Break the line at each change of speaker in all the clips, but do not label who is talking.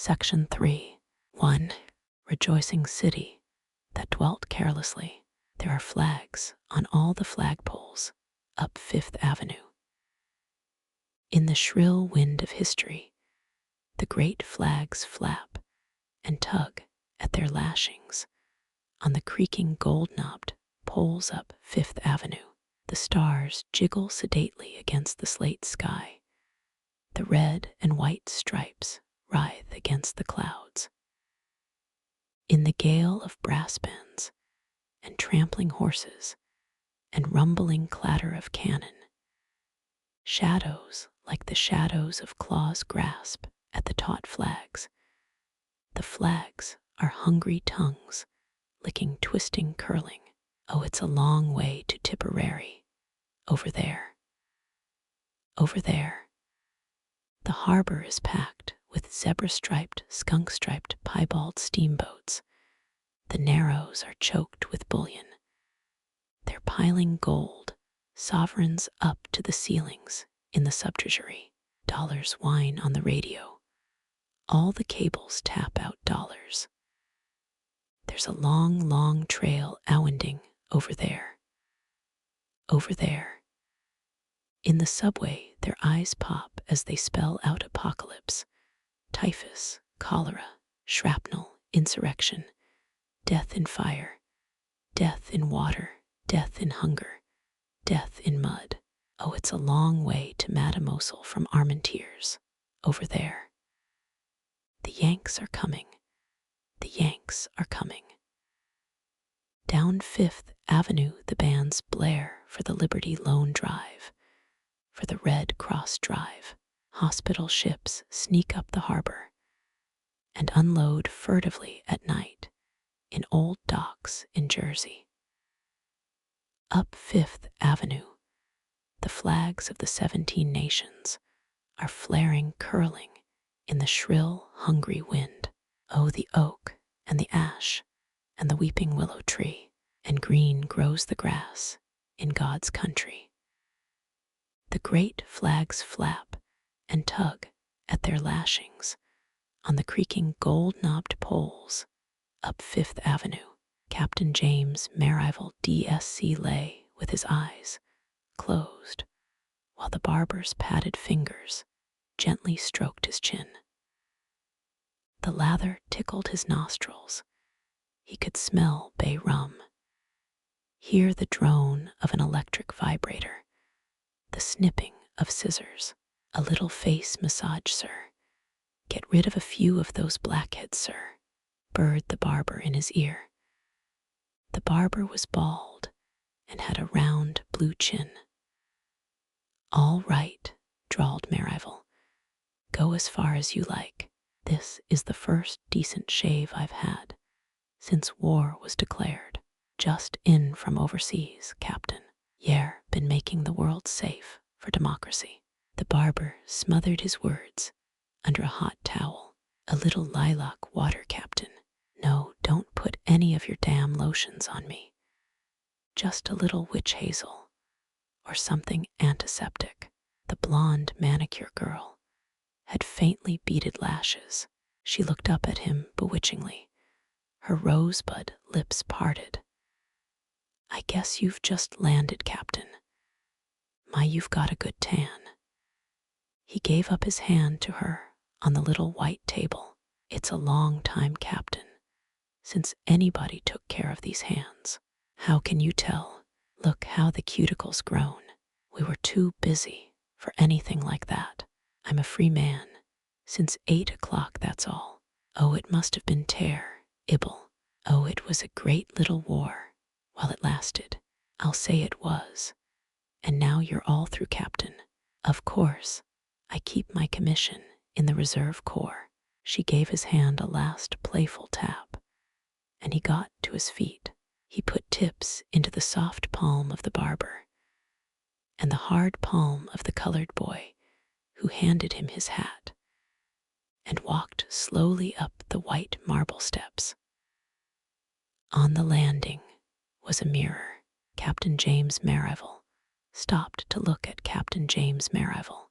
Section 3. 1. Rejoicing city that dwelt carelessly. There are flags on all the flagpoles up Fifth Avenue. In the shrill wind of history, the great flags flap and tug at their lashings on the creaking gold-knobbed poles up Fifth Avenue. The stars jiggle sedately against the slate sky. The red and white stripes writhe against the clouds. In the gale of brass bands and trampling horses and rumbling clatter of cannon, shadows like the shadows of claws grasp at the taut flags. The flags are hungry tongues, licking, twisting, curling. Oh, it's a long way to Tipperary. Over there. Over there. The harbor is packed with zebra-striped, skunk-striped, piebald steamboats. The Narrows are choked with bullion. They're piling gold, sovereigns up to the ceilings in the subtreasury. Dollars whine on the radio. All the cables tap out dollars. There's a long, long trail outwinding over there. Over there. In the subway, their eyes pop as they spell out apocalypse. Typhus, cholera, shrapnel, insurrection, death in fire, death in water, death in hunger, death in mud. Oh, it's a long way to Mademoiselle from Armentières. Over there. The Yanks are coming. The Yanks are coming. Down Fifth Avenue the bands blare for the Liberty Loan Drive, for the Red Cross Drive. Hospital ships sneak up the harbor and unload furtively at night in old docks in Jersey. Up Fifth Avenue, the flags of the 17 nations are flaring, curling in the shrill, hungry wind. Oh, the oak and the ash and the weeping willow tree, and green grows the grass in God's country. The great flags flap and tug at their lashings on the creaking gold-knobbed poles up Fifth Avenue. Captain James Merivale D.S.C. lay with his eyes closed while the barber's padded fingers gently stroked his chin. The lather tickled his nostrils. He could smell bay rum, hear the drone of an electric vibrator, the snipping of scissors. A little face massage, sir. Get rid of a few of those blackheads, sir, burred the barber in his ear. The barber was bald and had a round blue chin. All right, drawled Merivale. Go as far as you like. This is the first decent shave I've had since war was declared. Just in from overseas, Captain. Yer been making the world safe for democracy. The barber smothered his words under a hot towel. A little lilac water, Captain. No, don't put any of your damn lotions on me. Just a little witch hazel or something antiseptic. The blonde manicure girl had faintly beaded lashes. She looked up at him bewitchingly, her rosebud lips parted. I guess you've just landed, Captain. My, you've got a good tan. He gave up his hand to her on the little white table. It's a long time, Captain, since anybody took care of these hands. How can you tell? Look how the cuticle's grown. We were too busy for anything like that. I'm a free man. Since 8 o'clock, that's all. Oh, it must have been terrible. Oh, it was a great little war while it lasted. I'll say it was. And now you're all through, Captain. Of course, I keep my commission in the Reserve Corps. She gave his hand a last playful tap, and he got to his feet. He put tips into the soft palm of the barber and the hard palm of the colored boy who handed him his hat, and walked slowly up the white marble steps. On the landing was a mirror. Captain James Merivale stopped to look at Captain James Merivale.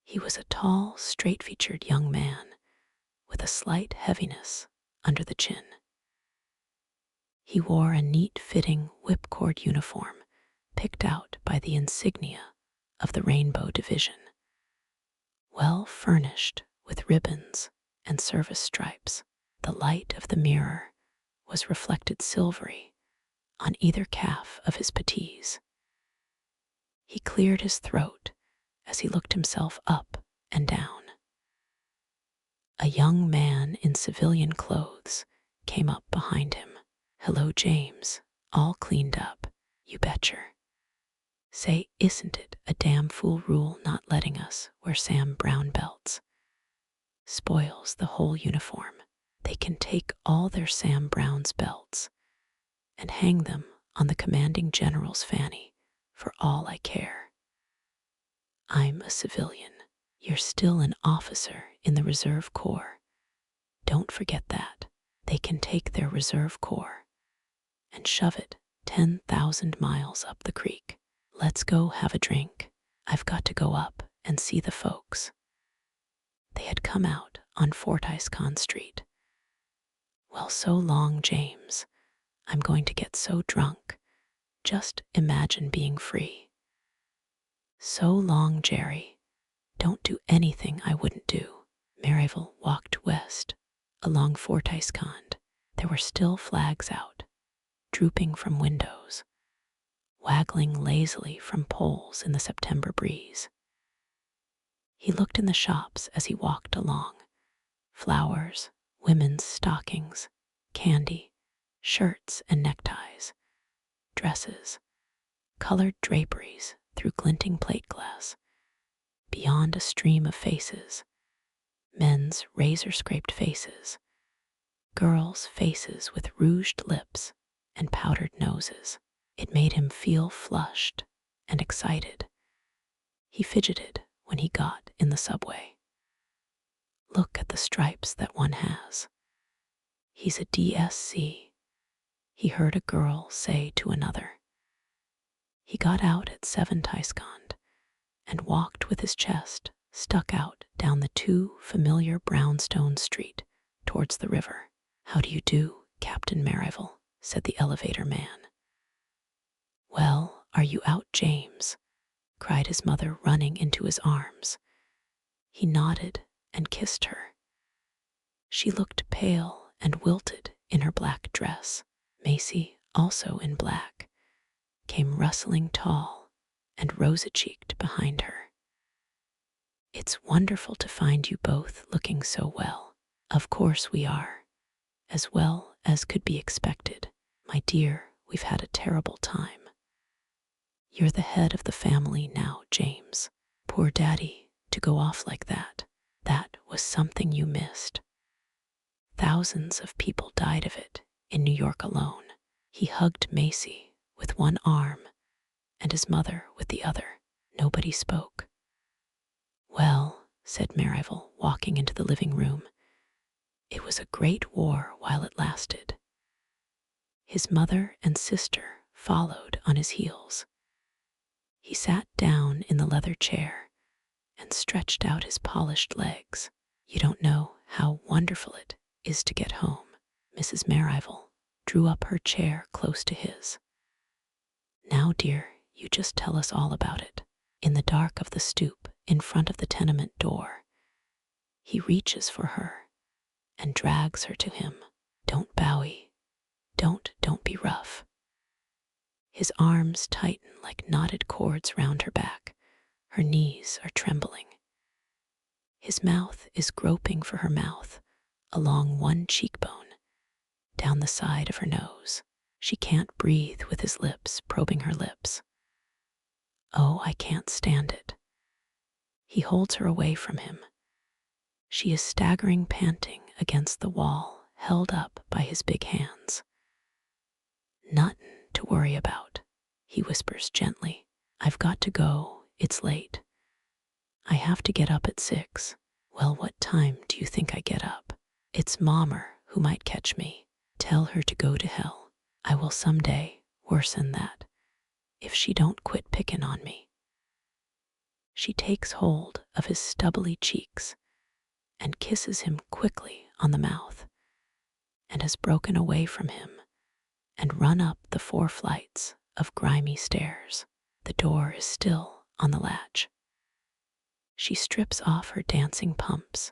He was a tall, straight-featured young man a slight heaviness under the chin. He wore a neat-fitting whipcord uniform picked out by the insignia of the Rainbow Division, well furnished with ribbons and service stripes. The light of the mirror was reflected silvery on either calf of his puttees. He cleared his throat as he looked himself up and down. A young man in civilian clothes came up behind him. "Hello, James. All cleaned up, you betcher. Say, isn't it a damn fool rule not letting us wear Sam Brown belts? Spoils the whole uniform. They can take all their Sam Brown's belts and hang them on the commanding general's fanny for all I care. I'm a civilian. You're still an officer in the Reserve Corps. Don't forget that. They can take their Reserve Corps and shove it 10,000 miles up the creek. Let's go have a drink. I've got to go up and see the folks." They had come out on Fortyscon Street. "Well, so long, James. I'm going to get so drunk. Just imagine being free." "So long, Jerry. Don't do anything I wouldn't do." Maryville walked west along Fortyscon. There were still flags out, drooping from windows, waggling lazily from poles in the September breeze. He looked in the shops as he walked along. Flowers, women's stockings, candy, shirts and neckties, dresses, colored draperies through glinting plate glass. Beyond a stream of faces, men's razor-scraped faces, girls' faces with rouged lips and powdered noses. It made him feel flushed and excited. He fidgeted when he got in the subway. "Look at the stripes that one has. He's a DSC," he heard a girl say to another. He got out at 7 Tyscond and walked with his chest stuck out down the too familiar brownstone street towards the river. "How do you do, Captain Maryville?" said the elevator man. "Well, are you out, James?" cried his mother, running into his arms. He nodded and kissed her. She looked pale and wilted in her black dress. Macy, also in black, came rustling tall and rosy-cheeked behind her. "It's wonderful to find you both looking so well." "Of course we are, as well as could be expected. My dear, we've had a terrible time. You're the head of the family now, James. Poor Daddy, to go off like that. That was something you missed. Thousands of people died of it in New York alone." He hugged Macy with one arm and his mother with the other. Nobody spoke. "Well," said Maryville, walking into the living room, "it was a great war while it lasted." His mother and sister followed on his heels. He sat down in the leather chair and stretched out his polished legs. "You don't know how wonderful it is to get home." Mrs. Maryville drew up her chair close to his. "Now, dear, you just tell us all about it." In the dark of the stoop in front of the tenement door, he reaches for her and drags her to him. "Don't, Bowie. Don't be rough." His arms tighten like knotted cords round her back. Her knees are trembling. His mouth is groping for her mouth along one cheekbone, down the side of her nose. She can't breathe with his lips probing her lips. Oh, I can't stand it. He holds her away from him. She is staggering, panting against the wall, held up by his big hands. "Nothin' to worry about," he whispers gently. "I've got to go. It's late. I have to get up at 6. Well, what time do you think I get up? It's Mommer who might catch me. Tell her to go to hell. I will someday worsen that, if she don't quit pickin' on me." She takes hold of his stubbly cheeks and kisses him quickly on the mouth and has broken away from him and run up the 4 flights of grimy stairs. The door is still on the latch. She strips off her dancing pumps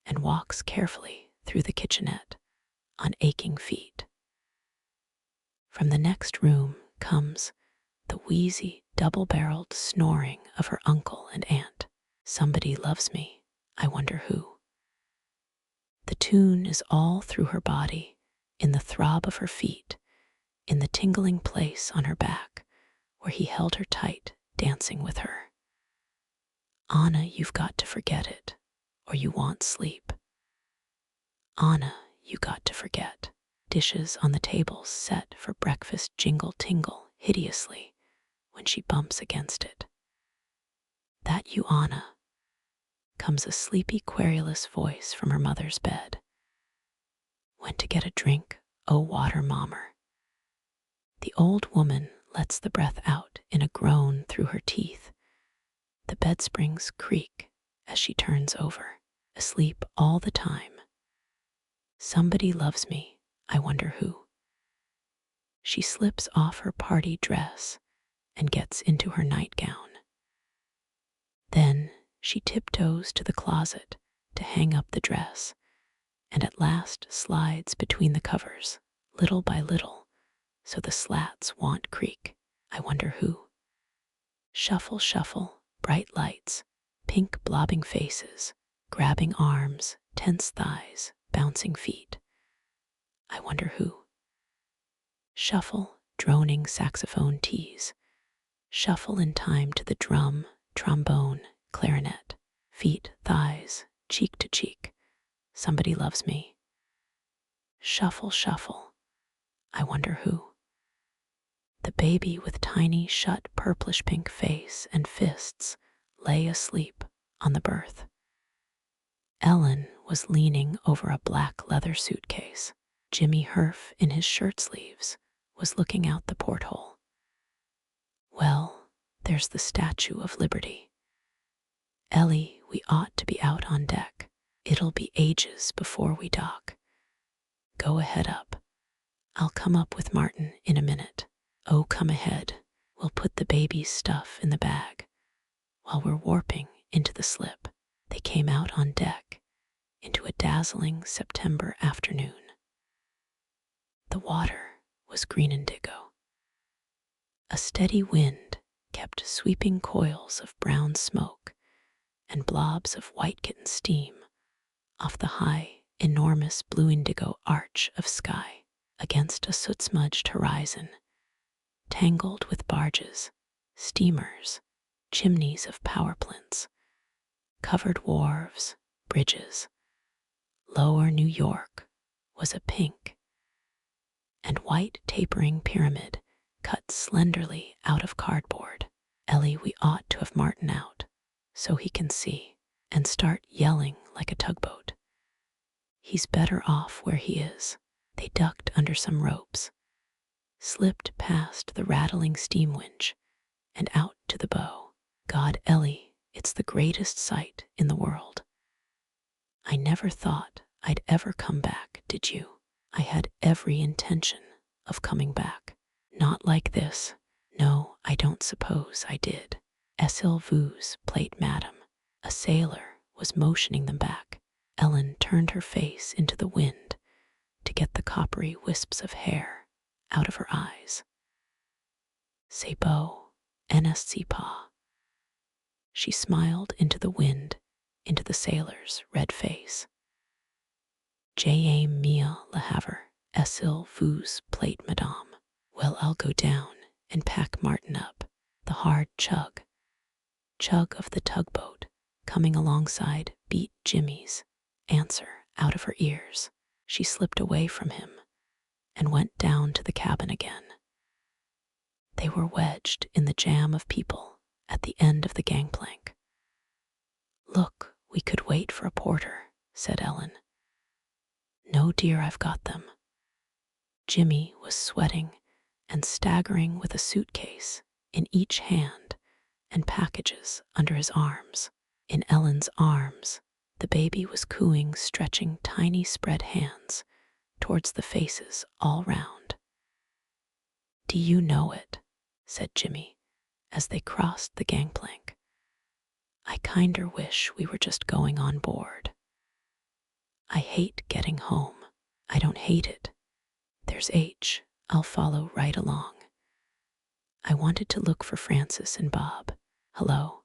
and walks carefully through the kitchenette on aching feet. From the next room comes the wheezy, double-barreled snoring of her uncle and aunt. Somebody loves me, I wonder who. The tune is all through her body, in the throb of her feet, in the tingling place on her back where he held her tight, dancing with her. Anna, you've got to forget it, or you want sleep. Anna, you got to forget. Dishes on the tables set for breakfast jingle-tingle hideously when she bumps against it. That you, Anna? Comes a sleepy, querulous voice from her mother's bed. Went to get a drink, oh water mommer. The old woman lets the breath out in a groan through her teeth. The bed springs creak as she turns over, asleep all the time. Somebody loves me, I wonder who. She slips off her party dress and gets into her nightgown. Then she tiptoes to the closet to hang up the dress, and at last slides between the covers, little by little, so the slats won't creak. I wonder who. Shuffle, shuffle, bright lights, pink blobbing faces, grabbing arms, tense thighs, bouncing feet. I wonder who. Shuffle, droning saxophone tease. Shuffle in time to the drum, trombone, clarinet. Feet, thighs, cheek to cheek. Somebody loves me. Shuffle, shuffle. I wonder who. The baby with tiny, shut, purplish-pink face and fists lay asleep on the berth. Ellen was leaning over a black leather suitcase. Jimmy Herf, in his shirt sleeves, was looking out the porthole. Well, there's the Statue of Liberty. Ellie, we ought to be out on deck. It'll be ages before we dock. Go ahead up. I'll come up with Martin in a minute. Oh, come ahead. We'll put the baby's stuff in the bag. While we're warping into the slip, they came out on deck into a dazzling September afternoon. The water was green indigo. A steady wind kept sweeping coils of brown smoke and blobs of white kitten steam off the high, enormous blue indigo arch of sky against a soot-smudged horizon, tangled with barges, steamers, chimneys of power plants, covered wharves, bridges. Lower New York was a pink and white tapering pyramid cut slenderly out of cardboard. Ellie, we ought to have Martin out so he can see and start yelling like a tugboat. He's better off where he is. They ducked under some ropes, slipped past the rattling steam winch and out to the bow. God, Ellie, it's the greatest sight in the world. I never thought I'd ever come back, did you? I had every intention of coming back. Not like this. No, I don't suppose I did. S'il vous plaît, madam. A sailor was motioning them back. Ellen turned her face into the wind to get the coppery wisps of hair out of her eyes. C'est beau, n'est-ce pas? She smiled into the wind, into the sailor's red face. J'aime bien le havre, s'il vous plaît, madame. Well, I'll go down and pack Martin up. The hard chug of the tugboat coming alongside beat Jimmy's answer out of her ears. She slipped away from him and went down to the cabin again. They were wedged in the jam of people at the end of the gangplank. Look, we could wait for a porter, said Ellen. No, dear, I've got them. Jimmy was sweating and staggering with a suitcase in each hand and packages under his arms. In Ellen's arms, The baby was cooing, stretching tiny spread hands towards the faces all round. "Do you know it?" said Jimmy as they crossed the gangplank. "I kinder wish we were just going on board. I hate getting home." "I don't hate it. There's H. I'll follow right along. I wanted to look for Francis and Bob. Hello.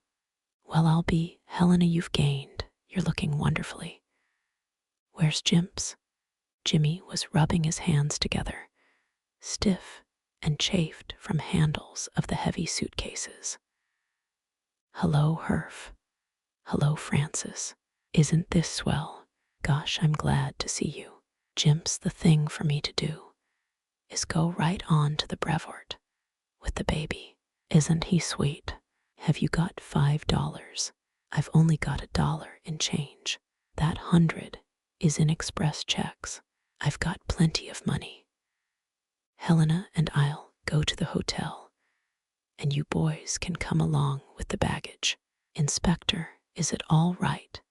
Well, I'll be Helena. You've gained. You're looking wonderfully. Where's Jimps?" Jimmy was rubbing his hands together, stiff and chafed from handles of the heavy suitcases. "Hello, Herf. Hello, Francis. Isn't this swell? Gosh, I'm glad to see you. Jimps, the thing for me to do is go right on to the Brevoort with the baby. Isn't he sweet? Have you got $5? I've only got $1 in change. That 100 is in express checks. I've got plenty of money. Helena and I'll go to the hotel, and you boys can come along with the baggage. Inspector, is it all right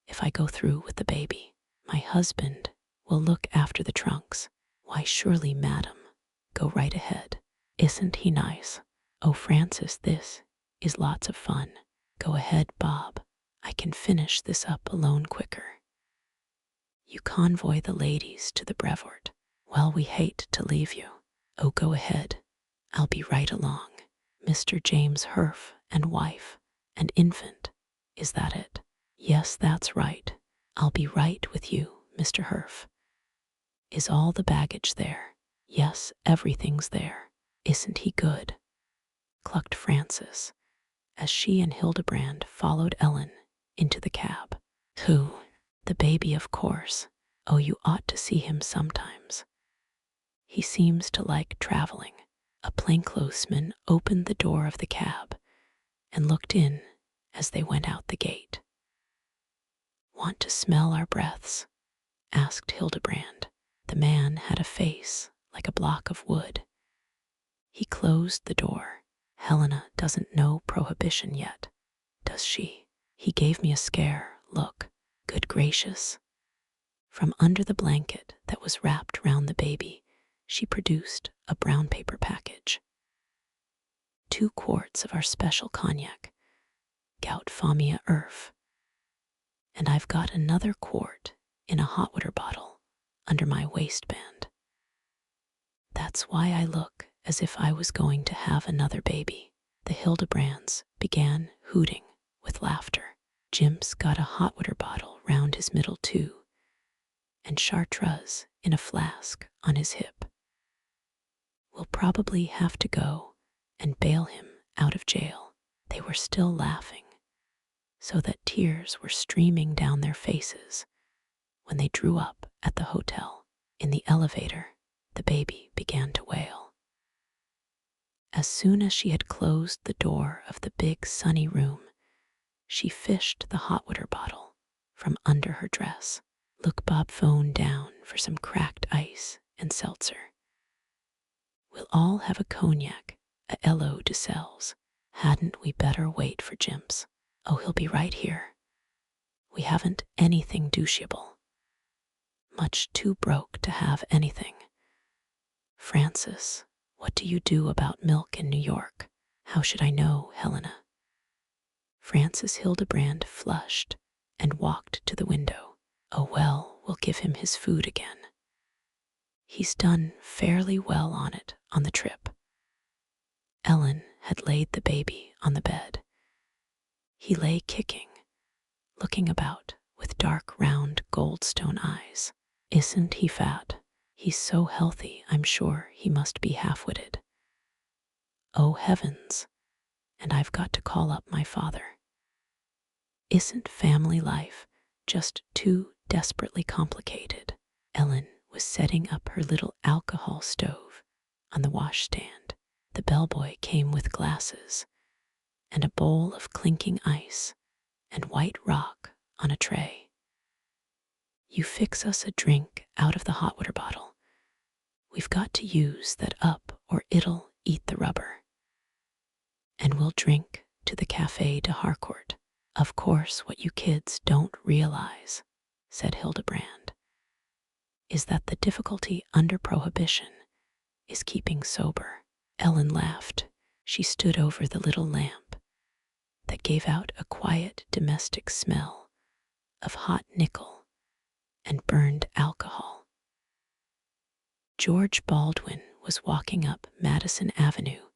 if I go through with the baby? My husband will look after the trunks." "Why, surely, madam. Go right ahead. Isn't he nice?" "Oh, Francis, this is lots of fun. Go ahead, Bob. I can finish this up alone quicker. You convoy the ladies to the Brevoort. Well, we hate to leave you." "Oh, go ahead. I'll be right along. Mr. James Herf and wife and infant. Is that it?" "Yes, that's right. I'll be right with you, Mr. Herf." "Is all the baggage there?" "Yes, everything's there." "Isn't he good?" clucked Francis, as she and Hildebrand followed Ellen into the cab. "Who?" "The baby, of course. Oh, you ought to see him sometimes. He seems to like traveling." A plainclothesman opened the door of the cab and looked in as they went out the gate. "Want to smell our breaths?" asked Hildebrand. The man had a face like a block of wood. He closed the door. "Helena doesn't know prohibition yet, does she? He gave me a scare look. Good gracious." From under the blanket that was wrapped round the baby, she produced a brown paper package. 2 quarts of our special cognac, gout Famia Erf. And I've got another quart in a hot water bottle under my waistband. That's why I look as if I was going to have another baby." The Hildebrands began hooting with laughter. Jim's got a hot water bottle round his middle too, and chartreuse in a flask on his hip. "We'll probably have to go and bail him out of jail." They were still laughing, so that tears were streaming down their faces when they drew up at the hotel. In the elevator, the baby began to wail. As soon as she had closed the door of the big sunny room, she fished the hot water bottle from under her dress. "Look, Bob phoned down for some cracked ice and seltzer. We'll all have a cognac, a Elo de Sels. Hadn't we better wait for Jimps?" "Oh, he'll be right here. We haven't anything doucheable. Much too broke to have anything. Francis, what do you do about milk in New York?" "How should I know, Helena?" Francis Hildebrand flushed and walked to the window. "Oh, well, we'll give him his food again. He's done fairly well on it on the trip." Ellen had laid the baby on the bed. He lay kicking, looking about with dark, round, goldstone eyes. "Isn't he fat? He's so healthy, I'm sure he must be half-witted. Oh, heavens, and I've got to call up my father. Isn't family life just too desperately complicated?" Ellen was setting up her little alcohol stove on the washstand. The bellboy came with glasses and a bowl of clinking ice and white rock on a tray. "You fix us a drink out of the hot water bottle. We've got to use that up or it'll eat the rubber. And we'll drink to the Café de Harcourt." Of course, what you kids don't realize, said Hildebrand, is that the difficulty under prohibition is keeping sober. Ellen laughed. She stood over the little lamp that gave out a quiet domestic smell of hot nickel and burned alcohol. George Baldwin was walking up Madison Avenue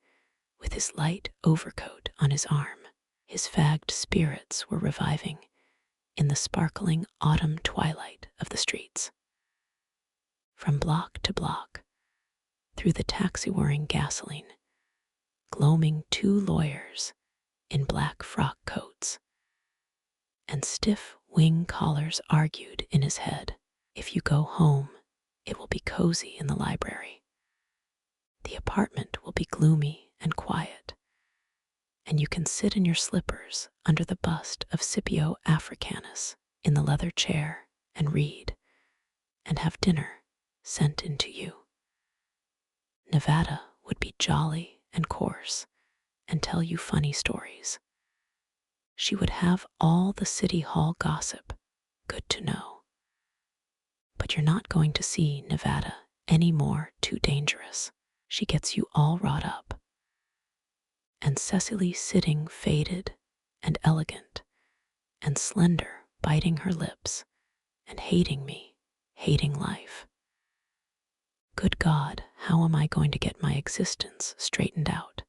with his light overcoat on his arm. His fagged spirits were reviving in the sparkling autumn twilight of the streets. From block to block, through the taxi-whirring gasoline, gloaming two lawyers in black frock coats, and stiff wing collars argued in his head. If you go home, it will be cozy in the library. The apartment will be gloomy and quiet, and you can sit in your slippers under the bust of Scipio Africanus in the leather chair and read, and have dinner sent into you. Nevada would be jolly and coarse and tell you funny stories. She would have all the city hall gossip, good to know. But you're not going to see Nevada any more too dangerous. She gets you all wrought up. And Cecily sitting faded and elegant and slender, biting her lips and hating me, hating life. Good God, how am I going to get my existence straightened out?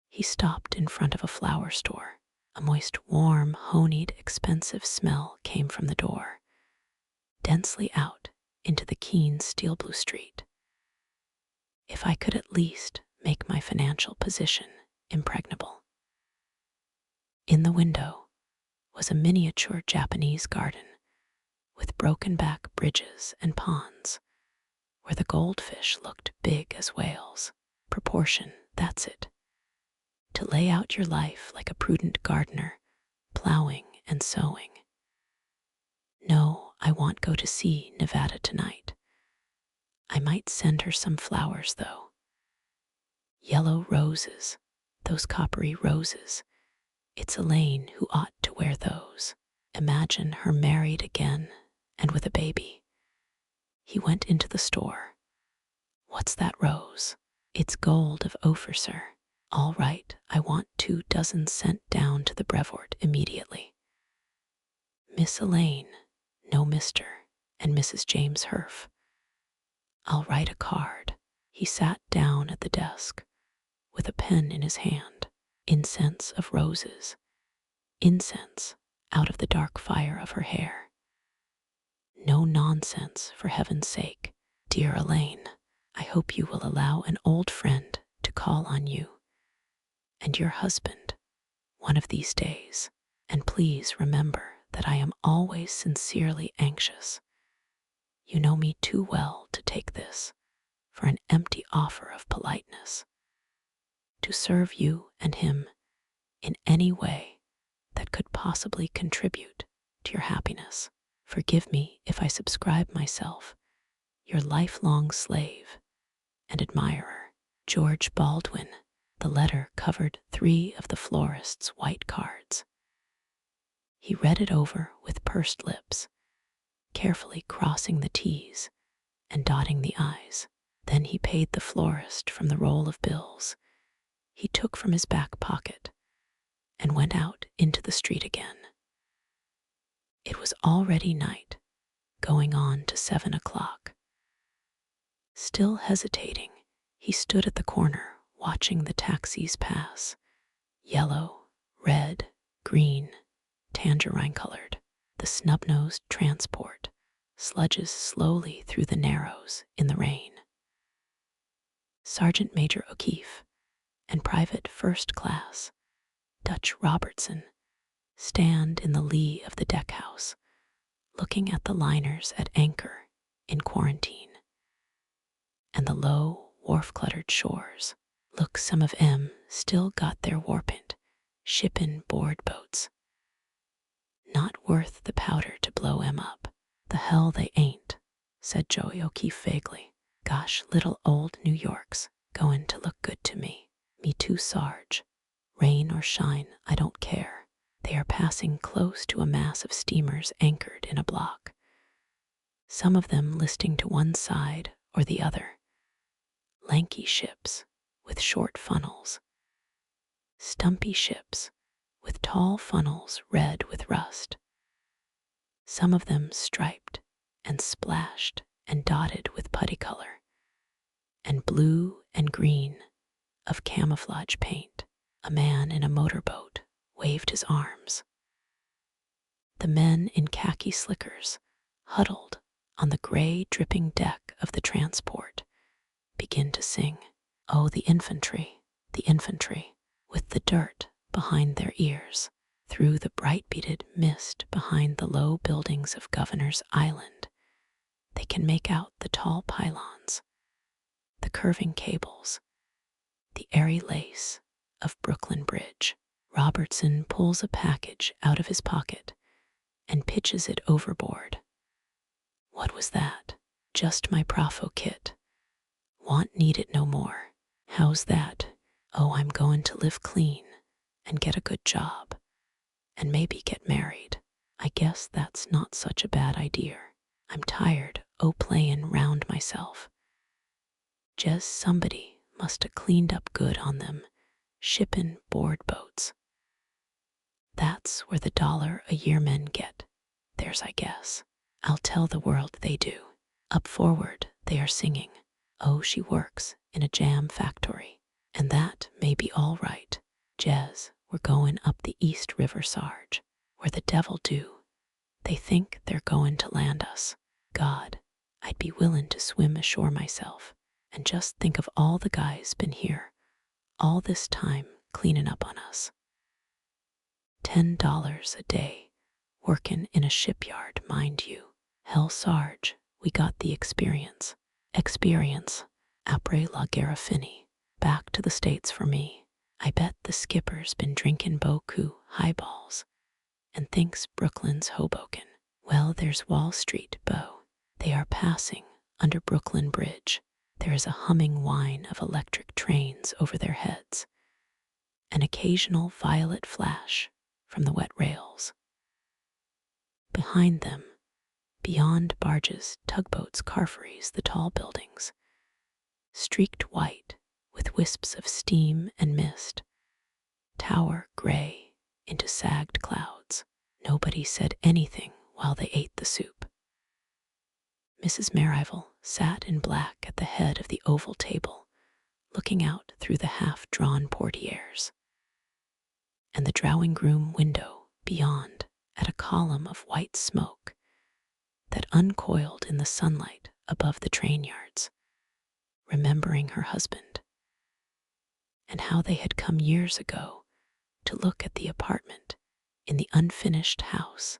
He stopped in front of a flower store. A moist, warm, honeyed, expensive smell came from the door, densely out into the keen steel blue street. If I could at least make my financial position impregnable. In the window was a miniature Japanese garden with broken back bridges and ponds, where the goldfish looked big as whales. Proportion, that's it. To lay out your life like a prudent gardener, plowing and sowing. No, I won't go to see Nevada tonight. I might send her some flowers, though. Yellow roses, those coppery roses. It's Elaine who ought to wear those. Imagine her married again and with a baby. He went into the store. What's that rose? It's gold of Ophir, sir. All right, I want 2 dozen sent down to the Brevoort immediately. Miss Elaine, no Mr. and Mrs. James Herf. I'll write a card. He sat down at the desk with a pen in his hand. Incense of roses. Incense out of the dark fire of her hair. No nonsense, for heaven's sake. Dear Elaine, I hope you will allow an old friend to call on you and your husband one of these days. And please remember that I am always sincerely anxious. You know me too well to take this for an empty offer of politeness. To serve you and him in any way that could possibly contribute to your happiness. Forgive me if I subscribe myself your lifelong slave and admirer, George Baldwin. The letter covered 3 of the florist's white cards. He read it over with pursed lips, carefully crossing the T's and dotting the I's. Then he paid the florist from the roll of bills he took from his back pocket and went out into the street again. It was already night, going on to 7 o'clock. Still hesitating, he stood at the corner watching the taxis pass, yellow, red, green, tangerine-colored. The snub-nosed transport sludges slowly through the narrows in the rain. Sergeant Major O'Keefe and Private First Class Dutch Robertson stand in the lee of the deckhouse, looking at the liners at anchor in quarantine, and the low, wharf-cluttered shores. Look, some of 'em still got their warpint, shippin' board boats. Not worth the powder to blow 'em up. The hell they ain't, said Joey O'Keefe vaguely. Gosh, little old New York's goin' to look good to me. Me too, Sarge. Rain or shine, I don't care. They are passing close to a mass of steamers anchored in a block, some of them listing to one side or the other. Lanky ships with short funnels, stumpy ships with tall funnels red with rust, some of them striped and splashed and dotted with putty color, and blue and green of camouflage paint. A man in a motorboat waved his arms. The men in khaki slickers, huddled on the gray dripping deck of the transport, begin to sing. Oh, the infantry, with the dirt behind their ears. Through the bright beaded mist behind the low buildings of Governor's Island, they can make out the tall pylons, the curving cables, the airy lace of Brooklyn Bridge. Robertson pulls a package out of his pocket and pitches it overboard. What was that? Just my profo kit. Want need it no more. How's that? Oh, I'm going to live clean and get a good job and maybe get married. I guess that's not such a bad idea. I'm tired playin' round myself. Jes' somebody must 'a' cleaned up good on them shippin' board boats. That's where the $1 a year men get theirs, I guess. I'll tell the world they do. Up forward they are singing, oh, she works in a jam factory. And that may be all right. Jez, we're going up the East River, Sarge, where the devil do. They think they're going to land us. God, I'd be willin' to swim ashore myself. And just think of all the guys been here all this time cleanin' up on us. $10 a day, workin' in a shipyard, mind you. Hell, Sarge, we got the experience. Après la guerre finie. Back to the States for me. I bet the skipper's been drinkin' beaucoup highballs and thinks Brooklyn's Hoboken. Well, there's Wall Street, Beau. They are passing under Brooklyn Bridge. There is a humming whine of electric trains over their heads, an occasional violet flash from the wet rails. Behind them, beyond barges, tugboats, car ferries, the tall buildings, streaked white with wisps of steam and mist, tower gray into sagged clouds. Nobody said anything while they ate the soup. Mrs. Merrival sat in black at the head of the oval table, looking out through the half-drawn portieres, and the drawing-room window beyond at a column of white smoke that uncoiled in the sunlight above the train yards, remembering her husband, and how they had come years ago to look at the apartment in the unfinished house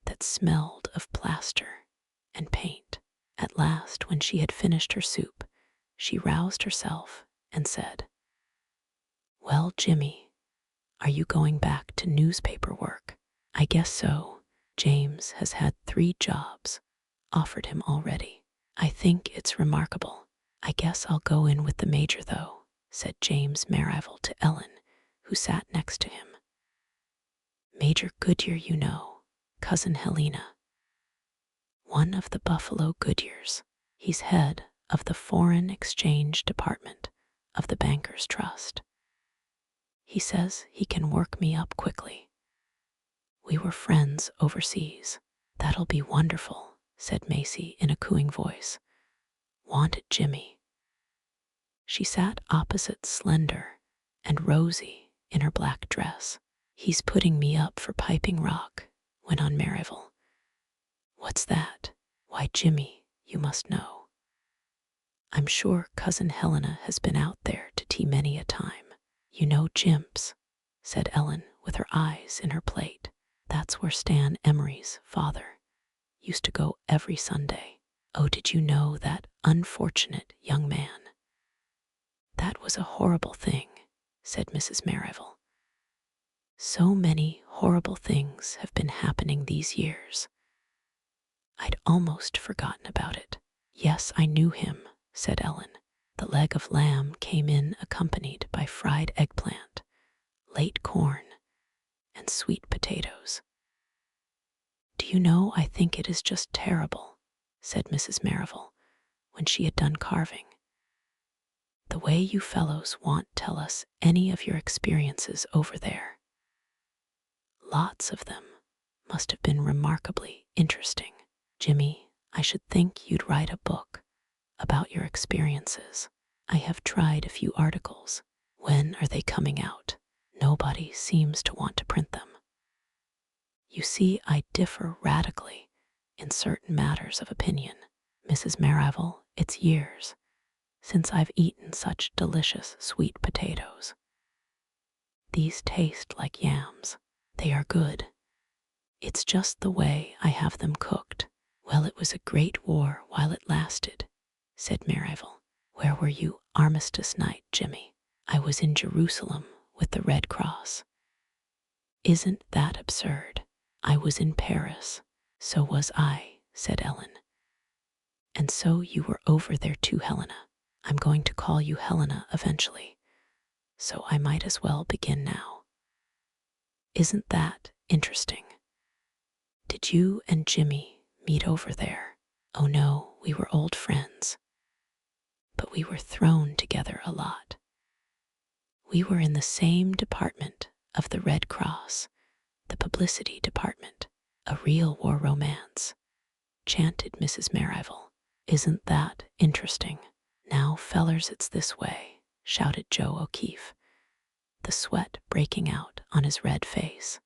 that smelled of plaster and paint. At last, when she had finished her soup, she roused herself and said, "Well, Jimmy, are you going back to newspaper work?" "I guess so. James has had 3 jobs offered him already. I think it's remarkable. I guess I'll go in with the major, though," said James Merrival to Ellen, who sat next to him. "Major Goodyear, you know, Cousin Helena. One of the Buffalo Goodyears. He's head of the Foreign Exchange Department of the Bankers Trust. He says he can work me up quickly. We were friends overseas." "That'll be wonderful," said Macy in a cooing voice. "Want it, Jimmy?" She sat opposite, slender and rosy in her black dress. "He's putting me up for piping rock," went on Merrival. "What's that?" "Why, Jimmy, you must know. I'm sure Cousin Helena has been out there to tea many a time." "You know Jimps," said Ellen with her eyes in her plate. "That's where Stan Emery's father used to go every Sunday." "Oh, did you know that unfortunate young man?" "That was a horrible thing," said Mrs. Merrival. "So many horrible things have been happening these years. I'd almost forgotten about it." "Yes, I knew him," said Ellen. The leg of lamb came in accompanied by fried eggplant, late corn, and sweet potatoes. "Do you know, I think it is just terrible," said Mrs. Merrivale, when she had done carving. "The way you fellows won't tell us any of your experiences over there. Lots of them must have been remarkably interesting. Jimmy, I should think you'd write a book about your experiences. I have tried a few articles. When are they coming out? Nobody seems to want to print them. You see, I differ radically in certain matters of opinion. Mrs. Merrivale, it's years since I've eaten such delicious sweet potatoes. These taste like yams. They are good. It's just the way I have them cooked." "Well, it was a great war while it lasted," said Merrivale. "Where were you Armistice night, Jimmy?" "I was in Jerusalem with the Red Cross." "Isn't that absurd?" "I was in Paris." "So was I," said Ellen. "And so you were over there too, Helena. I'm going to call you Helena eventually, so I might as well begin now. Isn't that interesting? Did you and Jimmy meet over there?" "Oh no, we were old friends, but we were thrown together a lot. We were in the same department of the Red Cross, the publicity department." "A real war romance," chanted Mrs. Merrivale. "Isn't that interesting?" "Now, fellers, it's this way," shouted Joe O'Keefe, the sweat breaking out on his red face.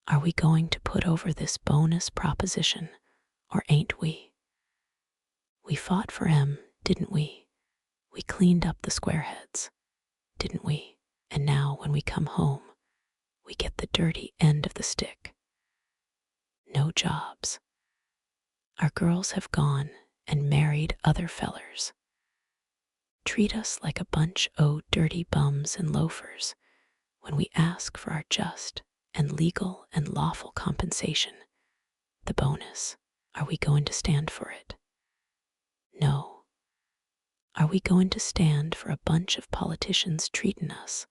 "Are we going to put over this bonus proposition, or ain't we? We fought for 'em, didn't we? We cleaned up the squareheads, didn't we? And now when we come home, we get the dirty end of the stick. No jobs. Our girls have gone and married other fellers. Treat us like a bunch o' dirty bums and loafers when we ask for our just and legal and lawful compensation, the bonus. Are we going to stand for it? No. Are we going to stand for a bunch of politicians treating us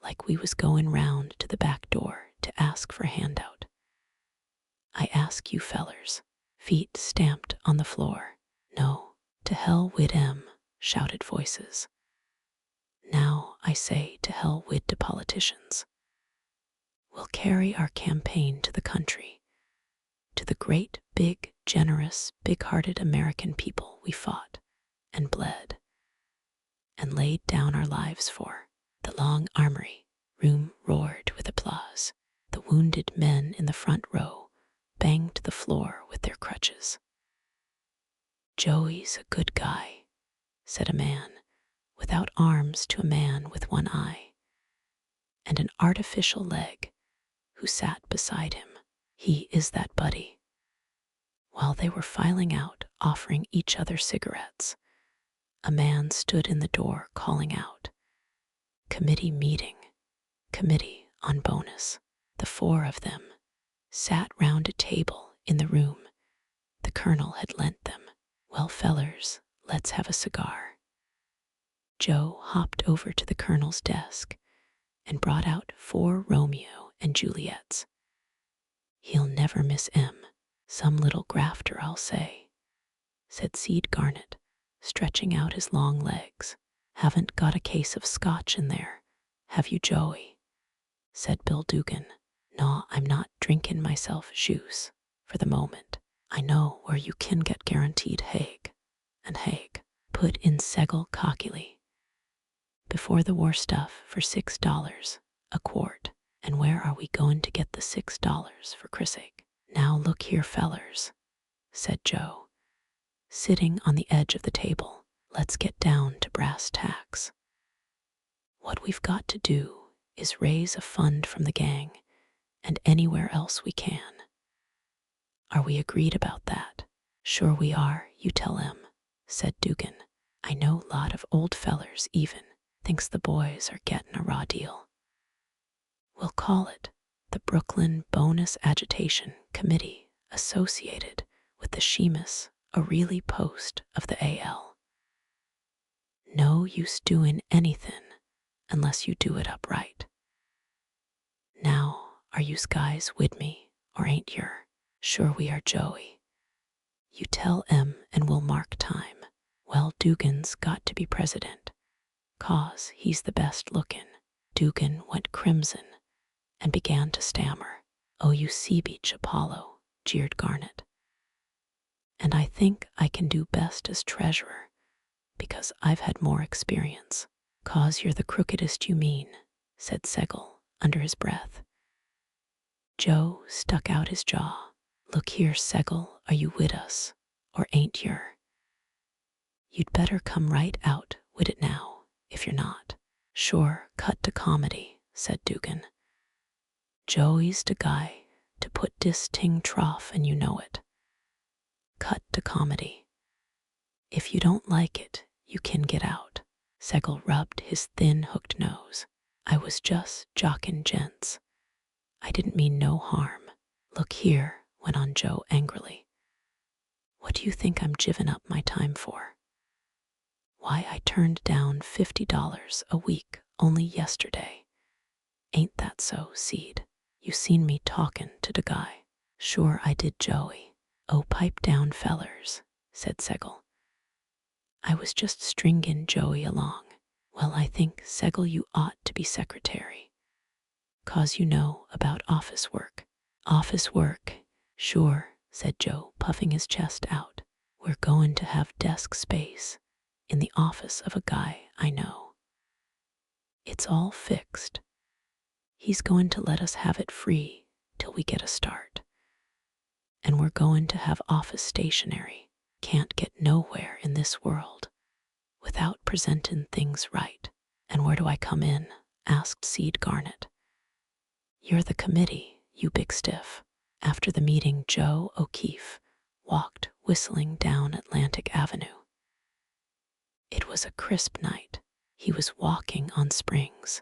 like we was going round to the back door to ask for a handout? I ask you fellers," feet stamped on the floor. "No, to hell wid 'em," shouted voices. "Now I say to hell wid the politicians. We'll carry our campaign to the country, to the great, big, generous, big-hearted American people we fought and bled and laid down our lives for." The long armory room roared with applause. The wounded men in the front row banged the floor with their crutches. "Joey's a good guy," said a man without arms to a man with one eye and an artificial leg who sat beside him. "He is that buddy." While they were filing out, offering each other cigarettes, a man stood in the door calling out, "Committee meeting, committee on bonus." The four of them sat round a table in the room the colonel had lent them. "Well, fellers, let's have a cigar." Joe hopped over to the colonel's desk and brought out 4 Romeo and Juliets. "He'll never miss 'em. Some little grafter, I'll say," said Seed Garnet, stretching out his long legs. "Haven't got a case of scotch in there, have you, Joey?" said Bill Dugan. "No, I'm not drinking myself juice for the moment. I know where you can get guaranteed Hague, and Hague," put in Segel cockily, "before the war stuff for $6 a quart. And where are we going to get the $6 for Chrysake?" "Now look here, fellers," said Joe, sitting on the edge of the table. "Let's get down to brass tacks. What we've got to do is raise a fund from the gang and anywhere else we can. Are we agreed about that?" "Sure we are, you tell 'em," said Dugan. "I know a lot of old fellers even thinks the boys are getting a raw deal. We'll call it the Brooklyn Bonus Agitation Committee, associated with the Seamus O'Reilly Post of the AL. No use doing anything unless you do it upright. Now, are yous guys wid me, or ain't yer? Sure we are, Joey. You tell em and we'll mark time. Well, Dugan's got to be president, 'cause he's the best lookin'. Dugan went crimson and began to stammer. Oh, you sea beach Apollo, jeered Garnet. And I think I can do best as treasurer, because I've had more experience. 'Cause you're the crookedest, you mean, said Segel under his breath. Joe stuck out his jaw. Look here, Segel, are you wid us, or ain't yer? You'd better come right out wid it now, if you're not. Sure, cut to comedy, said Dugan. Joey's de guy to put dis ting trough and you know it. Cut to comedy. If you don't like it, you can get out. Segel rubbed his thin hooked nose. I was just jockin', gents. I didn't mean no harm. Look here, went on Joe angrily. What do you think I'm jivin' up my time for? Why, I turned down $50 a week only yesterday. Ain't that so, Seed? You seen me talkin' to de guy. Sure I did, Joey. Oh, pipe down, fellers, said Segel. I was just stringin' Joey along. Well, I think, Segel, you ought to be secretary, 'cause you know about office work. Office work? Sure, said Joe, puffing his chest out. We're goin' to have desk space in the office of a guy I know. It's all fixed. He's goin' to let us have it free till we get a start. And we're goin' to have office stationery. Can't get nowhere in this world without presentin' things right. And where do I come in? Asked Seed Garnet. You're the committee, you big stiff. After the meeting, Joe O'Keefe walked whistling down Atlantic Avenue. It was a crisp night. He was walking on springs.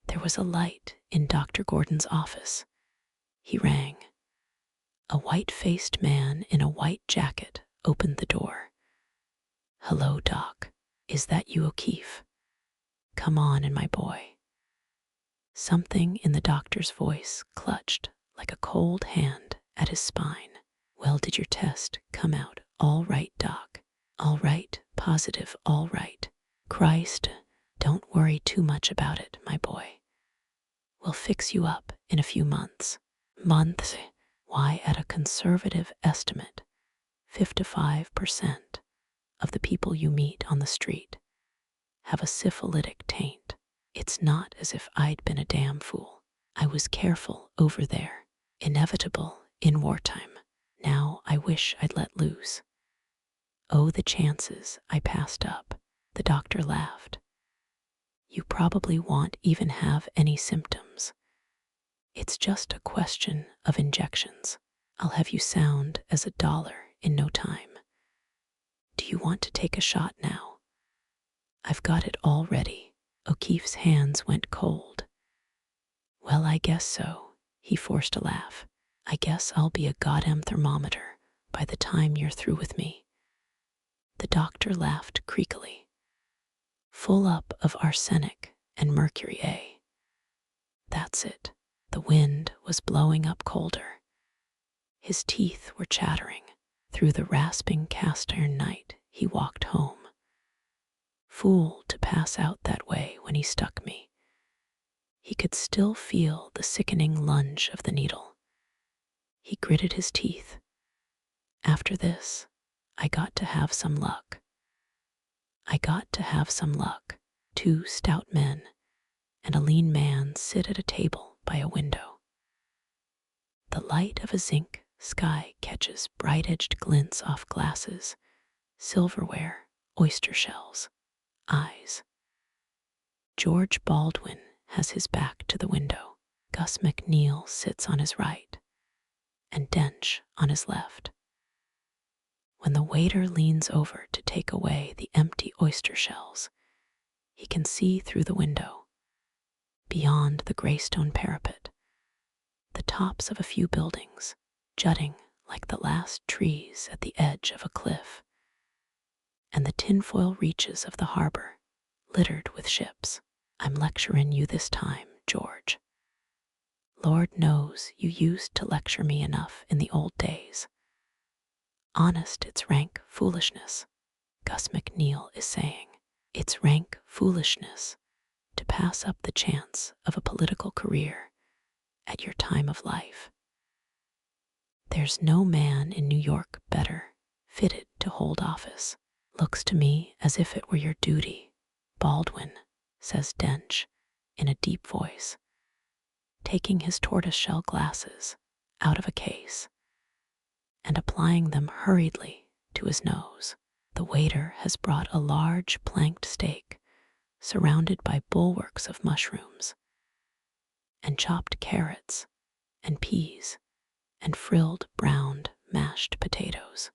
There was a light in Dr. Gordon's office. He rang. A white-faced man in a white jacket opened the door. Hello, Doc. Is that you, O'Keefe? Come on in, my boy. Something in the doctor's voice clutched like a cold hand at his spine. Well, did your test come out all right, Doc? All right, positive, all right. Christ, don't worry too much about it, my boy. We'll fix you up in a few months. Months? Why, at a conservative estimate, 55% of the people you meet on the street have a syphilitic taint. It's not as if I'd been a damn fool. I was careful over there. Inevitable in wartime. Now I wish I'd let loose. Oh, the chances I passed up. The doctor laughed. You probably won't even have any symptoms. It's just a question of injections. I'll have you sound as $1 in no time. Do you want to take a shot now? I've got it all ready. O'Keefe's hands went cold. Well, I guess so. He forced a laugh. I guess I'll be a goddamn thermometer by the time you're through with me. The doctor laughed creakily. Full up of arsenic and mercury, eh? That's it. The wind was blowing up colder. His teeth were chattering. Through the rasping cast-iron night, he walked home. Fool to pass out that way when he stuck me. He could still feel the sickening lunge of the needle. He gritted his teeth. After this, I got to have some luck. I got to have some luck. 2 stout men and a lean man sit at a table by a window. The light of a zinc sky catches bright-edged glints off glasses, silverware, oyster shells, eyes. George Baldwin has his back to the window. Gus McNeil sits on his right, and Dench on his left. When the waiter leans over to take away the empty oyster shells, he can see through the window, beyond the gray stone parapet, the tops of a few buildings, jutting like the last trees at the edge of a cliff, and the tinfoil reaches of the harbor, littered with ships. I'm lecturing you this time, George. Lord knows you used to lecture me enough in the old days. Honest, it's rank foolishness, Gus McNeil is saying. It's rank foolishness to pass up the chance of a political career at your time of life. There's no man in New York better fitted to hold office. Looks to me as if it were your duty, Baldwin, says Dench in a deep voice, taking his tortoiseshell glasses out of a case and applying them hurriedly to his nose. The waiter has brought a large planked steak surrounded by bulwarks of mushrooms and chopped carrots and peas and frilled browned mashed potatoes.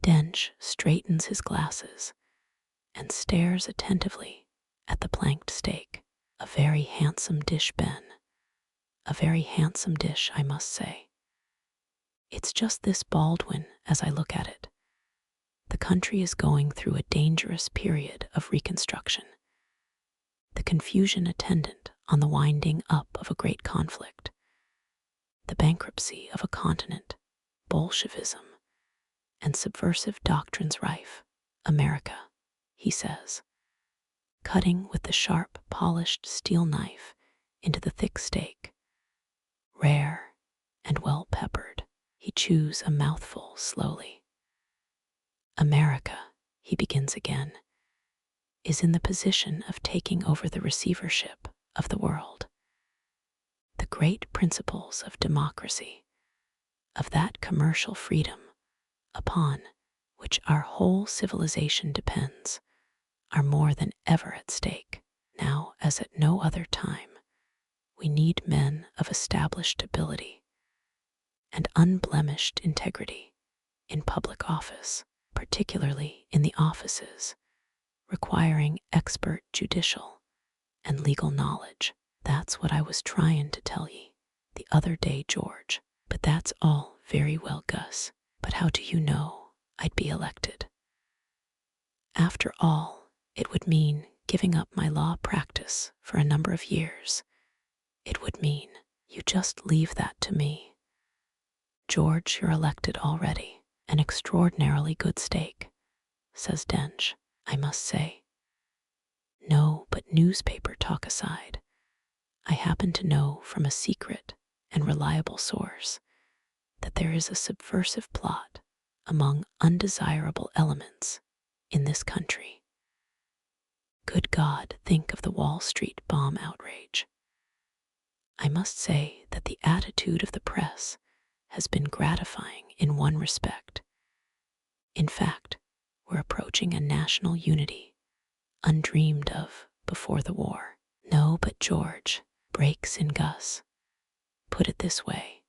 Dench straightens his glasses and stares attentively at the planked steak. A very handsome dish, Ben. A very handsome dish, I must say. It's just this, Baldwin, as I look at it. The country is going through a dangerous period of reconstruction. The confusion attendant on the winding up of a great conflict, the bankruptcy of a continent, Bolshevism, and subversive doctrines rife. America, he says, cutting with the sharp, polished steel knife into the thick steak. Rare and well peppered, he chews a mouthful slowly. America, he begins again, is in the position of taking over the receivership of the world. The great principles of democracy, of that commercial freedom upon which our whole civilization depends, are more than ever at stake. Now, as at no other time, we need men of established ability and unblemished integrity in public office, particularly in the offices requiring expert judicial and legal knowledge. That's what I was trying to tell ye the other day, George. But that's all very well, Gus. But how do you know I'd be elected? After all, it would mean giving up my law practice for a number of years. It would mean you just leave that to me. George, you're elected already. An extraordinarily good steak, says Dench, I must say. No, but newspaper talk aside, I happen to know from a secret and reliable source that there is a subversive plot among undesirable elements in this country. Good God, think of the Wall Street bomb outrage. I must say that the attitude of the press has been gratifying in one respect. In fact, we're approaching a national unity undreamed of before the war. No, but George, breaks in Gus. Put it this way.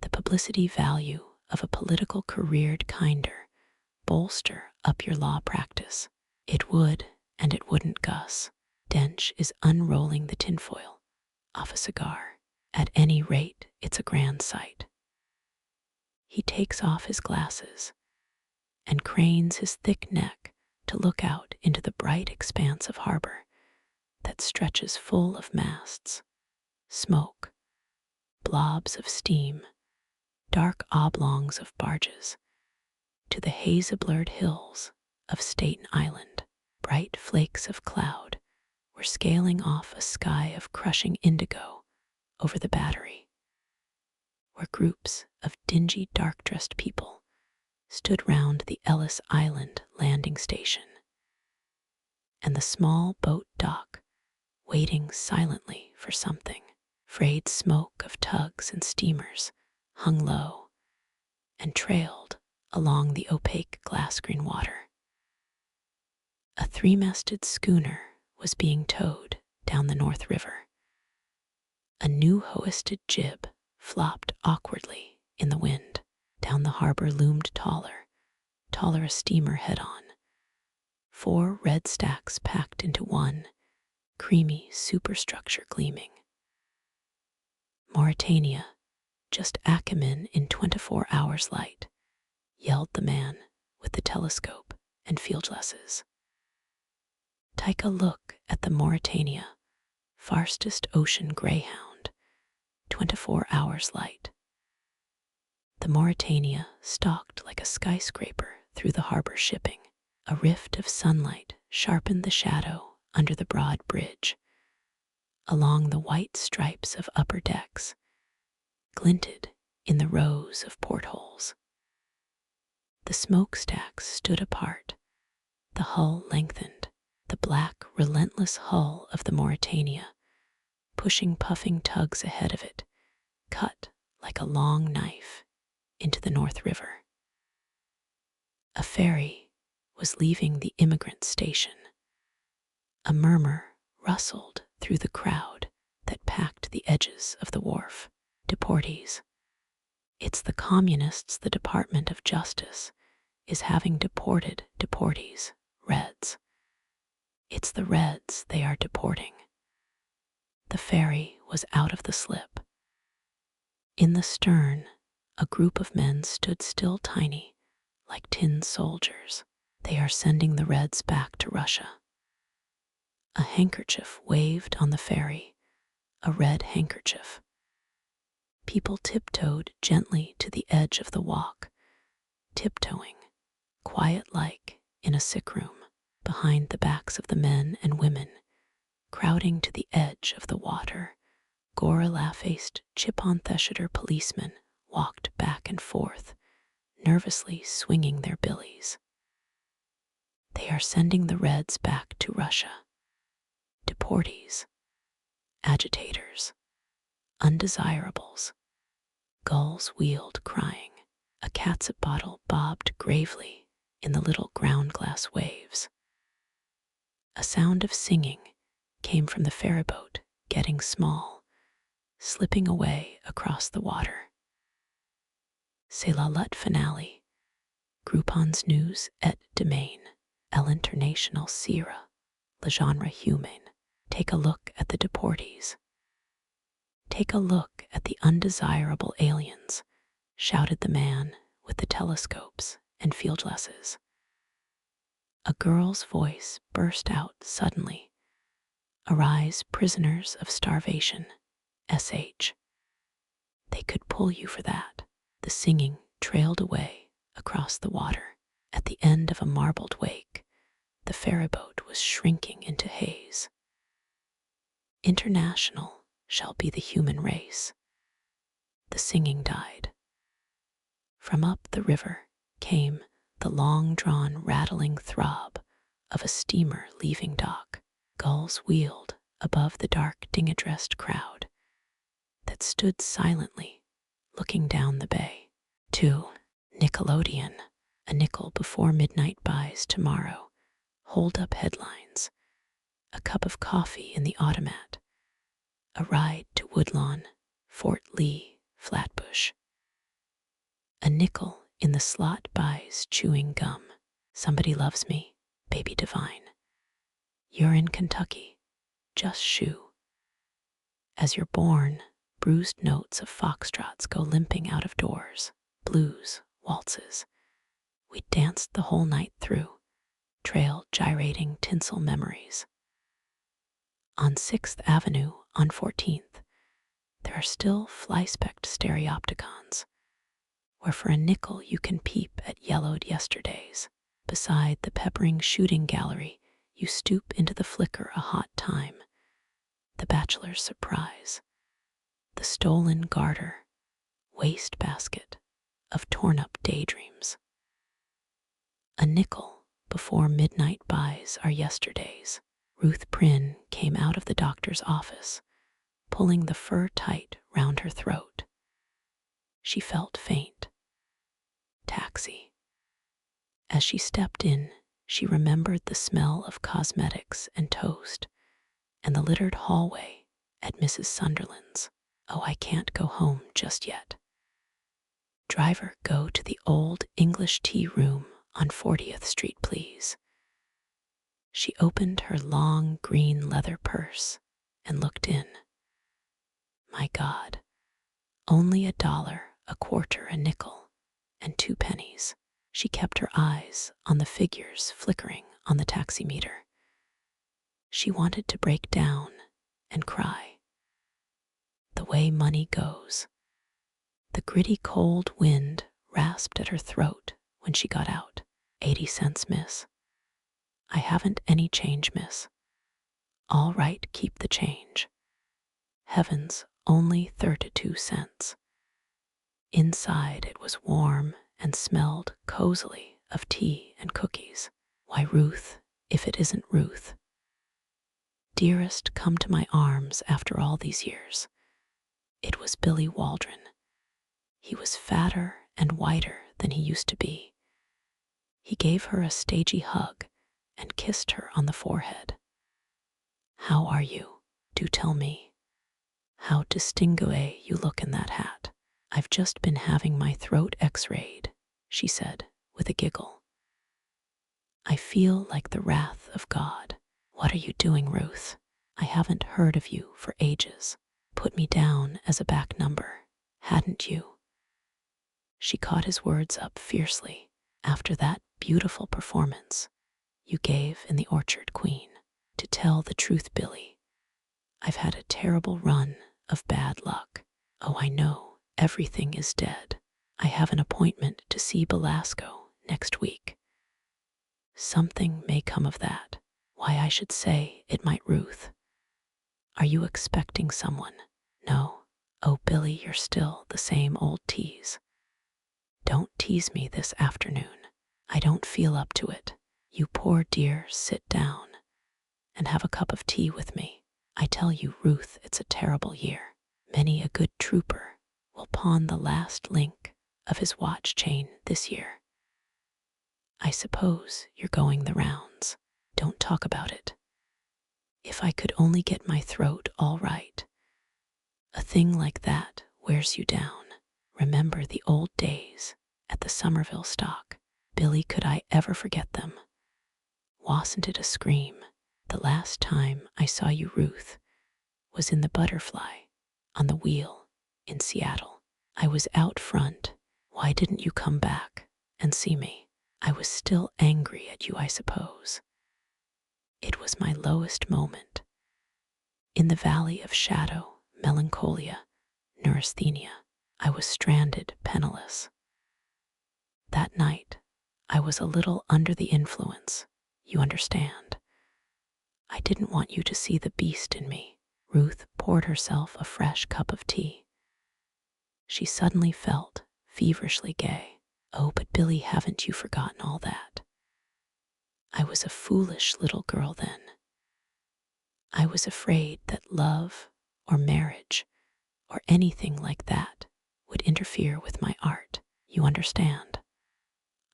The publicity value of a political career'd kinder bolster up your law practice. It would, and it wouldn't, Gus. Dench is unrolling the tinfoil off a cigar. At any rate, it's a grand sight. He takes off his glasses and cranes his thick neck to look out into the bright expanse of harbor that stretches full of masts, smoke, blobs of steam, dark oblongs of barges, to the haze-blurred hills of Staten Island. Bright flakes of cloud were scaling off a sky of crushing indigo over the Battery, where groups of dingy, dark-dressed people stood round the Ellis Island landing station, and the small boat dock waiting silently for something. Frayed smoke of tugs and steamers hung low and trailed along the opaque glass-green water. A three-masted schooner was being towed down the North River. A new hoisted jib flopped awkwardly in the wind. Down the harbor loomed taller a steamer head-on. 4 red stacks packed into one, creamy superstructure gleaming. Mauritania, just Achamen in 24 hours' light, yelled the man with the telescope and field glasses. Take a look at the Mauritania fastest ocean greyhound, 24 hours light. The Mauretania stalked like a skyscraper through the harbor shipping. A rift of sunlight sharpened the shadow under the broad bridge. Along the white stripes of upper decks, glinted in the rows of portholes. The smokestacks stood apart, the hull lengthened, the black, relentless hull of the Mauretania, pushing puffing tugs ahead of it, cut like a long knife into the North River. A ferry was leaving the immigrant station. A murmur rustled through the crowd that packed the edges of the wharf. Deportees. It's the communists the Department of Justice is having deported deportees, Reds. It's the Reds they are deporting. The ferry was out of the slip. In the stern, a group of men stood still tiny, like tin soldiers. They are sending the Reds back to Russia. A handkerchief waved on the ferry, a red handkerchief. People tiptoed gently to the edge of the walk, tiptoeing, quiet-like in a sick room, behind the backs of the men and women, crowding to the edge of the water. Gorilla-faced Chipon-Thesheter policemen walked back and forth, nervously swinging their billies. They are sending the Reds back to Russia. Deportees, agitators, undesirables, gulls wheeled crying. A catsup bottle bobbed gravely in the little ground-glass waves. A sound of singing came from the ferryboat, getting small, slipping away across the water. C'est la lutte finale. Groupons news et demain. L'International Sierra. Le genre humain. Take a look at the deportees. Take a look at the undesirable aliens, shouted the man with the telescopes and field glasses. A girl's voice burst out suddenly. Arise, prisoners of starvation, S.H. They could pull you for that. The singing trailed away across the water. At the end of a marbled wake, the ferryboat was shrinking into haze. International shall be the human race. The singing died. From up the river came the long-drawn rattling throb of a steamer leaving dock. Gulls wheeled above the dark dinghy-dressed crowd that stood silently looking down the bay. To Nickelodeon, a nickel before midnight buys tomorrow. Hold up headlines. A cup of coffee in the automat. A ride to Woodlawn, Fort Lee, Flatbush. A nickel in the slot buys chewing gum. Somebody loves me, baby divine. You're in Kentucky, just shoo. As you're born, bruised notes of foxtrots go limping out of doors, blues, waltzes. We danced the whole night through, trail gyrating tinsel memories. On 6th Avenue, on 14th, there are still fly-specked stereopticons, where for a nickel you can peep at yellowed yesterdays. Beside the peppering shooting gallery, you stoop into the flicker a hot time, the bachelor's surprise, the stolen garter, wastebasket of torn-up daydreams. A nickel before midnight buys are yesterdays. Ruth Prynne came out of the doctor's office, pulling the fur tight round her throat. She felt faint. Taxi. As she stepped in, she remembered the smell of cosmetics and toast, and the littered hallway at Mrs. Sunderland's. Oh, I can't go home just yet. Driver, go to the old English tea room on 40th Street, please. She opened her long green leather purse and looked in. My God, only $1, a quarter, a nickel, and 2 pennies. She kept her eyes on the figures flickering on the taximeter. She wanted to break down and cry. The way money goes. The gritty cold wind rasped at her throat when she got out. 80 cents, miss. I haven't any change, miss. All right, keep the change. Heavens, only 32 cents. Inside it was warm and smelled cozily of tea and cookies. Why, Ruth, if it isn't Ruth. Dearest, come to my arms after all these years. It was Billy Waldron. He was fatter and whiter than he used to be. He gave her a stagey hug and kissed her on the forehead. How are you? Do tell me. How distingué you look in that hat. I've just been having my throat x-rayed, she said with a giggle. I feel like the wrath of God. What are you doing, Ruth? I haven't heard of you for ages. Put me down as a back number, hadn't you? She caught his words up fiercely. After that beautiful performance you gave in the Orchard Queen. To tell the truth, Billy, I've had a terrible run of bad luck. Oh, I know, everything is dead. I have an appointment to see Belasco next week. Something may come of that. Why, I should say it might, Ruth. Are you expecting someone? No. Oh, Billy, you're still the same old tease. Don't tease me this afternoon. I don't feel up to it. You poor dear, sit down and have a cup of tea with me. I tell you, Ruth, it's a terrible year. Many a good trooper will pawn the last link of his watch chain this year. I suppose you're going the rounds. Don't talk about it. If I could only get my throat all right. A thing like that wears you down. Remember the old days at the Somerville stock. Billy, could I ever forget them? Wasn't it a scream? The last time I saw you, Ruth, was in the Butterfly on the wheel in Seattle. I was out front. Why didn't you come back and see me? I was still angry at you, I suppose. It was my lowest moment. In the valley of shadow, melancholia, neurasthenia, I was stranded, penniless. That night, I was a little under the influence, you understand. I didn't want you to see the beast in me. Ruth poured herself a fresh cup of tea. She suddenly felt feverishly gay. Oh, but Billy, haven't you forgotten all that? I was a foolish little girl then. I was afraid that love or marriage or anything like that would interfere with my art. You understand?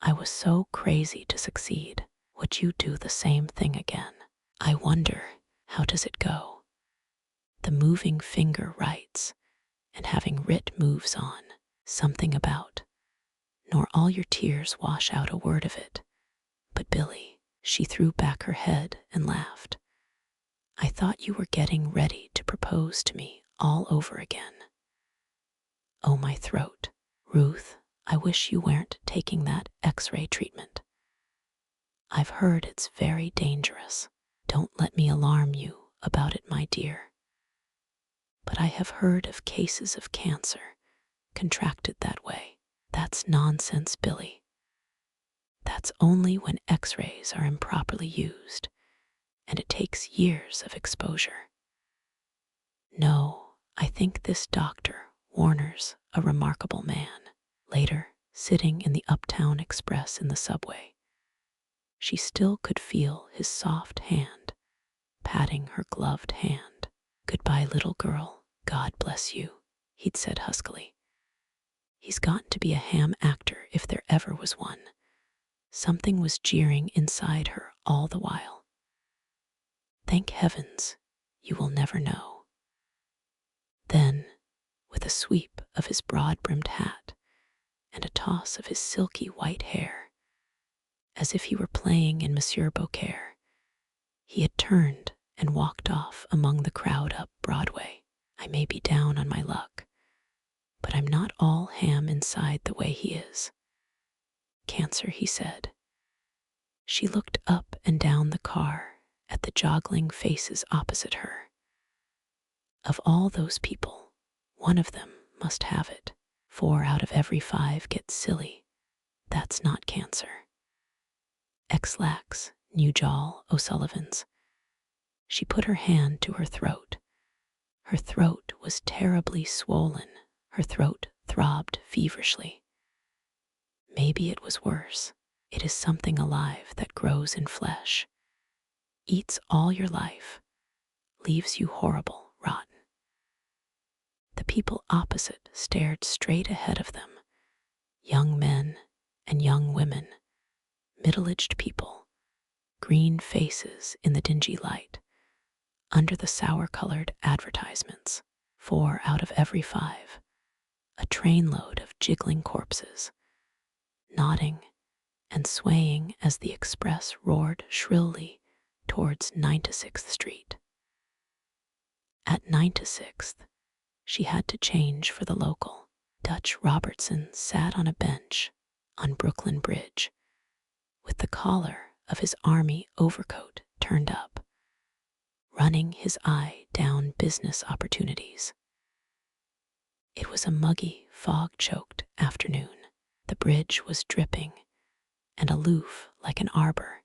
I was so crazy to succeed. Would you do the same thing again? I wonder, how does it go? The moving finger writes, and having writ moves on, something about, nor all your tears wash out a word of it. But Billy, she threw back her head and laughed. I thought you were getting ready to propose to me all over again. Oh, my throat. Ruth, I wish you weren't taking that X-ray treatment. I've heard it's very dangerous. Don't let me alarm you about it, my dear. But I have heard of cases of cancer contracted that way. That's nonsense, Billy. That's only when X-rays are improperly used, and it takes years of exposure. No, I think this Dr. Warner's a remarkable man. Later, sitting in the Uptown Express in the subway, she still could feel his soft hand patting her gloved hand. Goodbye, little girl. God bless you, he'd said huskily. He's gotten to be a ham actor if there ever was one. Something was jeering inside her all the while. Thank heavens, you will never know. Then, with a sweep of his broad-brimmed hat and a toss of his silky white hair, as if he were playing in Monsieur Beaucaire, he had turned and walked off among the crowd up Broadway. I may be down on my luck, but I'm not all ham inside the way he is. Cancer, he said. She looked up and down the car at the joggling faces opposite her. Of all those people, one of them must have it. 4 out of every 5 get silly. That's not cancer. X-lax, Newjall O'Sullivan's. She put her hand to her throat. Her throat was terribly swollen. Her throat throbbed feverishly. Maybe it was worse. It is something alive that grows in flesh, eats all your life, leaves you horrible, rotten. The people opposite stared straight ahead of them. Young men and young women, middle-aged people, green faces in the dingy light, under the sour-colored advertisements. 4 out of every 5. A trainload of jiggling corpses, nodding and swaying as the express roared shrilly towards 96th Street. At 96th, she had to change for the local. Dutch Robertson sat on a bench on Brooklyn Bridge, with the collar of his army overcoat turned up, running his eye down business opportunities. It was a muggy, fog-choked afternoon. The bridge was dripping and aloof like an arbor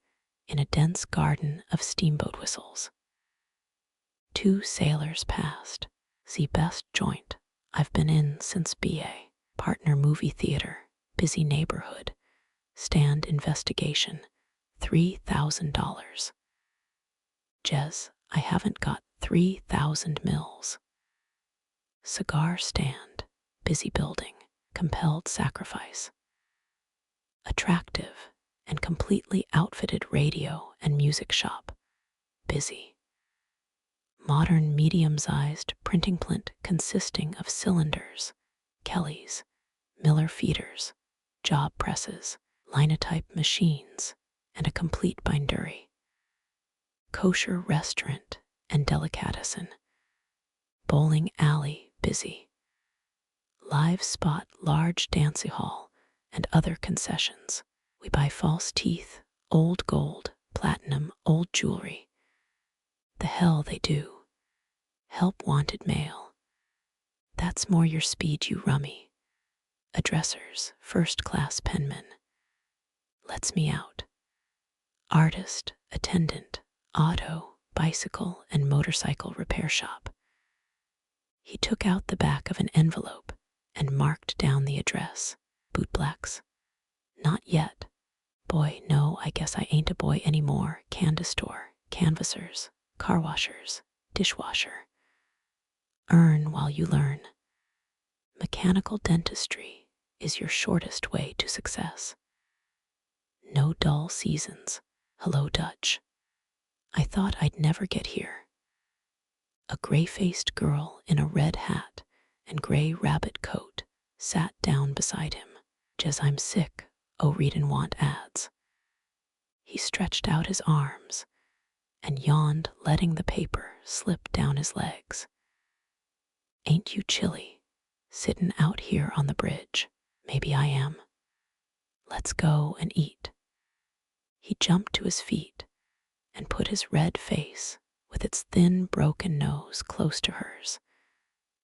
in a dense garden of steamboat whistles. 2 sailors passed. See best joint I've been in since BA. Partner movie theater, busy neighborhood, stand investigation, $3,000. Jez, I haven't got 3,000 mils. Cigar stand, busy building, compelled sacrifice. Attractive and completely outfitted radio and music shop, busy. Modern medium-sized printing plant consisting of cylinders, Kellys, Miller feeders, job presses, linotype machines, and a complete bindery. Kosher restaurant and delicatessen. Bowling alley, busy. Live spot, large dancing hall, and other concessions. We buy false teeth, old gold, platinum, old jewelry. The hell they do. Help wanted mail. That's more your speed, you rummy. Addressers, first-class penmen. Lets me out. Artist, attendant, auto, bicycle, and motorcycle repair shop. He took out the back of an envelope and marked down the address. Bootblacks. Not yet. Boy, no, I guess I ain't a boy anymore. Candy store, canvassers, car washers, dishwasher. Earn while you learn. Mechanical dentistry is your shortest way to success. No dull seasons. Hello, Dutch. I thought I'd never get here. A gray-faced girl in a red hat and gray rabbit coat sat down beside him. Jez, I'm sick. Oh, read and want ads. He stretched out his arms and yawned, letting the paper slip down his legs. Ain't you chilly, sittin' out here on the bridge? Maybe I am. Let's go and eat. He jumped to his feet and put his red face with its thin, broken nose close to hers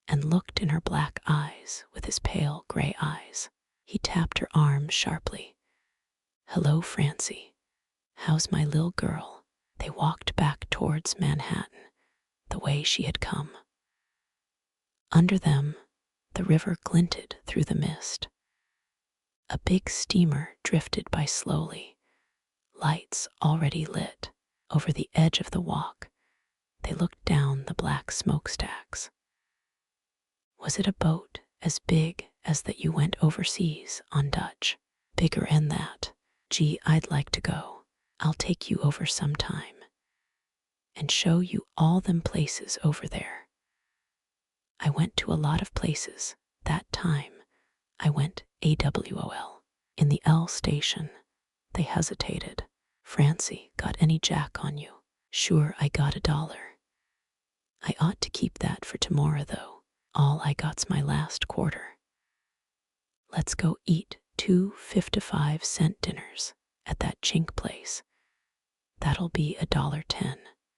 and looked in her black eyes with his pale gray eyes. He tapped her arm sharply. Hello, Francie. How's my lil' girl? They walked back towards Manhattan, the way she had come. Under them, the river glinted through the mist. A big steamer drifted by slowly, lights already lit. Over the edge of the walk, they looked down the black smokestacks. Was it a boat as big as that you went overseas on Dutch? Bigger 'n that. Gee, I'd like to go. I'll take you over sometime and show you all them places over there. I went to a lot of places that time. I went AWOL. In the L station, they hesitated. Francie, got any jack on you? Sure, I got $1. I ought to keep that for tomorrow, though. All I got's my last quarter. Let's go eat 2 55-cent dinners at that chink place. That'll be $1.10.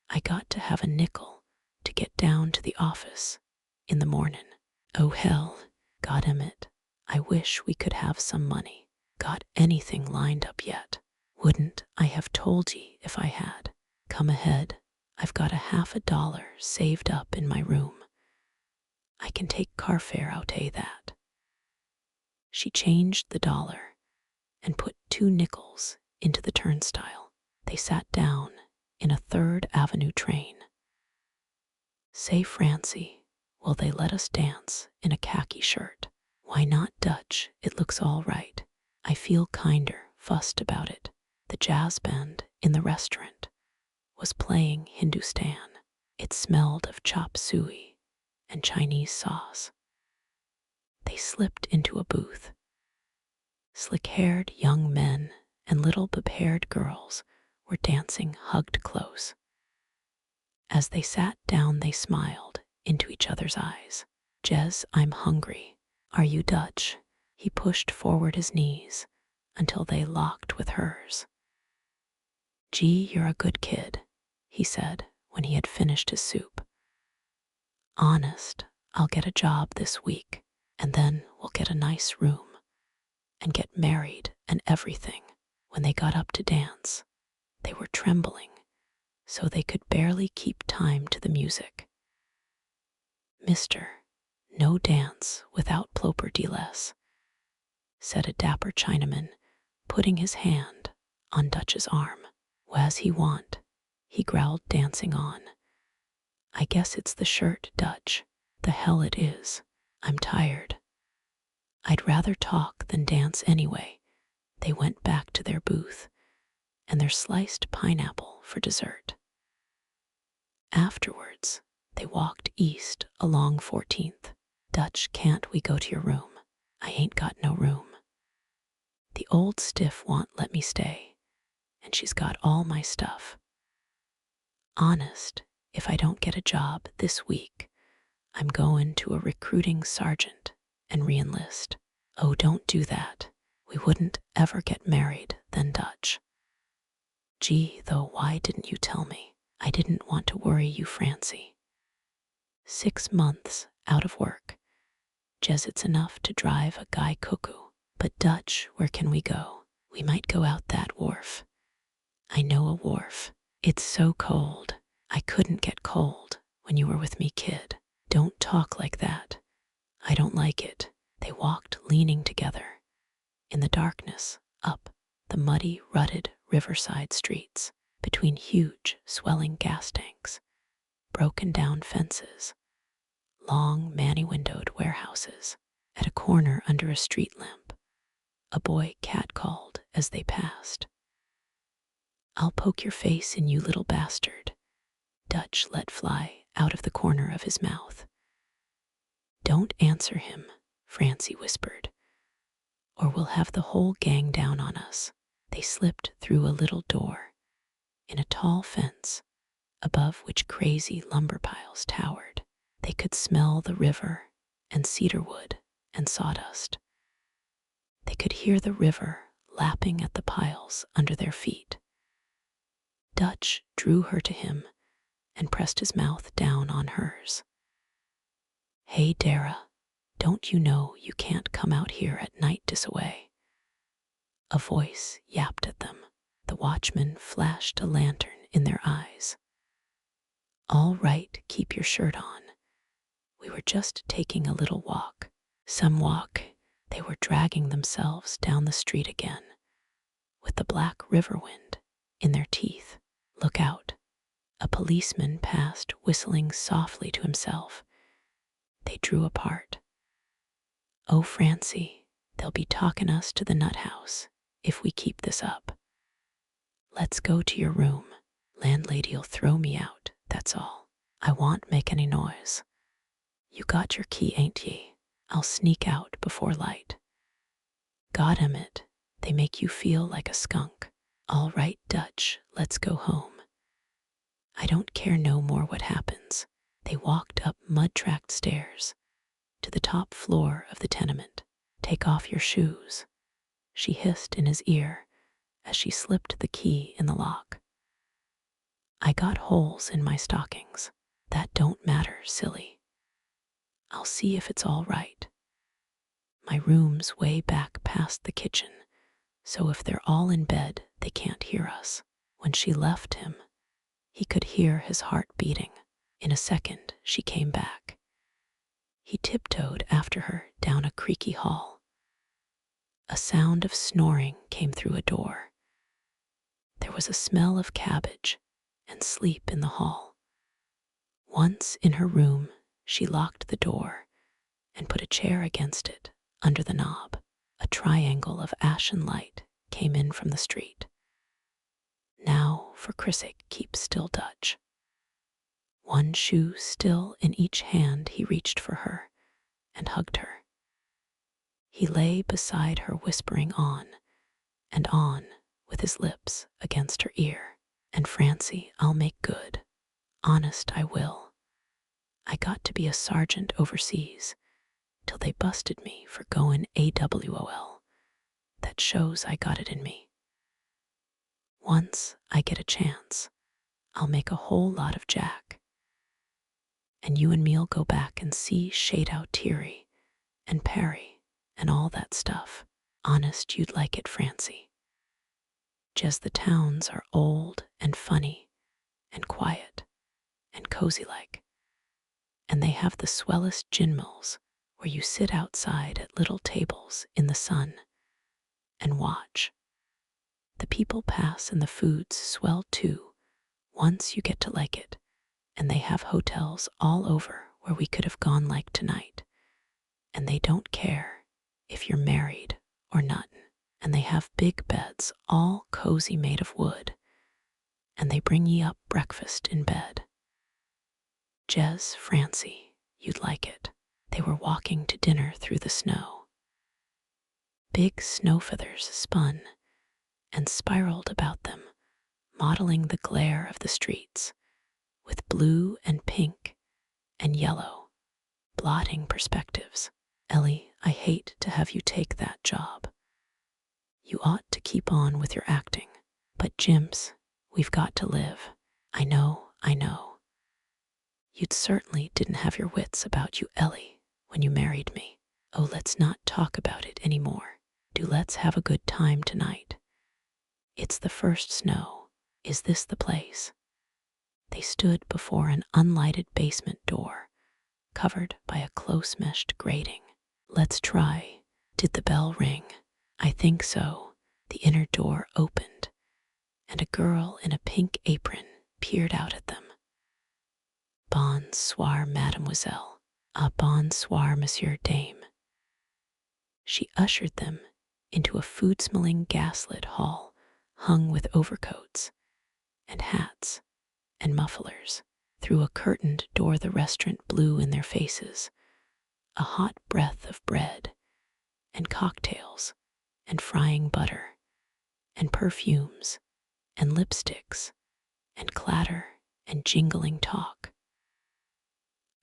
I got to have a nickel to get down to the office in the mornin'. Oh hell, goddammit, I wish we could have some money. Got anything lined up yet? Wouldn't I have told ye if I had? Come ahead, I've got $50 saved up in my room. I can take car fare out that. She changed the dollar and put 2 nickels into the turnstile. They sat down in a 3rd Avenue train. Say, Francie, will they let us dance in a khaki shirt? Why not, Dutch? It looks all right. I feel kinder fussed about it. The jazz band in the restaurant was playing Hindustan. It smelled of chop suey and Chinese sauce. They slipped into a booth. Slick-haired young men and little bib-haired girls were dancing hugged close. As they sat down, they smiled into each other's eyes. Jez, I'm hungry. Are you, Dutch? He pushed forward his knees until they locked with hers. Gee, you're a good kid, he said when he had finished his soup. Honest, I'll get a job this week, and then we'll get a nice room and get married and everything. When they got up to dance, they were trembling, so they could barely keep time to the music. Mister, no dance without ploper de less, said a dapper Chinaman, putting his hand on Dutch's arm. Wha's he want? He growled, dancing on. I guess it's the shirt, Dutch. The hell it is. I'm tired. I'd rather talk than dance anyway. They went back to their booth and their sliced pineapple for dessert. Afterwards, they walked east along 14th. Dutch, can't we go to your room? I ain't got no room. The old stiff won't let me stay, and she's got all my stuff. Honest, if I don't get a job this week, I'm going to a recruiting sergeant and re-enlist. Oh, don't do that. We wouldn't ever get married then, Dutch. Gee, though, why didn't you tell me? I didn't want to worry you, Francie. 6 months out of work. Jez, it's enough to drive a guy cuckoo. But Dutch, where can we go? We might go out that wharf. I know a wharf. It's so cold. I couldn't get cold when you were with me, kid. Don't talk like that. I don't like it. They walked leaning together in the darkness up the muddy, rutted riverside streets, between huge, swelling gas tanks, broken down fences, long, many-windowed warehouses. At a corner under a street lamp, a boy catcalled as they passed. I'll poke your face in, you little bastard, Dutch let fly out of the corner of his mouth. Don't answer him, Francie whispered, or we'll have the whole gang down on us. They slipped through a little door in a tall fence above which crazy lumber piles towered. They could smell the river and cedarwood and sawdust. They could hear the river lapping at the piles under their feet. Dutch drew her to him and pressed his mouth down on hers. Hey, Dara, don't you know you can't come out here at night this away? A voice yapped at them. The watchman flashed a lantern in their eyes. All right, keep your shirt on. We were just taking a little walk. Some walk. They were dragging themselves down the street again, with the black river wind in their teeth. Look out. A policeman passed, whistling softly to himself. They drew apart. Oh, Francie, they'll be talking us to the nut house if we keep this up. Let's go to your room. Landlady'll throw me out, that's all. I won't make any noise. You got your key, ain't ye? I'll sneak out before light. Goddamn, they make you feel like a skunk. All right, Dutch, let's go home. I don't care no more what happens. They walked up mud-tracked stairs to the top floor of the tenement. Take off your shoes, she hissed in his ear as she slipped the key in the lock. I got holes in my stockings. That don't matter, silly. I'll see if it's all right. My room's way back past the kitchen, so if they're all in bed, they can't hear us. When she left him, he could hear his heart beating. In a second, she came back. He tiptoed after her down a creaky hall. A sound of snoring came through a door. There was a smell of cabbage and sleep in the hall. Once in her room, she locked the door and put a chair against it under the knob. A triangle of ashen light came in from the street. Now, for Chrissake, keep still, Dutch. One shoe still in each hand, he reached for her and hugged her. He lay beside her, whispering on and on with his lips against her ear. And Francie, I'll make good. Honest, I will. I got to be a sergeant overseas till they busted me for goin' AWOL. That shows I got it in me. Once I get a chance, I'll make a whole lot of Jack. And you and me'll go back and see Shade Out Teary and Perry and all that stuff. Honest, you'd like it, Francie. Just the towns are old and funny and quiet and cozy-like. And they have the swellest gin mills where you sit outside at little tables in the sun and watch. The people pass and the food's swell too, once you get to like it. And they have hotels all over where we could have gone like tonight. And they don't care if you're married or none. And they have big beds all cozy made of wood. And they bring ye up breakfast in bed. Jez, Francie, you'd like it. They were walking to dinner through the snow. Big snow feathers spun and spiraled about them, modeling the glare of the streets, with blue and pink and yellow, blotting perspectives. Ellie, I hate to have you take that job. You ought to keep on with your acting. But Jims, we've got to live. I know. You'd certainly didn't have your wits about you, Ellie, when you married me. Oh, let's not talk about it anymore. Do let's have a good time tonight. It's the first snow. Is this the place? They stood before an unlighted basement door, covered by a close-meshed grating. Let's try. Did the bell ring? I think so. The inner door opened, and a girl in a pink apron peered out at them. Bonsoir, mademoiselle. Ah, bonsoir, monsieur dame. She ushered them into a food-smelling gaslit hall hung with overcoats and hats and mufflers. Through a curtained door the restaurant blew in their faces, a hot breath of bread and cocktails and frying butter and perfumes and lipsticks and clatter and jingling talk.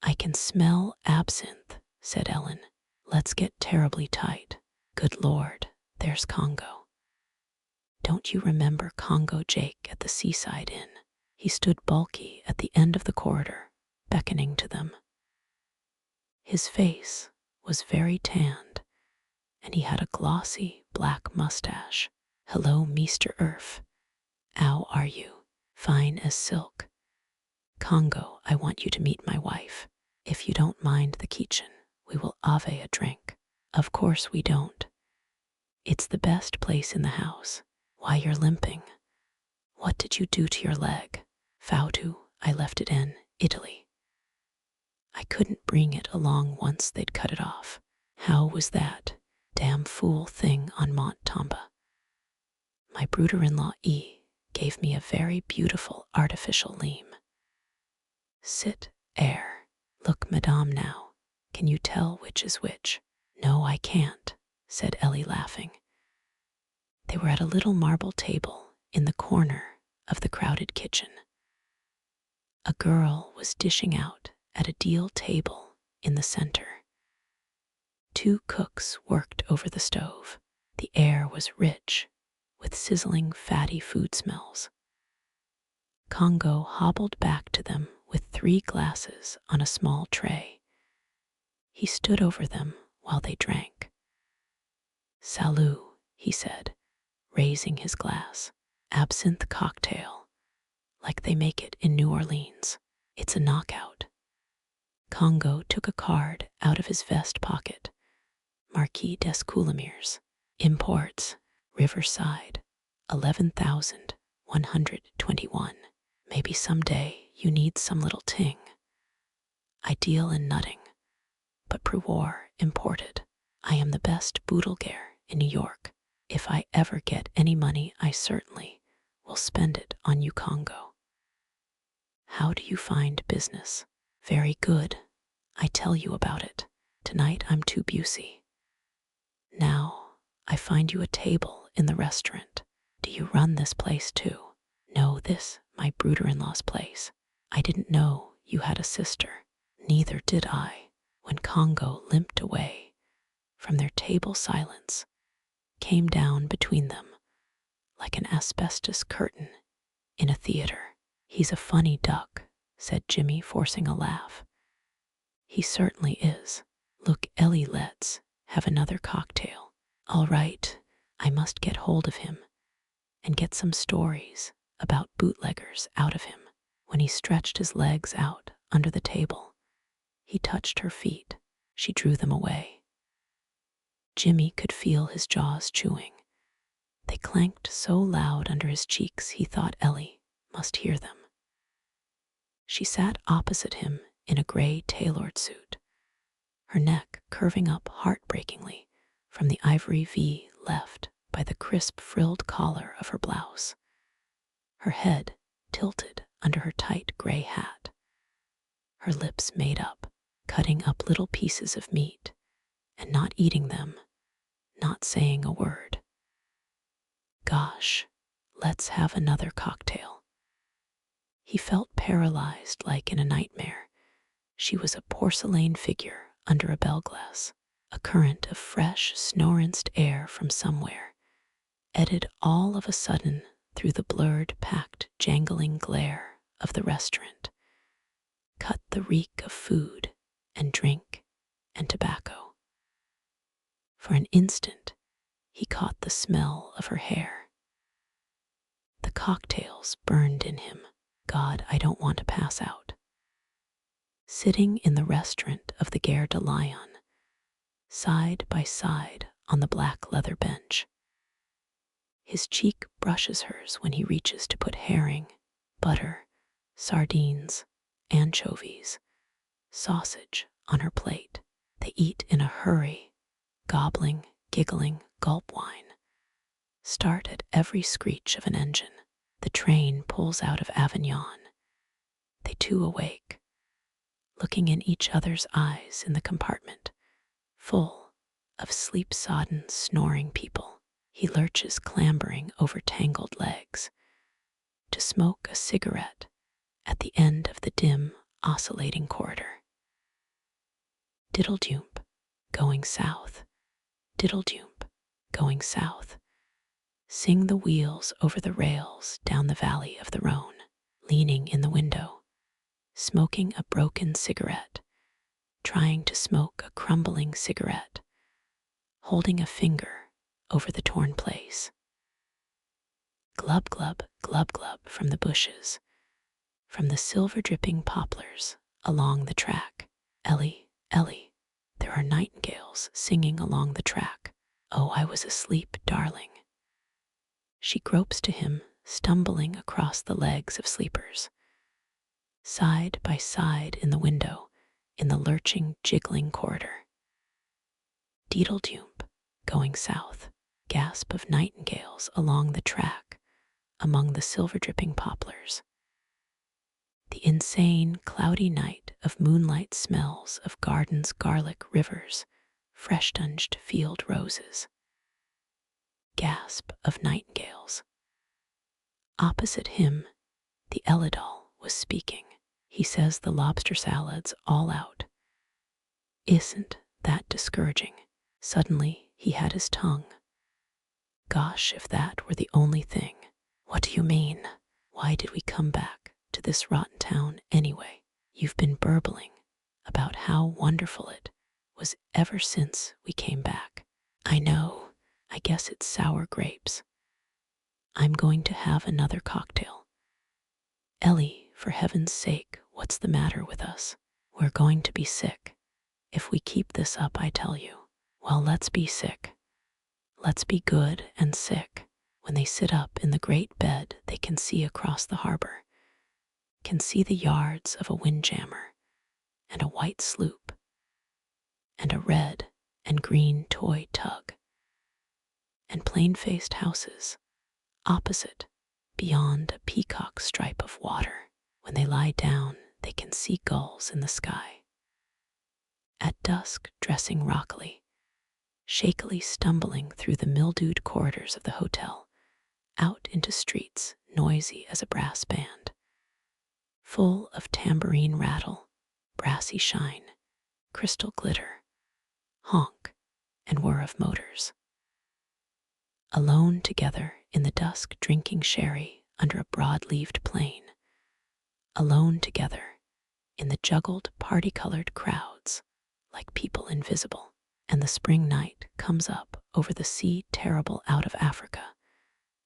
I can smell absinthe, said Ellen. Let's get terribly tight. Good Lord, there's Congo. Don't you remember Congo Jake at the Seaside Inn? He stood bulky at the end of the corridor, beckoning to them. His face was very tanned, and he had a glossy black mustache. Hello, Mr. Herf. How are you? Fine as silk. Congo, I want you to meet my wife. If you don't mind the kitchen, we will have a drink. Of course we don't. It's the best place in the house. Why, you're limping. What did you do to your leg? Fautu, I left it in Italy. I couldn't bring it along once they'd cut it off. How was that? Damn fool thing on Mont Tomba. My brother-in-law gave me a very beautiful artificial limb. Sit, air. Look, madame, now. Can you tell which is which? No, I can't, said Ellie, laughing. They were at a little marble table in the corner of the crowded kitchen. A girl was dishing out at a deal table in the center. Two cooks worked over the stove. The air was rich with sizzling, fatty food smells. Congo hobbled back to them with 3 glasses on a small tray. He stood over them while they drank. "Salut," he said, raising his glass. "Absinthe cocktail, like they make it in New Orleans. It's a knockout." Congo took a card out of his vest pocket. "Marquis d'Escoulamiers. Imports. Riverside. 11,121. Maybe someday you need some little ting. Ideal in nutting, but Prewar imported. I am the best boodlegare in New York. If I ever get any money, I certainly will spend it on you, Congo. How do you find business?" "Very good. I tell you about it. Tonight I'm too busy. Now I find you a table in the restaurant. Do you run this place too?" "No, this my brother-in-law's place. I didn't know you had a sister." "Neither did I." When Congo limped away from their table, silence came down between them like an asbestos curtain in a theater. "He's a funny duck," said Jimmy, forcing a laugh. "He certainly is. Look, Ellie, let's have another cocktail." "All right, I must get hold of him and get some stories about bootleggers out of him." When he stretched his legs out under the table, he touched her feet. She drew them away. Jimmy could feel his jaws chewing. They clanked so loud under his cheeks he thought Ellie must hear them. She sat opposite him in a gray tailored suit, her neck curving up heartbreakingly from the ivory V left by the crisp frilled collar of her blouse, her head tilted under her tight gray hat, her lips made up, cutting up little pieces of meat and not eating them, not saying a word. "Gosh, let's have another cocktail." He felt paralyzed like in a nightmare. She was a porcelain figure under a bell glass. A current of fresh, snow-rinsed air from somewhere eddied all of a sudden through the blurred, packed, jangling glare of the restaurant, cut the reek of food and drink and tobacco. For an instant, he caught the smell of her hair. The cocktails burned in him. God, I don't want to pass out. Sitting in the restaurant of the Gare de Lyon, side by side on the black leather bench, his cheek brushes hers when he reaches to put herring, butter, sardines, anchovies, sausage on her plate. They eat in a hurry, gobbling, giggling, gulp wine. Start at every screech of an engine. The train pulls out of Avignon. They too awake, looking in each other's eyes in the compartment, full of sleep-sodden, snoring people. He lurches, clambering over tangled legs, to smoke a cigarette at the end of the dim, oscillating corridor. Diddle-doomp, going south. Diddle-doomp, going south. Sing the wheels over the rails down the valley of the Rhone, leaning in the window, smoking a broken cigarette, trying to smoke a crumbling cigarette, holding a finger over the torn place. Glub, glub, glub, glub from the bushes, from the silver-dripping poplars along the track. Ellie, Ellie, there are nightingales singing along the track. Oh, I was asleep, darling. She gropes to him, stumbling across the legs of sleepers. Side by side in the window, in the lurching, jiggling corridor. Deedle-doomp, going south. Gasp of nightingales along the track, among the silver-dripping poplars. The insane, cloudy night of moonlight smells of gardens, garlic, rivers, fresh-tunged field roses. Gasp of nightingales. Opposite him, the Elidol was speaking. He says the lobster salad's all out. Isn't that discouraging? Suddenly, he had his tongue. Gosh, if that were the only thing. What do you mean? Why did we come back to this rotten town anyway? You've been burbling about how wonderful it was ever since we came back. I know, I guess it's sour grapes. I'm going to have another cocktail. Ellie, for heaven's sake, what's the matter with us? We're going to be sick. If we keep this up, I tell you. Well, let's be sick. Let's be good and sick. When they sit up in the great bed, they can see across the harbor, can see the yards of a windjammer, and a white sloop, and a red and green toy tug, and plain-faced houses opposite, beyond a peacock stripe of water. When they lie down, they can see gulls in the sky. At dusk, dressing rockily, shakily stumbling through the mildewed corridors of the hotel, out into streets noisy as a brass band, full of tambourine rattle, brassy shine, crystal glitter, honk, and whir of motors. Alone together in the dusk, drinking sherry under a broad-leaved plane. Alone together in the juggled, party-colored crowds, like people invisible. And the spring night comes up over the sea terrible out of Africa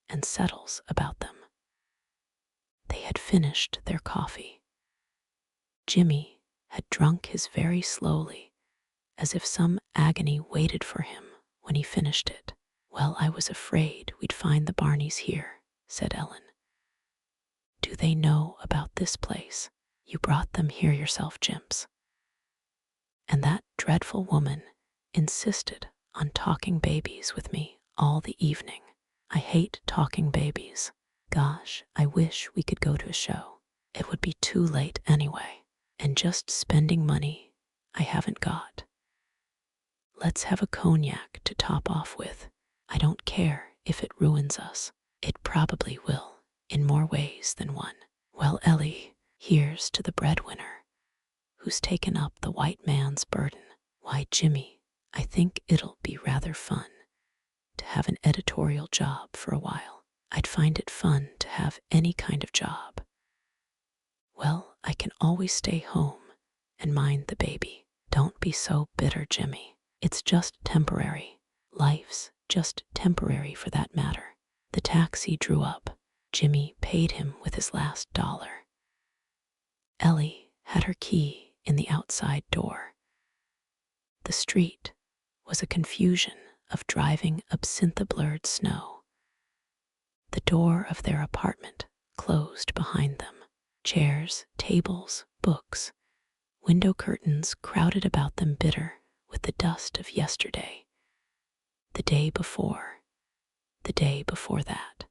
and settles about them. They had finished their coffee. Jimmy had drunk his very slowly, as if some agony waited for him when he finished it. Well, I was afraid we'd find the Barneys here, said Ellen. Do they know about this place? You brought them here yourself, Jimps. And that dreadful woman insisted on talking babies with me all the evening. I hate talking babies. Gosh, I wish we could go to a show. It would be too late anyway, and just spending money I haven't got. Let's have a cognac to top off with. I don't care if it ruins us. It probably will, in more ways than one. Well, Ellie, here's to the breadwinner, who's taken up the white man's burden. Why, Jimmy, I think it'll be rather fun to have an editorial job for a while. I'd find it fun to have any kind of job. Well, I can always stay home and mind the baby. Don't be so bitter, Jimmy. It's just temporary. Life's just temporary, for that matter. The taxi drew up. Jimmy paid him with his last dollar. Ellie had her key in the outside door. The street was a confusion of driving absinthe-blurred snow. The door of their apartment closed behind them. Chairs, tables, books, window curtains crowded about them, bitter with the dust of yesterday, the day before that.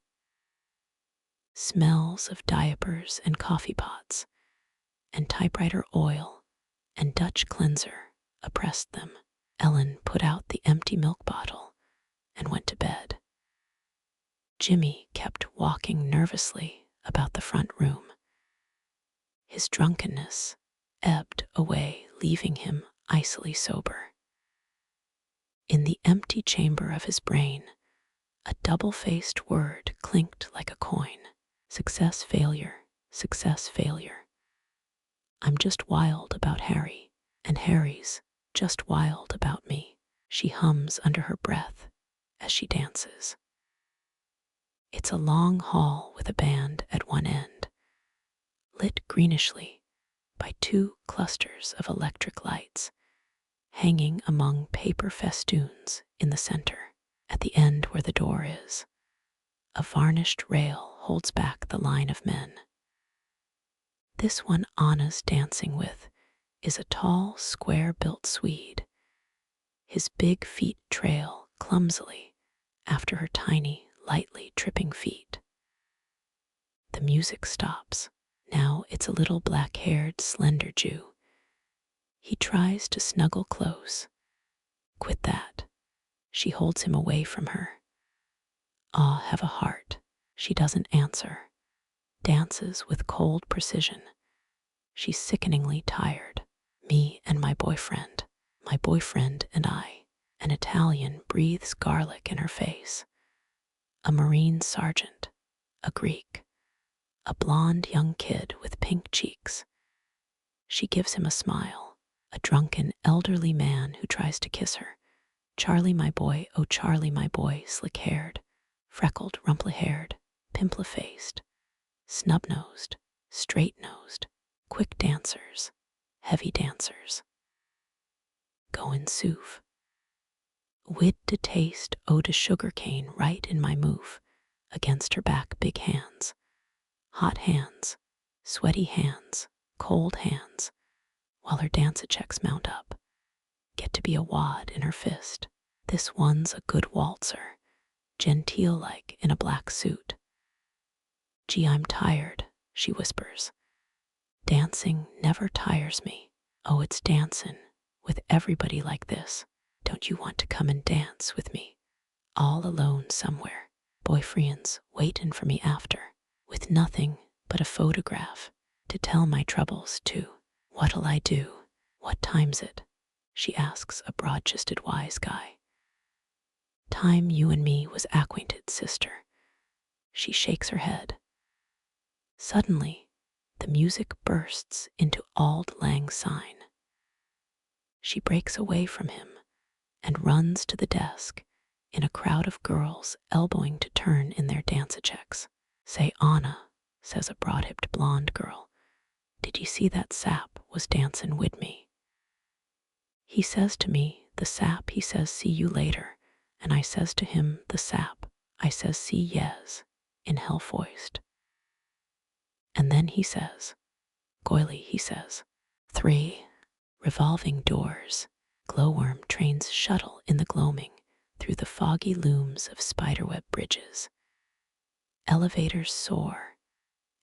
Smells of diapers and coffee pots and typewriter oil and Dutch cleanser oppressed them. Ellen put out the empty milk bottle and went to bed. Jimmy kept walking nervously about the front room. His drunkenness ebbed away, leaving him icily sober. In the empty chamber of his brain, a double-faced word clinked like a coin. Success, failure, success, failure. I'm just wild about Harry, and Harry's just wild about me, she hums under her breath as she dances. It's a long hall with a band at one end, lit greenishly by two clusters of electric lights hanging among paper festoons in the center. At the end where the door is, a varnished rail holds back the line of men. This one Anna's dancing with is a tall, square-built Swede. His big feet trail clumsily after her tiny, lightly tripping feet. The music stops. Now it's a little black-haired, slender Jew. He tries to snuggle close. Quit that. She holds him away from her. Ah, have a heart. She doesn't answer. Dances with cold precision. She's sickeningly tired. Me and my boyfriend and I. An Italian breathes garlic in her face. A Marine sergeant. A Greek. a blonde young kid with pink cheeks. She gives him a smile, a drunken elderly man who tries to kiss her. Charlie, my boy, oh Charlie, my boy, slick-haired, freckled, rumpled-haired, pimple-faced, snub-nosed, straight-nosed, quick dancers, heavy dancers. Goin' soof. Wid to taste, oh to sugar cane right in my moof, against her back big hands. Hot hands, sweaty hands, cold hands, while her dance-a-checks mount up. Get to be a wad in her fist. This one's a good waltzer, genteel-like in a black suit. Gee, I'm tired, she whispers. Dancing never tires me. Oh, it's dancin' with everybody like this. Don't you want to come and dance with me? All alone somewhere. Boyfriends waitin' for me after, with nothing but a photograph to tell my troubles to. What'll I do? What time's it? She asks a broad-chested wise guy. Time you and me was acquainted, sister. She shakes her head. Suddenly, the music bursts into Auld Lang Syne. She breaks away from him and runs to the desk in a crowd of girls elbowing to turn in their dance-a-checks. Say, Anna, says a broad-hipped blonde girl, did you see that sap was dancin' wid me? He says to me, the sap, he says, see you later, and I says to him, the sap, I says, see yes, in hell-foist. And then he says, Goily, he says, 3 revolving doors, glowworm trains shuttle in the gloaming through the foggy looms of spiderweb bridges. Elevators soar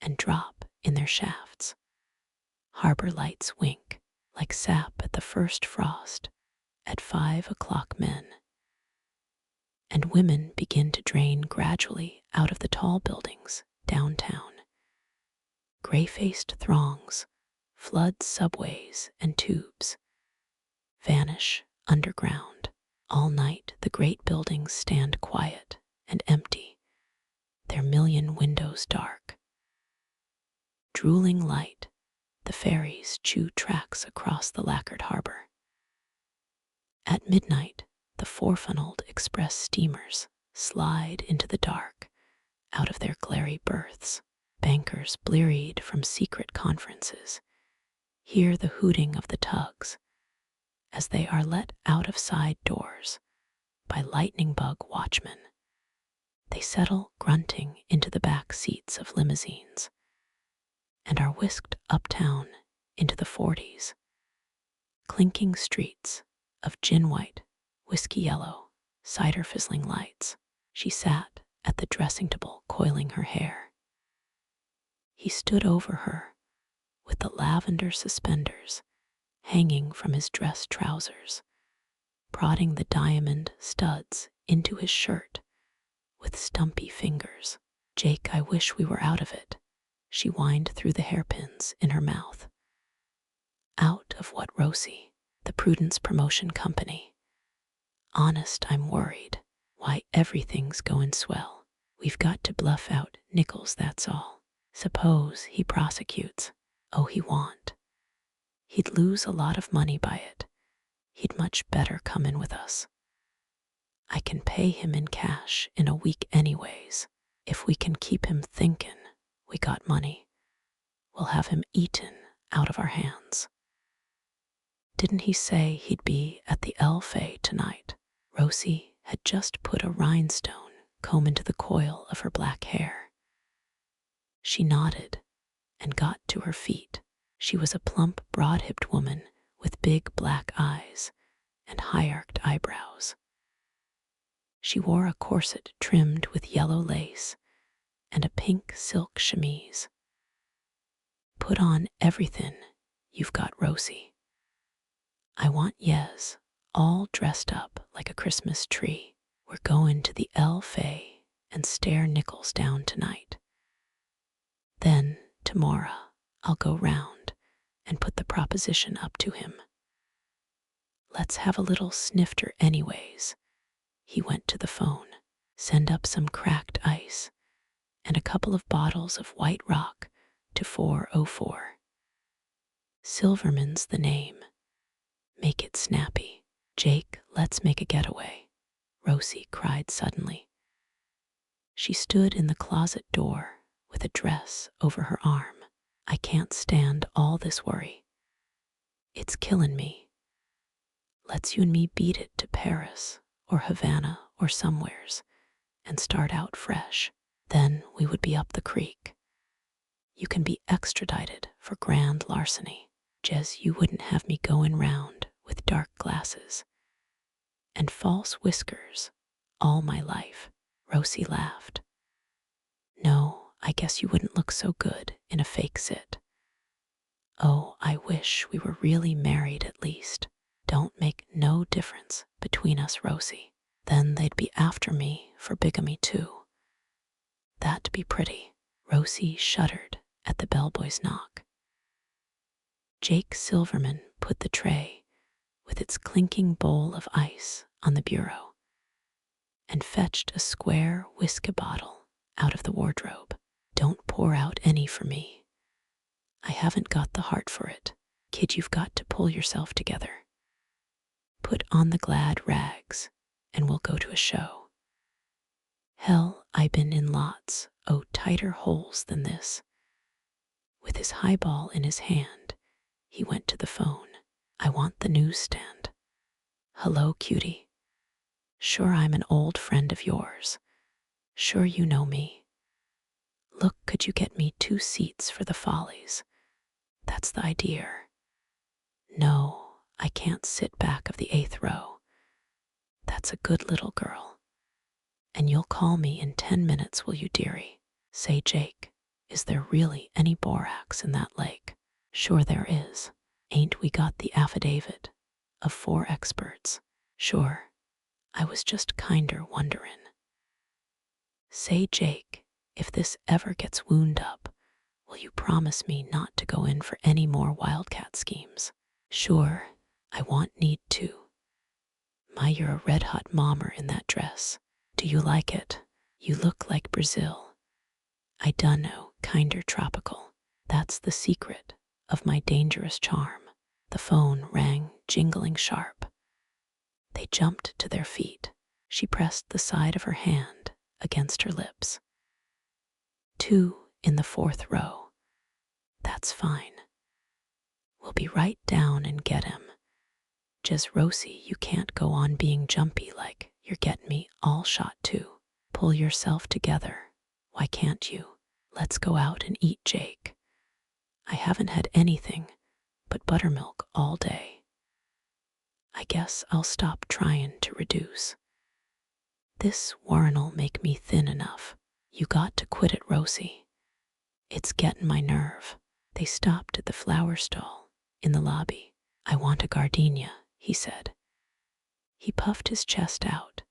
and drop in their shafts. Harbor lights wink like sap at the first frost at 5 o'clock men. And women begin to drain gradually out of the tall buildings downtown. Gray-faced throngs flood subways and tubes, vanish underground. All night the great buildings stand quiet and empty, their million windows dark. Drooling light, the ferries chew tracks across the lacquered harbor. At midnight, the four-funneled express steamers slide into the dark out of their glary berths. Bankers, blear-eyed from secret conferences, hear the hooting of the tugs as they are let out of side doors by lightning-bug watchmen. They settle grunting into the back seats of limousines and are whisked uptown into the 40s, clinking streets of gin-white, whiskey-yellow, cider-fizzling lights. She sat at the dressing table coiling her hair. He stood over her with the lavender suspenders hanging from his dress trousers, prodding the diamond studs into his shirt with stumpy fingers. Jake, I wish we were out of it, she whined through the hairpins in her mouth. Out of what, Rosie? The Prudence Promotion Company. Honest, I'm worried. Why, everything's goin' swell. We've got to bluff out Nichols, that's all. Suppose he prosecutes. Oh, he won't. He'd lose a lot of money by it. He'd much better come in with us. I can pay him in cash in a week anyways. If we can keep him thinkin' we got money, we'll have him eaten out of our hands. Didn't he say he'd be at the Elfay tonight? Rosie had just put a rhinestone comb into the coil of her black hair. She nodded and got to her feet. She was a plump, broad-hipped woman with big black eyes and high-arched eyebrows. She wore a corset trimmed with yellow lace and a pink silk chemise. Put on everything you've got, Rosie. I want Yez all dressed up like a Christmas tree. We're going to the Elfay and stare Nichols down tonight. Then, tomorrow, I'll go round and put the proposition up to him. Let's have a little snifter anyways. He went to the phone. Send up some cracked ice and a couple of bottles of White Rock to 404. Silverman's the name. Make it snappy. Jake, let's make a getaway, Rosie cried suddenly. She stood in the closet door with a dress over her arm. I can't stand all this worry. It's killin' me. Let's you and me beat it to Paris or Havana or somewheres and start out fresh. Then we would be up the creek. You can be extradited for grand larceny. Jez, you wouldn't have me going round with dark glasses and false whiskers all my life. Rosie laughed. No, I guess you wouldn't look so good in a fake sit. Oh, I wish we were really married at least. Don't make no difference between us, Rosie. Then they'd be after me for bigamy too. That'd be pretty. Rosie shuddered at the bellboy's knock. Jake Silverman put the tray with its clinking bowl of ice on the bureau and fetched a square whiskey bottle out of the wardrobe. Don't pour out any for me. I haven't got the heart for it. Kid, you've got to pull yourself together. Put on the glad rags and we'll go to a show. Hell, I been in lots o' tighter holes than this. With his highball in his hand, he went to the phone. I want the newsstand. Hello, cutie. Sure, I'm an old friend of yours. Sure, you know me. Look, could you get me 2 seats for the Follies? That's the idea. No, I can't sit back of the 8th row. That's a good little girl. And you'll call me in 10 minutes, will you, dearie? Say, Jake, is there really any borax in that lake? Sure there is. Ain't we got the affidavit of 4 experts? Sure. I was just kinder wonderin'. Say, Jake, if this ever gets wound up, will you promise me not to go in for any more wildcat schemes? Sure, I want need to. My, you're a red-hot mommer in that dress. Do you like it? You look like Brazil. I dunno, kinder tropical. That's the secret of my dangerous charm. The phone rang, jingling sharp. They jumped to their feet. She pressed the side of her hand against her lips. 2 in the 4th row. That's fine. We'll be right down and get him. Just Rosie, you can't go on being jumpy like you're getting me all shot too. Pull yourself together. Why can't you? Let's go out and eat, Jake. I haven't had anything but buttermilk all day. I guess I'll stop trying to reduce. This warren'll make me thin enough. You got to quit it, Rosie. It's getting my nerve. They stopped at the flower stall in the lobby. I want a gardenia, he said. He puffed his chest out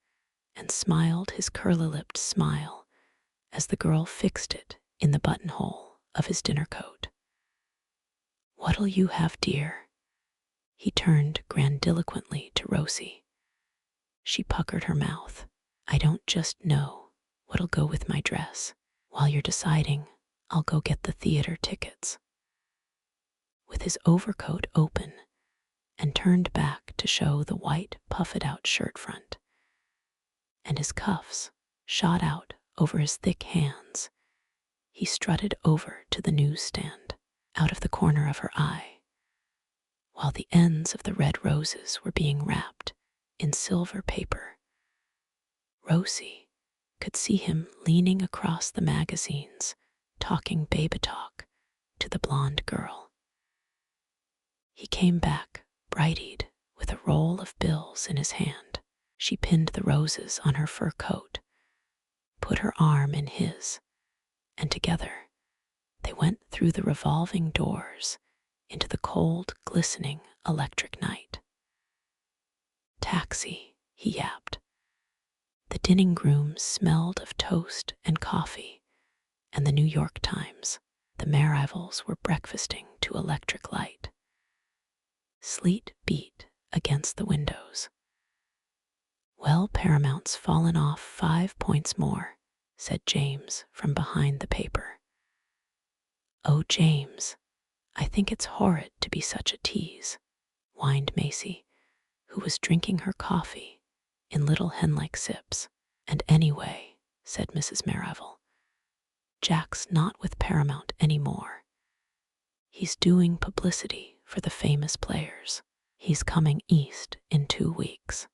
and smiled his curly-lipped smile as the girl fixed it in the buttonhole of his dinner coat. What'll you have, dear? He turned grandiloquently to Rosie. She puckered her mouth. I don't just know what'll go with my dress. While you're deciding, I'll go get the theater tickets. With his overcoat open and turned back to show the white puffed-out shirt front, and his cuffs shot out over his thick hands, he strutted over to the newsstand out of the corner of her eye, while the ends of the red roses were being wrapped in silver paper. Rosie could see him leaning across the magazines, talking baby talk to the blonde girl. He came back, bright-eyed, with a roll of bills in his hand. She pinned the roses on her fur coat, put her arm in his, and together they went through the revolving doors into the cold, glistening electric night. Taxi, he yapped. The dinning room smelled of toast and coffee and the New York Times. The Marivals were breakfasting to electric light. Sleet beat against the windows. Well, Paramount's fallen off 5 points more, said James from behind the paper. "Oh, James, I think it's horrid to be such a tease," whined Macy, who was drinking her coffee in little hen-like sips. "And anyway," said Mrs. Merrill, "Jack's not with Paramount anymore. He's doing publicity for the famous players. He's coming east in 2 weeks.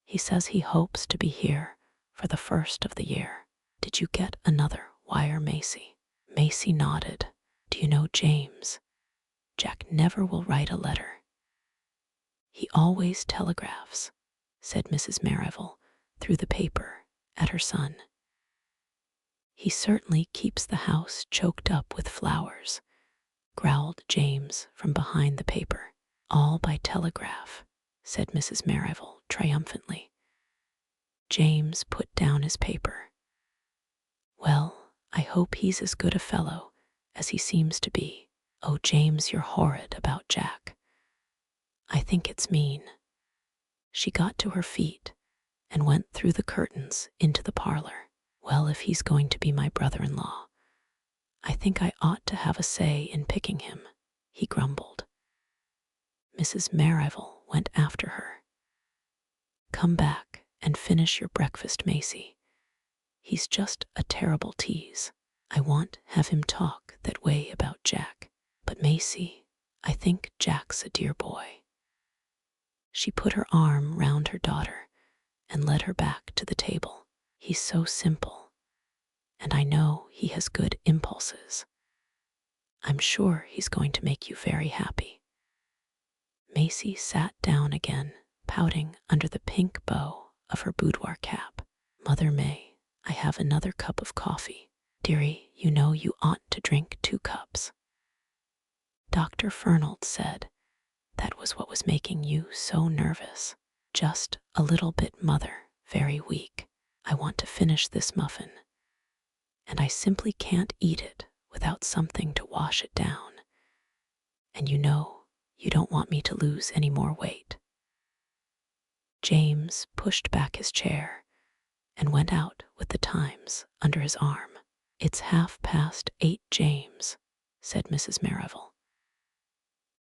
He says he hopes to be here for the first of the year. Did you get another wire, Macy?" Macy nodded. "Do you know, James, Jack never will write a letter. He always telegraphs," said Mrs. Merrill through the paper at her son. "He certainly keeps the house choked up with flowers," growled James from behind the paper. "All by telegraph," said Mrs. Merrill triumphantly. James put down his paper. "Well, I hope he's as good a fellow as he seems to be. Oh, James, you're horrid about Jack. I think it's mean." She got to her feet and went through the curtains into the parlor. "Well, if he's going to be my brother-in-law, I think I ought to have a say in picking him," he grumbled. Mrs. Merrill went after her. "Come back and finish your breakfast, Macy. He's just a terrible tease. I won't have him talk that way about Jack. But Macy, I think Jack's a dear boy." She put her arm round her daughter and led her back to the table. "He's so simple, and I know he has good impulses. I'm sure he's going to make you very happy." Macy sat down again, pouting under the pink bow of her boudoir cap. "Mother, may I have another cup of coffee? Dearie, you know you ought to drink 2 cups. Dr. Fernald said that was what was making you so nervous." "Just a little bit, Mother, very weak. I want to finish this muffin, and I simply can't eat it without something to wash it down. And you know you don't want me to lose any more weight." James pushed back his chair and went out with the Times under his arm. "It's 8:30, James," said Mrs. Merrill.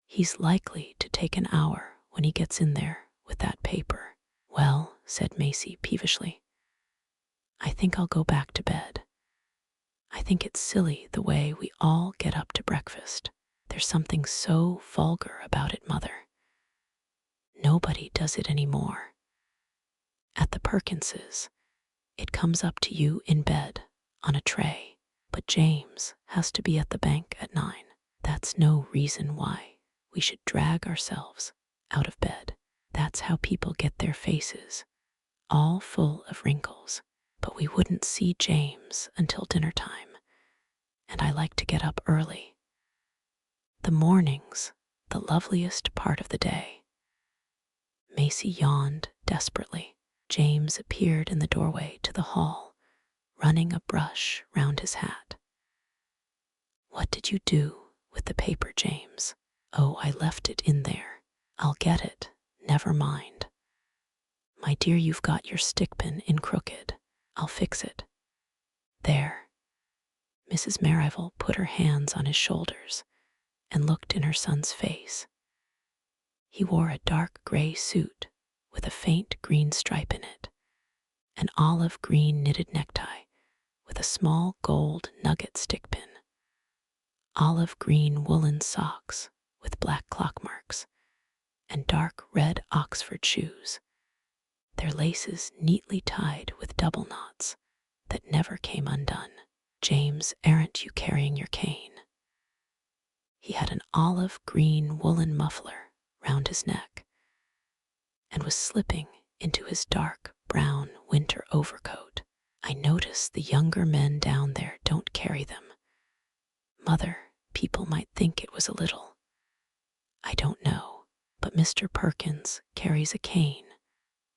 "He's likely to take an hour when he gets in there with that paper." "Well," said Macy peevishly, "I think I'll go back to bed. I think it's silly the way we all get up to breakfast. There's something so vulgar about it, Mother. Nobody does it anymore. At the Perkinses, it comes up to you in bed on a tray, but James has to be at the bank at 9. That's no reason why we should drag ourselves out of bed. That's how people get their faces all full of wrinkles. But we wouldn't see James until dinner time, and I like to get up early. The morning's the loveliest part of the day." Macy yawned desperately. James appeared in the doorway to the hall, running a brush round his hat. "What did you do with the paper, James?" "Oh, I left it in there. I'll get it. Never mind. My dear, you've got your stick-pin in crooked. I'll fix it. There." Mrs. Merrill put her hands on his shoulders and looked in her son's face. He wore a dark gray suit with a faint green stripe in it, an olive green knitted necktie with a small gold nugget stick-pin, olive green woolen socks with black clock marks, and dark red Oxford shoes, their laces neatly tied with double knots that never came undone. "James, aren't you carrying your cane?" He had an olive green woolen muffler round his neck and was slipping into his dark brown winter overcoat. "I notice the younger men down there don't carry them. Mother, people might think it was a little. I don't know, but Mr. Perkins carries a cane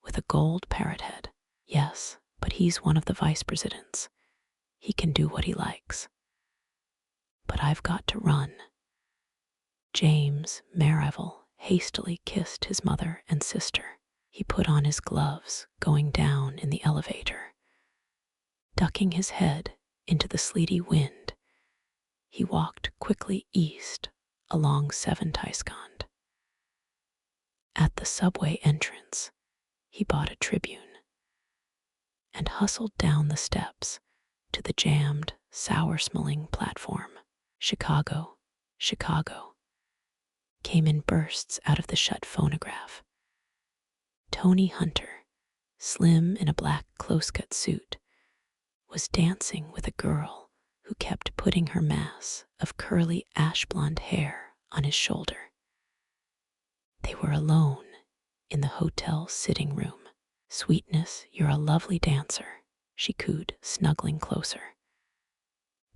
with a gold parrot head." "Yes, but he's one of the vice presidents. He can do what he likes. But I've got to run." James Merrill hastily kissed his mother and sister. He put on his gloves, going down in the elevator. Ducking his head into the sleety wind, he walked quickly east along 7 Tyscond. At the subway entrance, he bought a Tribune and hustled down the steps to the jammed, sour-smelling platform. Chicago, Chicago, came in bursts out of the shut phonograph. Tony Hunter, slim in a black close-cut suit, was dancing with a girl who kept putting her mass of curly ash-blonde hair on his shoulder. They were alone in the hotel sitting room. "Sweetness, you're a lovely dancer," she cooed, snuggling closer.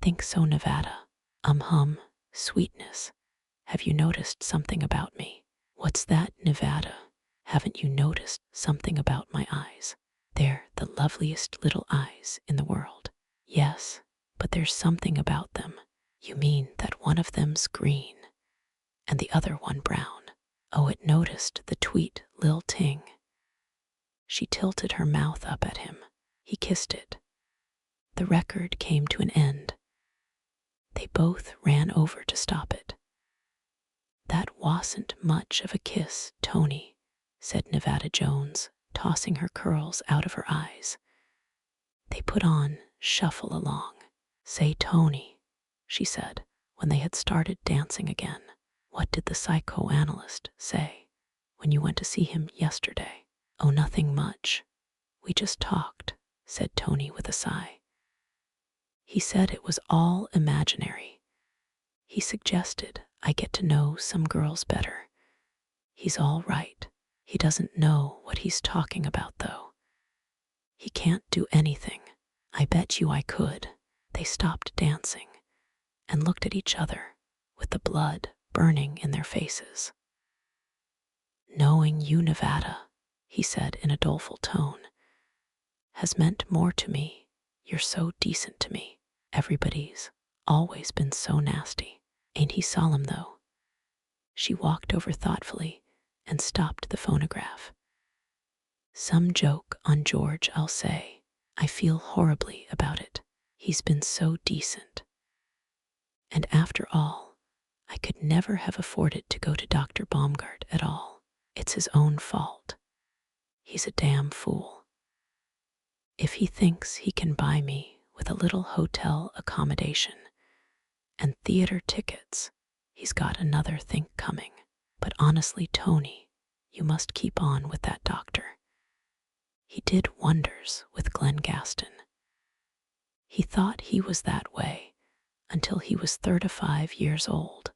"Think so, Nevada." Hum, sweetness. Have you noticed something about me?" "What's that, Nevada? Haven't you noticed something about my eyes? They're the loveliest little eyes in the world." "Yes, but there's something about them." "You mean that one of them's green and the other one brown?" "Oh, it noticed the tweet, lil ting." She tilted her mouth up at him. He kissed it. The record came to an end. They both ran over to stop it. "That wasn't much of a kiss, Tony," said Nevada Jones, tossing her curls out of her eyes. They put on Shuffle Along. "Say, Tony," she said, when they had started dancing again, "what did the psychoanalyst say when you went to see him yesterday?" "Oh, nothing much. We just talked," said Tony with a sigh. "He said it was all imaginary. He suggested I get to know some girls better. He's all right. He doesn't know what he's talking about, though. He can't do anything. I bet you I could." They stopped dancing and looked at each other with the blood burning in their faces. "Knowing you, Nevada," he said in a doleful tone, "has meant more to me. You're so decent to me. Everybody's always been so nasty." "Ain't he solemn, though?" She walked over thoughtfully and stopped the phonograph. "Some joke on George, I'll say. I feel horribly about it. He's been so decent. And after all, I could never have afforded to go to Dr. Baumgart at all. It's his own fault. He's a damn fool. If he thinks he can buy me with a little hotel accommodation and theater tickets, he's got another think coming. But honestly, Tony, you must keep on with that doctor. He did wonders with Glenn Gaston. He thought he was that way until he was 35 years old.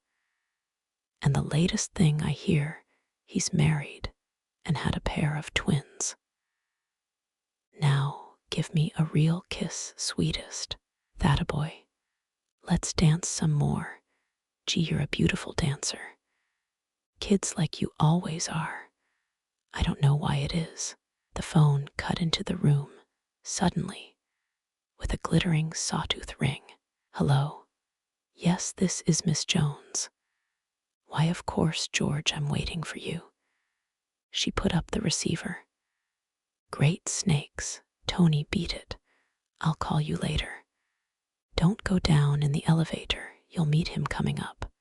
And the latest thing I hear, he's married and had a pair of twins. Now give me a real kiss, sweetest. That a boy. Let's dance some more. Gee, you're a beautiful dancer. Kids like you always are. I don't know why it is." The phone cut into the room suddenly with a glittering sawtooth ring. "Hello? Yes, this is Miss Jones. Why, of course, George, I'm waiting for you." She put up the receiver. "Great snakes." Tony beat it. "I'll call you later. Don't go down in the elevator. You'll meet him coming up."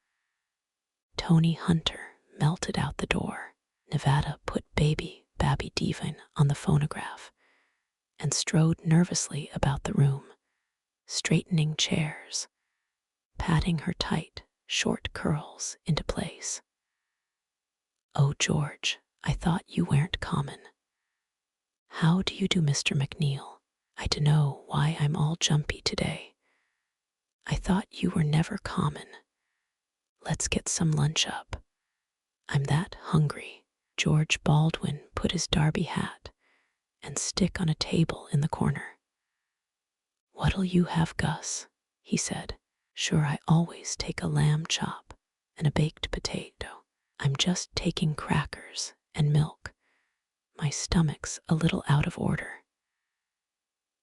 Tony Hunter melted out the door. Nevada put Baby Babby Devine on the phonograph and strode nervously about the room, straightening chairs, patting her tight, short curls into place. "Oh, George, I thought you weren't common. How do you do, Mr. McNeil? I dunno why I'm all jumpy today. I thought you were never common. Let's get some lunch up. I'm that hungry." George Baldwin put his derby hat and stick on a table in the corner. "What'll you have, Gus?" he said. "Sure, I always take a lamb chop and a baked potato. I'm just taking crackers and milk. My stomach's a little out of order."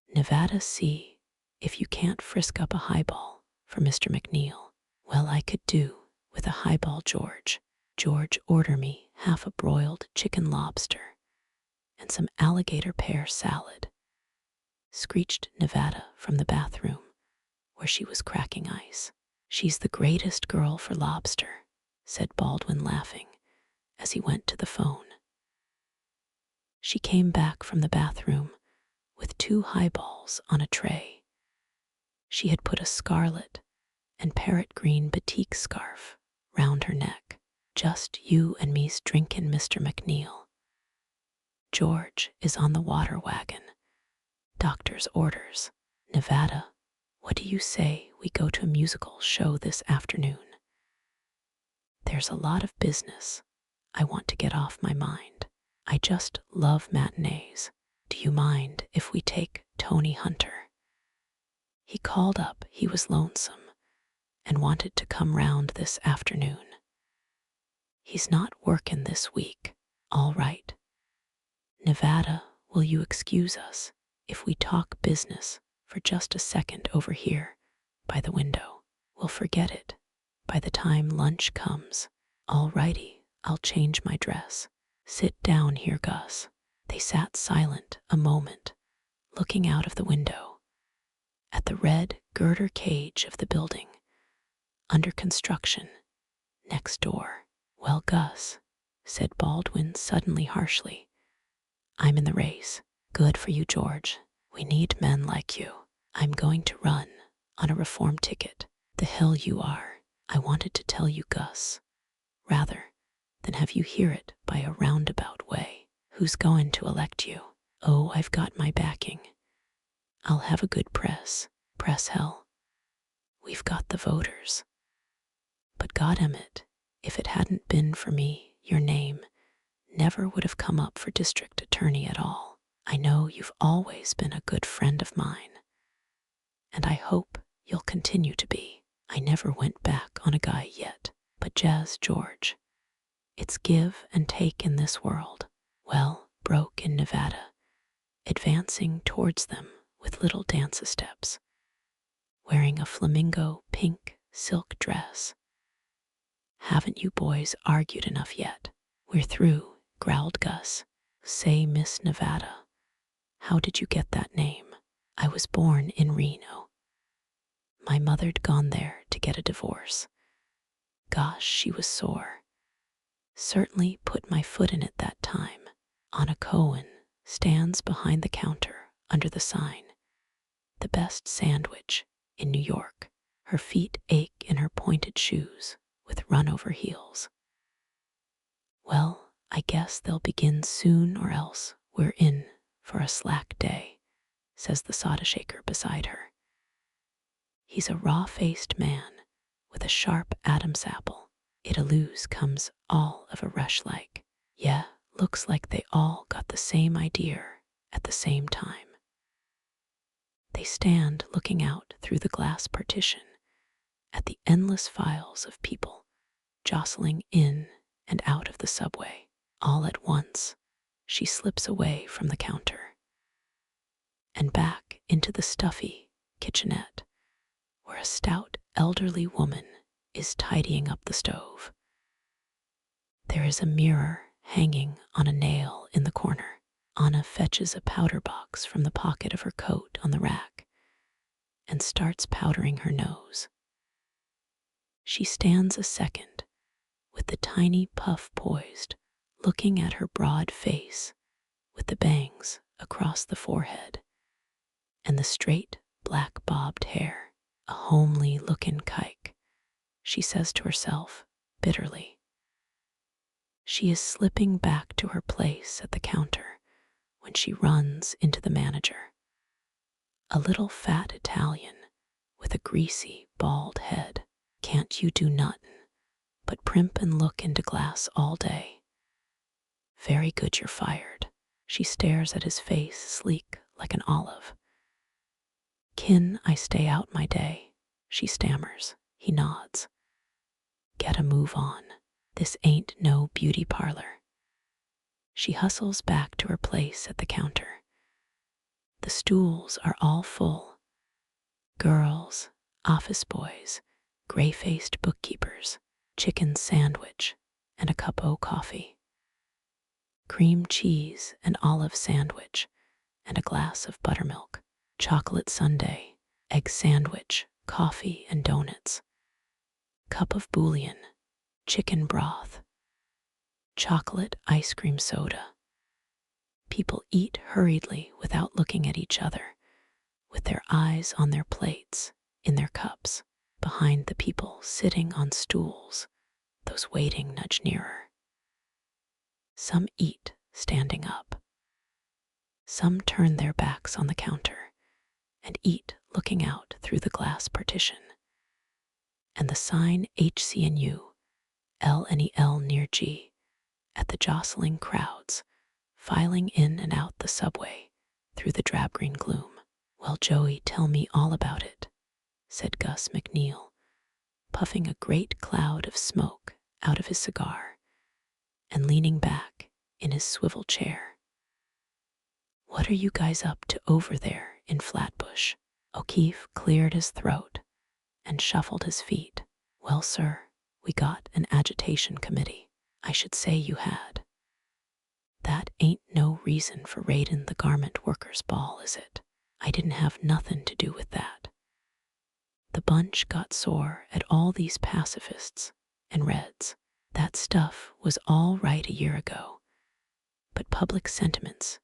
"Nevada, see if you can't frisk up a highball for Mr. McNeil." "Well, I could do with a highball, George." "George, order me half a broiled chicken lobster and some alligator pear salad screeched Nevada from the bathroom, where she was cracking ice. She's the greatest girl for lobster, said Baldwin, laughing, as he went to the phone. She came back from the bathroom with 2 highballs on a tray. She had put a scarlet and parrot green batik scarf round her neck. Just you and me's drinkin', Mr. McNeil. George is on the water wagon. Doctor's orders. Nevada, what do you say we go to a musical show this afternoon? There's a lot of business I want to get off my mind. I just love matinees. Do you mind if we take Tony Hunter? He called up he was lonesome and wanted to come round this afternoon. He's not workin' this week. All right. Nevada, will you excuse us if we talk business for just a second over here by the window? We'll forget it by the time lunch comes. All righty, I'll change my dress. Sit down here, Gus. They sat silent a moment, looking out of the window at the red girder cage of the building under construction next door. Well, Gus, said Baldwin suddenly harshly, I'm in the race. Good for you, George. We need men like you. I'm going to run on a reform ticket. The hell you are. I wanted to tell you, Gus, rather than have you hear it by a roundabout way. Who's going to elect you? Oh, I've got my backing. I'll have a good press. Press hell. We've got the voters. But goddammit, if it hadn't been for me, your name never would have come up for district attorney at all. I know you've always been a good friend of mine, and I hope you'll continue to be. I never went back on a guy yet, but Jazz, George, it's give and take in this world. Well, broke in Nevada, advancing towards them with little dance steps, wearing a flamingo pink silk dress. Haven't you boys argued enough yet? We're through, growled Gus. Say, Miss Nevada, how did you get that name? I was born in Reno. My mother'd gone there to get a divorce. Gosh, she was sore. Certainly put my foot in it that time. Anna Cohen stands behind the counter under the sign, the best sandwich in New York. Her feet ache in her pointed shoes with run-over heels. Well, I guess they'll begin soon or else we're in for a slack day, says the soda shaker beside her. He's a raw-faced man with a sharp Adam's apple. It alludes comes all of a rush like. Yeah, looks like they all got the same idea at the same time. They stand looking out through the glass partition at the endless files of people jostling in and out of the subway. All at once, she slips away from the counter and back into the stuffy kitchenette, where a stout elderly woman is tidying up the stove. There is a mirror hanging on a nail in the corner. Anna fetches a powder box from the pocket of her coat on the rack and starts powdering her nose. She stands a second with the tiny puff poised, looking at her broad face with the bangs across the forehead and the straight black bobbed hair. A homely looking kike, she says to herself bitterly. She is slipping back to her place at the counter when she runs into the manager, a little fat Italian with a greasy, bald head. Can't you do nothin' but primp and look into glass all day? Very good, you're fired. She stares at his face, sleek like an olive. Kin I stay out my day, she stammers. He nods. Get a move on. This ain't no beauty parlor. She hustles back to her place at the counter. The stools are all full. Girls, office boys, gray-faced bookkeepers, chicken sandwich, and a cup o' coffee. Cream cheese and olive sandwich, and a glass of buttermilk. chocolate sundae, egg sandwich, coffee and donuts, cup of bouillon, chicken broth, chocolate ice cream soda. People eat hurriedly without looking at each other, with their eyes on their plates, in their cups, behind the people sitting on stools. Those waiting nudge nearer. Some eat standing up. Some turn their backs on the counter and eat looking out through the glass partition. And the sign HCNU, LNEL near G, at the jostling crowds, filing in and out the subway through the drab-green gloom. "Well, Joey, tell me all about it," said Gus McNeil, puffing a great cloud of smoke out of his cigar and leaning back in his swivel chair. "What are you guys up to over there in Flatbush?" O'Keefe cleared his throat and shuffled his feet. "Well, sir, we got an agitation committee. I should say you had. That ain't no reason for raidin' the garment workers' ball, is it? I didn't have nothin' to do with that. The bunch got sore at all these pacifists and Reds. That stuff was all right a year ago. But public sentiments,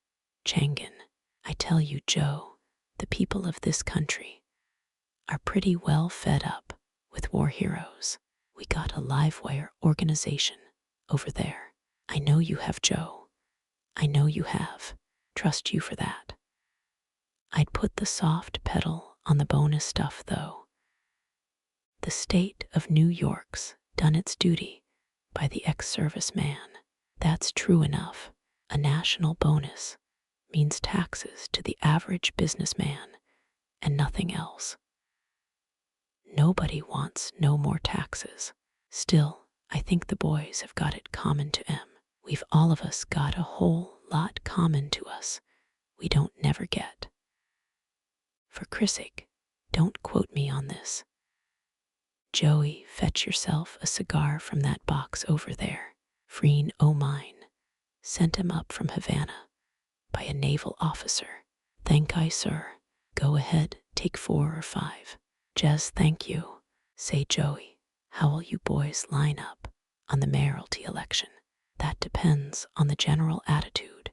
changin'. I tell you, Joe, the people of this country are pretty well fed up with war heroes. We got a livewire organization over there. I know you have, Joe. I know you have. Trust you for that. I'd put the soft pedal on the bonus stuff, though. The state of New York's done its duty by the ex-service man. That's true enough. A national bonus means taxes to the average businessman and nothing else. Nobody wants no more taxes. Still, I think the boys have got it common to 'em. We've all of us got a whole lot common to us we don't never get. For Chrissake, don't quote me on this. Joey, fetch yourself a cigar from that box over there. Freen O'Mine sent him up from Havana by a naval officer. Thank I, sir. Go ahead, take 4 or 5. Jez, thank you. Say, Joey, how'll you boys line up on the mayoralty election? That depends on the general attitude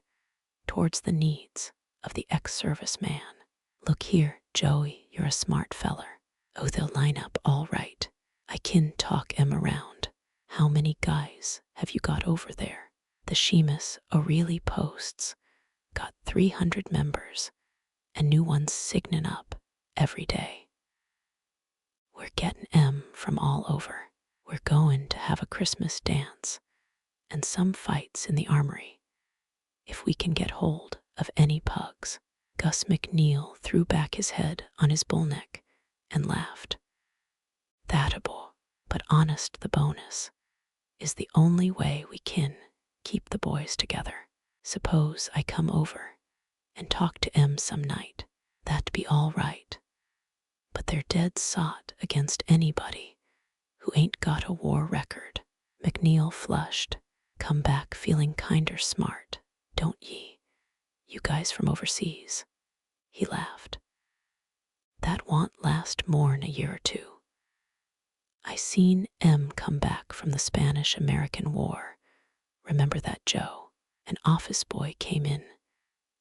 towards the needs of the ex-service man. Look here, Joey, you're a smart feller. Oh, they'll line up all right. I kin talk 'em around. How many guys have you got over there? The Sheamus O'Reilly Posts got 300 members and new ones signin' up every day. We're gettin' 'em from all over. We're goin' to have a Christmas dance and some fights in the armory, if we can get hold of any pugs. Gus McNeil threw back his head on his bullneck and laughed. That'able, but honest, the bonus is the only way we kin keep the boys together. Suppose I come over and talk to 'em some night. That'd be all right. But they're dead sot against anybody who ain't got a war record. McNeil flushed. Come back feeling kinder smart, don't ye? You guys from overseas? He laughed. That won't last more'n a year or two. I seen M come back from the Spanish-American War. Remember that, Joe? An office boy came in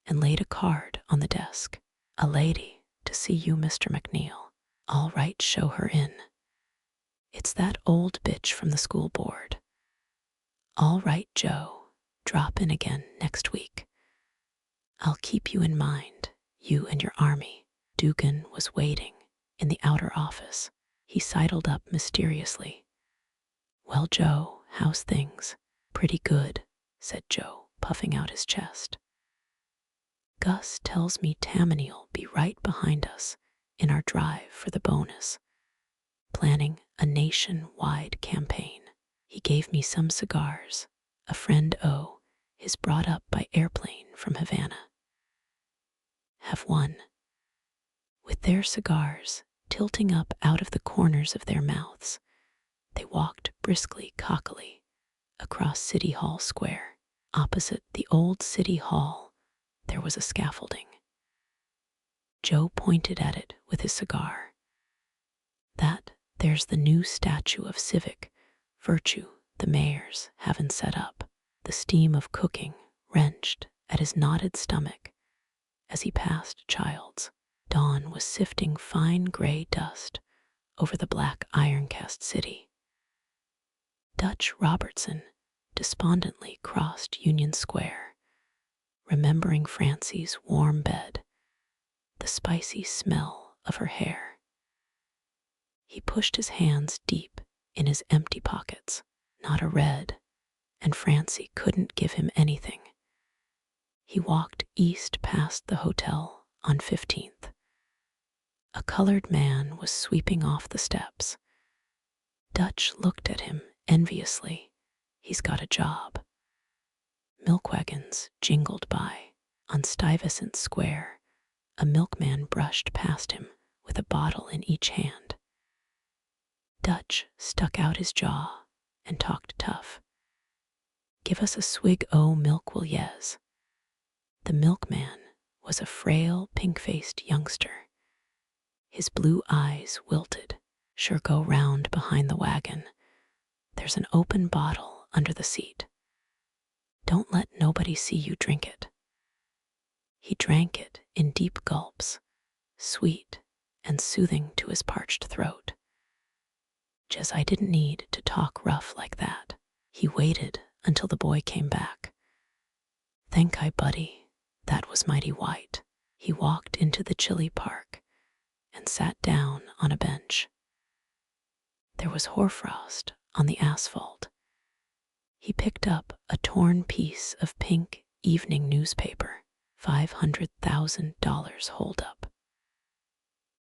and laid a card on the desk. A lady to see you, Mr. McNeil. All right, show her in. It's that old bitch from the school board. All right, Joe, drop in again next week. I'll keep you in mind, you and your army. Dugan was waiting in the outer office. He sidled up mysteriously. Well, Joe, how's things? Pretty good, said Joe, puffing out his chest. Gus tells me Tammany'll be right behind us in our drive for the bonus, planning a nationwide campaign. He gave me some cigars, a friend O, his brought up by airplane from Havana. Have one. With their cigars tilting up out of the corners of their mouths, they walked briskly, cockily, across City Hall Square. Opposite the old City Hall, there was a scaffolding. Joe pointed at it with his cigar. There's the new statue of civic virtue the mayor's having set up. The steam of cooking wrenched at his knotted stomach as he passed Childs. Dawn was sifting fine gray dust over the black iron-cast city. Dutch Robertson despondently crossed Union Square, remembering Francie's warm bed, the spicy smell of her hair. He pushed his hands deep in his empty pockets. Not a red, and Francie couldn't give him anything. He walked east past the hotel on 15th. A colored man was sweeping off the steps. Dutch looked at him enviously. He's got a job. Milk wagons jingled by. On Stuyvesant Square, a milkman brushed past him with a bottle in each hand. Dutch stuck out his jaw and talked tough. "Give us a swig o' milk, will yez?" The milkman was a frail, pink-faced youngster. His blue eyes wilted. "Sure, go round behind the wagon. There's an open bottle under the seat. Don't let nobody see you drink it." He drank it in deep gulps, sweet and soothing to his parched throat. "Jez, I didn't need to talk rough like that." He waited until the boy came back. "Thank I, buddy, that was mighty white." He walked into the chilly park and sat down on a bench. There was hoarfrost on the asphalt. He picked up a torn piece of pink evening newspaper, $500,000 holdup.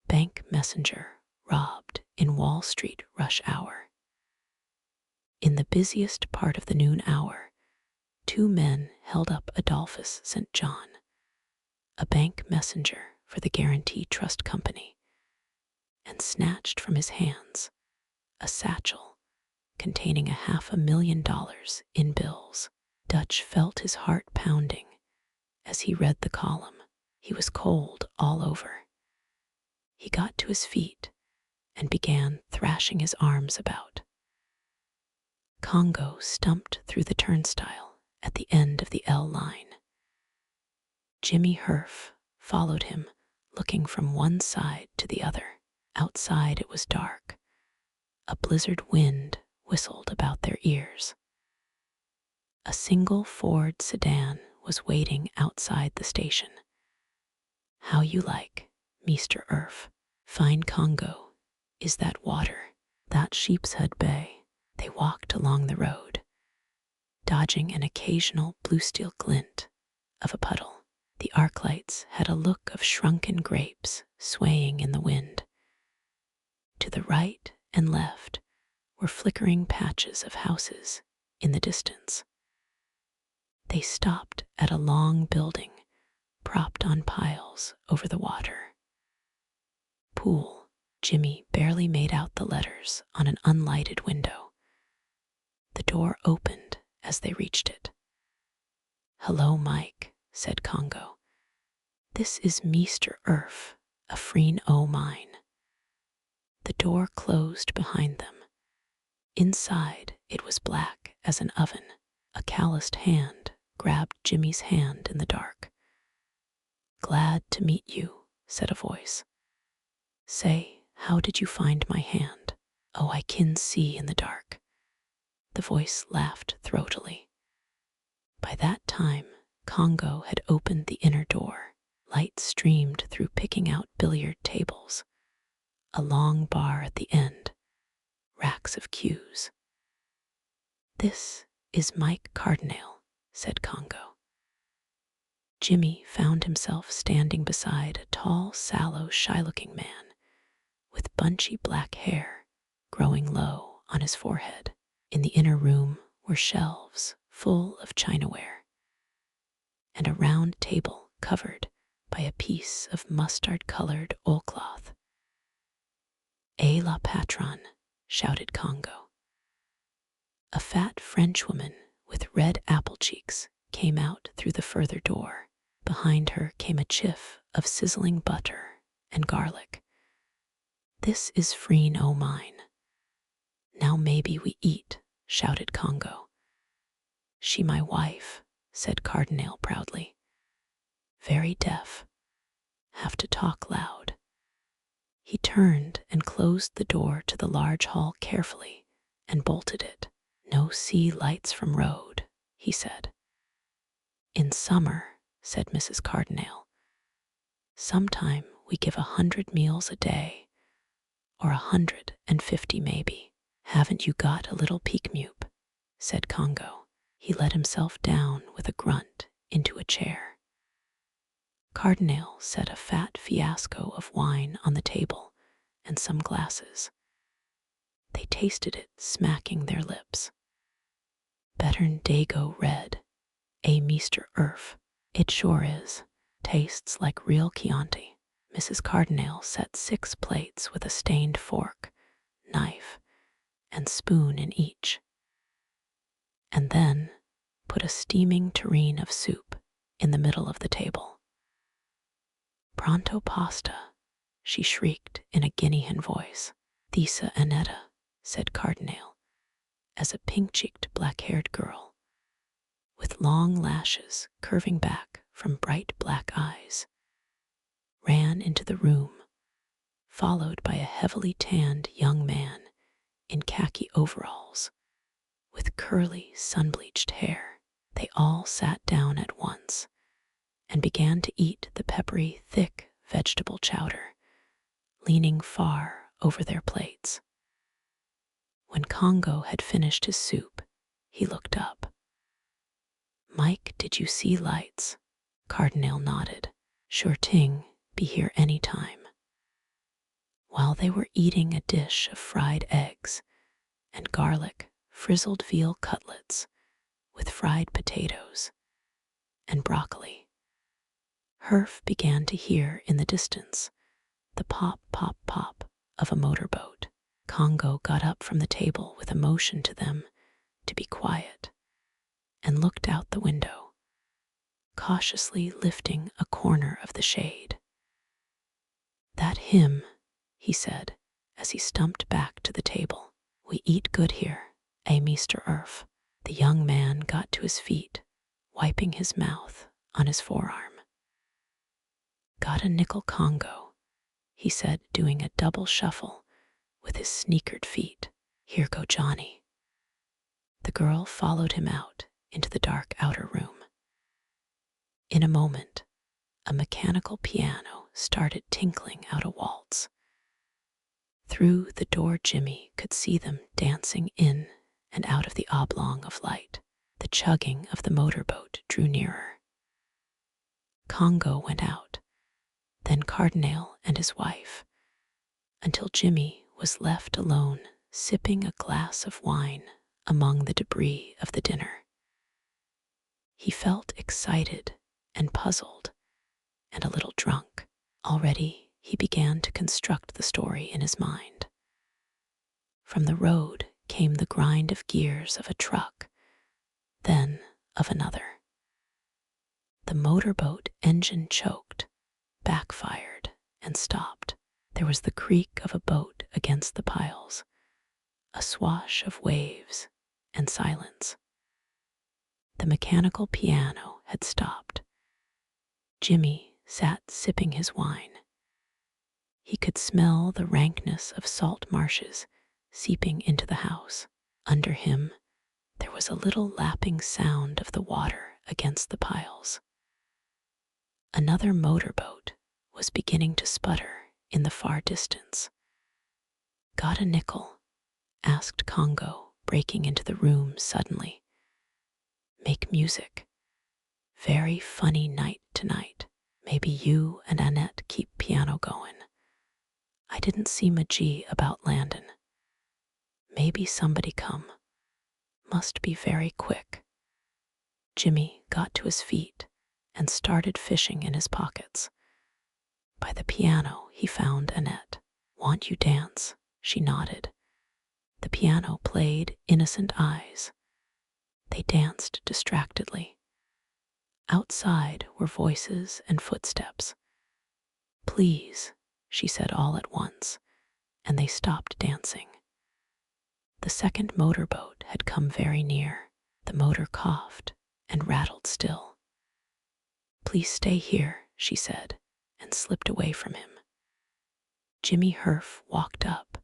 Bank messenger robbed in Wall Street rush hour. In the busiest part of the noon hour, 2 men held up Adolphus St. John, a bank messenger for the Guarantee Trust Company, and snatched from his hands a satchel containing $500,000 in bills. Dutch felt his heart pounding as he read the column. He was cold all over. He got to his feet and began thrashing his arms about. Congo stumped through the turnstile at the end of the L line. Jimmy Herf followed him, looking from one side to the other. Outside it was dark. A blizzard wind whistled about their ears. A single Ford sedan was waiting outside the station. "How you like, Meester Herf?" "Fine, Congo. Is that water?" "That Sheepshead Bay." They walked along the road, dodging an occasional blue steel glint of a puddle. The arc lights had a look of shrunken grapes swaying in the wind. To the right and left were flickering patches of houses in the distance. They stopped at a long building propped on piles over the water. "Pool." Jimmy barely made out the letters on an unlighted window. The door opened as they reached it. "Hello, Mike," said Congo. "This is Meester Herf, a frien o' mine." The door closed behind them. Inside, it was black as an oven. A calloused hand grabbed Jimmy's hand in the dark. "Glad to meet you," said a voice. "Say, how did you find my hand?" "Oh, I can see in the dark." The voice laughed throatily. By that time, Congo had opened the inner door. Light streamed through picking out billiard tables, a long bar at the end, racks of cues. "This is Mike Cardinale," said Congo. Jimmy found himself standing beside a tall, sallow, shy-looking man with bunchy black hair growing low on his forehead. In the inner room were shelves full of chinaware and a round table covered by a piece of mustard-colored oilcloth. "Et la patronne," shouted Congo. A fat Frenchwoman with red apple cheeks came out through the further door. Behind her came a chiff of sizzling butter and garlic. "This is freen o' mine. Now maybe we eat," shouted Congo. "She my wife," said Cardinal proudly. "Very deaf. Have to talk loud." He turned and closed the door to the large hall carefully and bolted it. "No see lights from road," he said. "In summer," said Mrs. Cardinal, "sometime we give 100 meals a day, or 150 maybe. Haven't you got a little peekmupe?" said Congo. He let himself down with a grunt into a chair. Cardinal set a fat fiasco of wine on the table and some glasses. They tasted it, smacking their lips. "Better'n Dago red, Meester Herf. It sure is. Tastes like real Chianti." Mrs. Cardinal set 6 plates with a stained fork, knife, and spoon in each, and then put a steaming tureen of soup in the middle of the table. "Pronto pasta," she shrieked in a Guinean voice. "Thesa Annetta," said Cardinal, as a pink-cheeked black-haired girl, with long lashes curving back from bright black eyes, ran into the room, followed by a heavily tanned young man in khaki overalls with curly, sun-bleached hair. They all sat down at once and began to eat the peppery, thick vegetable chowder, leaning far over their plates. When Congo had finished his soup, he looked up. "Mike, did you see lights?" Cardinal nodded. "Sure ting, be here any time." While they were eating a dish of fried eggs and garlic frizzled veal cutlets with fried potatoes and broccoli, Herf began to hear in the distance the pop, pop, pop of a motorboat. Congo got up from the table with a motion to them to be quiet and looked out the window, cautiously lifting a corner of the shade. "That him," he said as he stumped back to the table. "We eat good here, Meester Herf." The young man got to his feet, wiping his mouth on his forearm. "Got a nickel Congo," he said, doing a double shuffle with his sneakered feet. "Here go Johnny." The girl followed him out into the dark outer room. In a moment, a mechanical piano started tinkling out a waltz. Through the door Jimmy could see them dancing in and out of the oblong of light. The chugging of the motorboat drew nearer. Congo went out, then Cardinal and his wife, until Jimmy was left alone sipping a glass of wine among the debris of the dinner. He felt excited and puzzled and a little drunk. Already he began to construct the story in his mind. From the road came the grind of gears of a truck, then of another. The motorboat engine choked, backfired, and stopped. There was the creak of a boat against the piles, a swash of waves, and silence. The mechanical piano had stopped. Jimmy sat sipping his wine. He could smell the rankness of salt marshes seeping into the house. Under him, there was a little lapping sound of the water against the piles. Another motorboat was beginning to sputter in the far distance. "Got a nickel?" asked Congo, breaking into the room suddenly. "Make music. Very funny night tonight. Maybe you and Annette keep piano going. I didn't see Majee about Landon. Maybe somebody come. Must be very quick." Jimmy got to his feet and started fishing in his pockets. By the piano he found Annette. "Want you dance?" She nodded. The piano played Innocent Eyes. They danced distractedly. Outside were voices and footsteps. "Please," she said all at once, and they stopped dancing. The second motorboat had come very near. The motor coughed and rattled still. Please stay here, she said, and slipped away from him. Jimmy Herf walked up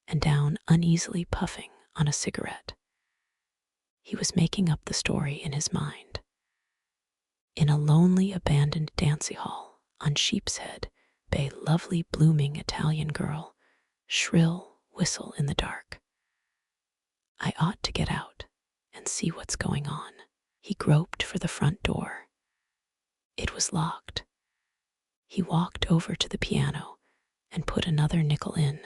and down uneasily, puffing on a cigarette. He was making up the story in his mind. In a lonely, abandoned dancing hall on Sheepshead Bay, lovely, blooming Italian girl, shrill whistle in the dark. I ought to get out and see what's going on. He groped for the front door. It was locked. He walked over to the piano and put another nickel in.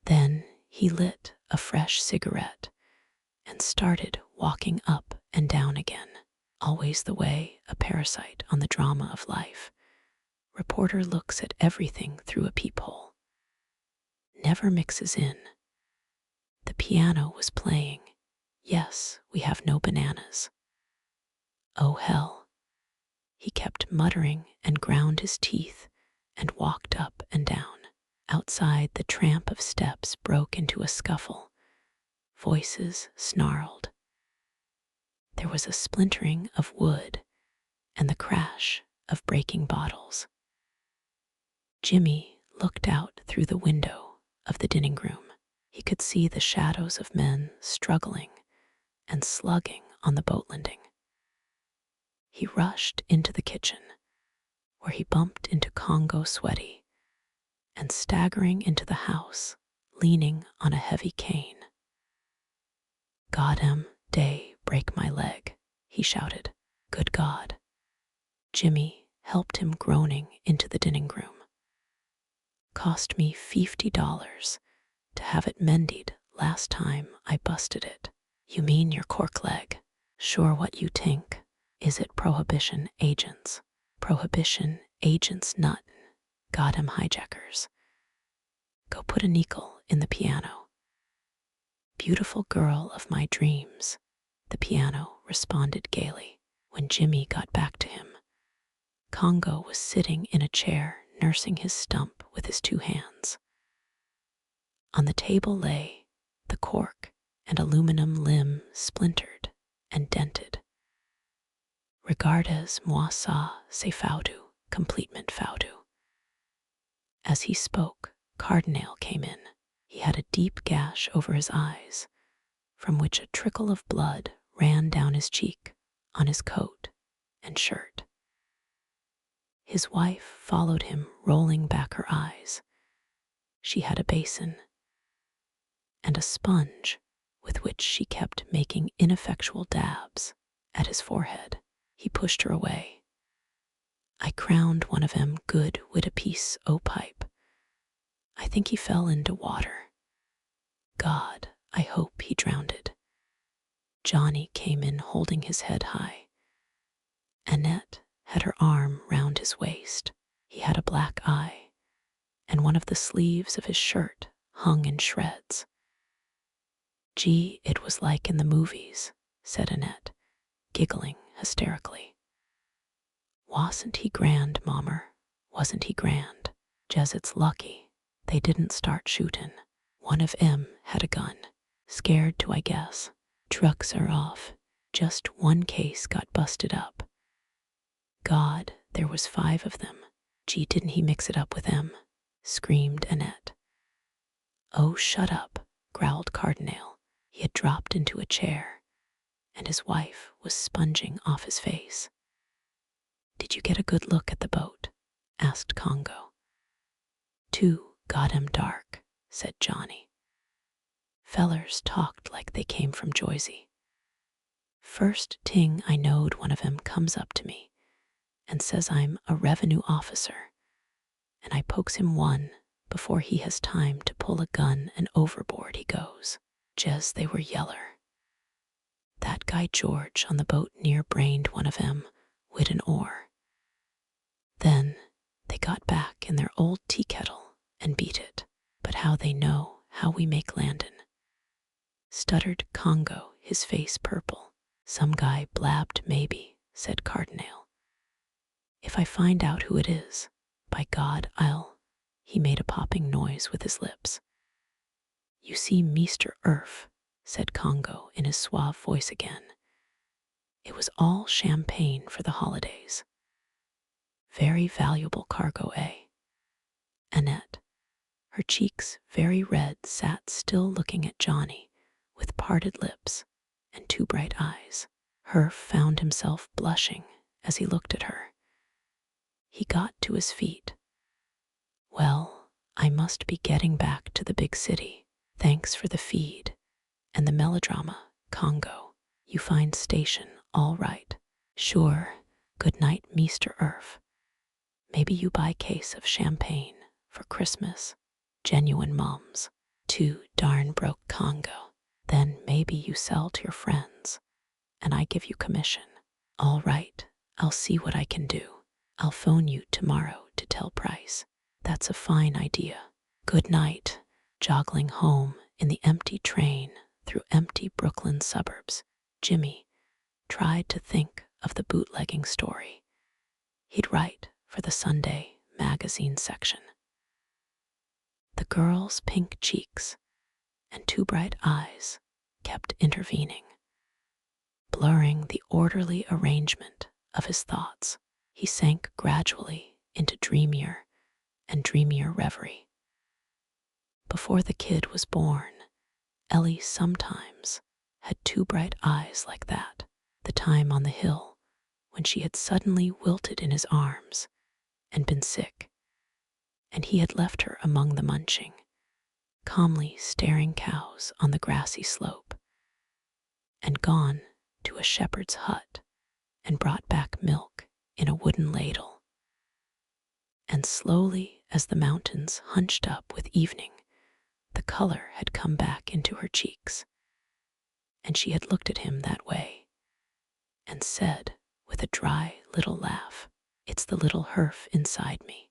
Then he lit a fresh cigarette and started walking up and down again, always the way a parasite on the drama of life. Reporter looks at everything through a peephole. Never mixes in. The piano was playing, Yes, We Have No Bananas. Oh, hell. He kept muttering and ground his teeth and walked up and down. Outside, the tramp of steps broke into a scuffle. Voices snarled. There was a splintering of wood and the crash of breaking bottles. Jimmy looked out through the window of the dining room. He could see the shadows of men struggling and slugging on the boat landing. He rushed into the kitchen, where he bumped into Congo Sweaty, and staggering into the house, leaning on a heavy cane. "Goddam day, break my leg," he shouted. "Good God." Jimmy helped him groaning into the dining room. "Cost me $50 to have it mended last time I busted it." "You mean your cork leg?" "Sure, what you think? Is it prohibition agents?" "Prohibition agents nut. Goddam hijackers. Go put a nickel in the piano." "Beautiful girl of my dreams," the piano responded gaily. When Jimmy got back to him, Congo was sitting in a chair, nursing his stump with his two hands. On the table lay the cork and aluminum limb, splintered and dented. "Regardes moi ça, c'est faudu, completement faudu." As he spoke, Cardinal came in. He had a deep gash over his eyes, from which a trickle of blood ran down his cheek, on his coat and shirt. His wife followed him, rolling back her eyes. She had a basin and a sponge with which she kept making ineffectual dabs at his forehead. He pushed her away. "I crowned one of 'em good wid a piece o' pipe. I think he fell into water. God, I hope he drowned." Johnny came in holding his head high. Annette had her arm round his waist. He had a black eye, and one of the sleeves of his shirt hung in shreds. "Gee, it was like in the movies," said Annette, giggling hysterically. "Wasn't he grand, Mommer? Wasn't he grand? Jes, it's lucky they didn't start shootin'. One of 'em had a gun. Scared to, I guess. Trucks are off. Just one case got busted up. God, there was 5 of them. Gee, didn't he mix it up with 'em?" screamed Annette. "Oh, shut up," growled Cardinal. He had dropped into a chair, and his wife was sponging off his face. "Did you get a good look at the boat?" asked Congo. "Too goddam dark," said Johnny. "Fellers talked like they came from Joyzy. First ting I knowed, one of 'em comes up to me and says I'm a revenue officer, and I pokes him one before he has time to pull a gun, and overboard he goes. Jes, they were yeller. That guy George on the boat near brained one of 'em wid an oar. Then they got back in their old tea kettle and beat it. But how they know how we make landin'," stuttered Congo, his face purple. "Some guy blabbed maybe," said Cardinal. "If I find out who it is, by God, I'll..." He made a popping noise with his lips. "You see, Meester Herf," said Congo in his suave voice again. "It was all champagne for the holidays. Very valuable cargo, eh?" Annette, her cheeks very red, sat still looking at Johnny with parted lips and two bright eyes. Herf found himself blushing as he looked at her. He got to his feet. "Well, I must be getting back to the big city. Thanks for the feed and the melodrama, Congo. You find station all right." "Sure. Good night, Meester Herf. Maybe you buy case of champagne for Christmas. Genuine mums. Too darn broke, Congo. Then maybe you sell to your friends, and I give you commission." "All right, I'll see what I can do. I'll phone you tomorrow to tell price." "That's a fine idea. Good night." Joggling home in the empty train through empty Brooklyn suburbs, Jimmy tried to think of the bootlegging story he'd write for the Sunday magazine section. The girl's pink cheeks and two bright eyes kept intervening, blurring the orderly arrangement of his thoughts. He sank gradually into dreamier and dreamier reverie. Before the kid was born, Ellie sometimes had two bright eyes like that. The time on the hill when she had suddenly wilted in his arms and been sick, and he had left her among the munching, calmly staring cows on the grassy slope, and gone to a shepherd's hut and brought back milk in a wooden ladle. And slowly, as the mountains hunched up with evening, the color had come back into her cheeks, and she had looked at him that way and said with a dry little laugh, "It's the little Herf inside me.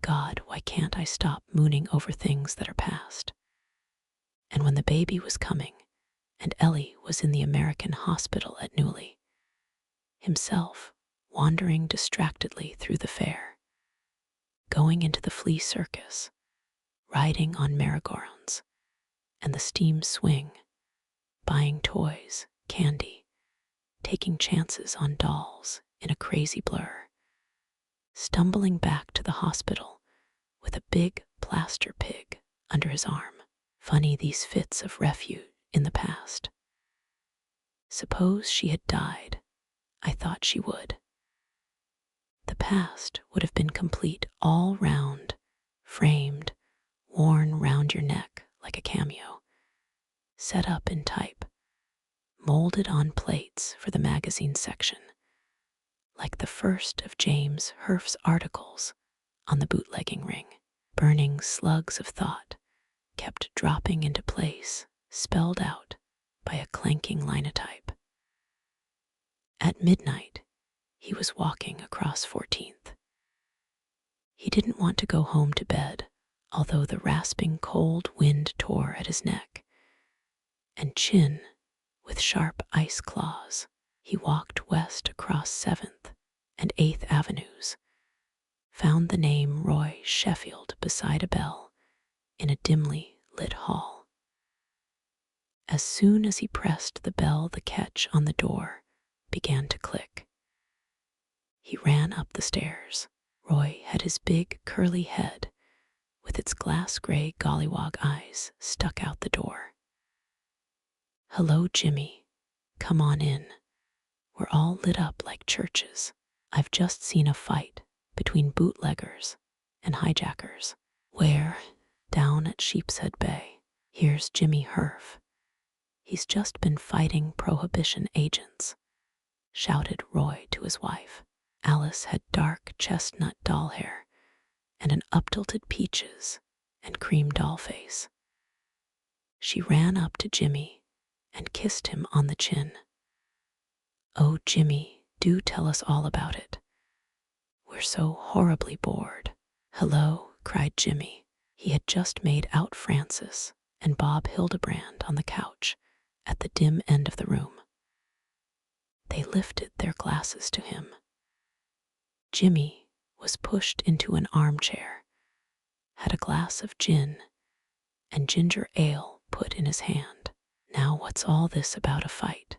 God, why can't I stop mooning over things that are past?" And when the baby was coming, and Ellie was in the American hospital at Newley, himself wandering distractedly through the fair, going into the flea circus, riding on merry-go-rounds and the steam swing, buying toys, candy, taking chances on dolls in a crazy blur, stumbling back to the hospital with a big plaster pig under his arm. Funny, these fits of refuge in the past. Suppose she had died, I thought she would. The past would have been complete all round, framed, worn round your neck like a cameo, set up in type, molded on plates for the magazine section, like the first of James Herf's articles on the bootlegging ring. Burning slugs of thought kept dropping into place, spelled out by a clanking linotype. At midnight, he was walking across 14th. He didn't want to go home to bed, although the rasping cold wind tore at his neck and chin with sharp ice claws. He walked west across 7th and 8th Avenues, found the name Roy Sheffield beside a bell in a dimly lit hall. As soon as he pressed the bell, the catch on the door began to click. He ran up the stairs. Roy had his big curly head with its glass-gray gollywog eyes stuck out the door. "Hello, Jimmy. Come on in. We're all lit up like churches. I've just seen a fight between bootleggers and hijackers." "Where?" "Down at Sheepshead Bay. Here's Jimmy Herf. He's just been fighting prohibition agents," shouted Roy to his wife. Alice had dark chestnut doll hair and an uptilted peaches and cream doll face. She ran up to Jimmy and kissed him on the chin. "Oh, Jimmy, do tell us all about it. We're so horribly bored." "Hello," cried Jimmy. He had just made out Francis and Bob Hildebrand on the couch at the dim end of the room. They lifted their glasses to him. Jimmy was pushed into an armchair had a glass of gin and ginger ale put in his hand. Now what's all this about a fight?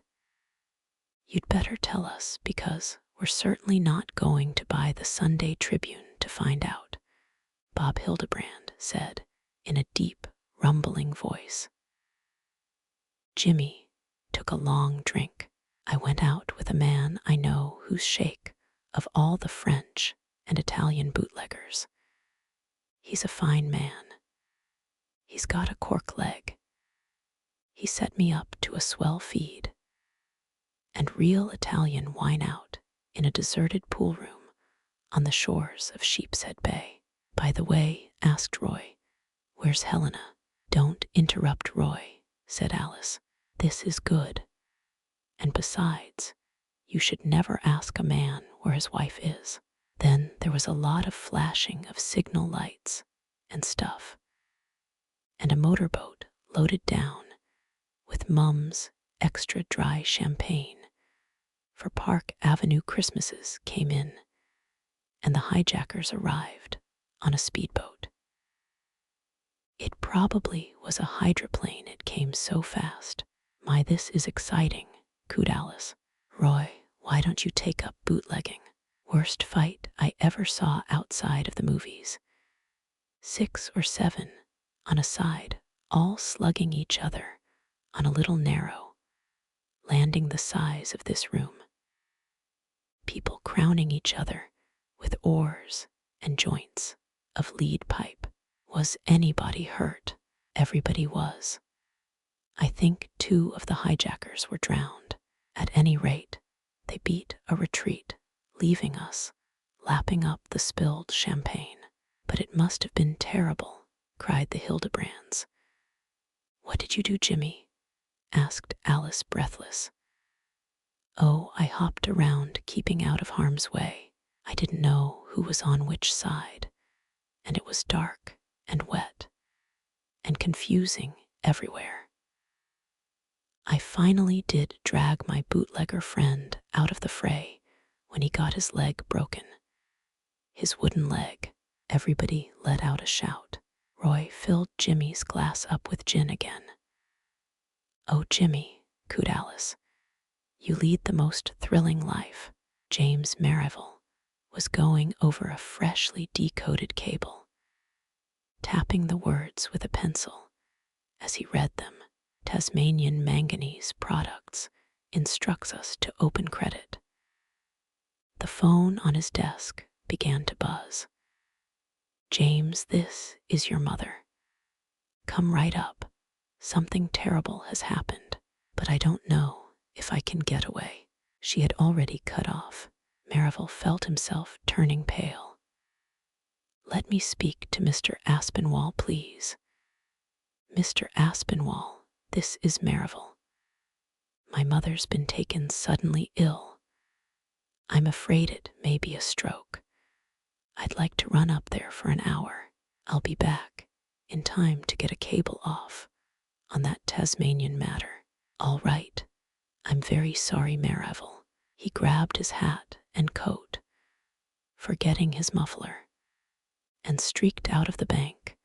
You'd better tell us, because we're certainly not going to buy the Sunday Tribune to find out, Bob Hildebrand said in a deep, rumbling voice. Jimmy took a long drink. I went out with a man I know who's sheik of all the French and Italian bootleggers. He's a fine man. He's got a cork leg. He set me up to a swell feed and real Italian wine out in a deserted pool room on the shores of Sheepshead Bay. By the way, asked Roy, where's Helena? Don't interrupt, Roy, said Alice. This is good. And besides, you should never ask a man where his wife is. Then there was a lot of flashing of signal lights and stuff, and a motorboat loaded down with Mum's extra dry champagne for Park Avenue Christmases came in, and the hijackers arrived on a speedboat. It probably was a hydroplane, it came so fast. My, this is exciting, cooed Alice. Roy, why don't you take up bootlegging? Worst fight I ever saw outside of the movies. 6 or 7 on a side, all slugging each other on a little narrow, landing the size of this room. People crowning each other with oars and joints of lead pipe. Was anybody hurt? Everybody was. I think 2 of the hijackers were drowned. At any rate, they beat a retreat, leaving us lapping up the spilled champagne. But it must have been terrible, cried the Hildebrands. What did you do, Jimmy? Asked Alice, breathless. Oh, I hopped around, keeping out of harm's way. I didn't know who was on which side, and it was dark and wet and confusing everywhere. I finally did drag my bootlegger friend out of the fray when he got his leg broken. His wooden leg. Everybody let out a shout. Roy filled Jimmy's glass up with gin again. Oh, Jimmy, cooed Alice, you lead the most thrilling life. James Merivale was going over a freshly decoded cable, tapping the words with a pencil as he read them. Tasmanian Manganese Products instructs us to open credit. The phone on his desk began to buzz. James, this is your mother. Come right up. Something terrible has happened, but I don't know if I can get away. She had already cut off. Merivale felt himself turning pale. Let me speak to Mr. Aspinwall, please. Mr. Aspinwall, this is Merivale. My mother's been taken suddenly ill. I'm afraid it may be a stroke. I'd like to run up there for an hour. I'll be back in time to get a cable off on that Tasmanian matter. All right. I'm very sorry, Merivale. He grabbed his hat and coat, forgetting his muffler, and streaked out of the bank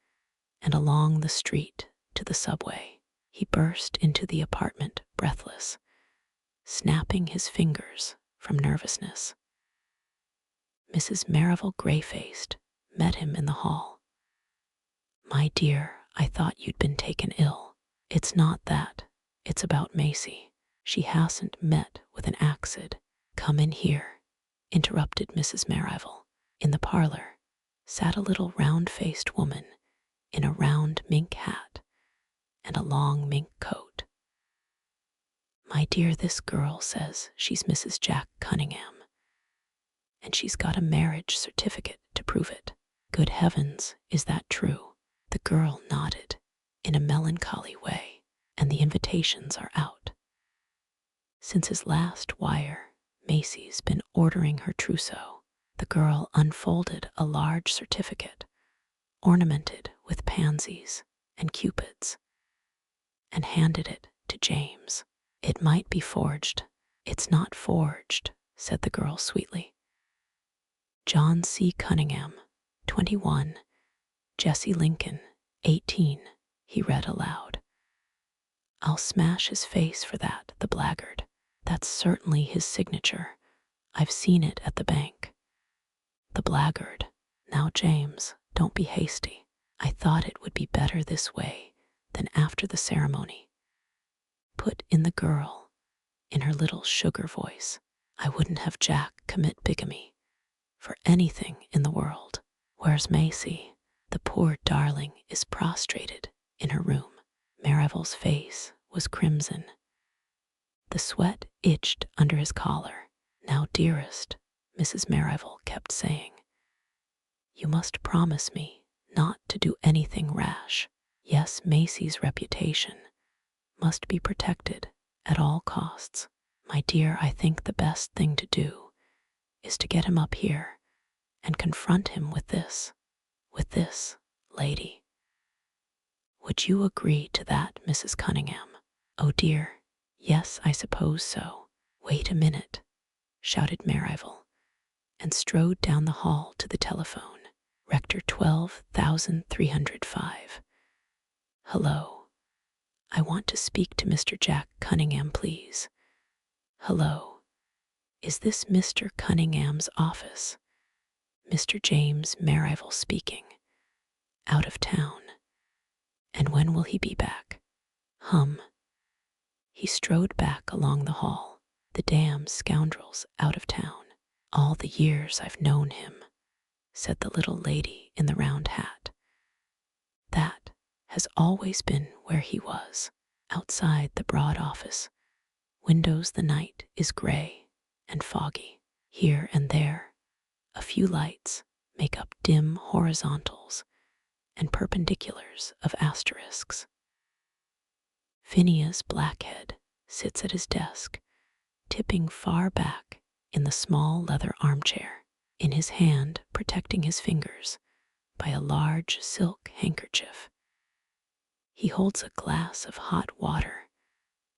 and along the street to the subway. He burst into the apartment, breathless, snapping his fingers from nervousness. Mrs. Merivale, gray-faced, met him in the hall. My dear, I thought you'd been taken ill. It's not that. It's about Macy. She hasn't met with an accident. Come in here, interrupted Mrs. Merivale. In the parlor sat a little round-faced woman in a round mink hat and a long mink coat. My dear, this girl says she's Mrs. Jack Cunningham, and she's got a marriage certificate to prove it. Good heavens, is that true? The girl nodded in a melancholy way, and the invitations are out. Since his last wire, Macy's been ordering her trousseau. The girl unfolded a large certificate, ornamented with pansies and cupids, and handed it to James. It might be forged. It's not forged, said the girl sweetly. John C. Cunningham, 21, Jesse Lincoln, 18, he read aloud. I'll smash his face for that, the blackguard. That's certainly his signature. I've seen it at the bank. The blackguard. Now, James, don't be hasty. I thought it would be better this way than after the ceremony. Put in the girl, in her little sugar voice. I wouldn't have Jack commit bigamy for anything in the world. Where's Macy? The poor darling is prostrated in her room. Merivale's face was crimson. The sweat itched under his collar. Now, dearest, Mrs. Merivale kept saying, you must promise me not to do anything rash. Yes, Macy's reputation must be protected at all costs. My dear, I think the best thing to do is to get him up here and confront him with this, lady. Would you agree to that, Mrs. Cunningham? Oh dear, yes, I suppose so. Wait a minute, shouted Merivale, and strode down the hall to the telephone. Rector 12,305. Hello. I want to speak to Mr. Jack Cunningham, please. Hello. Is this Mr. Cunningham's office? Mr. James Merivale speaking. Out of town. And when will he be back? He strode back along the hall. The damn scoundrel's out of town. All the years I've known him, said the little lady in the round hat. That has always been where he was, outside the broad office. Windows the night is gray and foggy. Here and there, a few lights make up dim horizontals and perpendiculars of asterisks. Phineas Blackhead sits at his desk, tipping far back in the small leather armchair, in his hand protecting his fingers by a large silk handkerchief. He holds a glass of hot water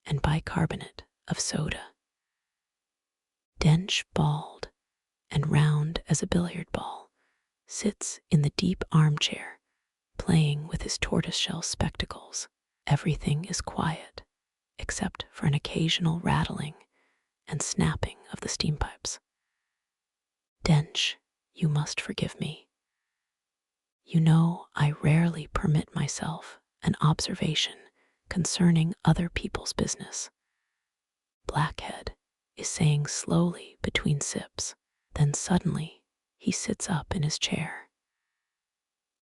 and bicarbonate of soda. Dench, bald and round as a billiard ball, sits in the deep armchair, playing with his tortoiseshell spectacles. Everything is quiet, except for an occasional rattling and snapping of the steam pipes. Dench, you must forgive me. You know I rarely permit myself an observation concerning other people's business. Blackhead is saying slowly between sips, then suddenly he sits up in his chair.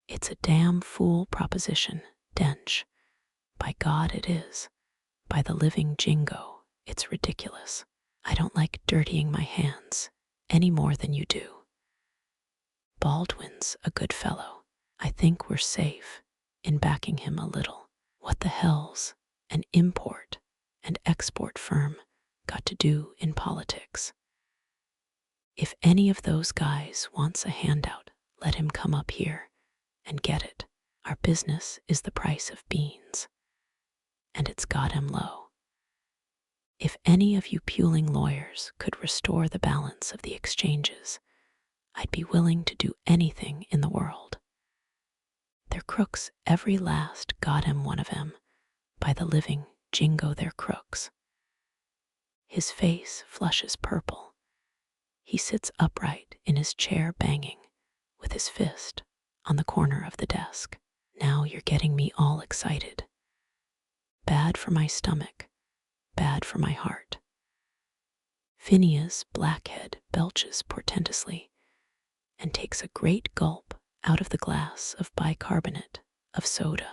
It's a damn fool proposition, Dench. By God it is. By the living jingo, it's ridiculous. I don't like dirtying my hands any more than you do. Baldwin's a good fellow. I think we're safe in backing him a little. What the hell's an import and export firm got to do in politics? If any of those guys wants a handout, let him come up here and get it. Our business is the price of beans, and it's got him low. If any of you puling lawyers could restore the balance of the exchanges, I'd be willing to do anything in the world. They're crooks, every last goddamn one of them. By the living jingo, they're crooks. His face flushes purple. He sits upright in his chair, banging with his fist on the corner of the desk. Now you're getting me all excited. Bad for my stomach, bad for my heart. Phineas Blackhead belches portentously and takes a great gulp out of the glass of bicarbonate of soda.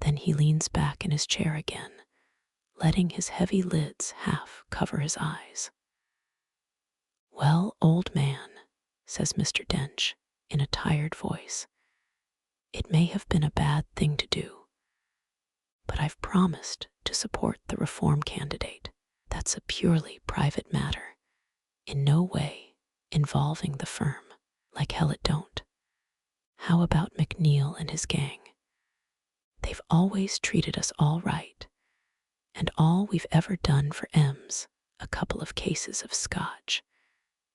Then he leans back in his chair again, letting his heavy lids half cover his eyes. Well, old man, says Mr. Dench in a tired voice, it may have been a bad thing to do, but I've promised to support the reform candidate. That's a purely private matter, in no way involving the firm. Like hell it don't. How about McNeil and his gang? They've always treated us all right, and all we've ever done for M's, a couple of cases of scotch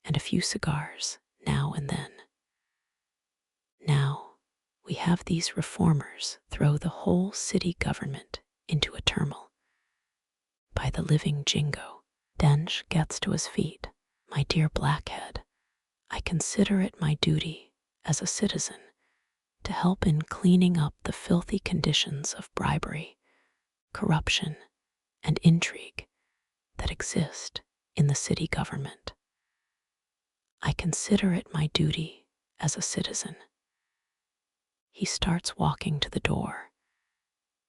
and a few cigars now and then. Now, We have these reformers throw the whole city government into a turmoil. By the living jingo, Dench gets to his feet. My dear Blackhead, I consider it my duty as a citizen to help in cleaning up the filthy conditions of bribery, corruption, and intrigue that exist in the city government. I consider it my duty as a citizen. He starts walking to the door,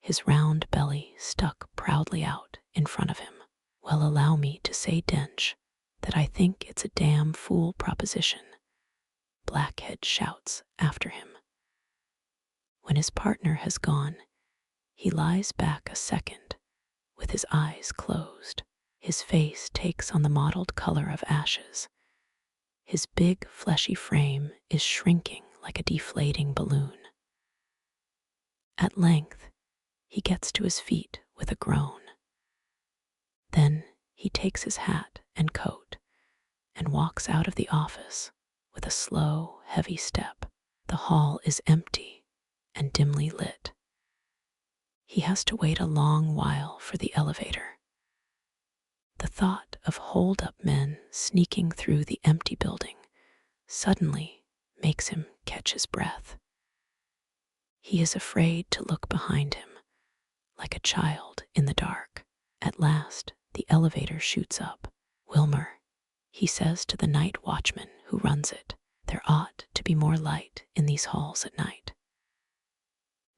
his round belly stuck proudly out in front of him. Well, allow me to say, Dench, that I think it's a damn fool proposition, Blackhead shouts after him. When his partner has gone, he lies back a second with his eyes closed. His face takes on the mottled color of ashes. His big, fleshy frame is shrinking like a deflating balloon. At length, he gets to his feet with a groan. Then he takes his hat and coat and walks out of the office with a slow, heavy step. The hall is empty and dimly lit. He has to wait a long while for the elevator. The thought of hold-up men sneaking through the empty building suddenly makes him catch his breath. He is afraid to look behind him, like a child in the dark. At last, the elevator shoots up. Wilmer, he says to the night watchman who runs it, there ought to be more light in these halls at night.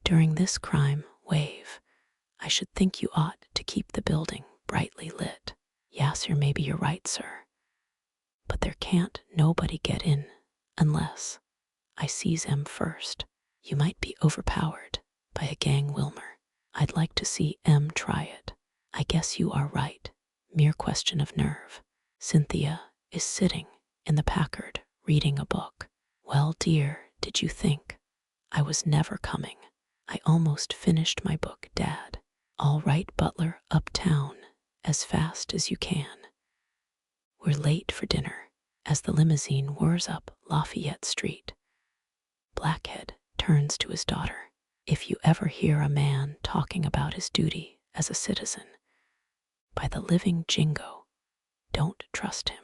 During this crime wave, I should think you ought to keep the building brightly lit. Yasser, maybe you're right, sir. But there can't nobody get in unless I seize 'em first. You might be overpowered by a gang, Wilmer. I'd like to see 'em try it. I guess you are right. Mere question of nerve. Cynthia is sitting in the Packard reading a book. Well, dear, did you think I was never coming? I almost finished my book, Dad. All right, Butler, uptown as fast as you can. We're late for dinner. As the limousine whirs up Lafayette Street, Blackhead turns to his daughter. If you ever hear a man talking about his duty as a citizen, by the living jingo, don't trust him.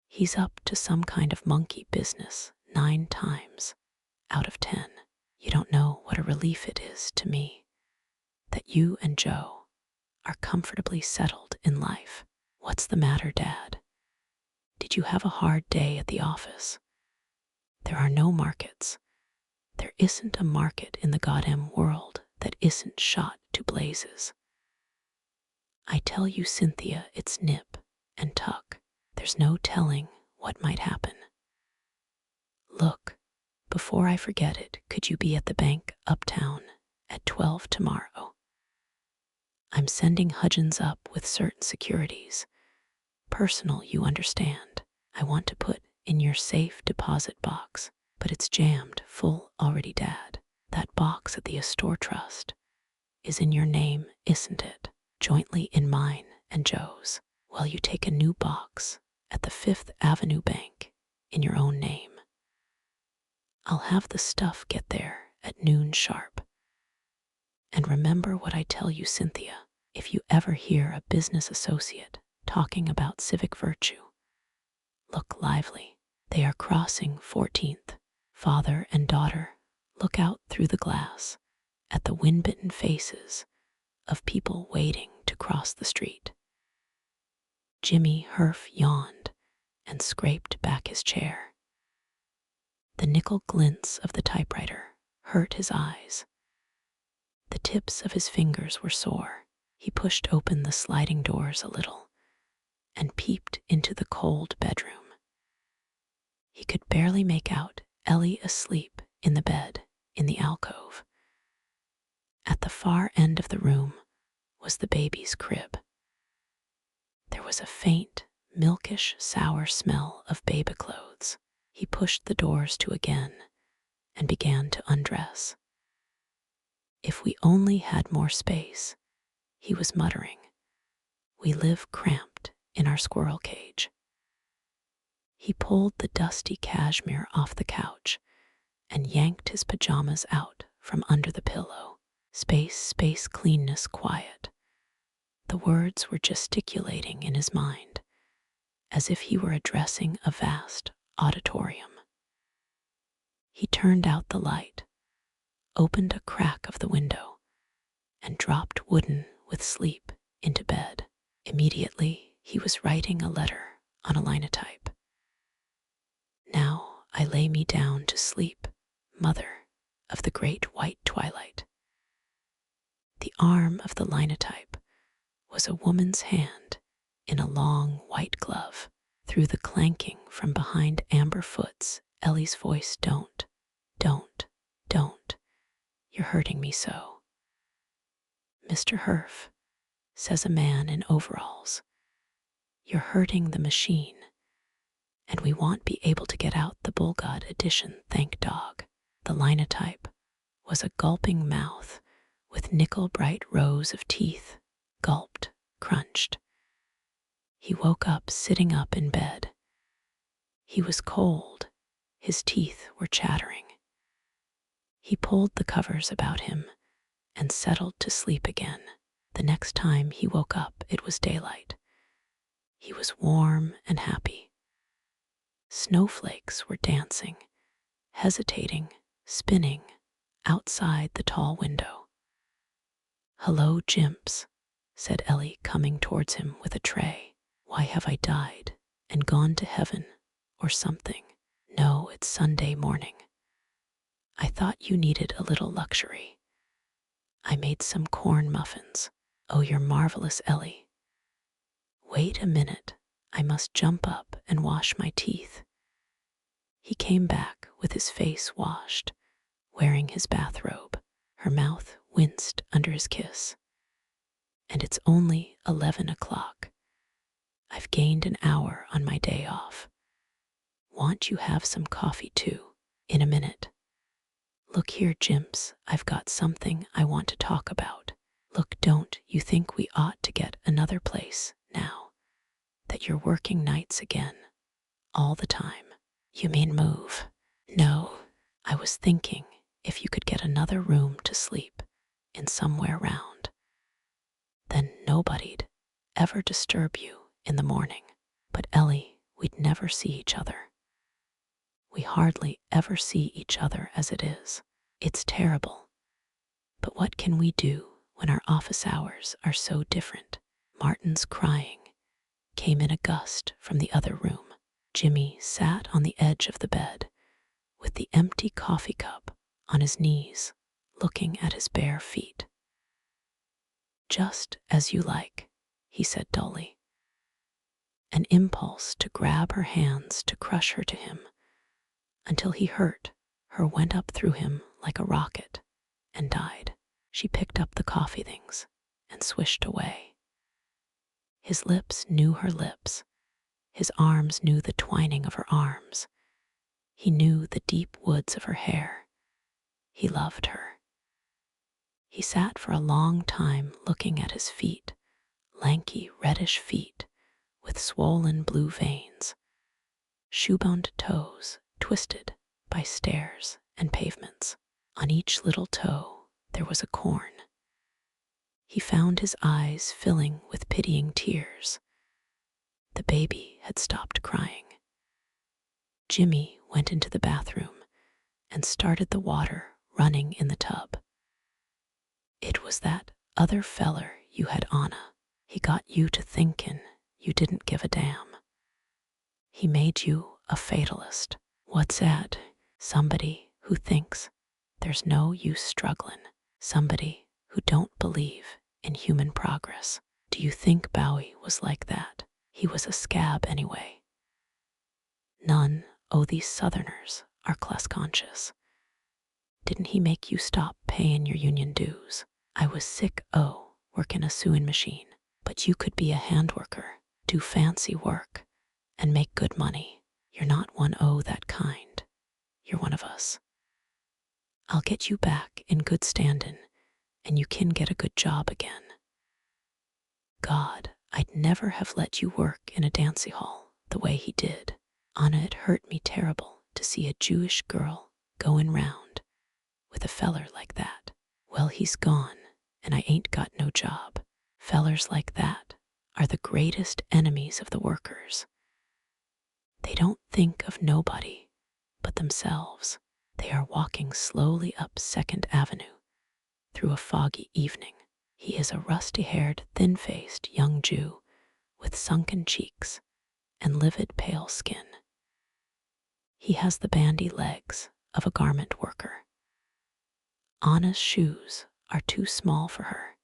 He's up to some kind of monkey business 9 times out of 10. You don't know what a relief it is to me that you and Joe are comfortably settled in life. What's the matter, Dad? Did you have a hard day at the office? There are no markets. There isn't a market in the goddamn world that isn't shot to blazes. I tell you, Cynthia, it's nip and tuck. There's no telling what might happen. Look, before I forget it, could you be at the bank uptown at 12 tomorrow? I'm sending Hudgens up with certain securities. Personal, you understand. I want to put in your safe deposit box, but it's jammed full already, Dad. That box at the Astor Trust is in your name, isn't it? Jointly in mine and Joe's. Well, you take a new box at the Fifth Avenue Bank in your own name. I'll have the stuff get there at noon sharp. And remember what I tell you, Cynthia, if you ever hear a business associate talking about civic virtue, look lively. They are crossing 14th. Father and daughter look out through the glass at the wind-bitten faces of people waiting to cross the street. Jimmy Herf yawned and scraped back his chair. The nickel glints of the typewriter hurt his eyes. The tips of his fingers were sore. He pushed open the sliding doors a little and peeped into the cold bedroom. He could barely make out Ellie asleep in the bed in the alcove. At the far end of the room was the baby's crib. There was a faint, milkish, sour smell of baby clothes. He pushed the doors to again and began to undress. If we only had more space, he was muttering. We live cramped in our squirrel cage. He pulled the dusty cashmere off the couch and yanked his pajamas out from under the pillow. Space, space, cleanness, quiet. The words were gesticulating in his mind, as if he were addressing a vast auditorium. He turned out the light, opened a crack of the window, and dropped wooden with sleep into bed. Immediately, he was writing a letter on a linotype. Now I lay me down to sleep, mother of the great white twilight. The arm of the linotype was a woman's hand in a long white glove. Through the clanking from behind amber foots, Ellie's voice, don't, you're hurting me so. Mr. Herf, says a man in overalls, you're hurting the machine, and we won't be able to get out the Bulgad edition, thank dog. The linotype was a gulping mouth with nickel-bright rows of teeth, gulped, crunched. He woke up sitting up in bed. He was cold, his teeth were chattering. He pulled the covers about him and settled to sleep again. The next time he woke up, it was daylight. He was warm and happy. Snowflakes were dancing, hesitating, spinning outside the tall window. Hello, Jimps, said Ellie, coming towards him with a tray. Why have I died and gone to heaven or something? No, it's Sunday morning. I thought you needed a little luxury. I made some corn muffins. Oh, you're marvelous, Ellie. Wait a minute, I must jump up and wash my teeth. He came back with his face washed, wearing his bathrobe. Her mouth winced under his kiss. And it's only 11 o'clock. I've gained an hour on my day off. Want you have some coffee too? In a minute. Look here, Jimps, I've got something I want to talk about. Look, don't you think we ought to get another place now that you're working nights again, all the time? You mean move? No, I was thinking if you could get another room to sleep in somewhere round. Then nobody'd ever disturb you in the morning. But Ellie, we'd never see each other. We hardly ever see each other as it is. It's terrible. But what can we do when our office hours are so different? Martin's crying came in a gust from the other room. Jimmy sat on the edge of the bed with the empty coffee cup on his knees, looking at his bare feet. Just as you like, he said dully. An impulse to grab her hands to crush her to him until he hurt her went up through him like a rocket and died. She picked up the coffee things and swished away. His lips knew her lips. His arms knew the twining of her arms. He knew the deep woods of her hair. He loved her. He sat for a long time looking at his feet, lanky reddish feet with swollen blue veins, shoe-bound toes twisted by stairs and pavements. On each little toe there was a corn. He found his eyes filling with pitying tears. The baby had stopped crying. Jimmy went into the bathroom and started the water running in the tub. It was that other feller you had, Anna. He got you to thinkin' you didn't give a damn. He made you a fatalist. What's that? Somebody who thinks there's no use strugglin'. Somebody who don't believe in human progress. Do you think Bowie was like that? He was a scab anyway. None o' these Southerners are class-conscious. Didn't he make you stop payin' your union dues? I was sick o' workin' a sewing machine, but you could be a hand worker, do fancy work, and make good money. You're not one o' that kind. You're one of us. I'll get you back in good standin', and you can get a good job again. God, I'd never have let you work in a dancey hall the way he did. Anna, it hurt me terrible to see a Jewish girl goin' round with a feller like that? Well, he's gone, and I ain't got no job. Fellers like that are the greatest enemies of the workers. They don't think of nobody but themselves. They are walking slowly up 2nd Avenue through a foggy evening. He is a rusty-haired, thin-faced young Jew with sunken cheeks and livid pale skin. He has the bandy legs of a garment worker. Anna's shoes are too small for her.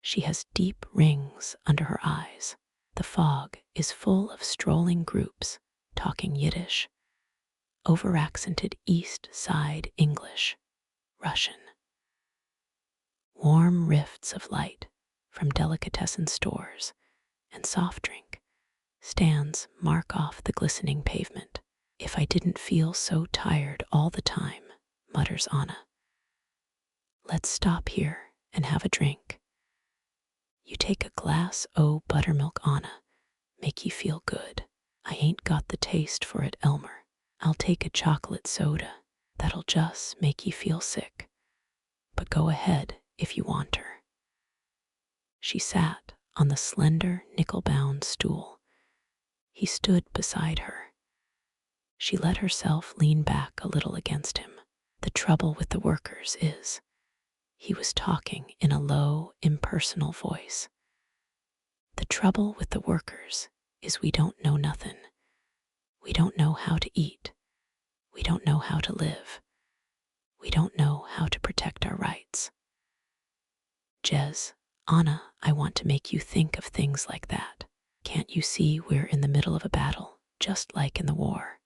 She has deep rings under her eyes. The fog is full of strolling groups talking Yiddish, over-accented East Side English, Russian. Warm rifts of light from delicatessen stores and soft drink stands mark off the glistening pavement. If I didn't feel so tired all the time, mutters Anna. Let's stop here and have a drink. You take a glass o' buttermilk, Anna, make you feel good. I ain't got the taste for it, Elmer. I'll take a chocolate soda. That'll just make you feel sick. But go ahead if you want her. She sat on the slender, nickel-bound stool. He stood beside her. She let herself lean back a little against him. The trouble with the workers is, he was talking in a low, impersonal voice. The trouble with the workers is we don't know nothing. We don't know how to eat. We don't know how to live. We don't know how to protect our rights. Jez, Anna, I want to make you think of things like that. Can't you see we're in the middle of a battle, just like in the war?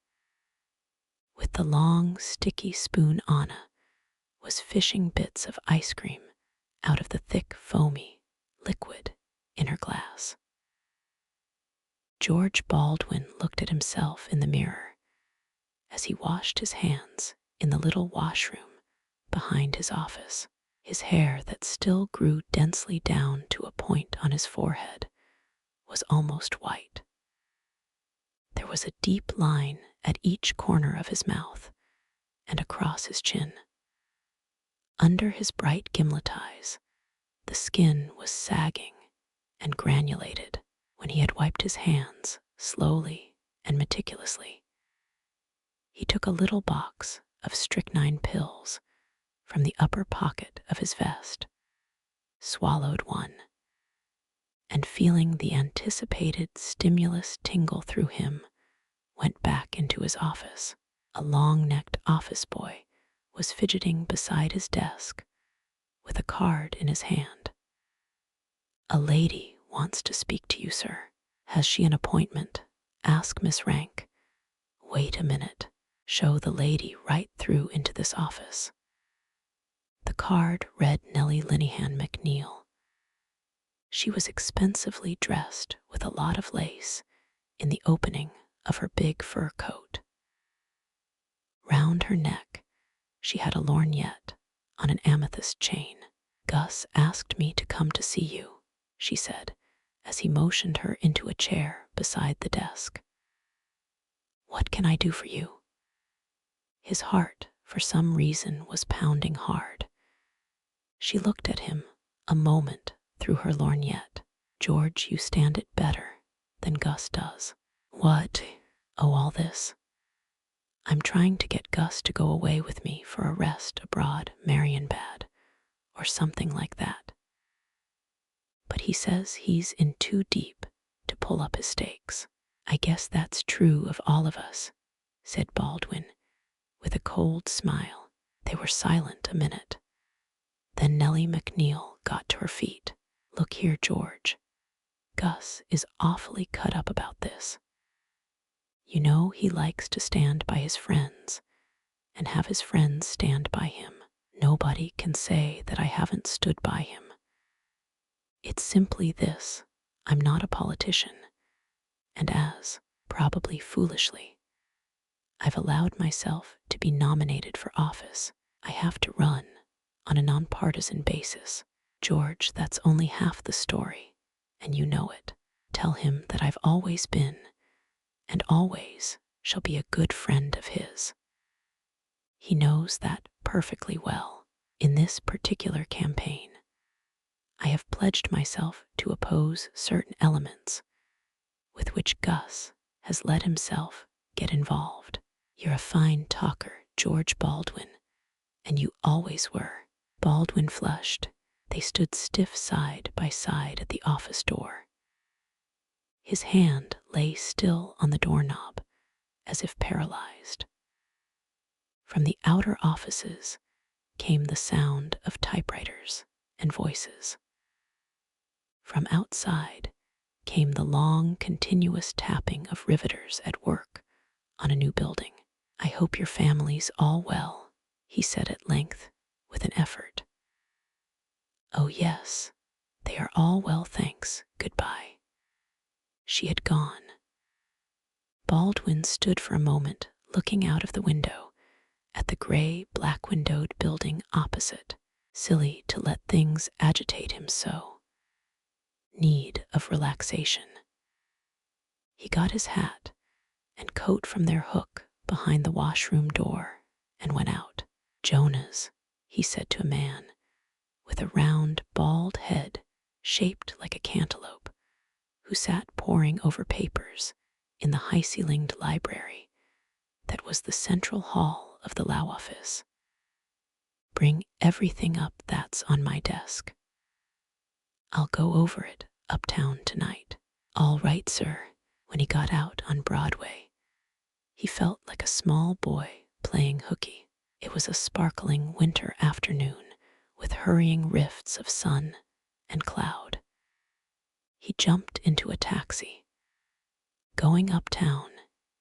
With the long, sticky spoon, Anna was fishing bits of ice cream out of the thick, foamy liquid in her glass. George Baldwin looked at himself in the mirror as he washed his hands in the little washroom behind his office. His hair that still grew densely down to a point on his forehead was almost white. There was a deep line at each corner of his mouth and across his chin. Under his bright gimlet eyes, the skin was sagging and granulated. When he had wiped his hands slowly and meticulously, he took a little box of strychnine pills from the upper pocket of his vest, swallowed one, and feeling the anticipated stimulus tingle through him, went back into his office. A long-necked office boy was fidgeting beside his desk with a card in his hand. A lady wants to speak to you, sir. Has she an appointment? Ask Miss Rank. Wait a minute. Show the lady right through into this office. The card read Nellie Linehan McNeil. She was expensively dressed with a lot of lace in the opening of her big fur coat. Round her neck, she had a lorgnette on an amethyst chain. Gus asked me to come to see you, she said, as he motioned her into a chair beside the desk. What can I do for you? His heart, for some reason, was pounding hard. She looked at him a moment through her lorgnette. George, you stand it better than Gus does. What? Oh, all this. I'm trying to get Gus to go away with me for a rest abroad, Marienbad, or something like that. But he says he's in too deep to pull up his stakes. I guess that's true of all of us, said Baldwin, with a cold smile. They were silent a minute. Then Nellie McNeil got to her feet. Look here, George. Gus is awfully cut up about this. You know he likes to stand by his friends and have his friends stand by him. Nobody can say that I haven't stood by him. It's simply this. I'm not a politician, and as, probably foolishly, I've allowed myself to be nominated for office, I have to run on a nonpartisan basis. George, that's only half the story, and you know it. Tell him that I've always been, and always shall be, a good friend of his. He knows that perfectly well. In this particular campaign, I have pledged myself to oppose certain elements with which Gus has let himself get involved. You're a fine talker, George Baldwin, and you always were. Baldwin flushed. They stood stiff side by side at the office door. His hand lay still on the doorknob, as if paralyzed. From the outer offices came the sound of typewriters and voices. From outside came the long, continuous tapping of riveters at work on a new building. I hope your family's all well, he said at length with an effort. Oh yes, they are all well, thanks. Goodbye. She had gone. Baldwin stood for a moment looking out of the window at the gray, black-windowed building opposite. Silly to let things agitate him so. Need of relaxation. He got his hat and coat from their hook behind the washroom door and went out. Jonas, he said to a man with a round, bald head shaped like a cantaloupe, who sat poring over papers in the high-ceilinged library that was the central hall of the law office. Bring everything up that's on my desk. I'll go over it uptown tonight. All right, sir. When he got out on Broadway, he felt like a small boy playing hooky. It was a sparkling winter afternoon with hurrying rifts of sun and cloud. He jumped into a taxi. Going uptown,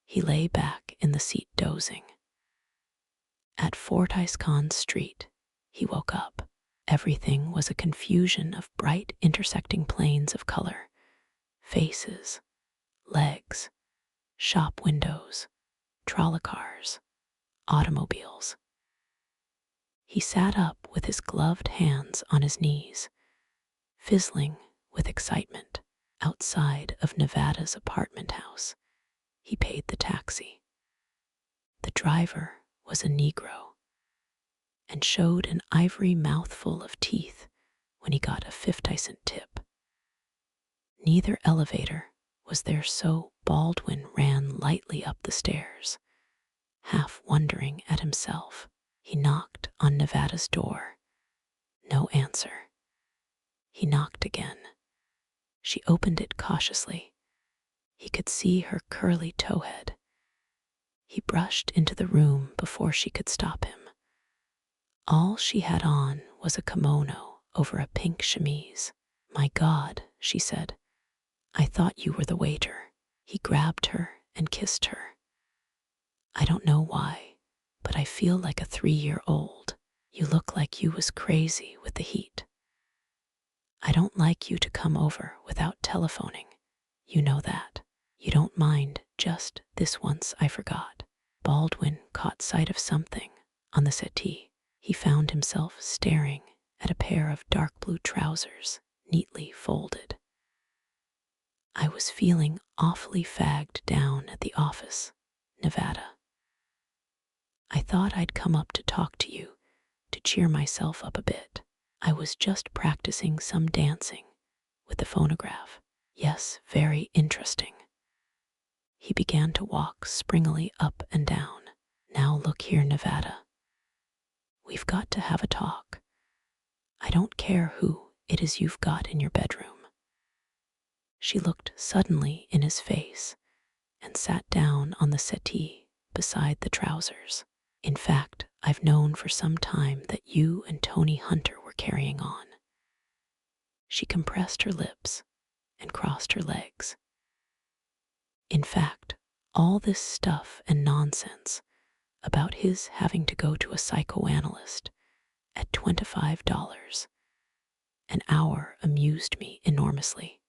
he lay back in the seat dozing. At Fortyscon Street, he woke up. Everything was a confusion of bright intersecting planes of color, faces, legs, shop windows, trolley cars, automobiles. He sat up with his gloved hands on his knees, fizzling with excitement. Outside of Nevada's apartment house, he paid the taxi. The driver was a Negro and showed an ivory mouthful of teeth when he got a 50-cent tip. Neither elevator was there, so Baldwin ran lightly up the stairs, half wondering at himself. He knocked on Nevada's door. No answer. He knocked again. She opened it cautiously. He could see her curly towhead. He brushed into the room before she could stop him. All she had on was a kimono over a pink chemise. My God, she said. I thought you were the waiter. He grabbed her and kissed her. I don't know why, but I feel like a 3-year-old. You look like you was crazy with the heat. I don't like you to come over without telephoning. You know that. You don't mind just this once, I forgot. Baldwin caught sight of something on the settee. He found himself staring at a pair of dark blue trousers, neatly folded. I was feeling awfully fagged down at the office, Nevada. I thought I'd come up to talk to you, to cheer myself up a bit. I was just practicing some dancing with the phonograph. Yes, very interesting. He began to walk springily up and down. Now look here, Nevada. We've got to have a talk. I don't care who it is you've got in your bedroom. She looked suddenly in his face and sat down on the settee beside the trousers. In fact, I've known for some time that you and Tony Hunter were carrying on. She compressed her lips and crossed her legs. In fact, all this stuff and nonsense about his having to go to a psychoanalyst at $25 an hour amused me enormously.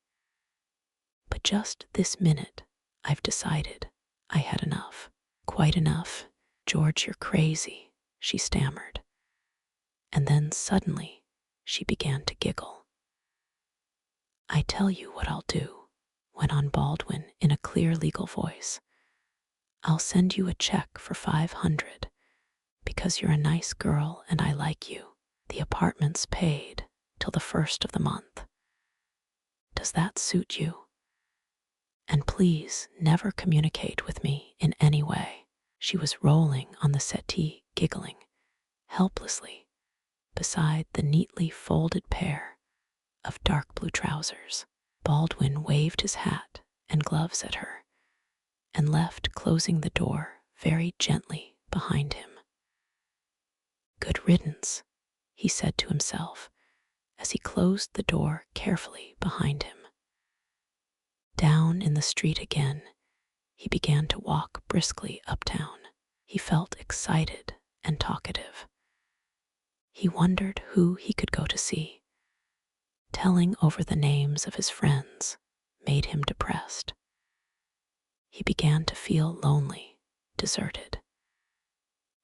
But just this minute, I've decided I had enough. Quite enough. George, you're crazy, she stammered. And then suddenly, she began to giggle. I tell you what I'll do, went on Baldwin in a clear legal voice. I'll send you a check for $500, Because you're a nice girl and I like you. The apartment's paid till the 1st of the month. Does that suit you? And please never communicate with me in any way." She was rolling on the settee, giggling helplessly beside the neatly folded pair of dark blue trousers. Baldwin waved his hat and gloves at her and left, closing the door very gently behind him. "Good riddance," he said to himself as he closed the door carefully behind him. Down in the street again, he began to walk briskly uptown. He felt excited and talkative. He wondered who he could go to see. Telling over the names of his friends made him depressed. He began to feel lonely, deserted.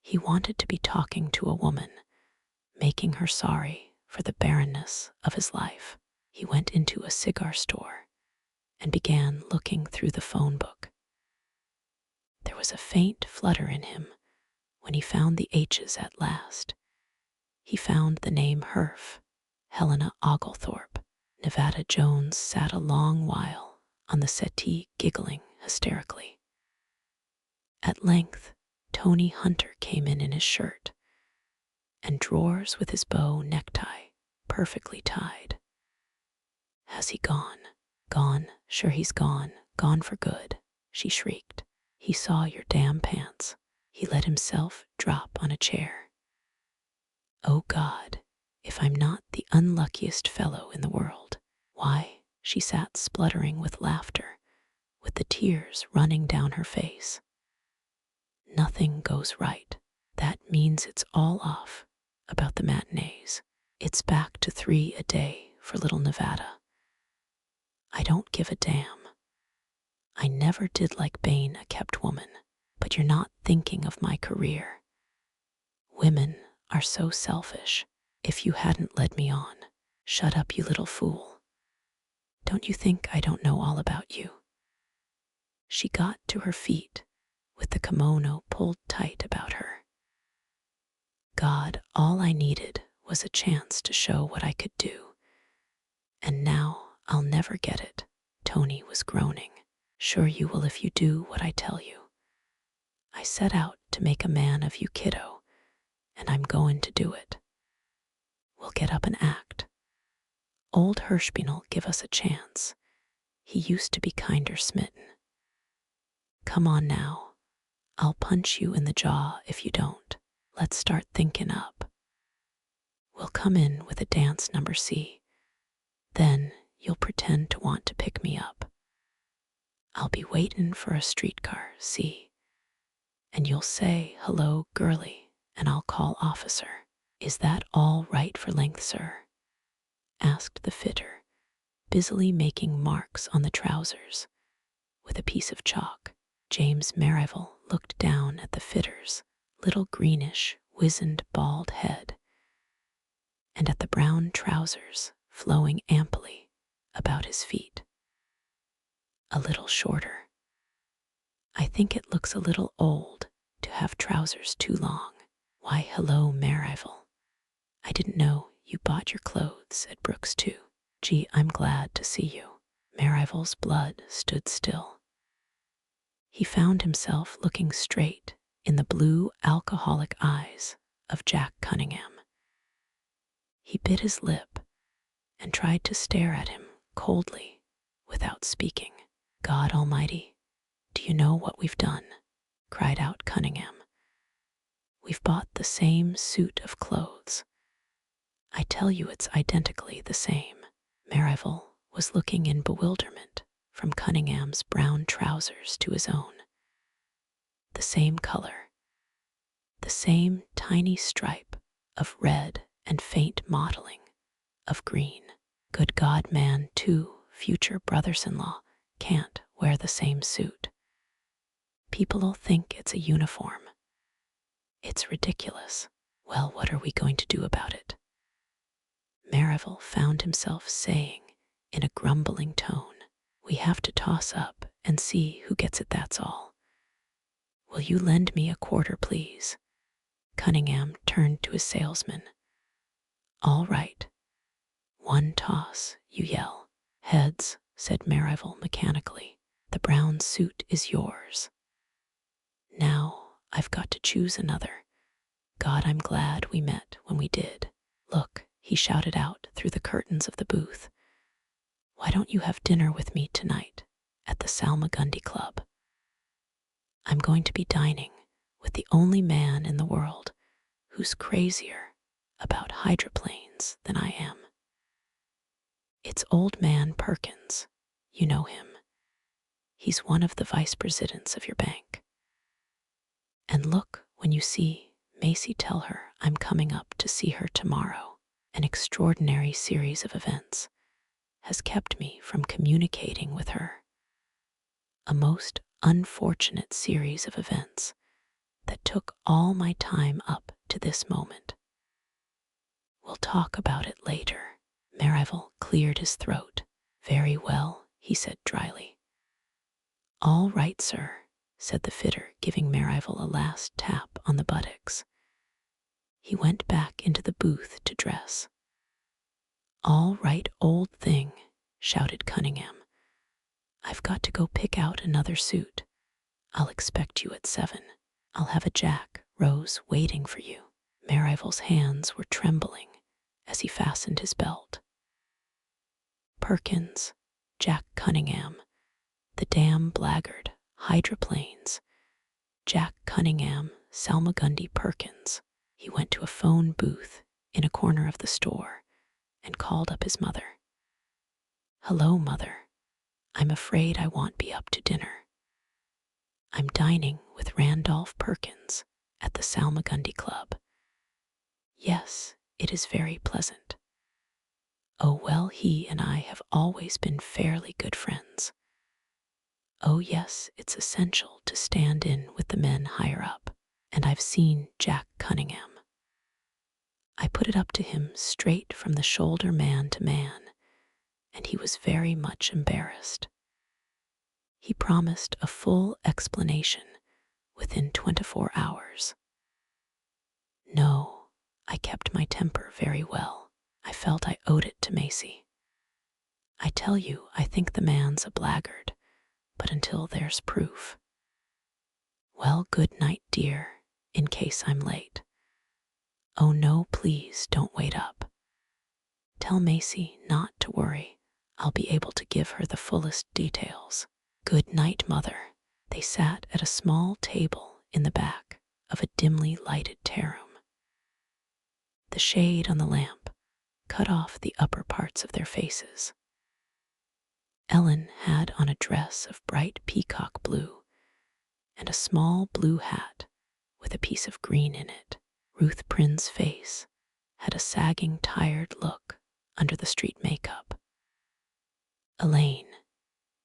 He wanted to be talking to a woman, making her sorry for the barrenness of his life. He went into a cigar store and began looking through the phone book. There was a faint flutter in him when he found the H's at last. He found the name Herf, Helena Oglethorpe. Nevada Jones sat a long while on the settee, giggling hysterically. At length, Tony Hunter came in his shirt and drawers with his bow necktie perfectly tied. "Has he gone?" "Gone, sure he's gone, gone for good," she shrieked. "He saw your damn pants." He let himself drop on a chair. "Oh God, if I'm not the unluckiest fellow in the world." "Why?" She sat spluttering with laughter, with the tears running down her face. "Nothing goes right. That means it's all off about the matinees. It's back to 3 a day for little Nevada. I don't give a damn. I never did like being a kept woman, but you're not thinking of my career. Women are so selfish. If you hadn't led me on." "Shut up, you little fool. Don't you think I don't know all about you?" She got to her feet with the kimono pulled tight about her. "God, all I needed was a chance to show what I could do. And now I'll never get it." Tony was groaning. "Sure you will if you do what I tell you. I set out to make a man of you, kiddo, and I'm going to do it. We'll get up and act. Old Hirschbein'll give us a chance. He used to be kinder smitten. Come on now. I'll punch you in the jaw if you don't. Let's start thinking up. We'll come in with a dance number C. Then you'll pretend to want to pick me up. I'll be waiting for a streetcar, see? And you'll say, 'Hello, girlie,' and I'll call officer." "Is that all right for length, sir?" asked the fitter, busily making marks on the trousers with a piece of chalk. James Merivale looked down at the fitter's little greenish, wizened bald head and at the brown trousers flowing amply about his feet. "A little shorter. I think it looks a little old to have trousers too long." "Why, hello, Merivale. I didn't know you bought your clothes at Brooks too. Gee, I'm glad to see you." Merivale's blood stood still. He found himself looking straight in the blue alcoholic eyes of Jack Cunningham. He bit his lip and tried to stare at him coldly without speaking. "God Almighty, do you know what we've done?" cried out Cunningham. "We've bought the same suit of clothes. I tell you it's identically the same." Merivale was looking in bewilderment from Cunningham's brown trousers to his own. The same color, the same tiny stripe of red and faint mottling of green. Good God, man, 2 future brothers-in-law can't wear the same suit. People'll think it's a uniform. It's ridiculous. Well, what are we going to do about it?" Merivale found himself saying in a grumbling tone, "We have to toss up and see who gets it, that's all. Will you lend me a quarter, please? Cunningham turned to his salesman. All right. One toss, you yell. Heads, said Merrival mechanically. The brown suit is yours. Now I've got to choose another. God, I'm glad we met when we did. Look, he shouted out through the curtains of the booth. Why don't you have dinner with me tonight at the Salmagundi Club? I'm going to be dining with the only man in the world who's crazier about hydroplanes than I am. It's old man Perkins. You know him. He's one of the vice presidents of your bank. And look, when you see Macy, tell her I'm coming up to see her tomorrow. An extraordinary series of events has kept me from communicating with her. A most unfortunate series of events that took all my time up to this moment. We'll talk about it later. Merrival cleared his throat. Very well, he said dryly. All right, sir, said the fitter, giving Merrival a last tap on the buttocks. He went back into the booth to dress. All right, old thing, shouted Cunningham. I've got to go pick out another suit. I'll expect you at 7. I'll have a Jack Rose waiting for you. Merrival's hands were trembling as he fastened his belt. Perkins, Jack Cunningham, the damn blackguard, hydroplanes. Jack Cunningham, Salmagundi Perkins. He went to a phone booth in a corner of the store and called up his mother. Hello, Mother. I'm afraid I won't be up to dinner. I'm dining with Randolph Perkins at the Salmagundi Club. Yes, it is very pleasant. Oh, well, he and I have always been fairly good friends. Oh, yes, it's essential to stand in with the men higher up, and I've seen Jack Cunningham. I put it up to him straight from the shoulder, man to man, and he was very much embarrassed. He promised a full explanation within 24 hours. No, I kept my temper very well. I felt I owed it to Macy. I tell you, I think the man's a blackguard, but until there's proof. Well, good night, dear, in case I'm late. Oh no, please don't wait up. Tell Macy not to worry. I'll be able to give her the fullest details. Good night, Mother. They sat at a small table in the back of a dimly lighted room. The shade on the lamp cut off the upper parts of their faces. Ellen had on a dress of bright peacock blue and a small blue hat with a piece of green in it. Ruth Prin's face had a sagging, tired look under the street makeup. Elaine,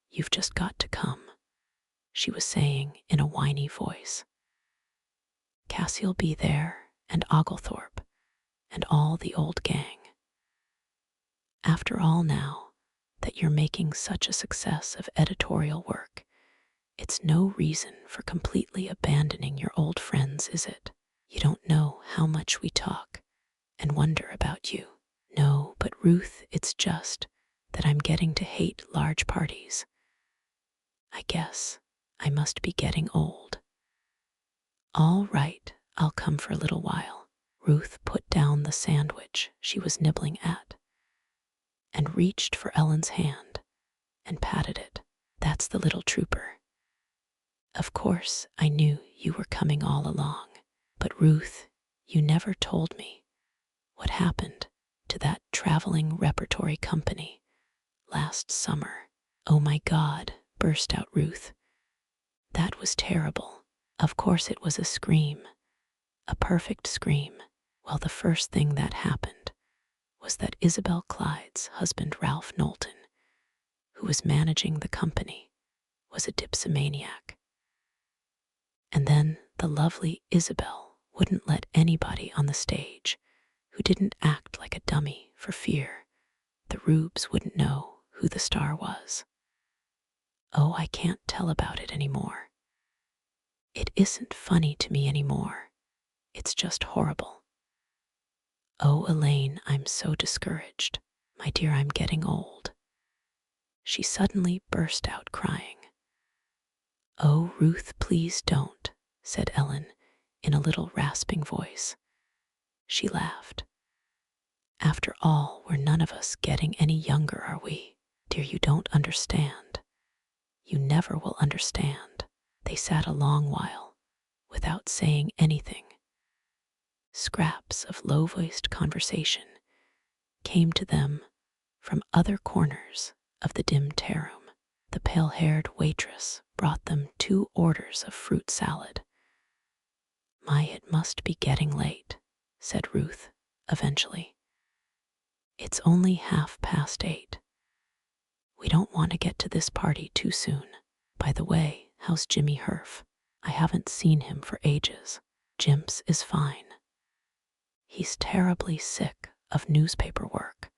you've just got to come, she was saying in a whiny voice. Cassie'll be there, and Oglethorpe, and all the old gang. After all, now that you're making such a success of editorial work, it's no reason for completely abandoning your old friends, is it? You don't know how much we talk and wonder about you. No, but Ruth, it's just that I'm getting to hate large parties. I guess I must be getting old. All right, I'll come for a little while. Ruth put down the sandwich she was nibbling at and reached for Ellen's hand and patted it. That's the little trooper. Of course, I knew you were coming all along, but Ruth, you never told me what happened to that traveling repertory company last summer. Oh my God, burst out Ruth. That was terrible. Of course it was a scream, a perfect scream. Well, the first thing that happened was that Isabel Clyde's husband, Ralph Knowlton, who was managing the company, was a dipsomaniac. And then the lovely Isabel wouldn't let anybody on the stage who didn't act like a dummy for fear the rubes wouldn't know who the star was. Oh, I can't tell about it anymore. It isn't funny to me anymore. It's just horrible. Oh, Elaine, I'm so discouraged. My dear, I'm getting old. She suddenly burst out crying. Oh, Ruth, please don't, said Ellen in a little rasping voice. She laughed. After all, we're none of us getting any younger, are we? Dear, you don't understand. You never will understand. They sat a long while, without saying anything. Scraps of low-voiced conversation came to them from other corners of the dim tea room. The pale-haired waitress brought them 2 orders of fruit salad. My, it must be getting late, said Ruth, eventually. It's only 8:30. We don't want to get to this party too soon. By the way, how's Jimmy Herf? I haven't seen him for ages. Jim's is fine. He's terribly sick of newspaper work.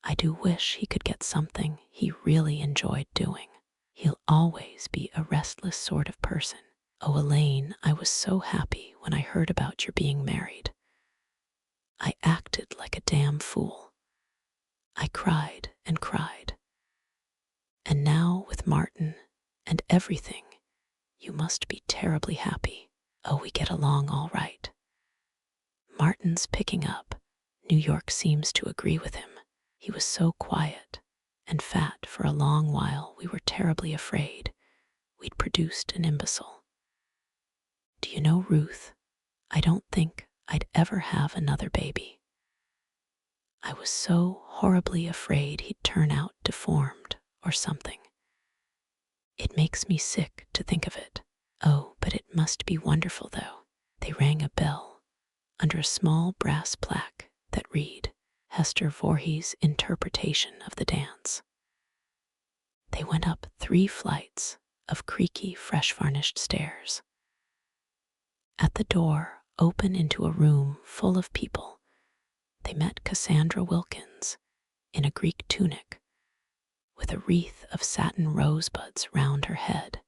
I do wish he could get something he really enjoyed doing. He'll always be a restless sort of person. Oh, Elaine, I was so happy when I heard about your being married. I acted like a damn fool. I cried and cried. And now with Martin and everything, you must be terribly happy. Oh, we get along all right. Martin's picking up. New York seems to agree with him. He was so quiet and fat for a long while we were terribly afraid we'd produced an imbecile. Do you know, Ruth, I don't think I'd ever have another baby. I was so horribly afraid he'd turn out deformed or something. It makes me sick to think of it. Oh, but it must be wonderful, though. They rang a bell under a small brass plaque that read, Hester Voorhees' Interpretation of the Dance. They went up 3 flights of creaky, fresh-varnished stairs. At the door, open into a room full of people, they met Cassandra Wilkins in a Greek tunic with a wreath of satin rosebuds round her head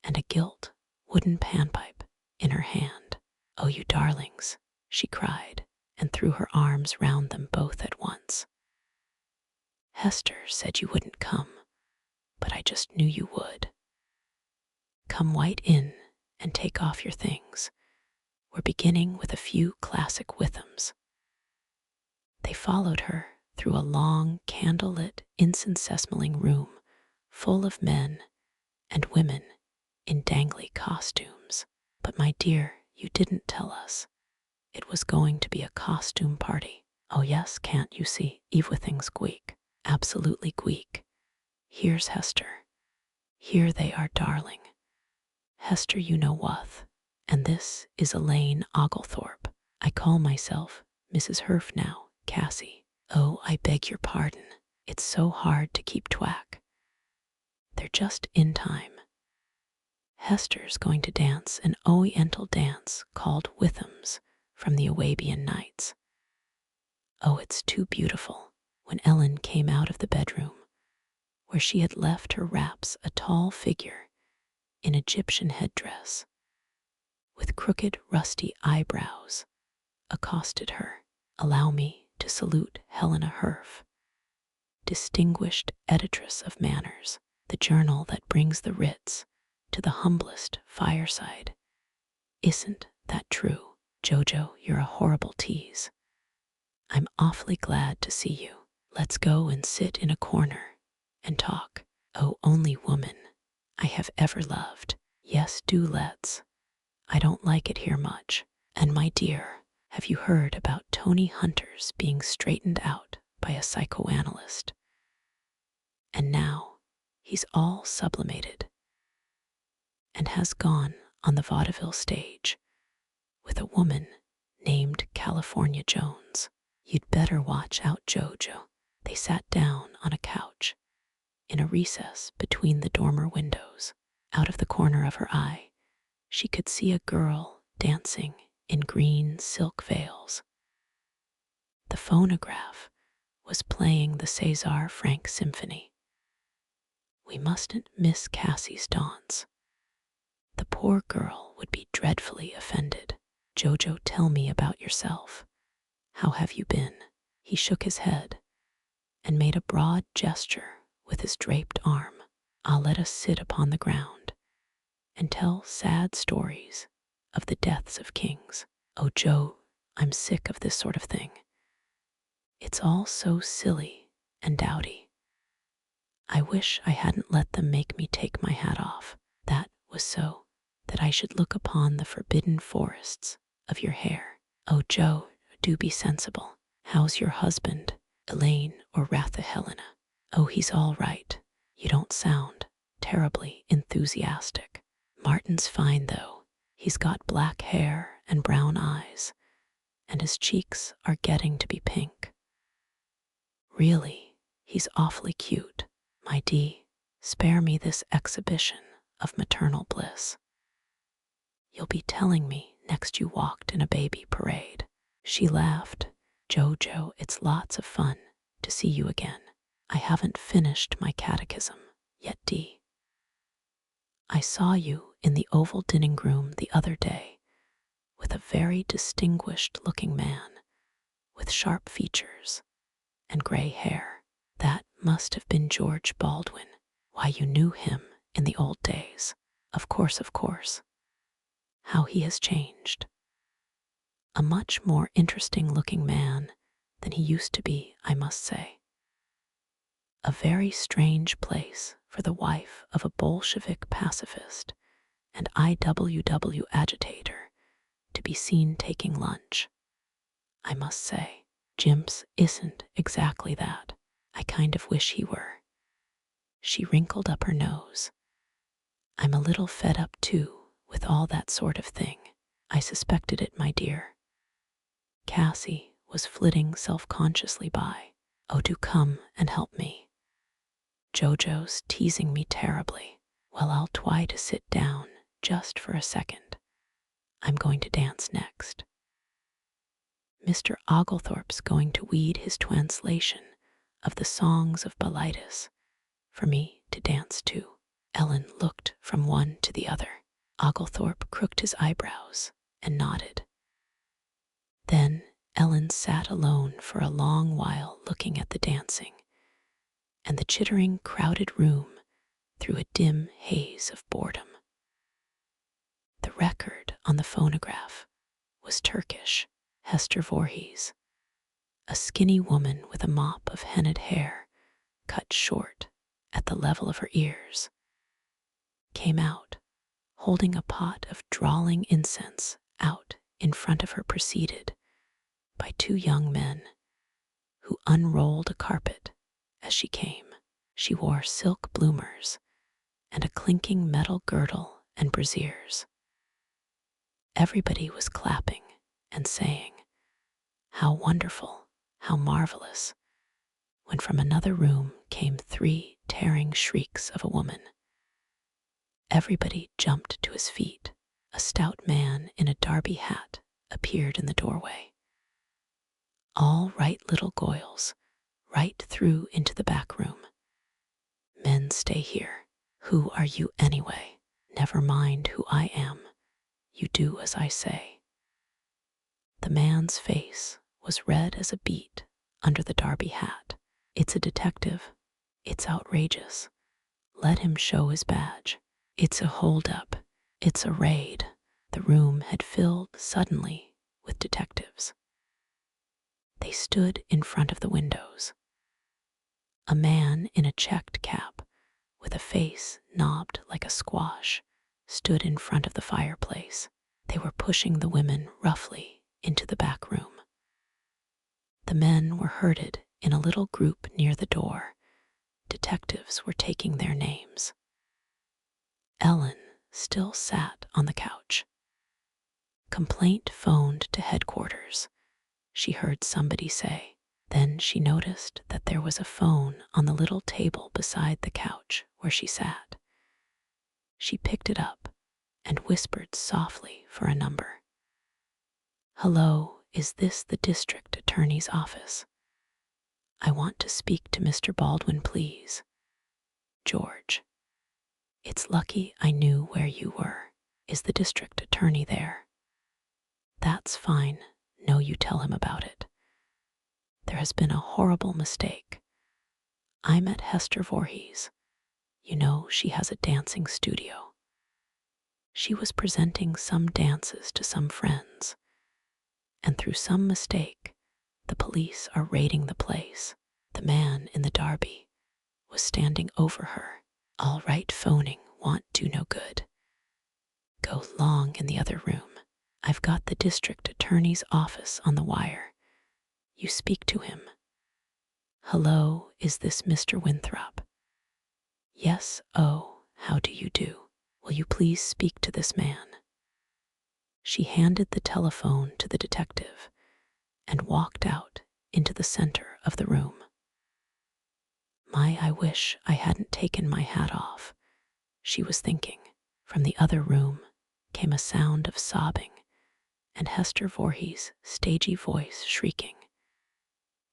and a gilt wooden panpipe in her hand. Oh, you darlings, she cried and threw her arms round them both at once. Hester said you wouldn't come, but I just knew you would. Come right in and take off your things. We're beginning with a few classic Withams. They followed her through a long, candlelit, incense-smelling room full of men and women in dangly costumes. But my dear, you didn't tell us. It was going to be a costume party. Oh yes, can't you see? Everything's Greek. Absolutely Greek. Here's Hester. Here they are, darling. Hester, you know what? And this is Elaine Oglethorpe. I call myself Mrs. Herf now, Cassie. Oh, I beg your pardon. It's so hard to keep track. They're just in time. Hester's going to dance an Oriental dance called Withams from the Arabian Nights. Oh, it's too beautiful. When Ellen came out of the bedroom, where she had left her wraps, a tall figure in Egyptian headdress, with crooked, rusty eyebrows, accosted her. Allow me to salute Helena Herf, distinguished editress of Manners, the journal that brings the writs to the humblest fireside. Isn't that true? Jojo, you're a horrible tease. I'm awfully glad to see you. Let's go and sit in a corner and talk. Oh, only woman I have ever loved. Yes, do let's. I don't like it here much. And my dear, have you heard about Tony Hunter's being straightened out by a psychoanalyst? And now he's all sublimated and has gone on the vaudeville stage with a woman named California Jones. You'd better watch out, Jojo. They sat down on a couch in a recess between the dormer windows. Out of the corner of her eye, she could see a girl dancing in green silk veils. The phonograph was playing the César Franck Symphony. We mustn't miss Cassie's dance. The poor girl would be dreadfully offended. Jojo, tell me about yourself. How have you been? He shook his head and made a broad gesture with his draped arm. Let us sit upon the ground and tell sad stories of the deaths of kings. Oh, Joe, I'm sick of this sort of thing. It's all so silly and dowdy. I wish I hadn't let them make me take my hat off. That was so that I should look upon the forbidden forests of your hair. Oh, Joe, do be sensible. How's your husband, Elaine or Ratha Helena? Oh, he's all right. You don't sound terribly enthusiastic. Martin's fine, though. He's got black hair and brown eyes, and his cheeks are getting to be pink. Really, he's awfully cute. My Dee, spare me this exhibition of maternal bliss. You'll be telling me next you walked in a baby parade. She laughed. Jojo, it's lots of fun to see you again. I haven't finished my catechism yet, Dee. I saw you in the oval dining room the other day with a very distinguished-looking man with sharp features and gray hair. That must have been George Baldwin. Why, you knew him in the old days. Of course, of course. How he has changed. A much more interesting-looking man than he used to be, I must say. A very strange place for the wife of a Bolshevik pacifist and IWW agitator to be seen taking lunch. I must say, Jim's isn't exactly that. I kind of wish he were. She wrinkled up her nose. I'm a little fed up, too, with all that sort of thing. I suspected it, my dear. Cassie was flitting self-consciously by. Oh, do come and help me. Jojo's teasing me terribly. Well, I'll try to sit down just for a second. I'm going to dance next. Mr. Oglethorpe's going to read his translation of the songs of Bilitis for me to dance to. Ellen looked from one to the other. Oglethorpe crooked his eyebrows and nodded. Then Ellen sat alone for a long while looking at the dancing and the chittering, crowded room through a dim haze of boredom. The record on the phonograph was Turkish. Hester Voorhees, a skinny woman with a mop of henna'd hair cut short at the level of her ears, came out, holding a pot of drawling incense out in front of her, preceded by two young men who unrolled a carpet as she came. She wore silk bloomers and a clinking metal girdle and brassiers. Everybody was clapping and saying, "How wonderful, how marvelous," when from another room came three tearing shrieks of a woman. Everybody jumped to his feet. A stout man in a derby hat appeared in the doorway. "All right, little Goyles, right through into the back room. Men, stay here. Who are you anyway? Never mind who I am. You do as I say." The man's face was red as a beet under the derby hat. "It's a detective. It's outrageous. Let him show his badge. It's a hold-up. It's a raid." The room had filled suddenly with detectives. They stood in front of the windows. A man in a checked cap, with a face knobbed like a squash, stood in front of the fireplace. They were pushing the women roughly into the back room. The men were herded in a little group near the door. Detectives were taking their names. Ellen still sat on the couch. "Complaint phoned to headquarters," she heard somebody say. Then she noticed that there was a phone on the little table beside the couch where she sat. She picked it up and whispered softly for a number. "Hello, is this the district attorney's office? I want to speak to Mr. Baldwin, please. George. It's lucky I knew where you were. Is the district attorney there? That's fine. No, you tell him about it. There has been a horrible mistake. I met Hester Voorhees. You know, she has a dancing studio. She was presenting some dances to some friends, and through some mistake, the police are raiding the place. The man in the derby was standing over her. All right, phoning won't do no good. Go long in the other room. I've got the district attorney's office on the wire. You speak to him. Hello, is this Mr. Winthrop? Yes, oh, how do you do? Will you please speak to this man? She handed the telephone to the detective and walked out into the center of the room. I wish I hadn't taken my hat off, she was thinking. From the other room came a sound of sobbing and Hester Voorhees' stagey voice shrieking.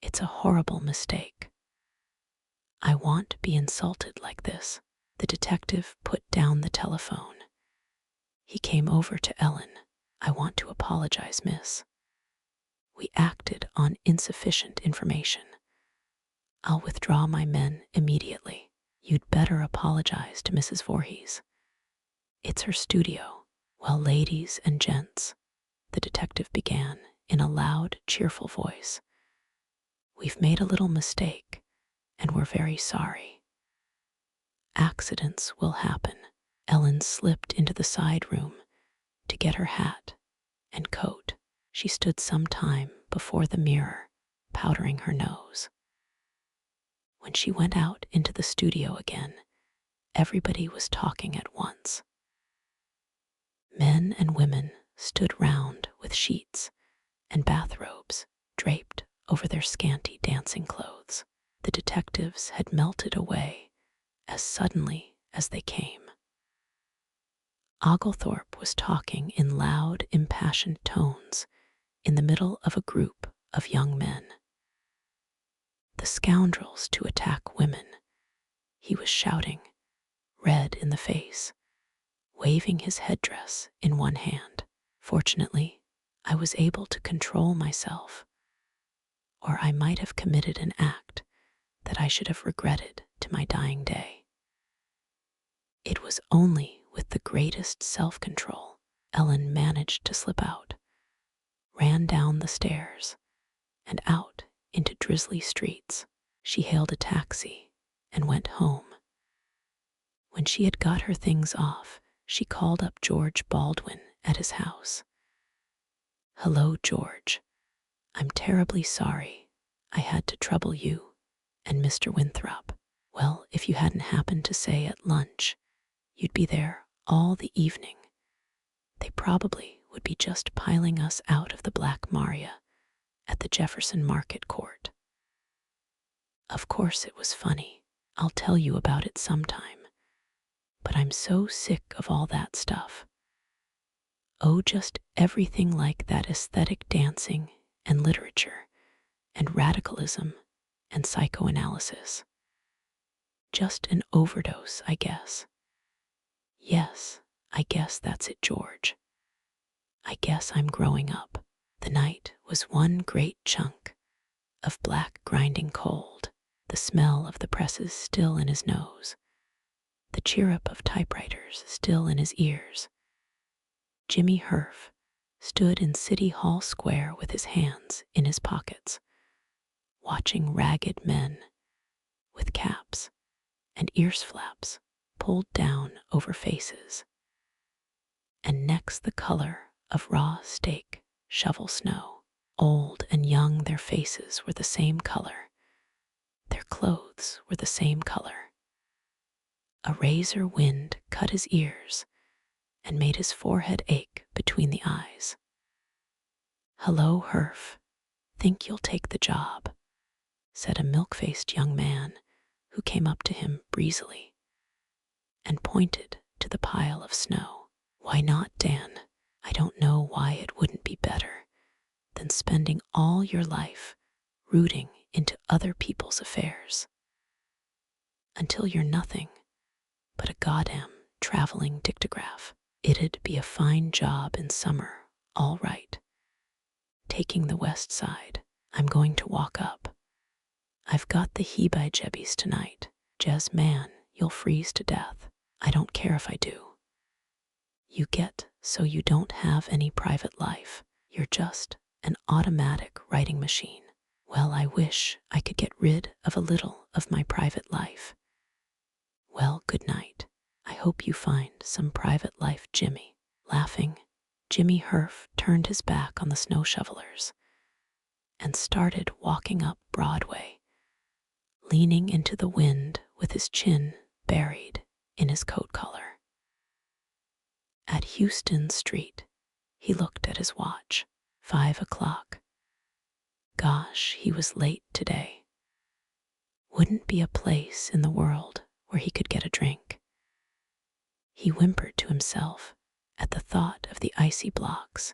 It's a horrible mistake. I won't be insulted like this. The detective put down the telephone. He came over to Ellen. I want to apologize, miss. We acted on insufficient information. I'll withdraw my men immediately. You'd better apologize to Mrs. Voorhees. It's her studio. Well, ladies and gents, the detective began in a loud, cheerful voice. We've made a little mistake, and we're very sorry. Accidents will happen. Ellen slipped into the side room to get her hat and coat. She stood some time before the mirror, powdering her nose. When she went out into the studio again, everybody was talking at once. Men and women stood round with sheets and bathrobes draped over their scanty dancing clothes. The detectives had melted away as suddenly as they came. Oglethorpe was talking in loud, impassioned tones in the middle of a group of young men. The scoundrels to attack women, he was shouting, red in the face, waving his headdress in one hand. Fortunately, I was able to control myself, or I might have committed an act that I should have regretted to my dying day. It was only with the greatest self-control Ellen managed to slip out, ran down the stairs, and out into drizzly streets. She hailed a taxi and went home. When she had got her things off, she called up George Baldwin at his house. Hello, George. I'm terribly sorry I had to trouble you and Mr. Winthrop. Well, if you hadn't happened to say at lunch you'd be there all the evening, they probably would be just piling us out of the Black Maria at the Jefferson Market Court. Of course it was funny. I'll tell you about it sometime. But I'm so sick of all that stuff. Oh, just everything like that aesthetic dancing and literature and radicalism and psychoanalysis. Just an overdose, I guess. Yes, I guess that's it, George. I guess I'm growing up. The night was one great chunk of black grinding cold, the smell of the presses still in his nose, the chirrup of typewriters still in his ears. Jimmy Herf stood in City Hall Square with his hands in his pockets, watching ragged men with caps and ears flaps pulled down over faces, and necks the color of raw steak shovel snow. Old and young, their faces were the same color. Their clothes were the same color. A razor wind cut his ears and made his forehead ache between the eyes. Hello, Herf. Think you'll take the job, said a milk-faced young man who came up to him breezily and pointed to the pile of snow. Why not, Dan? I don't know why it wouldn't be better than spending all your life rooting into other people's affairs until you're nothing but a goddamn traveling dictograph. It'd be a fine job in summer, all right. Taking the west side. I'm going to walk up. I've got the heebie-jeebies tonight. Jez, man, you'll freeze to death. I don't care if I do. You get so you don't have any private life. You're just an automatic writing machine. Well, I wish I could get rid of a little of my private life. Well, good night. I hope you find some private life, Jimmy. Laughing, Jimmy Herf turned his back on the snow shovelers and started walking up Broadway, leaning into the wind with his chin buried in his coat collar. At Houston Street, he looked at his watch. 5 o'clock. Gosh, he was late today. Wouldn't be a place in the world where he could get a drink. He whimpered to himself at the thought of the icy blocks.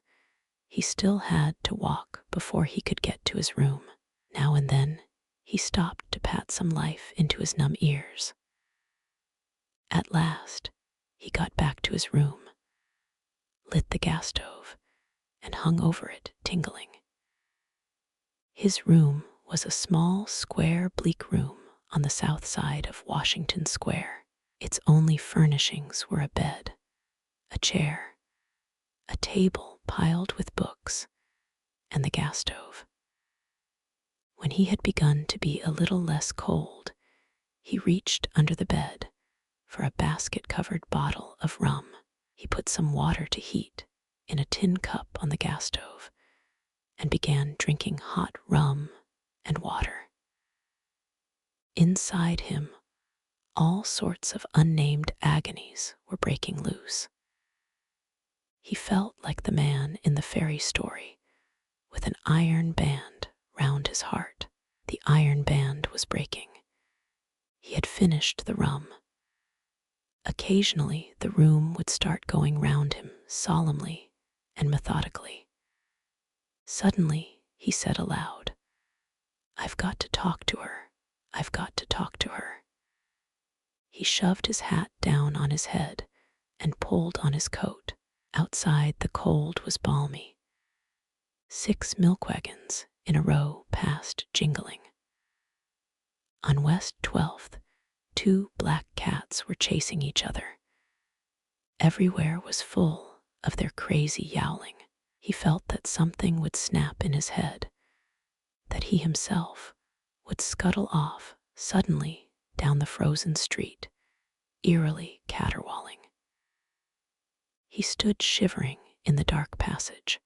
He still had to walk before he could get to his room. Now and then, he stopped to pat some life into his numb ears. At last, he got back to his room, lit the gas stove, and hung over it, tingling. His room was a small, square, bleak room on the south side of Washington Square. Its only furnishings were a bed, a chair, a table piled with books, and the gas stove. When he had begun to be a little less cold, he reached under the bed for a basket-covered bottle of rum. He put some water to heat in a tin cup on the gas stove and began drinking hot rum and water. Inside him, all sorts of unnamed agonies were breaking loose. He felt like the man in the fairy story, with an iron band round his heart. The iron band was breaking. He had finished the rum. Occasionally, the room would start going round him solemnly and methodically. Suddenly, he said aloud, "I've got to talk to her. I've got to talk to her." He shoved his hat down on his head and pulled on his coat. Outside, the cold was balmy. 6 milk wagons in a row passed jingling. On West 12th, 2 black cats were chasing each other. Everywhere was full of their crazy yowling. He felt that something would snap in his head, that he himself would scuttle off suddenly down the frozen street, eerily caterwauling. He stood shivering in the dark passage.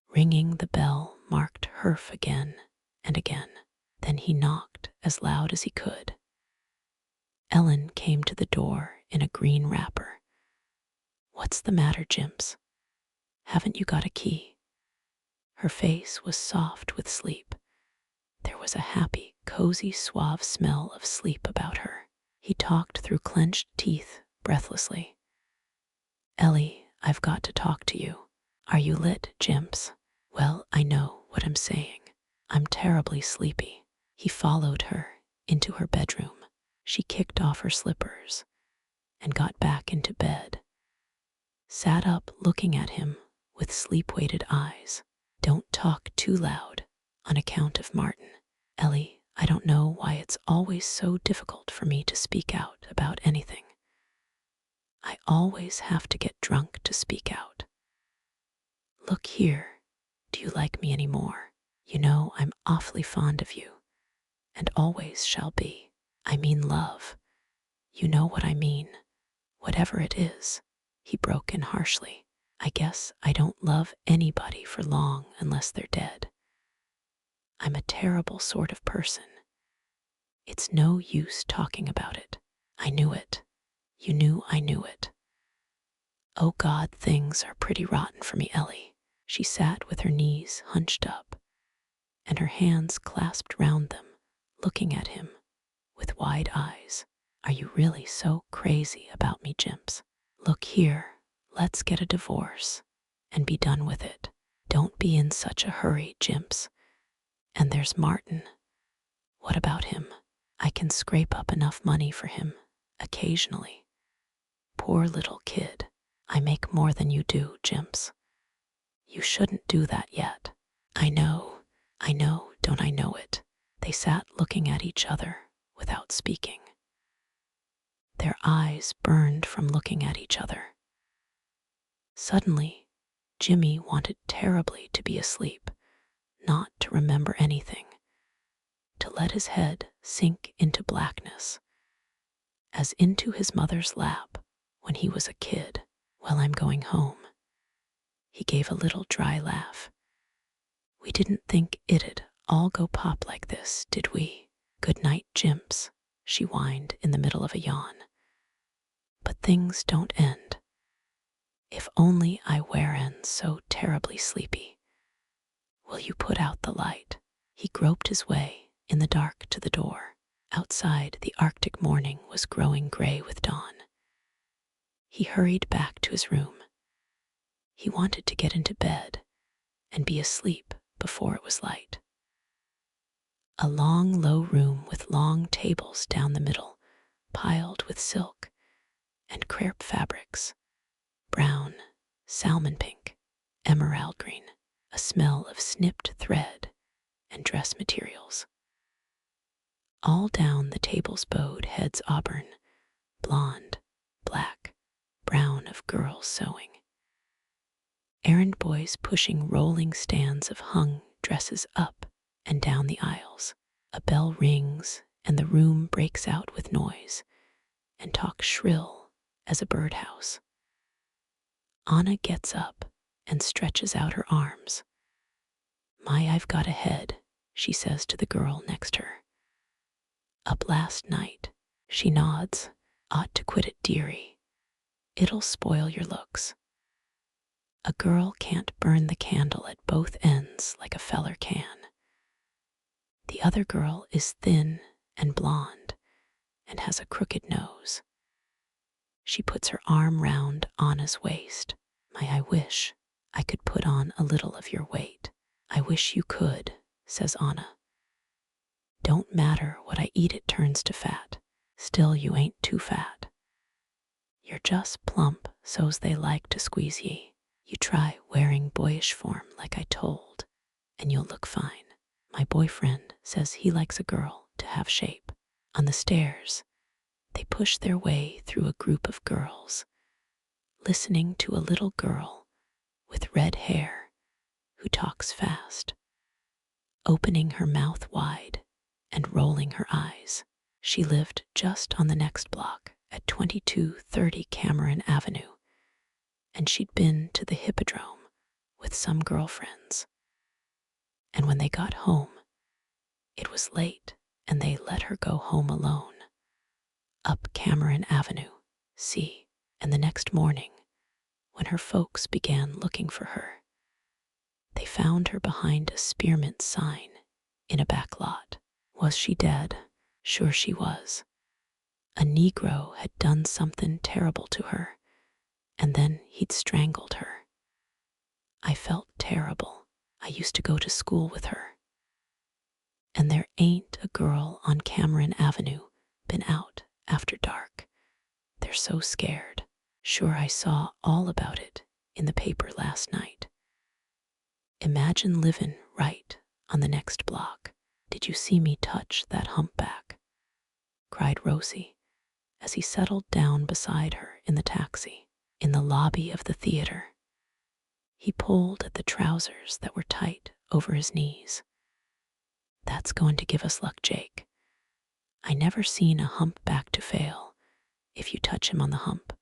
Ringing the bell marked Herf again and again. Then he knocked as loud as he could. Ellen came to the door in a green wrapper. "What's the matter, Jimps? Haven't you got a key?" Her face was soft with sleep. There was a happy, cozy, suave smell of sleep about her. He talked through clenched teeth, breathlessly. "Ellie, I've got to talk to you. Are you lit, Jimps?" "Well, I know what I'm saying. I'm terribly sleepy." He followed her into her bedroom. She kicked off her slippers and got back into bed, sat up looking at him with sleep-weighted eyes. "Don't talk too loud on account of Martin. Ellie, I don't know why it's always so difficult for me to speak out about anything. I always have to get drunk to speak out. Look here, do you like me any more? You know I'm awfully fond of you, and always shall be. I mean love. You know what I mean, whatever it is." He broke in harshly. "I guess I don't love anybody for long unless they're dead. I'm a terrible sort of person. It's no use talking about it. I knew it. You knew I knew it. Oh God, things are pretty rotten for me, Ellie." She sat with her knees hunched up and her hands clasped round them, looking at him with wide eyes. "Are you really so crazy about me, Jimps? Look here, let's get a divorce and be done with it. Don't be in such a hurry, Jimps. And there's Martin. What about him? I can scrape up enough money for him occasionally. Poor little kid. I make more than you do, Jimps. You shouldn't do that yet. I know, don't I know it? They sat looking at each other without speaking. Their eyes burned from looking at each other. Suddenly, Jimmy wanted terribly to be asleep, not to remember anything, to let his head sink into blackness, as into his mother's lap when he was a kid. Well, I'm going home. He gave a little dry laugh. We didn't think it'd all go pop like this, did we? Good night, Jimps, she whined in the middle of a yawn. But things don't end. If only I weren't so terribly sleepy. Will you put out the light? He groped his way in the dark to the door. Outside, the Arctic morning was growing gray with dawn. He hurried back to his room. He wanted to get into bed and be asleep before it was light. A long, low room with long tables down the middle, piled with silk and crepe fabrics, brown, salmon pink, emerald green, a smell of snipped thread and dress materials. All down the tables bowed heads auburn, blonde, black, brown of girls sewing. Errand boys pushing rolling stands of hung dresses up and down the aisles. A bell rings and the room breaks out with noise and talks shrill as a birdhouse. Anna gets up and stretches out her arms. My, I've got a head, she says to the girl next her. Up last night, she nods. Ought to quit it, dearie. It'll spoil your looks. A girl can't burn the candle at both ends like a feller can. The other girl is thin and blonde and has a crooked nose. She puts her arm round Anna's waist. My, I wish I could put on a little of your weight. I wish you could, says Anna. Don't matter what I eat, it turns to fat. Still, you ain't too fat. You're just plump, so's they like to squeeze ye. You try wearing boyish form like I told, and you'll look fine. My boyfriend says he likes a girl to have shape. On the stairs, they push their way through a group of girls, listening to a little girl with red hair who talks fast, opening her mouth wide and rolling her eyes. She lived just on the next block at 2230 Cameron Avenue, and she'd been to the Hippodrome with some girlfriends. And when they got home, it was late and they let her go home alone. Up Cameron Avenue, see, and the next morning, when her folks began looking for her, they found her behind a spearmint sign in a back lot. Was she dead? Sure she was. A Negro had done something terrible to her, and then he'd strangled her. I felt terrible. I used to go to school with her. And there ain't a girl on Cameron Avenue been out after dark. They're so scared. Sure, I saw all about it in the paper last night. Imagine livin' right on the next block. Did you see me touch that humpback? Cried Rosie as he settled down beside her in the taxi. In the lobby of the theater, he pulled at the trousers that were tight over his knees. That's going to give us luck, Jake. I never seen a humpback to fail if you touch him on the hump.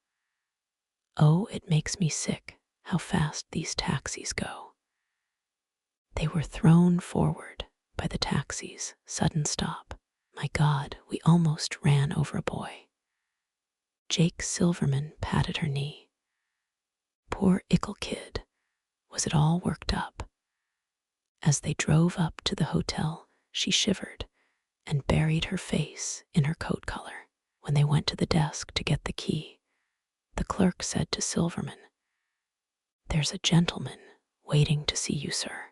Oh, it makes me sick how fast these taxis go. They were thrown forward by the taxi's sudden stop. My God, we almost ran over a boy. Jake Silverman patted her knee. Poor ickle kid, was it all worked up? As they drove up to the hotel, she shivered and buried her face in her coat collar. When they went to the desk to get the key, the clerk said to Silverman, There's a gentleman waiting to see you, sir.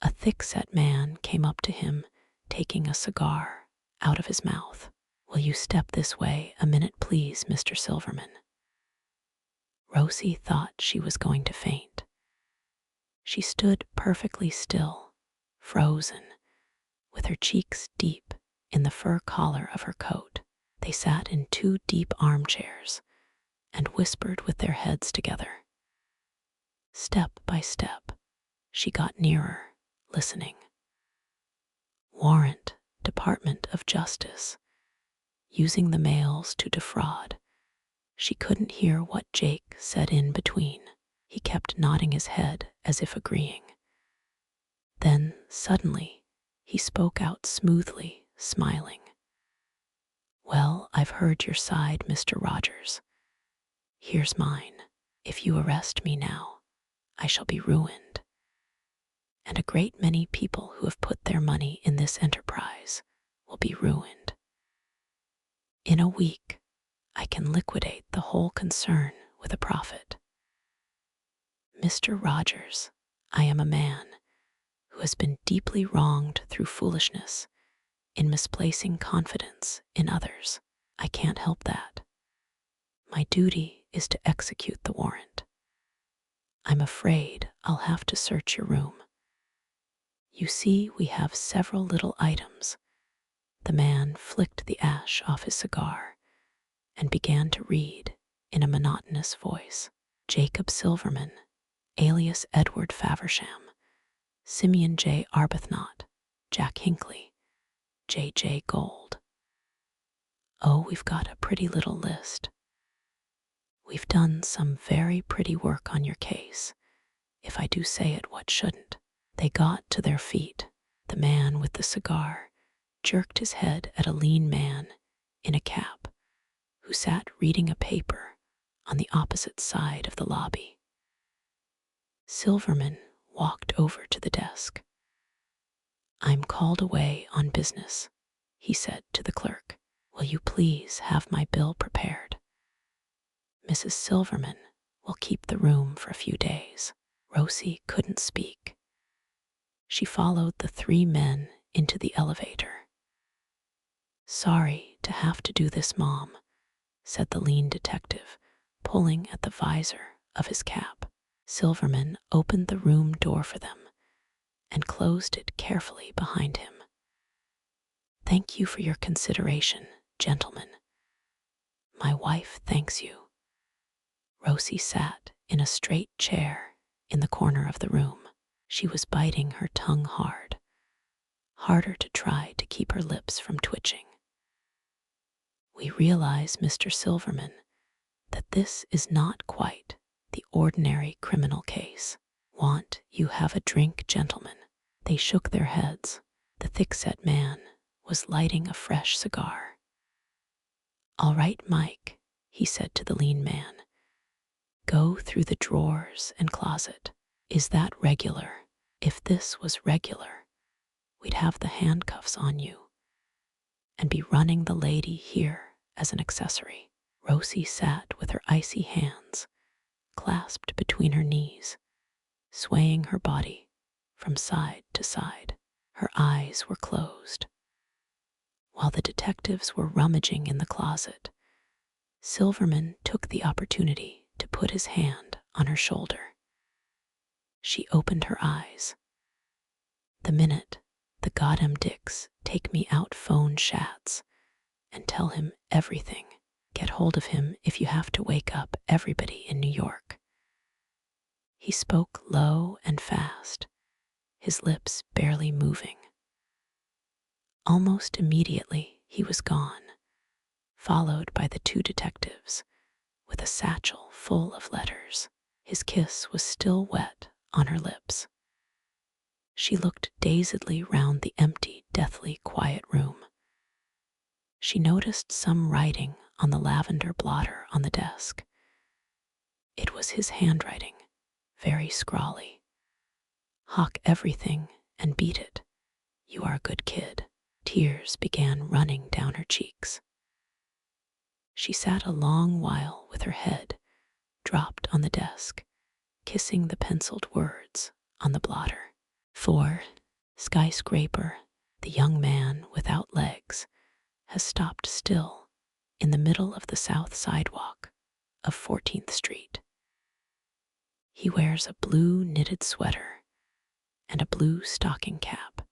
A thick-set man came up to him, taking a cigar out of his mouth. Will you step this way a minute, please, Mr. Silverman? Rosie thought she was going to faint. She stood perfectly still, frozen, with her cheeks deep in the fur collar of her coat. They sat in two deep armchairs and whispered with their heads together. Step by step, she got nearer, listening. Warrant, Department of Justice, using the mails to defraud. She couldn't hear what Jake said in between. He kept nodding his head as if agreeing. Then, suddenly, he spoke out smoothly, smiling. Well, I've heard your side, Mr. Rogers. Here's mine. If you arrest me now, I shall be ruined. And a great many people who have put their money in this enterprise will be ruined. In a week, I can liquidate the whole concern with a profit. Mr. Rogers, I am a man who has been deeply wronged through foolishness in misplacing confidence in others. I can't help that. My duty is to execute the warrant. I'm afraid I'll have to search your room. You see, we have several little items. The man flicked the ash off his cigar and began to read in a monotonous voice. Jacob Silverman, alias Edward Faversham, Simeon J. Arbuthnot, Jack Hinckley, J.J. Gold. Oh, we've got a pretty little list. We've done some very pretty work on your case, if I do say it what shouldn't. They got to their feet. The man with the cigar jerked his head at a lean man in a cap who sat reading a paper on the opposite side of the lobby. Silverman walked over to the desk. I'm called away on business, he said to the clerk. Will you please have my bill prepared? Mrs. Silverman will keep the room for a few days. Rosie couldn't speak. She followed the three men into the elevator. Sorry to have to do this, Mom, said the lean detective, pulling at the visor of his cap. Silverman opened the room door for them and closed it carefully behind him. Thank you for your consideration, gentlemen. My wife thanks you. Rosie sat in a straight chair in the corner of the room. She was biting her tongue hard, harder to try to keep her lips from twitching. We realize, Mr. Silverman, that this is not quite the ordinary criminal case. Want you have a drink, gentlemen? They shook their heads. The thick-set man was lighting a fresh cigar. All right, Mike, he said to the lean man. Go through the drawers and closet. Is that regular? If this was regular, we'd have the handcuffs on you and be running the lady here as an accessory. Rosie sat with her icy hands clasped between her knees, swaying her body from side to side. Her eyes were closed. While the detectives were rummaging in the closet, Silverman took the opportunity to put his hand on her shoulder. She opened her eyes. The minute the goddam dicks take me out, phone Schatz and tell him everything. Get hold of him if you have to wake up everybody in New York. He spoke low and fast, his lips barely moving. Almost immediately he was gone, followed by the two detectives with a satchel full of letters. His kiss was still wet on her lips. She looked dazedly round the empty, deathly quiet room. She noticed some writing on the lavender blotter on the desk. It was his handwriting, very scrawly. Hawk everything and beat it. You are a good kid. Tears began running down her cheeks. She sat a long while with her head dropped on the desk, kissing the penciled words on the blotter. For skyscraper, the young man without legs, has stopped still in the middle of the south sidewalk of 14th Street. He wears a blue knitted sweater and a blue stocking cap.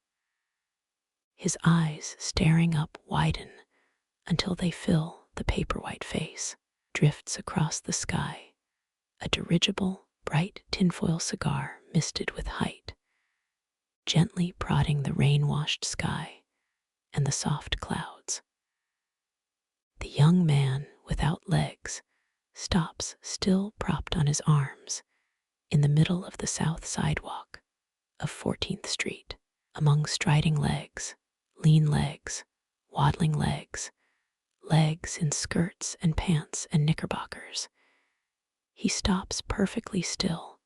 His eyes staring up widen until they fill the paper-white face. Drifts across the sky, a dirigible, bright tinfoil cigar misted with height, gently prodding the rain-washed sky and the soft clouds. The young man without legs stops, still propped on his arms, in the middle of the south sidewalk of 14th Street, among striding legs, lean legs, waddling legs, legs in skirts and pants and knickerbockers. He stops perfectly still,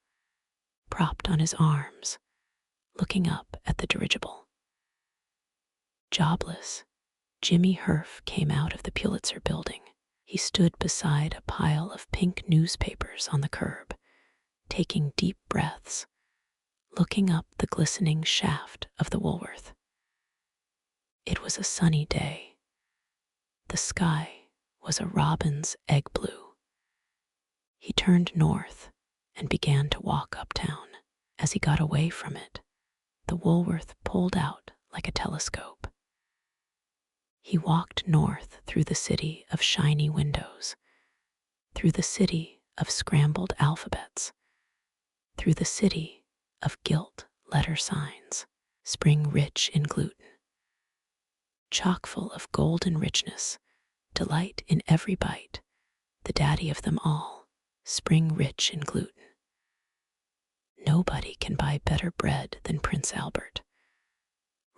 propped on his arms, looking up at the dirigible. Jobless, Jimmy Herf came out of the Pulitzer building. He stood beside a pile of pink newspapers on the curb, taking deep breaths, looking up the glistening shaft of the Woolworth. It was a sunny day. The sky was a robin's egg blue. He turned north and began to walk uptown. As he got away from it, the Woolworth pulled out like a telescope. He walked north through the city of shiny windows, through the city of scrambled alphabets, through the city of gilt letter signs, spring rich in gluten, chock full of golden richness, delight in every bite, the daddy of them all, spring rich in gluten. Nobody can buy better bread than Prince Albert.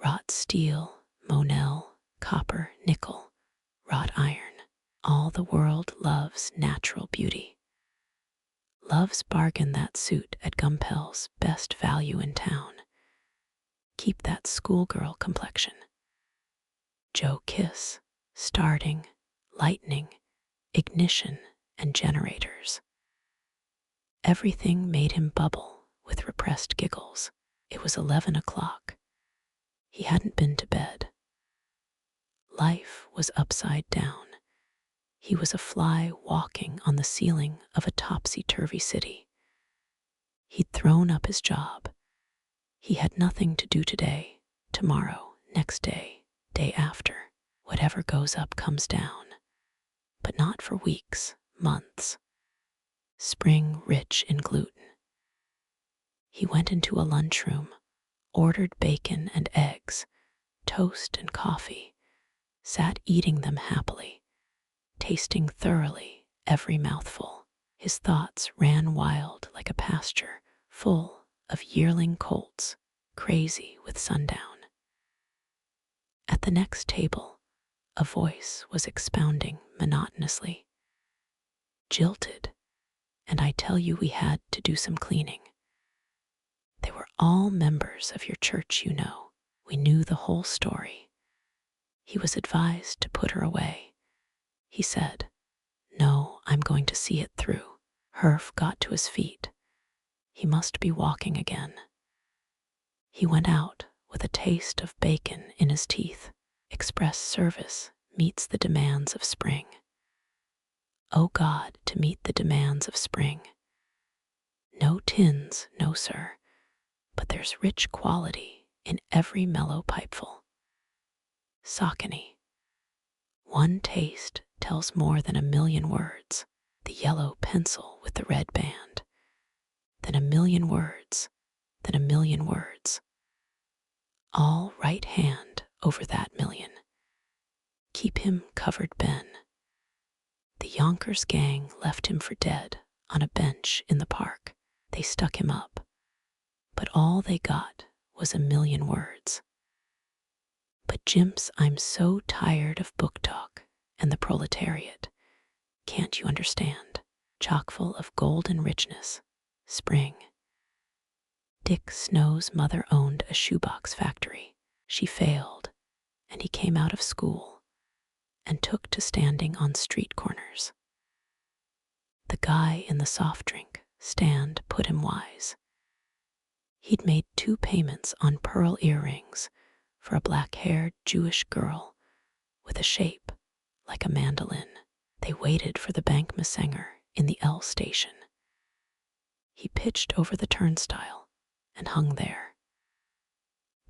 Wrought steel, Monel, copper, nickel, wrought iron. All the world loves natural beauty. Loves bargain that suit at Gumpel's best value in town. Keep that schoolgirl complexion. Joe Kiss, starting, lightning, ignition, and generators. Everything made him bubble with repressed giggles. It was 11 o'clock. He hadn't been to bed. Life was upside down. He was a fly walking on the ceiling of a topsy-turvy city. He'd thrown up his job. He had nothing to do today, tomorrow, next day, day after. Whatever goes up comes down. But not for weeks, months. Spring rich in gluten. He went into a lunchroom, ordered bacon and eggs, toast and coffee, sat eating them happily, tasting thoroughly every mouthful. His thoughts ran wild like a pasture full of yearling colts, crazy with sundown. At the next table, a voice was expounding monotonously. Jilted, and I tell you we had to do some cleaning. They were all members of your church, you know. We knew the whole story. He was advised to put her away. He said, "No, I'm going to see it through." Herf got to his feet. He must be walking again. He went out with a taste of bacon in his teeth. Express service meets the demands of spring. Oh God, to meet the demands of spring. No tins, no sir, but there's rich quality in every mellow pipeful. Saucony. One taste tells more than 1,000,000 words. The yellow pencil with the red band. Than 1,000,000 words, than 1,000,000 words. All right hand over that million. Keep him covered, Ben. The Yonkers gang left him for dead on a bench in the park. They stuck him up, but all they got was 1,000,000 words. But Jimps, I'm so tired of book talk and the proletariat. Can't you understand? Chock full of golden richness, spring. Dick Snow's mother owned a shoebox factory. She failed, and he came out of school and took to standing on street corners. The guy in the soft drink stand put him wise. He'd made 2 payments on pearl earrings for a black-haired Jewish girl with a shape like a mandolin. They waited for the bank messenger in the L station. He pitched over the turnstile and hung there.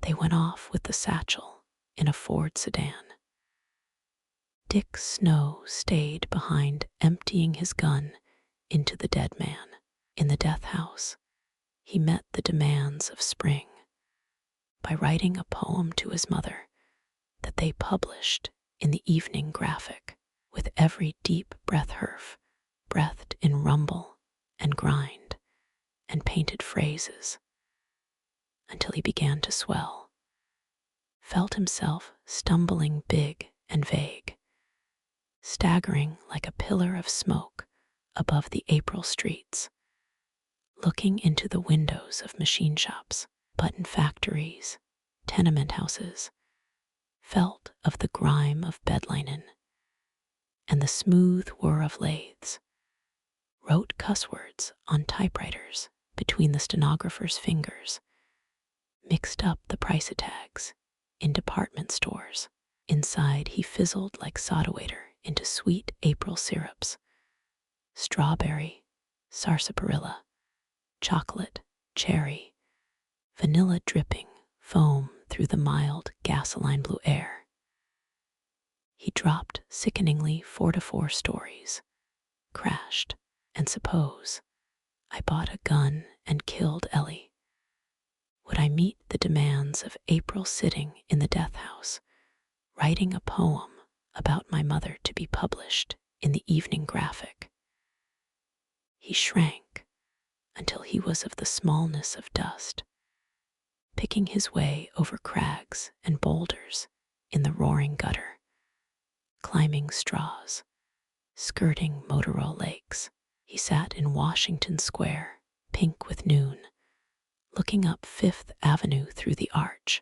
They went off with the satchel in a Ford sedan. Dick Snow stayed behind, emptying his gun into the dead man. In the death house, he met the demands of spring by writing a poem to his mother that they published in the Evening Graphic. With every deep breath, Herf breathed in rumble and grind and painted phrases until he began to swell, felt himself stumbling big and vague, staggering like a pillar of smoke above the April streets, looking into the windows of machine shops, button factories, tenement houses, felt of the grime of bed linen and the smooth whir of lathes, wrote cuss words on typewriters between the stenographer's fingers, mixed up the price tags in department stores. Inside, he fizzled like soda water into sweet April syrups, strawberry, sarsaparilla, chocolate, cherry, vanilla dripping foam through the mild gasoline blue air. He dropped sickeningly 4-4 stories, crashed, and suppose I bought a gun and killed Ellie. Would I meet the demands of April sitting in the death house, writing a poem about my mother to be published in the Evening Graphic? He shrank until he was of the smallness of dust, picking his way over crags and boulders in the roaring gutter, climbing straws, skirting Motorola lakes. He sat in Washington Square, pink with noon, looking up Fifth Avenue through the arch.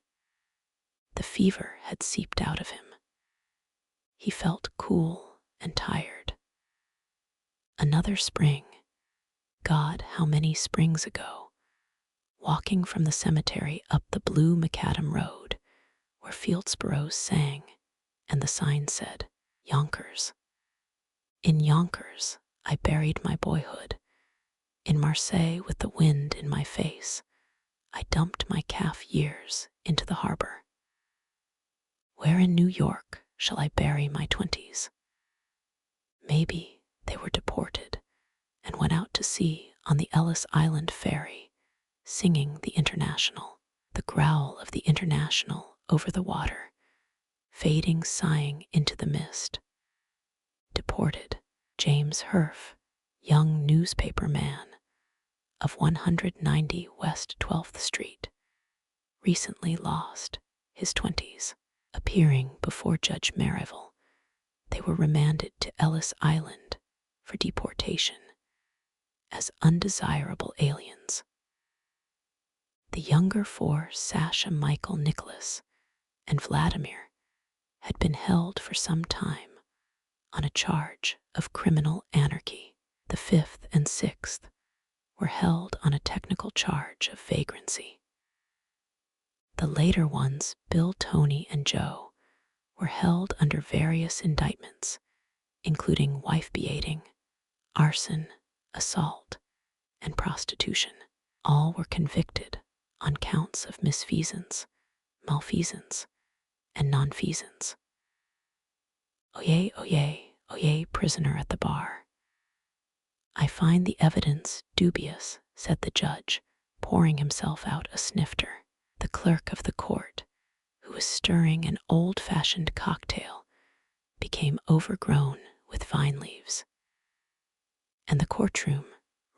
The fever had seeped out of him. He felt cool and tired. Another spring, God, how many springs ago, walking from the cemetery up the blue macadam road, where field sparrows sang, and the sign said, Yonkers. In Yonkers, I buried my boyhood. In Marseille, with the wind in my face, I dumped my calf years into the harbor. Where in New York shall I bury my 20s? Maybe they were deported and went out to sea on the Ellis Island ferry, singing the International, the growl of the International over the water, fading, sighing into the mist. Deported, James Herf, young newspaper man of 190 West 12th Street, recently lost his 20s. Appearing before Judge Merivale, they were remanded to Ellis Island for deportation as undesirable aliens. The younger four, Sasha, Michael, Nicholas, and Vladimir, had been held for some time on a charge of criminal anarchy. The fifth and sixth were held on a technical charge of vagrancy. The later ones, Bill, Tony, and Joe, were held under various indictments, including wife beating, arson, assault, and prostitution. All were convicted on counts of misfeasance, malfeasance, and nonfeasance. Oyez, oyez, oyez, prisoner at the bar. I find the evidence dubious, said the judge, pouring himself out a snifter. The clerk of the court, who was stirring an old-fashioned cocktail, became overgrown with vine leaves, and the courtroom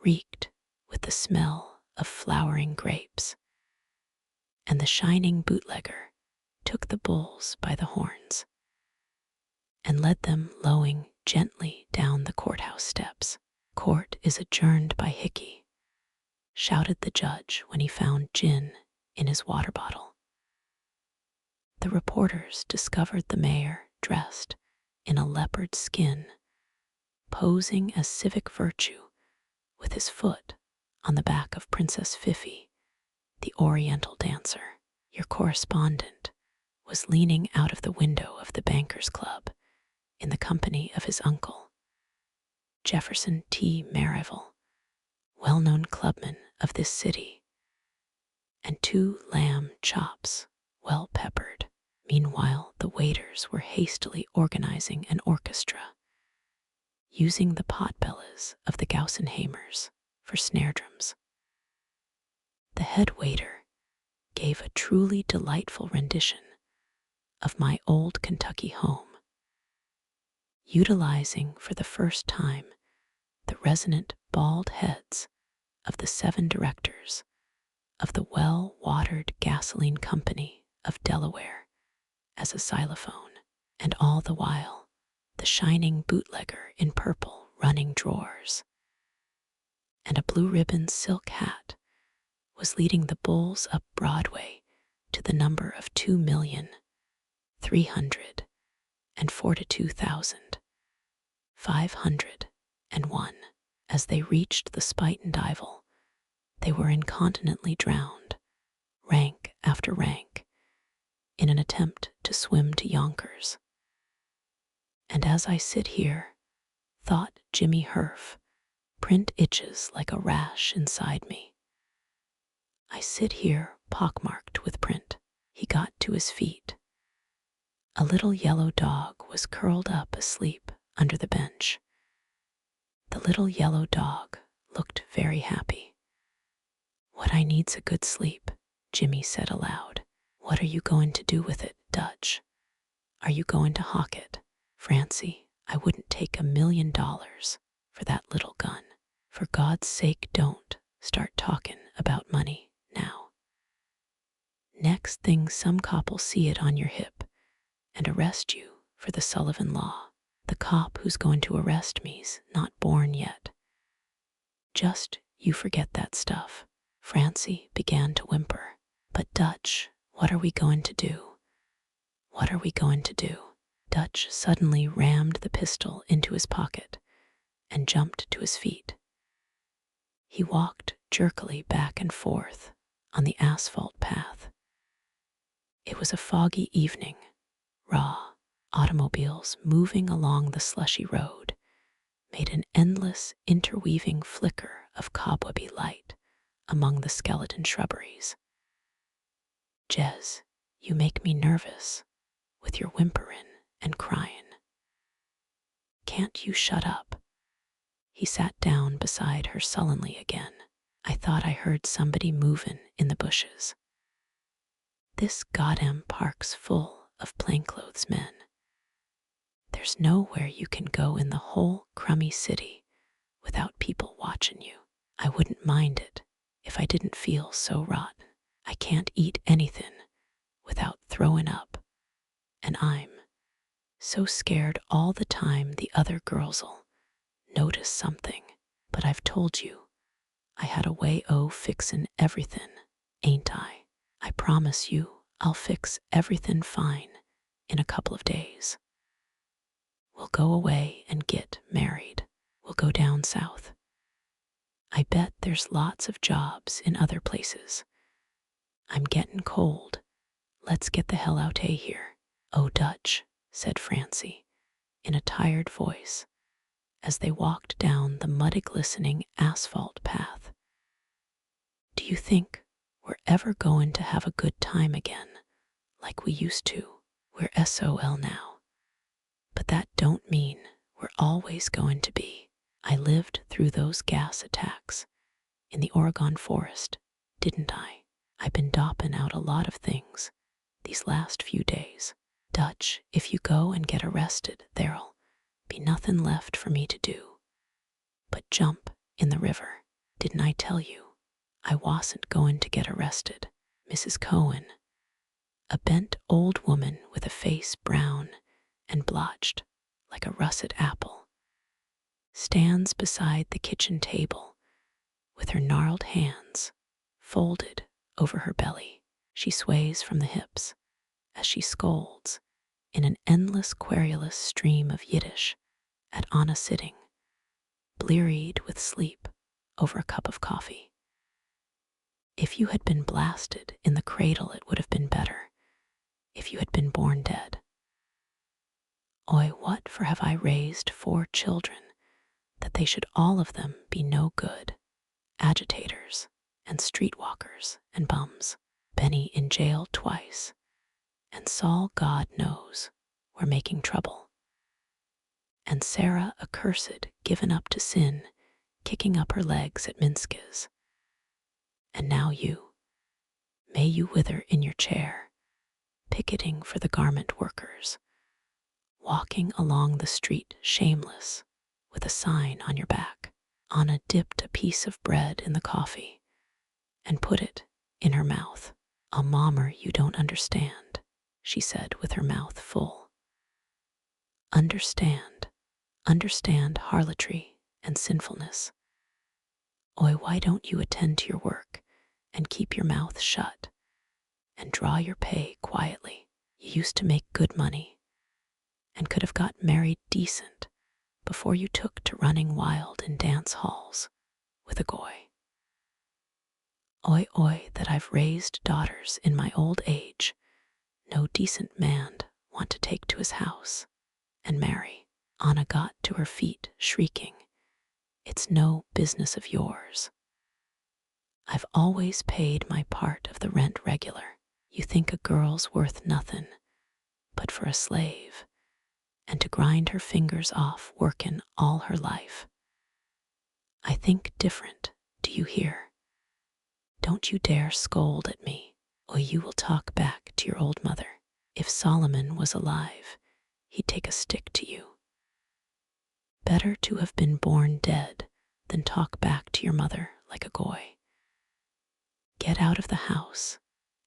reeked with the smell of flowering grapes. And the shining bootlegger took the bulls by the horns and led them lowing gently down the courthouse steps. Court is adjourned by Hickey, shouted the judge when he found gin in his water bottle. The reporters discovered the mayor dressed in a leopard skin, posing as civic virtue with his foot on the back of Princess Fifi, the Oriental dancer. Your correspondent was leaning out of the window of the Bankers Club in the company of his uncle, Jefferson T. Merivale, well-known clubman of this city, and 2 lamb chops, well peppered. Meanwhile, the waiters were hastily organizing an orchestra, using the potbellas of the Gausenheimers for snare drums. The head waiter gave a truly delightful rendition of My Old Kentucky Home, utilizing for the first time the resonant bald heads of the 7 directors of the well-watered gasoline company of Delaware as a xylophone, and all the while the shining bootlegger in purple running drawers and a blue ribbon silk hat was leading the bulls up Broadway to the number of 2,342,501. As they reached the Spuyten Duyvil, they were incontinently drowned, rank after rank, in an attempt to swim to Yonkers. And as I sit here, thought Jimmy Herf, print itches like a rash inside me. I sit here pockmarked with print. He got to his feet. A little yellow dog was curled up asleep under the bench. The little yellow dog looked very happy. What I need's a good sleep, Jimmy said aloud. What are you going to do with it, Dutch? Are you going to hawk it? Francie, I wouldn't take $1 million for that little gun. For God's sake, don't start talking about money now. Next thing some cop'll see it on your hip and arrest you for the Sullivan Law. The cop who's going to arrest me's not born yet. Just you forget that stuff. Francie began to whimper. But Dutch, what are we going to do? What are we going to do? Dutch suddenly rammed the pistol into his pocket and jumped to his feet. He walked jerkily back and forth on the asphalt path. It was a foggy evening, raw. Automobiles moving along the slushy road made an endless interweaving flicker of cobwebby light among the skeleton shrubberies. Jez, you make me nervous with your whimperin' and cryin'. Can't you shut up? He sat down beside her sullenly again. I thought I heard somebody movin' in the bushes. This goddamn park's full of plainclothes men. There's nowhere you can go in the whole crummy city without people watchin' you. I wouldn't mind it if I didn't feel so rotten. I can't eat anything without throwing up, and I'm so scared all the time the other girls'll notice something. But I've told you I had a way o' fixin' everything, ain't I? I promise you I'll fix everything fine in a couple of days. We'll go away and get married. We'll go down south. I bet there's lots of jobs in other places. I'm gettin' cold. Let's get the hell out here. Oh, Dutch, said Francie in a tired voice as they walked down the muddy-glistening asphalt path. Do you think we're ever going to have a good time again like we used to? We're SOL now. But that don't mean we're always going to be. I lived through those gas attacks in the Oregon forest, didn't I? I've been dopping out a lot of things these last few days. Dutch, if you go and get arrested, there'll be nothing left for me to do but jump in the river. Didn't I tell you I wasn't going to get arrested? Mrs. Cohen, a bent old woman with a face brown and blotched like a russet apple, stands beside the kitchen table with her gnarled hands folded over her belly. She sways from the hips as she scolds in an endless querulous stream of Yiddish at Anna sitting, blearied with sleep over a cup of coffee. If you had been blasted in the cradle, it would have been better. If you had been born dead. Oi, what for have I raised 4 children, that they should all of them be no good agitators and streetwalkers and bums. Benny in jail twice, and Saul, God knows, were making trouble. And Sarah accursed, given up to sin, kicking up her legs at Minska's. And now you, may you wither in your chair, picketing for the garment workers, walking along the street shameless, with a sign on your back. Anna dipped a piece of bread in the coffee and put it in her mouth. A mommer you don't understand, she said with her mouth full. Understand harlotry and sinfulness. Oi, why don't you attend to your work and keep your mouth shut and draw your pay quietly? You used to make good money and could have got married decent before you took to running wild in dance halls with a goy. Oi, that I've raised daughters in my old age, no decent man'd want to take to his house and marry. Anna got to her feet, shrieking, It's no business of yours. I've always paid my part of the rent regular. You think a girl's worth nothin' but for a slave, and to grind her fingers off workin' all her life. I think different, do you hear? Don't you dare scold at me, or you will talk back to your old mother. If Solomon was alive, he'd take a stick to you. Better to have been born dead than talk back to your mother like a goy. Get out of the house,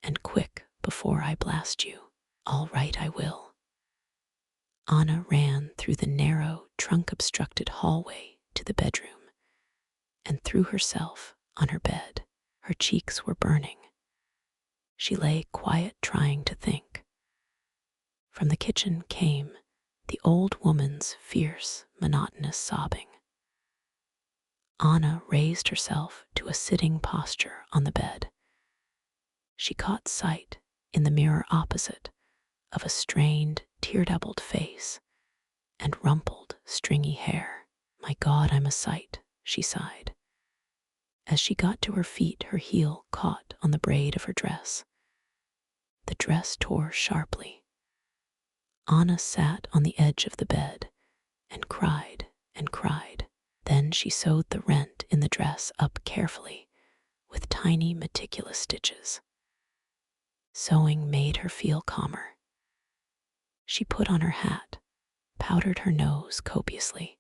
and quick before I blast you. All right, I will. Anna ran through the narrow, trunk-obstructed hallway to the bedroom and threw herself on her bed. Her cheeks were burning. She lay quiet, trying to think. From the kitchen came the old woman's fierce, monotonous sobbing. Anna raised herself to a sitting posture on the bed. She caught sight, in the mirror opposite, of a strained, tear-doubled face and rumpled, stringy hair. My God, I'm a sight, she sighed. As she got to her feet, her heel caught on the braid of her dress. The dress tore sharply. Anna sat on the edge of the bed and cried and cried. Then she sewed the rent in the dress up carefully with tiny, meticulous stitches. Sewing made her feel calmer. She put on her hat, powdered her nose copiously,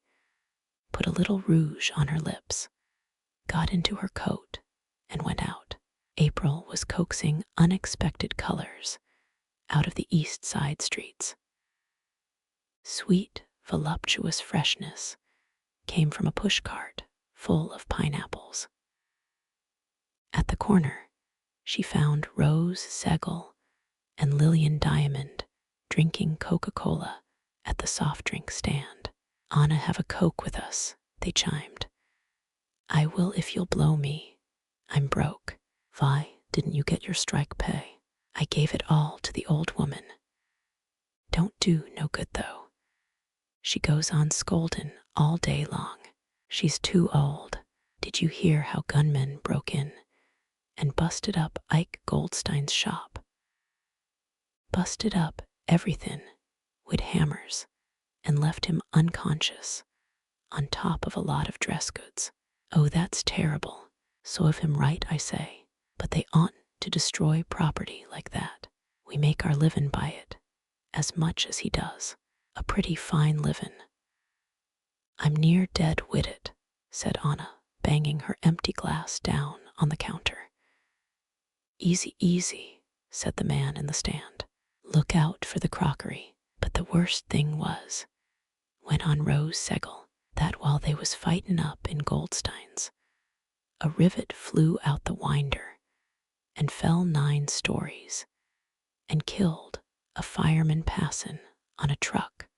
put a little rouge on her lips, got into her coat, and went out. April was coaxing unexpected colors out of the East Side streets. Sweet, voluptuous freshness came from a pushcart full of pineapples. At the corner, she found Rose Segel and Lillian Diamond drinking Coca-Cola at the soft drink stand. Anna, have a Coke with us, they chimed. I will if you'll blow me. I'm broke. Why didn't you get your strike pay? I gave it all to the old woman. Don't do no good though. She goes on scoldin' all day long. She's too old. Did you hear how gunmen broke in and busted up Ike Goldstein's shop? Busted up everything with hammers and left him unconscious on top of a lot of dress goods. Oh, that's terrible. So of him right, I say. But they oughtn't to destroy property like that. We make our livin' by it, as much as he does. A pretty fine livin'. I'm near dead wid it, said Anna, banging her empty glass down on the counter. Easy, easy, said the man in the stand. Look out for the crockery. But the worst thing was, went on Rose Segel, that while they was fightin' up in Goldstein's, a rivet flew out the winder and fell 9 stories and killed a fireman passin' on a truck.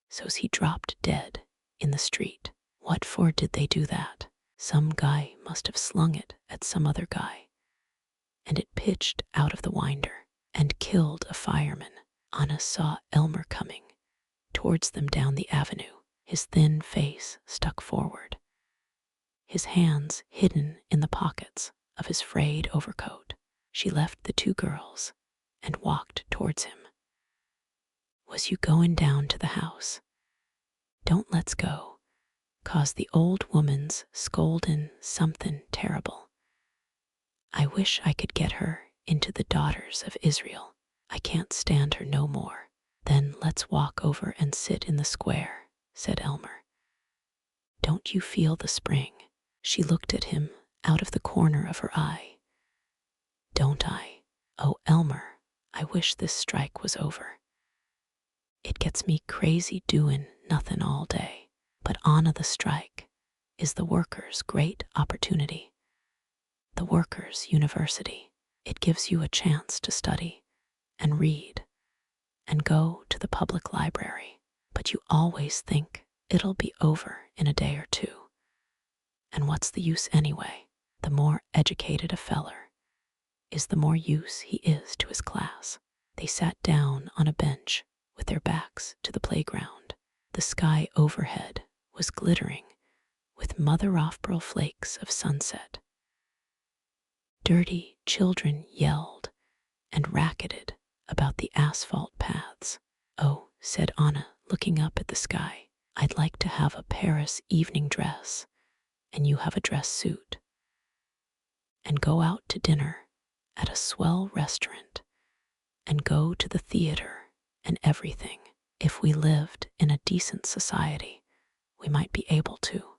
So's he dropped dead in the street. What for did they do that? Some guy must have slung it at some other guy, and it pitched out of the winder and killed a fireman. Anna saw Elmer coming towards them down the avenue, his thin face stuck forward. his hands hidden in the pockets of his frayed overcoat. She left the two girls and walked towards him. "Was you goin' down to the house? Don't let's go, 'cause the old woman's scoldin' something terrible. I wish I could get her into the Daughters of Israel. I can't stand her no more." "Then let's walk over and sit in the square," said Elmer. "Don't you feel the spring?" She looked at him out of the corner of her eye. "Don't I? Oh, Elmer, I wish this strike was over. It gets me crazy doin' nothing all day. But on the strike is the workers' great opportunity. The workers' university. It gives you a chance to study and read and go to the public library. But you always think it'll be over in a day or two. And what's the use anyway? The more educated a feller is, the more use he is to his class." They sat down on a bench with their backs to the playground. The sky overhead was glittering with mother-of-pearl flakes of sunset. Dirty children yelled and racketed about the asphalt paths. "Oh," said Anna, looking up at the sky, "I'd like to have a Paris evening dress, and you have a dress suit, and go out to dinner at a swell restaurant, and go to the theater and everything. If we lived in a decent society, we might be able to.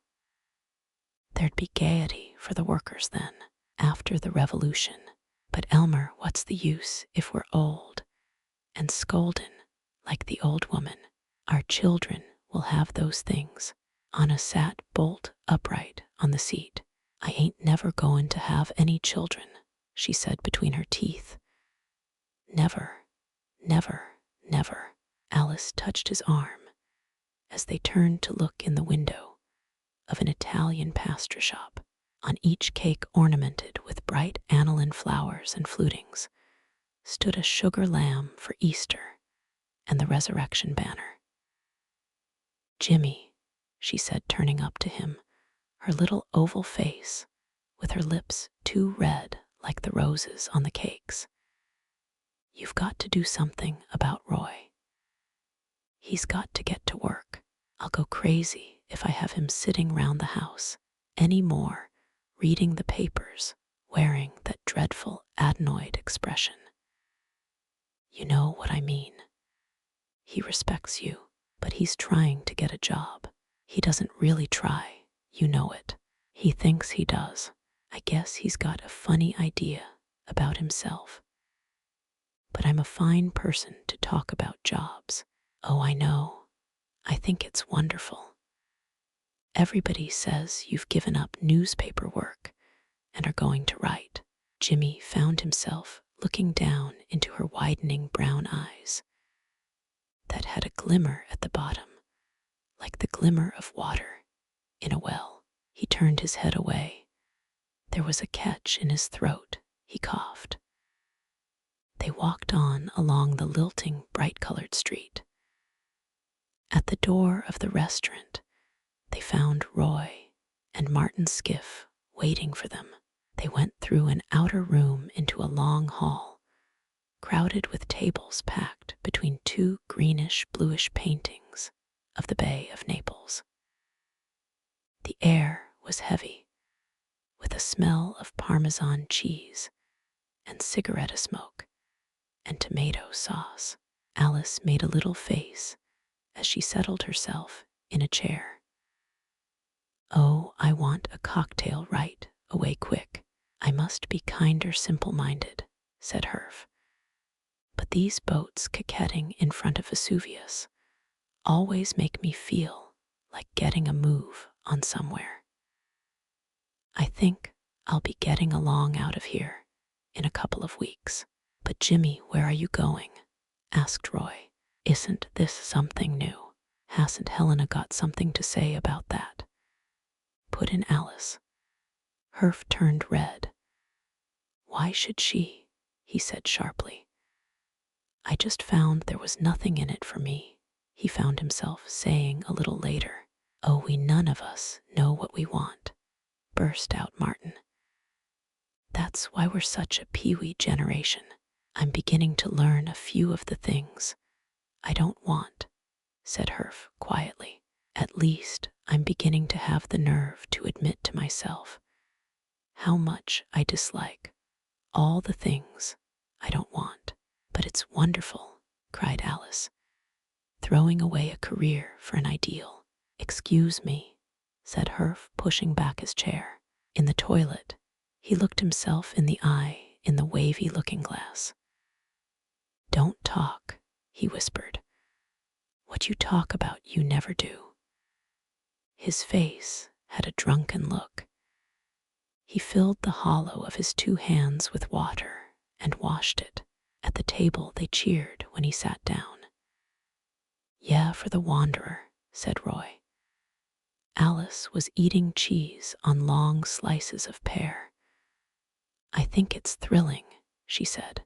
There'd be gaiety for the workers then, after the revolution. But Elmer, what's the use if we're old and scoldin' like the old woman? Our children will have those things." Anna sat bolt upright on the seat. "I ain't never goin' to have any children," she said between her teeth. "Never, never, never." Alice touched his arm as they turned to look in the window of an Italian pastry shop. On each cake, ornamented with bright aniline flowers and flutings, stood a sugar lamb for Easter and the resurrection banner. "Jimmy," she said, turning up to him, her little oval face with her lips too red like the roses on the cakes, "you've got to do something about Roy. He's got to get to work. I'll go crazy if I have him sitting round the house any more, reading the papers, wearing that dreadful adenoid expression. You know what I mean. He respects you, but he's trying to get a job. He doesn't really try, you know it. He thinks he does. I guess he's got a funny idea about himself. But I'm a fine person to talk about jobs. Oh, I know. I think it's wonderful. Everybody says you've given up newspaper work and are going to write." Jimmy found himself looking down into her widening brown eyes that had a glimmer at the bottom, like the glimmer of water in a well. He turned his head away. There was a catch in his throat. He coughed. They walked on along the lilting, bright-colored street. At the door of the restaurant, they found Roy and Martin's skiff waiting for them. They went through an outer room into a long hall, crowded with tables packed between two greenish-bluish paintings of the Bay of Naples. The air was heavy, with a smell of Parmesan cheese and cigarette smoke and tomato sauce. Alice made a little face as she settled herself in a chair. "Oh, I want a cocktail right away quick. I must be kinder simple-minded," said Herf. "But these boats coquetting in front of Vesuvius always make me feel like getting a move on somewhere. I think I'll be getting along out of here in a couple of weeks." "But Jimmy, where are you going?" asked Roy. "Isn't this something new? Hasn't Helena got something to say about that?" put in Alice. Herf turned red. "Why should she?" he said sharply. "I just found there was nothing in it for me," he found himself saying a little later. "Oh, we none of us know what we want. burst out Martin. That's why we're such a peewee generation. I'm beginning to learn a few of the things I don't want, said Herf quietly. At least I'm beginning to have the nerve to admit to myself how much I dislike all the things I don't want. But it's wonderful, cried Alice, throwing away a career for an ideal. Excuse me, said Herf, pushing back his chair. In the toilet, he looked himself in the eye in the wavy looking-glass. Don't talk, he whispered. What you talk about you never do. His face had a drunken look. He filled the hollow of his 2 hands with water and washed it. At the table they cheered when he sat down. Yeah, for the wanderer, said Roy. Alice was eating cheese on long slices of pear. I think it's thrilling, she said.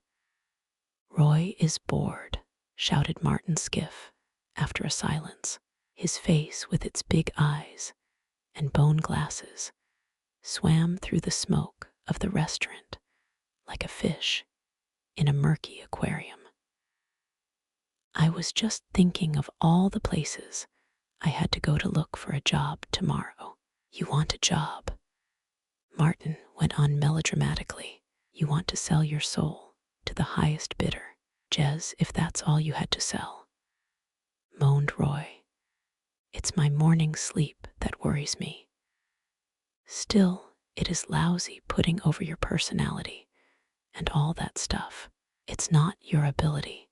Roy is bored, shouted Martin Skiff after a silence. His face, with its big eyes and bone glasses, swam through the smoke of the restaurant like a fish in a murky aquarium. I was just thinking of all the places I had to go to look for a job tomorrow. You want a job? Martin went on melodramatically. You want to sell your soul to the highest bidder. Jez, if that's all you had to sell, moaned Roy. It's my morning sleep that worries me. Still, it is lousy putting over your personality and all that stuff. It's not your ability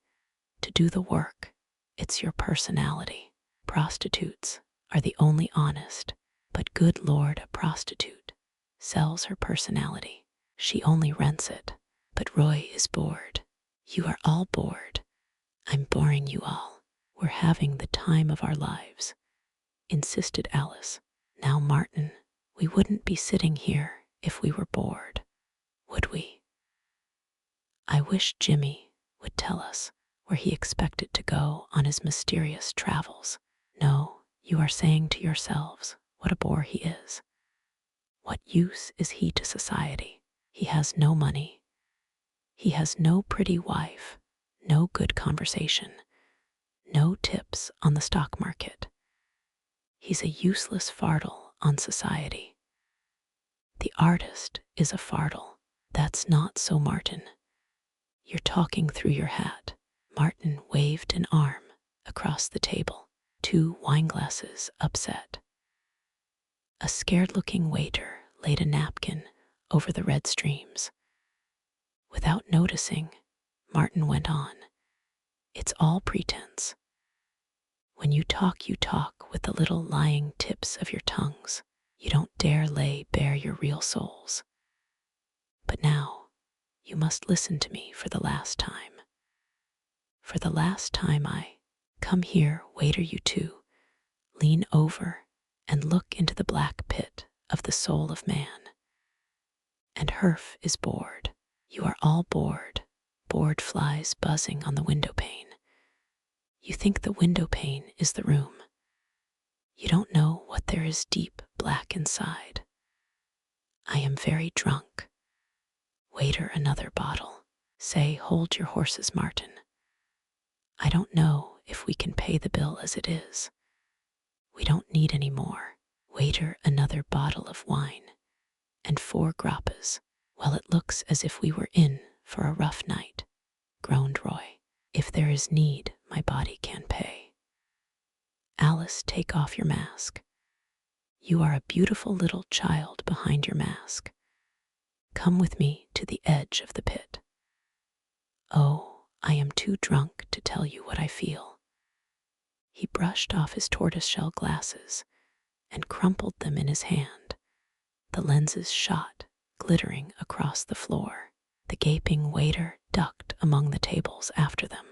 to do the work, it's your personality. Prostitutes are the only honest, but good Lord, a prostitute sells her personality. She only rents it. But Roy is bored. You are all bored. I'm boring you all. We're having the time of our lives, insisted Alice. Now, Martin, we wouldn't be sitting here if we were bored, would we? I wish Jimmy would tell us where he expected to go on his mysterious travels. No, you are saying to yourselves what a bore he is. What use is he to society? He has no money. He has no pretty wife, no good conversation, no tips on the stock market. He's a useless fardel on society. The artist is a fardel. That's not so, Martin. You're talking through your hat. Martin waved an arm across the table. 2 wineglasses upset. A scared-looking waiter laid a napkin over the red streams. Without noticing, Martin went on. It's all pretense. When you talk with the little lying tips of your tongues. You don't dare lay bare your real souls. But now, you must listen to me for the last time. For the last time come here, waiter, you two. Lean over and look into the black pit of the soul of man. And Herf is bored. You are all bored. Bored flies buzzing on the window pane. You think the window pane is the room. You don't know what there is deep black inside. I am very drunk. Waiter, another bottle. Say, hold your horses, Martin. I don't know if we can pay the bill as it is. We don't need any more. Waiter, another bottle of wine. And 4 grappas. Well, it looks as if we were in for a rough night, groaned Roy. If there is need, my body can pay. Alice, take off your mask. You are a beautiful little child behind your mask. Come with me to the edge of the pit. Oh, I am too drunk to tell you what I feel. He brushed off his tortoiseshell glasses and crumpled them in his hand. The lenses shot, glittering across the floor. The gaping waiter ducked among the tables after them.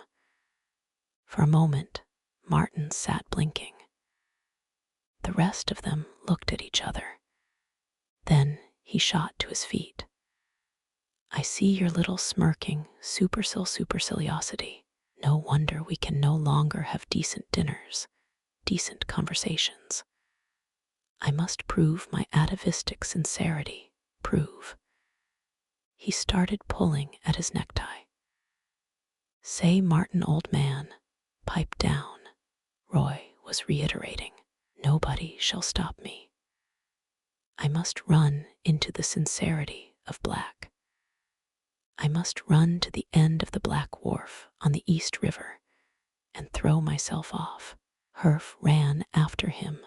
For a moment, Martin sat blinking. The rest of them looked at each other. Then he shot to his feet. I see your little smirking superciliosity. No wonder we can no longer have decent dinners, decent conversations. I must prove my atavistic sincerity. Prove. He started pulling at his necktie. Say, Martin, old man, pipe down, Roy was reiterating. Nobody shall stop me. I must run into the sincerity of black. I must run to the end of the Black Wharf on the East River and throw myself off. Herf ran after him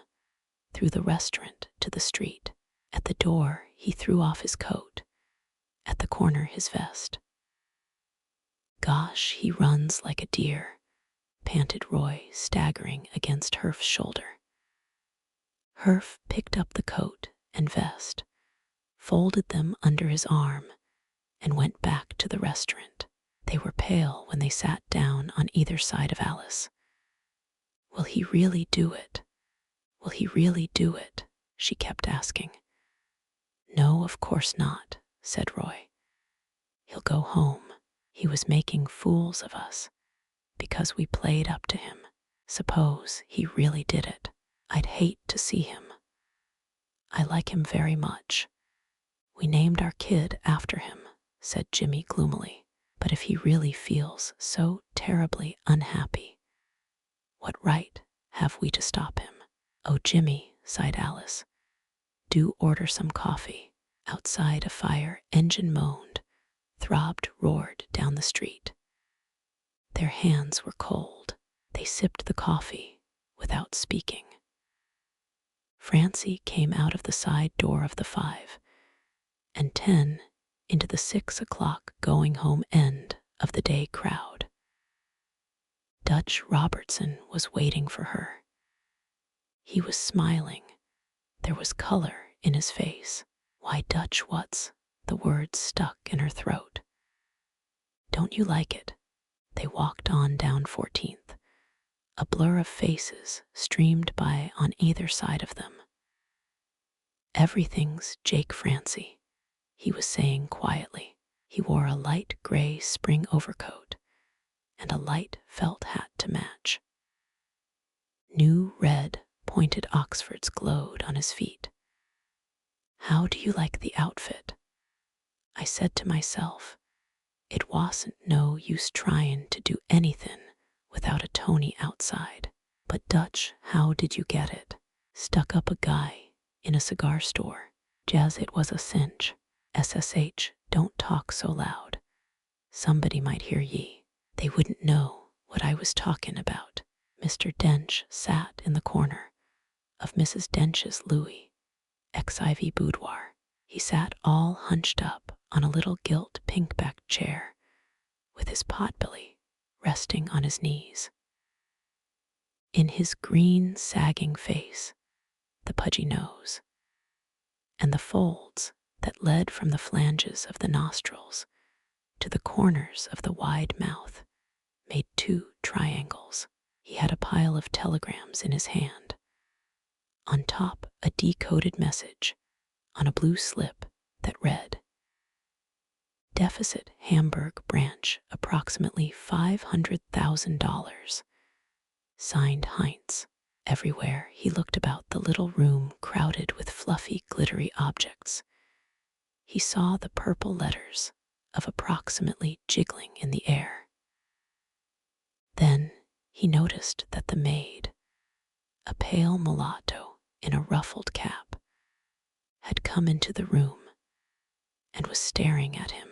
through the restaurant to the street. At the door, he threw off his coat. At the corner, his vest. Gosh, he runs like a deer, panted Roy, staggering against Herf's shoulder. Herf picked up the coat and vest, folded them under his arm, and went back to the restaurant. They were pale when they sat down on either side of Alice. Will he really do it? Will he really do it? She kept asking. No, of course not, said Roy. He'll go home. He was making fools of us because we played up to him. Suppose he really did it. I'd hate to see him. I like him very much. We named our kid after him, said Jimmy gloomily. But if he really feels so terribly unhappy, what right have we to stop him? Oh, Jimmy, sighed Alice. Do order some coffee. Outside, a fire engine moaned, throbbed, roared down the street. Their hands were cold. They sipped the coffee without speaking. Francie came out of the side door of the 5 and 10 into the 6 o'clock going home end of the day crowd. Dutch Robertson was waiting for her. He was smiling. There was color in his face. Why, Dutch, what's? The words stuck in her throat. Don't you like it? They walked on down 14th. A blur of faces streamed by on either side of them. Everything's Jake Francie, he was saying quietly. He wore a light gray spring overcoat and a light felt hat to match. New red pointed Oxfords glowed on his feet. How do you like the outfit? I said to myself, it wasn't no use tryin' to do anythin' without a Tony outside. But Dutch, how did you get it? Stuck up a guy in a cigar store. Jazz, it was a cinch. SSH, don't talk so loud. Somebody might hear ye. They wouldn't know what I was talkin' about. Mr. Dench sat in the corner of Mrs. Dench's Louis XIV boudoir. He sat all hunched up on a little gilt pink-backed chair with his potbelly resting on his knees. In his green, sagging face, the pudgy nose, and the folds that led from the flanges of the nostrils to the corners of the wide mouth made 2 triangles. He had a pile of telegrams in his hand. On top, a decoded message on a blue slip that read, Deficit Hamburg branch approximately $500,000. Signed Heinz. Everywhere he looked about the little room crowded with fluffy, glittery objects, he saw the purple letters of approximately jiggling in the air. Then he noticed that the maid, a pale mulatto in a ruffled cap, had come into the room and was staring at him,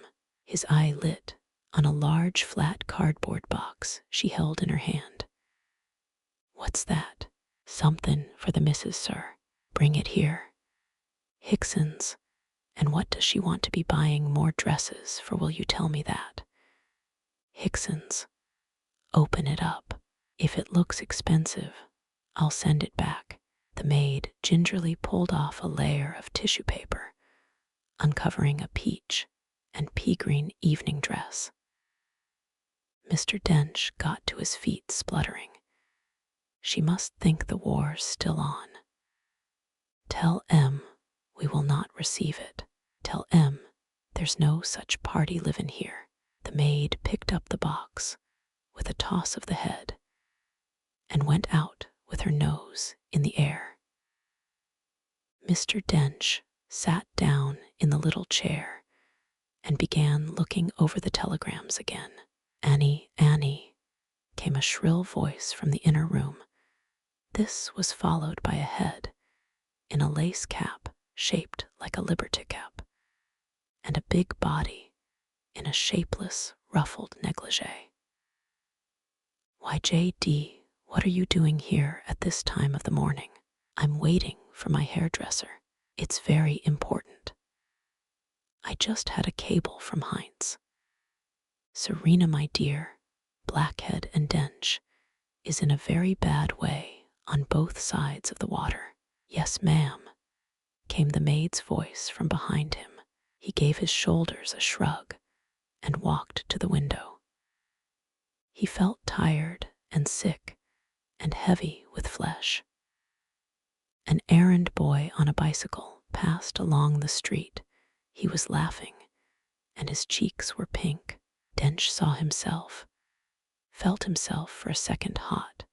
his eye lit on a large flat cardboard box she held in her hand. What's that? Something for the missus, sir. Bring it here. Hickson's. And what does she want to be buying more dresses for, will you tell me that? Hickson's. Open it up. If it looks expensive, I'll send it back. The maid gingerly pulled off a layer of tissue paper, uncovering a peach and pea-green evening dress. Mr. Dench got to his feet spluttering. She must think the war's still on. Tell M we will not receive it. Tell M there's no such party livin' here. The maid picked up the box with a toss of the head and went out with her nose in the air. Mr. Dench sat down in the little chair and began looking over the telegrams again. "Annie, Annie," came a shrill voice from the inner room. This was followed by a head in a lace cap shaped like a liberty cap, and a big body in a shapeless, ruffled negligee. "Why, J.D., what are you doing here at this time of the morning?" "I'm waiting for my hairdresser. It's very important. I just had a cable from Heinz. Serena, my dear, Blackhead and Dench is in a very bad way on both sides of the water." "Yes, ma'am," came the maid's voice from behind him. He gave his shoulders a shrug and walked to the window. He felt tired and sick and heavy with flesh. An errand boy on a bicycle passed along the street. He was laughing, and his cheeks were pink. Dench saw himself, felt himself for a second hot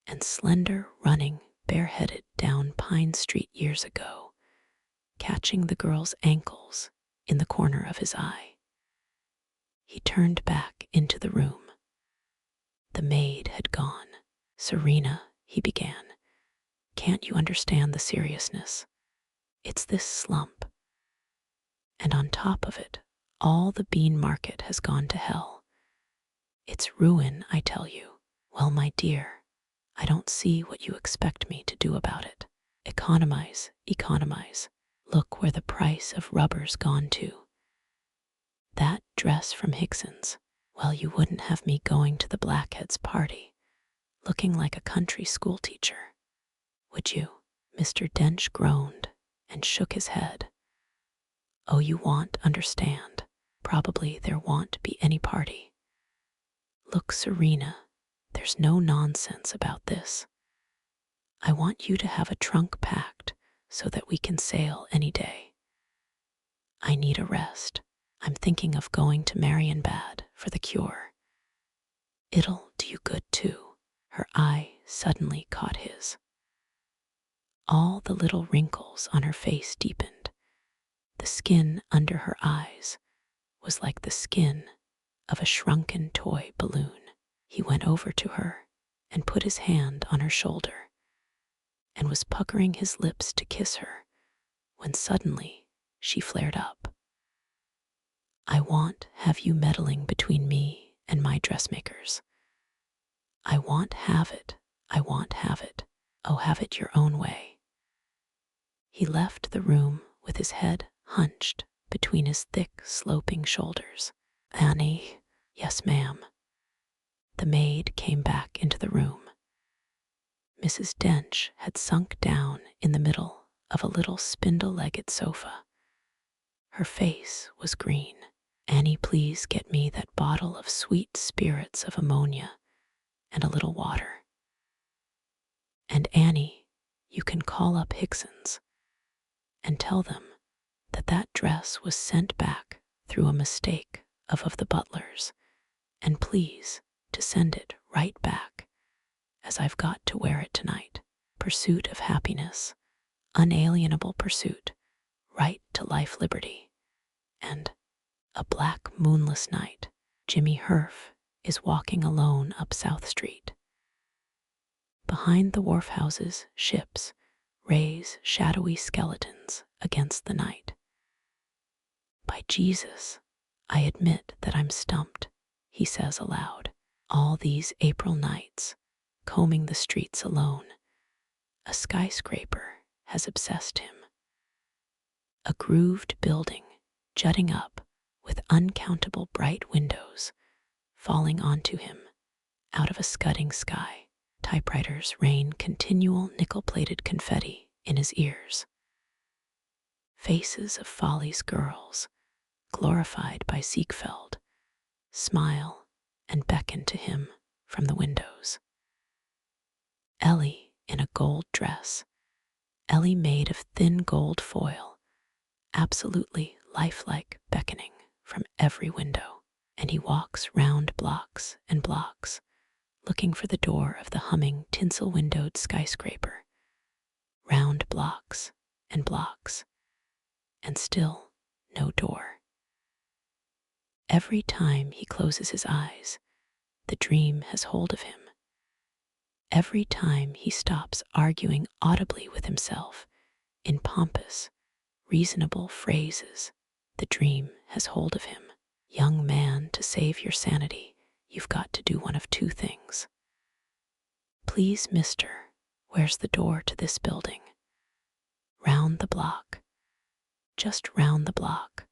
and slender, running bareheaded down Pine Street years ago, catching the girl's ankles in the corner of his eye. He turned back into the room. The maid had gone. "Serena," he began, "can't you understand the seriousness? It's this slump. And on top of it, all the bean market has gone to hell. It's ruin, I tell you." "Well, my dear, I don't see what you expect me to do about it. Economize, economize. Look where the price of rubber's gone to. That dress from Hickson's, well, you wouldn't have me going to the Blackheads' party, looking like a country school teacher, would you?" Mr. Dench groaned and shook his head. "Oh, you won't understand. Probably there won't be any party. Look, Serena, there's no nonsense about this. I want you to have a trunk packed so that we can sail any day. I need a rest. I'm thinking of going to Marienbad for the cure. It'll do you good too." Her eye suddenly caught his. All the little wrinkles on her face deepened. The skin under her eyes was like the skin of a shrunken toy balloon. He went over to her and put his hand on her shoulder and was puckering his lips to kiss her when suddenly she flared up. "I won't have you meddling between me and my dressmakers. I won't have it. I won't have it. Oh, have it your own way." He left the room with his head hunched between his thick, sloping shoulders. "Annie." "Yes, ma'am." The maid came back into the room. Mrs. Dench had sunk down in the middle of a little spindle-legged sofa. Her face was green. "Annie, please get me that bottle of sweet spirits of ammonia and a little water. And Annie, you can call up Hickson's and tell them that that dress was sent back through a mistake of the butler's, and please to send it right back, as I've got to wear it tonight. Pursuit of happiness, unalienable pursuit, right to life, liberty, and a black moonless night. Jimmy Herf is walking alone up South Street. Behind the wharf houses, ships raise shadowy skeletons against the night. By Jesus, I admit that I'm stumped, he says aloud. All these April nights, combing the streets alone, a skyscraper has obsessed him. A grooved building jutting up with uncountable bright windows falling onto him out of a scudding sky. Typewriters rain continual nickel-plated confetti in his ears. Faces of Folly's girls, glorified by Ziegfeld, smile and beckon to him from the windows. Ellie in a gold dress, Ellie made of thin gold foil, absolutely lifelike, beckoning from every window. And he walks round blocks and blocks, looking for the door of the humming tinsel-windowed skyscraper. Round blocks and blocks, and still no door. Every time he closes his eyes, the dream has hold of him. Every time he stops arguing audibly with himself in pompous, reasonable phrases, the dream has hold of him. Young man, to save your sanity, you've got to do one of two things. Please, mister, where's the door to this building? Round the block. Just round the block.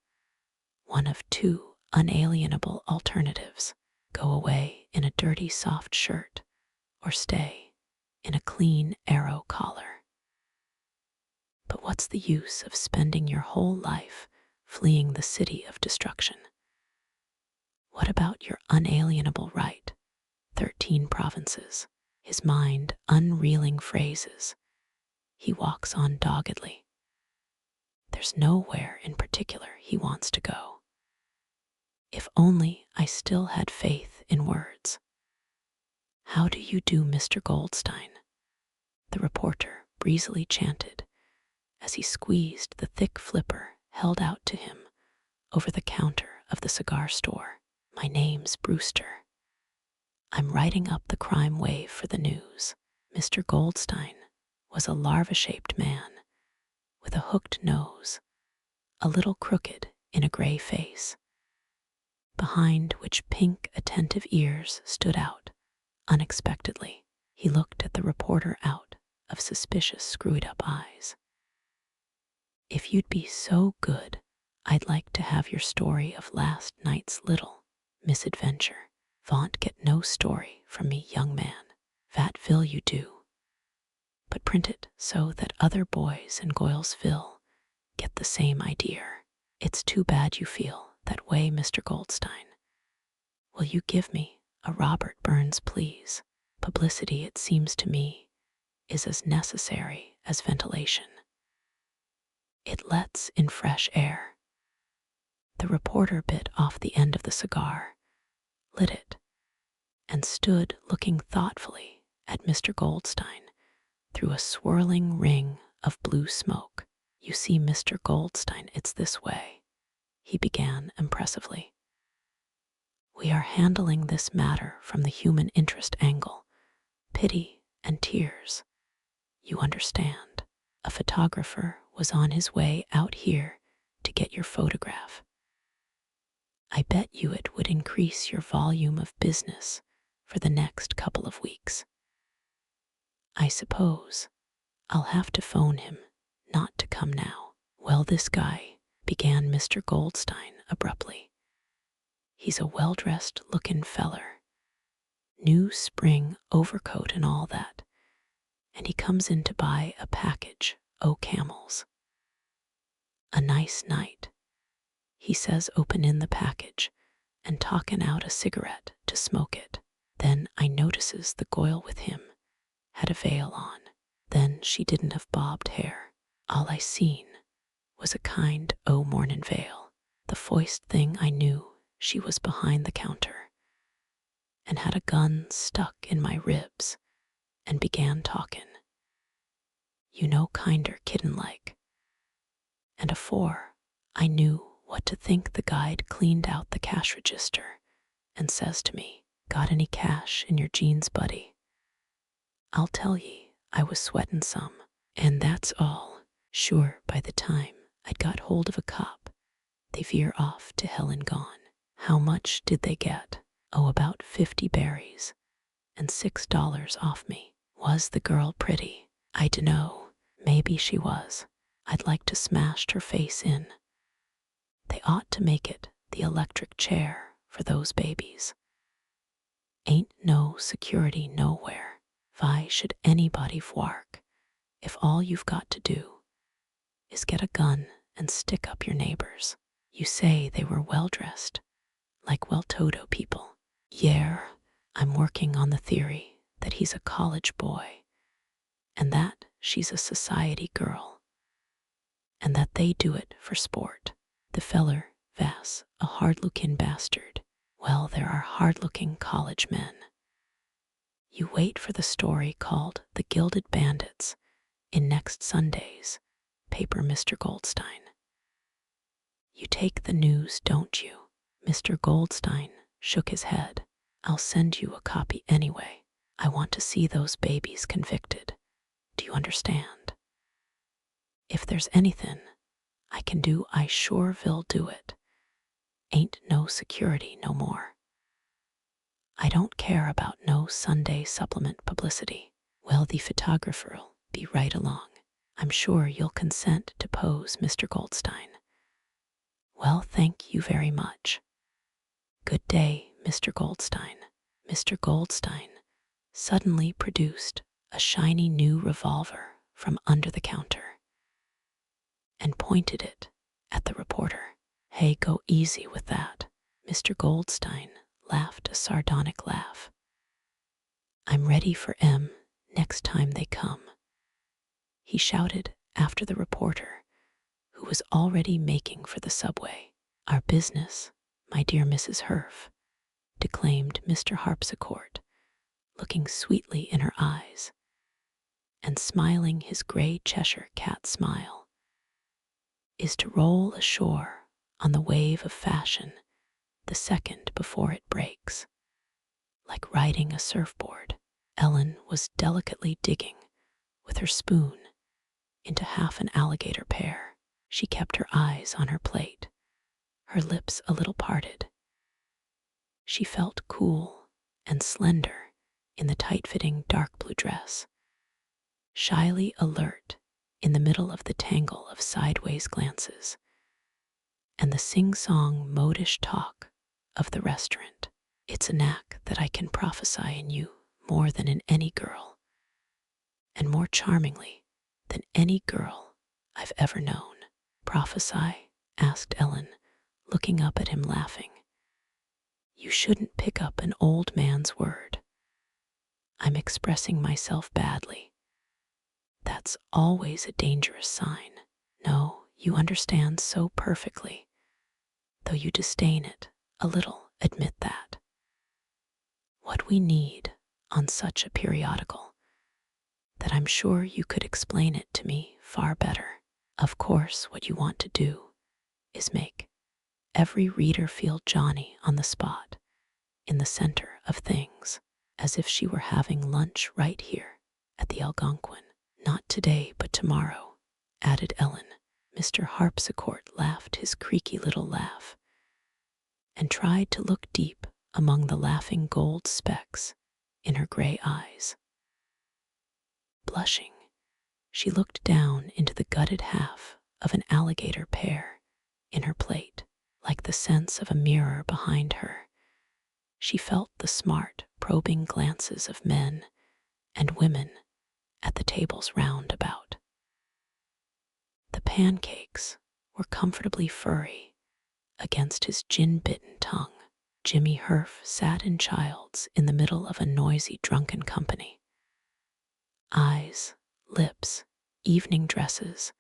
One of two unalienable alternatives. Go away in a dirty soft shirt, or stay in a clean arrow collar. But what's the use of spending your whole life fleeing the city of destruction? What about your unalienable right? 13 provinces. His mind unreeling phrases. He walks on doggedly. There's nowhere in particular he wants to go. If only I still had faith in words. How do you do, Mr. Goldstein? The reporter breezily chanted as he squeezed the thick flipper held out to him over the counter of the cigar store. My name's Brewster. I'm writing up the crime wave for the news. Mr. Goldstein was a larva-shaped man with a hooked nose, a little crooked in a gray face, behind which pink, attentive ears stood out unexpectedly. He looked at the reporter out of suspicious, screwed-up eyes. If you'd be so good, I'd like to have your story of last night's little misadventure. Vaunt get no story from me, young man. Vatville you do. But print it so that other boys in Goylesville get the same idea. It's too bad you feel that way, Mr. Goldstein. Will you give me a Robert Burns, please? Publicity, it seems to me, is as necessary as ventilation. It lets in fresh air. The reporter bit off the end of the cigar, lit it, and stood looking thoughtfully at Mr. Goldstein through a swirling ring of blue smoke. You see, Mr. Goldstein, it's this way, he began impressively. We are handling this matter from the human interest angle, pity and tears. You understand. A photographer was on his way out here to get your photograph. I bet you it would increase your volume of business for the next couple of weeks. I suppose I'll have to phone him not to come now. Well, this guy, began Mr. Goldstein abruptly. He's a well-dressed looking feller. New spring overcoat and all that. And he comes in to buy a package o' camels. A nice night, he says, openin' the package and talkin' out a cigarette to smoke it. Then I notices the goyle with him had a veil on. Then she didn't have bobbed hair. All I seen was a kind o' mornin' veil. The foist thing I knew she was behind the counter and had a gun stuck in my ribs and began talkin'. You know, kinder kitten-like. And afore I knew what to think, the guide cleaned out the cash register and says to me, got any cash in your jeans, buddy? I'll tell ye, I was sweatin' some, and that's all. Sure, by the time I'd got hold of a cop, they veer off to hell and gone. How much did they get? Oh, about 50 berries and $6 off me. Was the girl pretty? I dunno. Maybe she was. I'd like to smashed her face in. They ought to make it the electric chair for those babies. Ain't no security nowhere. Why should anybody fwark if all you've got to do is get a gun and stick up your neighbors? You say they were well-dressed, like well-todo people. Yeah, I'm working on the theory that he's a college boy, and that she's a society girl, and that they do it for sport. The feller, Vass, a hard-looking bastard. Well, there are hard-looking college men. You wait for the story called The Gilded Bandits in next Sunday's paper, Mr. Goldstein. You take the news, don't you? Mr. Goldstein shook his head. I'll send you a copy anyway. I want to see those babies convicted. Do you understand? If there's anything I can do, I sure will do it. Ain't no security no more. I don't care about no Sunday supplement publicity. Well, the photographer'll be right along. I'm sure you'll consent to pose, Mr. Goldstein. Well, thank you very much. Good day, Mr. Goldstein. Mr. Goldstein suddenly produced a shiny new revolver from under the counter and pointed it at the reporter. Hey, go easy with that. Mr. Goldstein laughed a sardonic laugh. I'm ready for 'em next time they come, he shouted after the reporter, who was already making for the subway. Our business, my dear Mrs. Herf, declaimed Mr. Harpsichord, looking sweetly in her eyes and smiling his gray Cheshire cat smile, is to roll ashore on the wave of fashion the second before it breaks. Like riding a surfboard, Ellen was delicately digging with her spoon into half an alligator pear. She kept her eyes on her plate, her lips a little parted. She felt cool and slender in the tight-fitting dark blue dress, shyly alert in the middle of the tangle of sideways glances and the sing-song modish talk of the restaurant. It's a knack that I can prophesy in you more than in any girl, and more charmingly than any girl I've ever known. Prophesy? Asked Ellen, looking up at him laughing. You shouldn't pick up an old man's word. I'm expressing myself badly. That's always a dangerous sign. No, you understand so perfectly, though you disdain it a little, admit that. What we need on such a periodical, that I'm sure you could explain it to me far better. Of course, what you want to do is make every reader feel Johnny on the spot, in the center of things, as if she were having lunch right here at the Algonquin. Not today, but tomorrow, added Ellen. Mr. Harpsichord laughed his creaky little laugh and tried to look deep among the laughing gold specks in her gray eyes. Blushing, she looked down into the gutted half of an alligator pear in her plate. Like the sense of a mirror behind her, she felt the smart, probing glances of men and women at the tables round about. The pancakes were comfortably furry against his gin-bitten tongue. Jimmy Herf sat in Childs in the middle of a noisy, drunken company. Eyes, lips, evening dresses,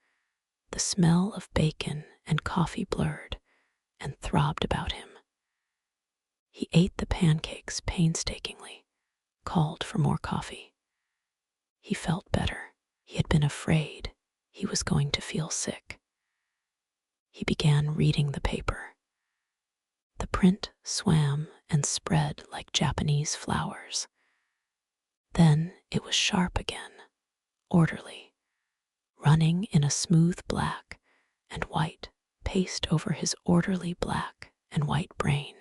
the smell of bacon and coffee blurred and throbbed about him. He ate the pancakes painstakingly, called for more coffee. He felt better. He had been afraid he was going to feel sick. He began reading the paper. The print swam and spread like Japanese flowers. Then it was sharp again, orderly, running in a smooth black and white paste over his orderly black and white brain.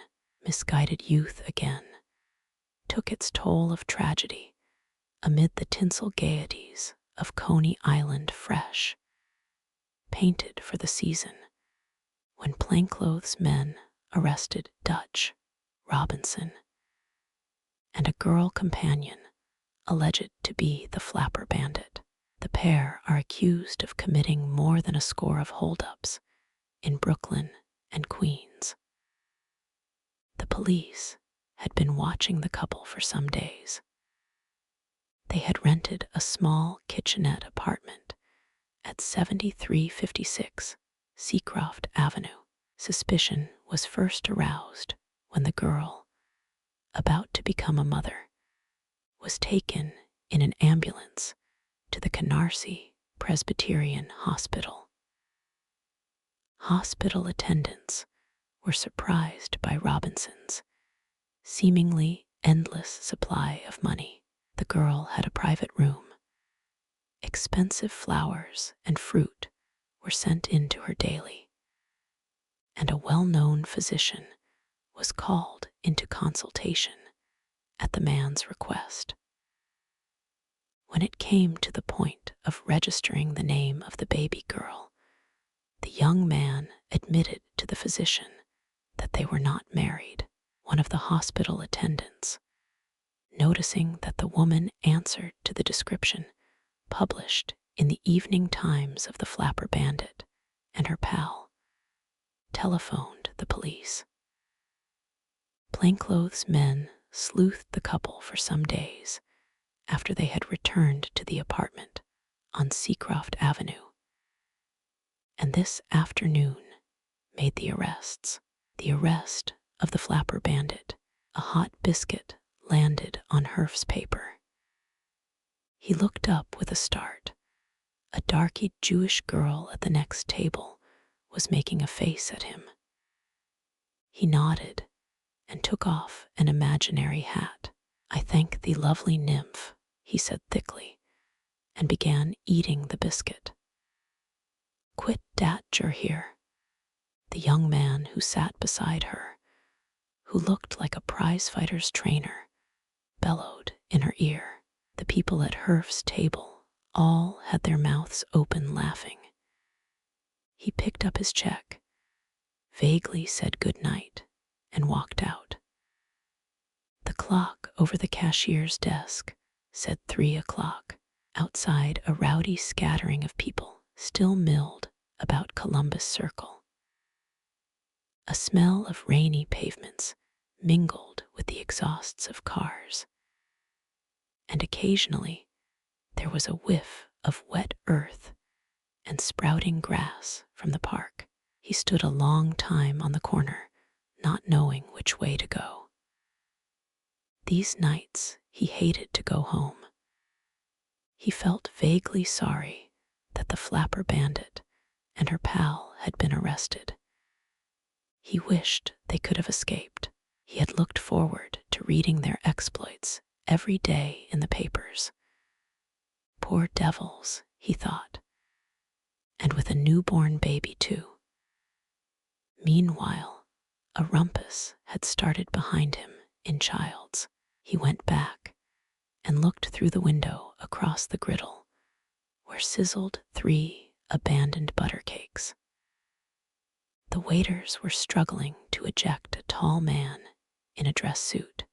Misguided youth again took its toll of tragedy amid the tinsel gaieties of Coney Island fresh, painted for the season, when plainclothes men arrested Dutch Robinson and a girl companion alleged to be the flapper bandit. The pair are accused of committing more than a score of holdups in Brooklyn and Queens. The police had been watching the couple for some days. They had rented a small kitchenette apartment at 7356 Seacroft Avenue. Suspicion was first aroused when the girl, about to become a mother, was taken in an ambulance to the Canarsie Presbyterian Hospital. Hospital attendants were surprised by Robinson's seemingly endless supply of money. The girl had a private room. Expensive flowers and fruit were sent in to her daily, and a well-known physician was called into consultation at the man's request. When it came to the point of registering the name of the baby girl, the young man admitted to the physician that they were not married. One of the hospital attendants, noticing that the woman answered to the description published in the Evening Times of the Flapper Bandit and her pal, telephoned the police. Plainclothes men sleuthed the couple for some days after they had returned to the apartment on Seacroft Avenue, and this afternoon made the arrests. The arrest of the Flapper Bandit. A hot biscuit landed on Herf's paper. He looked up with a start. A dark-eyed Jewish girl at the next table was making a face at him. He nodded and took off an imaginary hat. "I thank thee, lovely nymph," he said thickly, and began eating the biscuit. "Quit dat, you're here." The young man who sat beside her, who looked like a prizefighter's trainer, bellowed in her ear. The people at Herf's table all had their mouths open laughing. He picked up his check, vaguely said good night, and walked out. The clock over the cashier's desk said 3 o'clock. Outside, a rowdy scattering of people still milled about Columbus Circle. A smell of rainy pavements mingled with the exhausts of cars, and occasionally there was a whiff of wet earth and sprouting grass from the park. He stood a long time on the corner, not knowing which way to go. These nights he hated to go home. He felt vaguely sorry that the Flapper Bandit and her pal had been arrested. He wished they could have escaped. He had looked forward to reading their exploits every day in the papers. Poor devils, he thought, and with a newborn baby too. Meanwhile, a rumpus had started behind him in Childs. He went back and looked through the window across the griddle, where sizzled 3 abandoned butter cakes. The waiters were struggling to eject a tall man in a dress suit.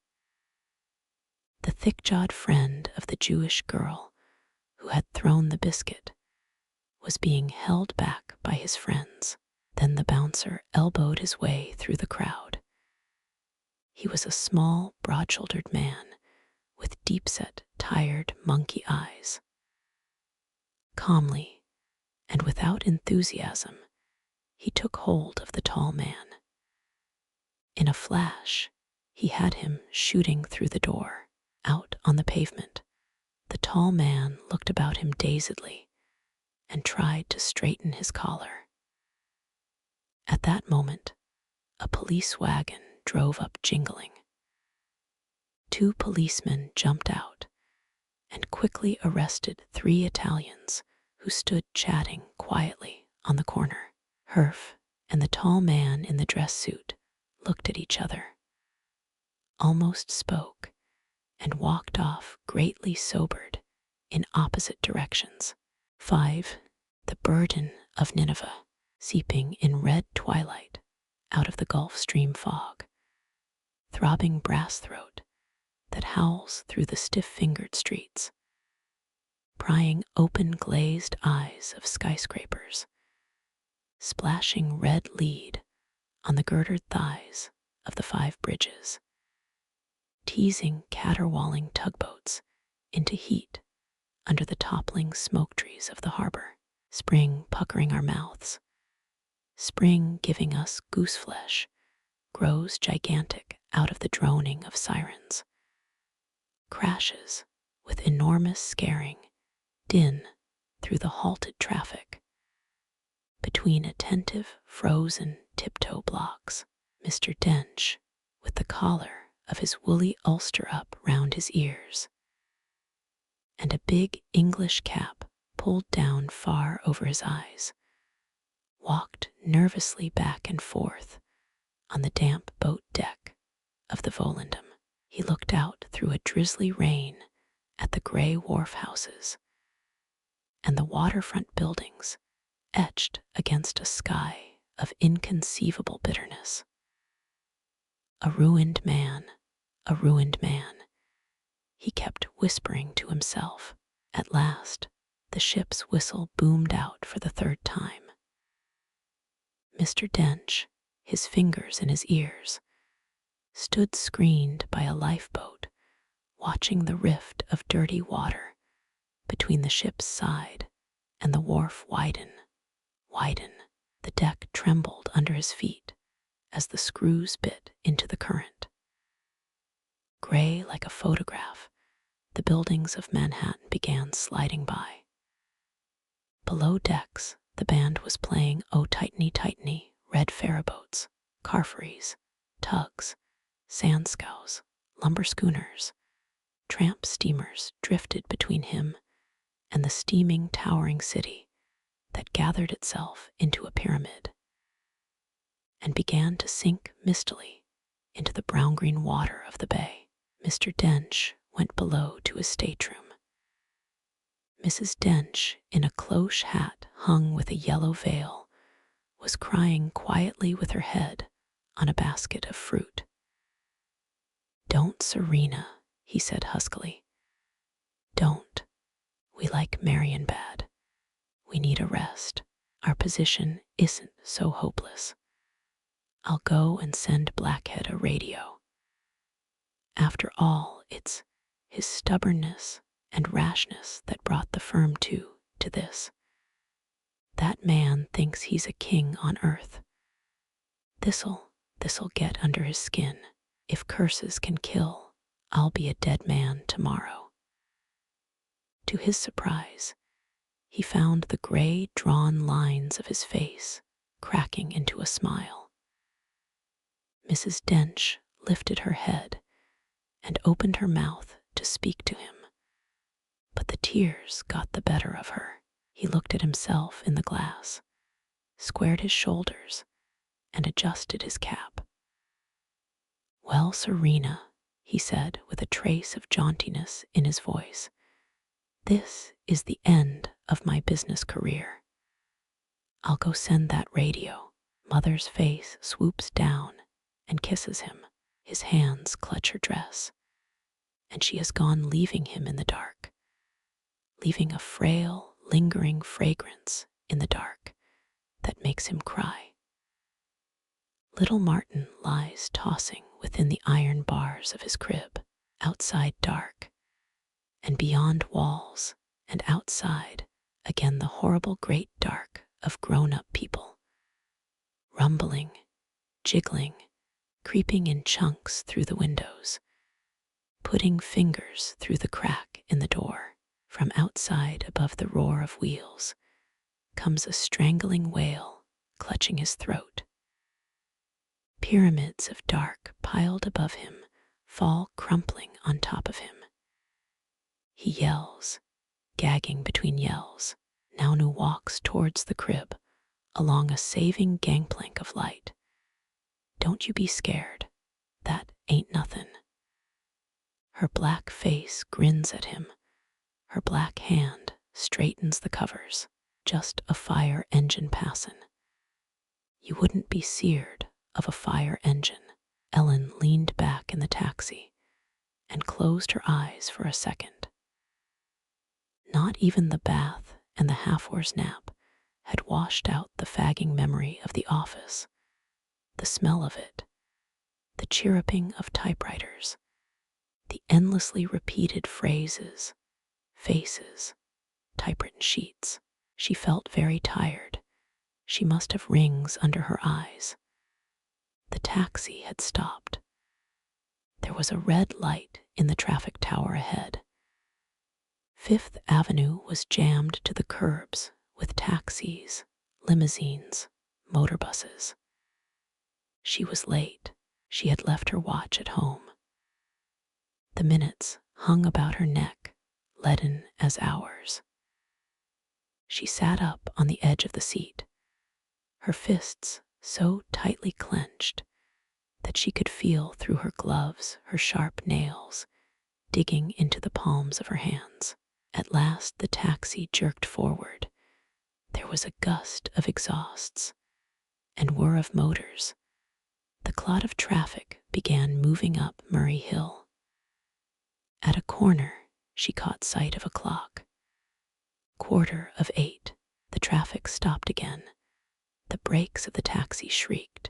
The thick-jawed friend of the Jewish girl who had thrown the biscuit was being held back by his friends. Then the bouncer elbowed his way through the crowd. He was a small, broad-shouldered man with deep-set, tired monkey eyes. Calmly and without enthusiasm, he took hold of the tall man. In a flash, he had him shooting through the door. Out on the pavement, the tall man looked about him dazedly and tried to straighten his collar. At that moment, a police wagon drove up jingling. 2 policemen jumped out and quickly arrested 3 Italians who stood chatting quietly on the corner. Herf and the tall man in the dress suit looked at each other, almost spoke, and walked off greatly sobered in opposite directions. 5. The burden of Nineveh, seeping in red twilight out of the Gulf Stream fog. Throbbing brass throat that howls through the stiff-fingered streets. Prying open glazed eyes of skyscrapers. Splashing red lead on the girdered thighs of the 5 bridges. Teasing caterwauling tugboats into heat under the toppling smoke trees of the harbor. Spring puckering our mouths. Spring giving us goose flesh grows gigantic out of the droning of sirens. Crashes with enormous scaring din through the halted traffic. Between attentive, frozen tiptoe blocks, Mr. Dench, with the collar of his woolly ulster up round his ears, and a big English cap pulled down far over his eyes, walked nervously back and forth on the damp boat deck of the Volendam. He looked out through a drizzly rain at the grey wharf houses and the waterfront buildings etched against a sky of inconceivable bitterness. A ruined man, a ruined man, he kept whispering to himself. At last, the ship's whistle boomed out for the third time. Mr. Dench, his fingers in his ears, stood screened by a lifeboat, watching the rift of dirty water between the ship's side and the wharf widen. The deck trembled under his feet as the screws bit into the current. Gray like a photograph, the buildings of Manhattan began sliding by. Below decks, the band was playing "Oh Tightly Tightly," red ferryboats, carferries, tugs, sand scows, lumber schooners, tramp steamers drifted between him and the steaming, towering city that gathered itself into a pyramid and began to sink mistily into the brown-green water of the bay. Mr. Dench went below to his stateroom. Mrs. Dench, in a cloche hat hung with a yellow veil, was crying quietly with her head on a basket of fruit. "Don't, Serena," he said huskily. "Don't. We like Marion bad. We need a rest. Our position isn't so hopeless. I'll go and send Blackhead a radio. After all, it's his stubbornness and rashness that brought the firm to this. That man thinks he's a king on earth. This'll get under his skin. If curses can kill, I'll be a dead man tomorrow." To his surprise, he found the gray, drawn lines of his face cracking into a smile. Mrs. Dench lifted her head and opened her mouth to speak to him, but the tears got the better of her. He looked at himself in the glass, squared his shoulders, and adjusted his cap. "Well, Serena," he said with a trace of jauntiness in his voice, "this is the end of my business career. I'll go send that radio." Mother's face swoops down and kisses him. His hands clutch her dress, and she has gone, leaving him in the dark, leaving a frail, lingering fragrance in the dark that makes him cry. Little Martin lies tossing within the iron bars of his crib, outside dark, and beyond walls, and outside again the horrible great dark of grown-up people, rumbling, jiggling, creeping in chunks through the windows, putting fingers through the crack in the door. From outside, above the roar of wheels, comes a strangling wail clutching his throat. Pyramids of dark piled above him fall crumpling on top of him. He yells, gagging between yells. Naunu walks towards the crib along a saving gangplank of light. "Don't you be scared. That ain't nothin'." Her black face grins at him. Her black hand straightens the covers. "Just a fire engine passin'. You wouldn't be seared of a fire engine." Ellen leaned back in the taxi and closed her eyes for a second. Not even the bath and the half-hour's nap had washed out the fagging memory of the office, the smell of it, the chirruping of typewriters, the endlessly repeated phrases, faces, typewritten sheets. She felt very tired. She must have rings under her eyes. The taxi had stopped. There was a red light in the traffic tower ahead. Fifth Avenue was jammed to the curbs with taxis, limousines, motor buses. She was late. She had left her watch at home. The minutes hung about her neck, leaden as hours. She sat up on the edge of the seat, her fists so tightly clenched that she could feel through her gloves her sharp nails digging into the palms of her hands. At last the taxi jerked forward. There was a gust of exhausts and whir of motors. The clot of traffic began moving up Murray Hill. At a corner, she caught sight of a clock. 8:15. The traffic stopped again. The brakes of the taxi shrieked.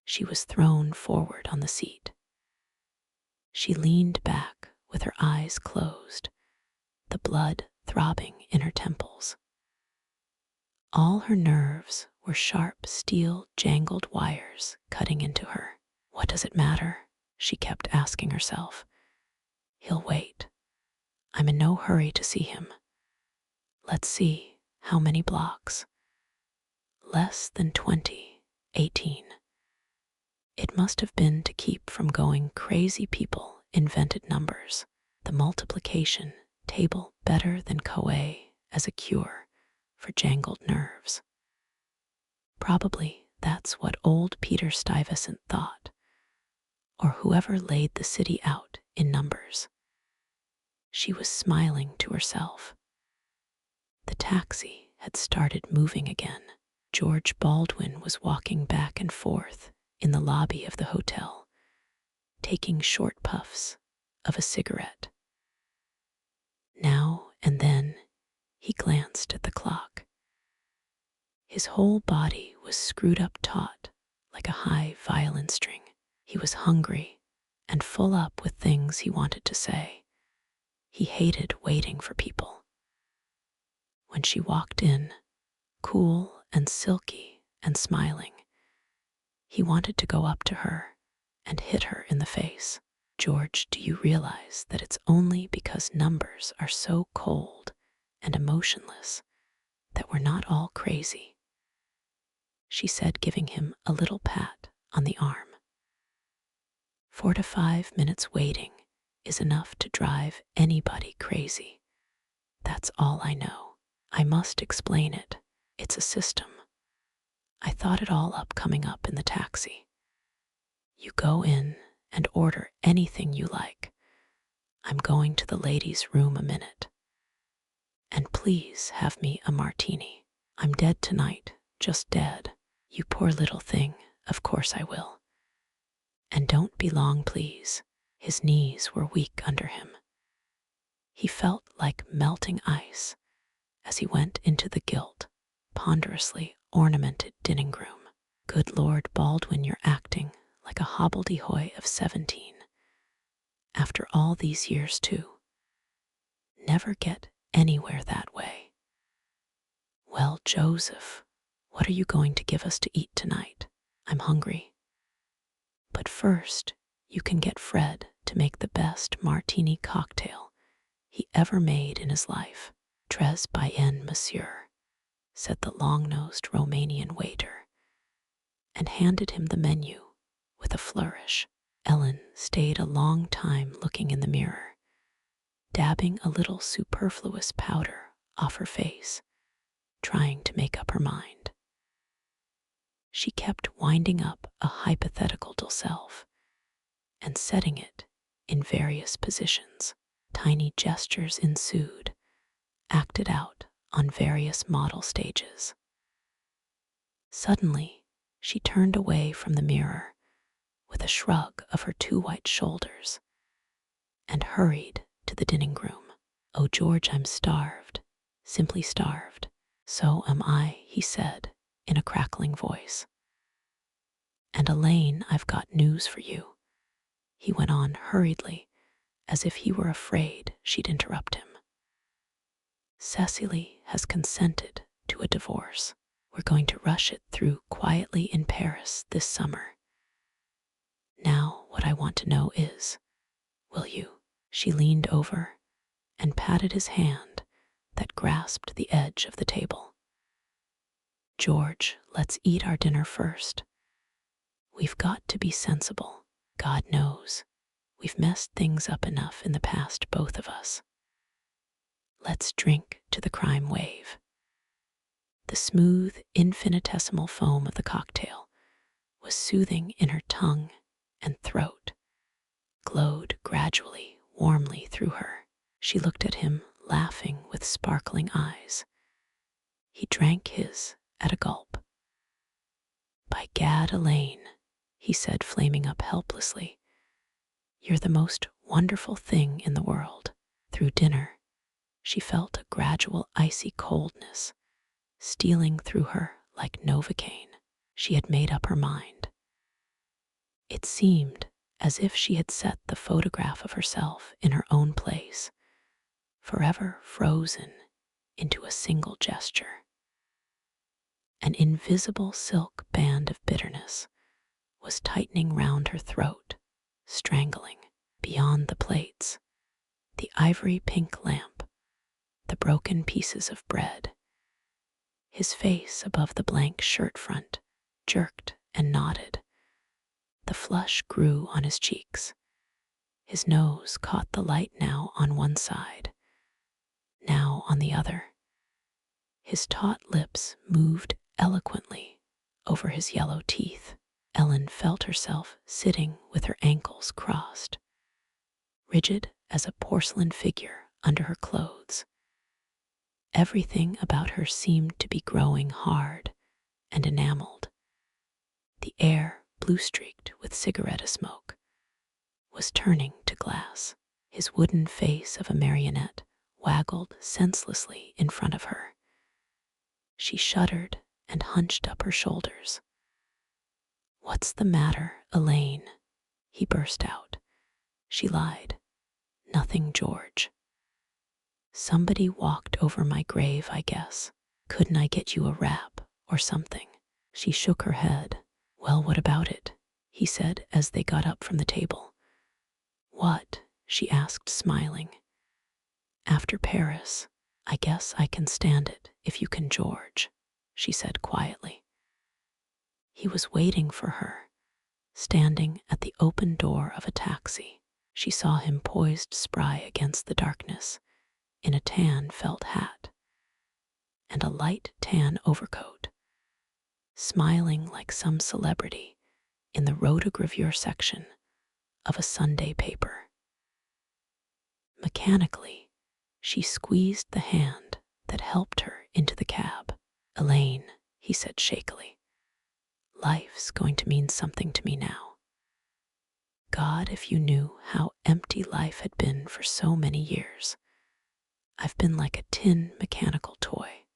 She was thrown forward on the seat. She leaned back with her eyes closed, the blood throbbing in her temples. All her nerves were sharp steel jangled wires cutting into her. What does it matter? She kept asking herself. He'll wait. I'm in no hurry to see him. Let's see, how many blocks? Less than 20, 18. It must have been to keep from going crazy. People invented numbers. The multiplication table better than Coe as a cure for jangled nerves. Probably that's what old Peter Stuyvesant thought, or whoever laid the city out in numbers. She was smiling to herself. The taxi had started moving again. George Baldwin was walking back and forth in the lobby of the hotel, taking short puffs of a cigarette. Now and then he glanced at the clock. His whole body was screwed up taut like a high violin string. He was hungry and full up with things he wanted to say. He hated waiting for people. When she walked in, cool and silky and smiling, he wanted to go up to her and hit her in the face. George, do you realize that it's only because numbers are so cold and emotionless that we're not all crazy? She said, giving him a little pat on the arm. 4 to 5 minutes waiting is enough to drive anybody crazy. That's all I know. I must explain it. It's a system. I thought it all up coming up in the taxi. You go in and order anything you like. I'm going to the ladies' room a minute. And please have me a martini. I'm dead tonight, just dead. You poor little thing, of course I will. And don't be long, please. His knees were weak under him. He felt like melting ice as he went into the gilt, ponderously ornamented dining room. Good Lord, Baldwin, you're acting like a hobbledehoy of 17. After all these years, too. Never get anywhere that way. Well, Joseph, what are you going to give us to eat tonight? I'm hungry. But first, you can get Fred to make the best martini cocktail he ever made in his life. Très bien, monsieur, said the long-nosed Romanian waiter, and handed him the menu with a flourish. Ellen stayed a long time looking in the mirror, dabbing a little superfluous powder off her face, trying to make up her mind. She kept winding up a hypothetical self and setting it in various positions. Tiny gestures ensued, acted out on various model stages. Suddenly, she turned away from the mirror with a shrug of her 2 white shoulders and hurried to the dining room. Oh, George, I'm starved, simply starved. So am I, he said in a crackling voice. And Elaine, I've got news for you, he went on hurriedly, as if he were afraid she'd interrupt him. Cecily has consented to a divorce. We're going to rush it through quietly in Paris this summer. Now, what I want to know is, will you? She leaned over and patted his hand that grasped the edge of the table. "George, let's eat our dinner first. We've got to be sensible. God knows, we've messed things up enough in the past, both of us. Let's drink to the crime wave." The smooth, infinitesimal foam of the cocktail was soothing in her tongue and throat, glowed gradually, warmly through her. She looked at him, laughing with sparkling eyes. He drank his at a gulp. "By gad, Elaine," he said, flaming up helplessly, "you're the most wonderful thing in the world." Through dinner, she felt a gradual icy coldness stealing through her like Novocaine. She had made up her mind. It seemed as if she had set the photograph of herself in her own place, forever frozen into a single gesture. An invisible silk band of bitterness was tightening round her throat, strangling. Beyond the plates, the ivory pink lamp, the broken pieces of bread, his face above the blank shirt front jerked and nodded. The flush grew on his cheeks. His nose caught the light, now on one side, now on the other. His taut lips moved eloquently over his yellow teeth. Ellen felt herself sitting with her ankles crossed, rigid as a porcelain figure under her clothes. Everything about her seemed to be growing hard and enameled. The air, blue-streaked with cigarette smoke, was turning to glass. His wooden face of a marionette waggled senselessly in front of her. She shuddered and hunched up her shoulders. "What's the matter, Elaine?" he burst out. She lied. "Nothing, George. Somebody walked over my grave, I guess. Couldn't I get you a wrap or something?" She shook her head. "Well, what about it?" he said as they got up from the table. "What?" she asked, smiling. "After Paris, I guess I can stand it if you can, George," she said quietly. He was waiting for her, standing at the open door of a taxi. She saw him poised spry against the darkness, in a tan felt hat and a light tan overcoat, smiling like some celebrity in the rotogravure section of a Sunday paper. Mechanically, she squeezed the hand that helped her into the cab. "Elaine," he said shakily, "life's going to mean something to me now. God, if you knew how empty life had been for so many years. I've been like a tin mechanical toy,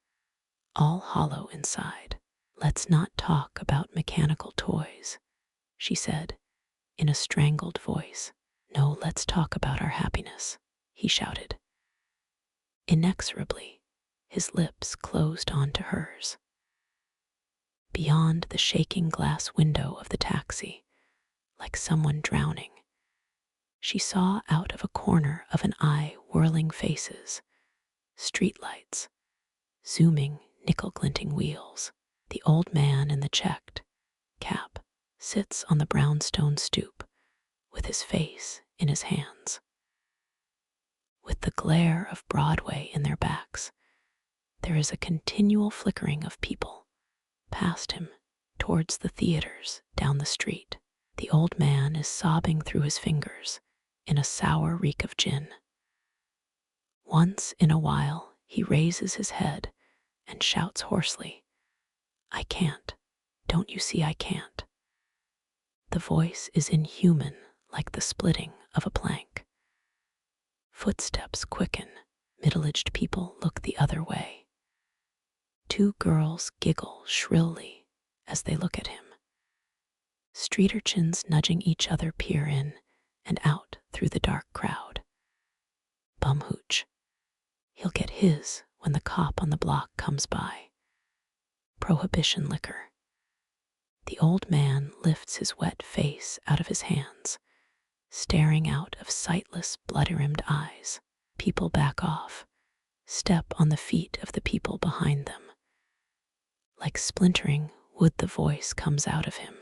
all hollow inside." "Let's not talk about mechanical toys," she said in a strangled voice. "No, let's talk about our happiness," he shouted. Inexorably, his lips closed onto hers. Beyond the shaking glass window of the taxi, like someone drowning, she saw out of a corner of an eye whirling faces, streetlights, zooming nickel-glinting wheels. The old man in the checked cap sits on the brownstone stoop with his face in his hands. With the glare of Broadway in their backs, there is a continual flickering of people past him towards the theaters down the street. The old man is sobbing through his fingers in a sour reek of gin. Once in a while, he raises his head and shouts hoarsely, "I can't. Don't you see I can't?" The voice is inhuman, like the splitting of a plank. Footsteps quicken. Middle-aged people look the other way. Two girls giggle shrilly as they look at him. Street urchins nudging each other peer in and out through the dark crowd. Bum hooch. He'll get his when the cop on the block comes by. Prohibition liquor. The old man lifts his wet face out of his hands, staring out of sightless, blood-rimmed eyes. People back off, step on the feet of the people behind them. Like splintering wood, the voice comes out of him.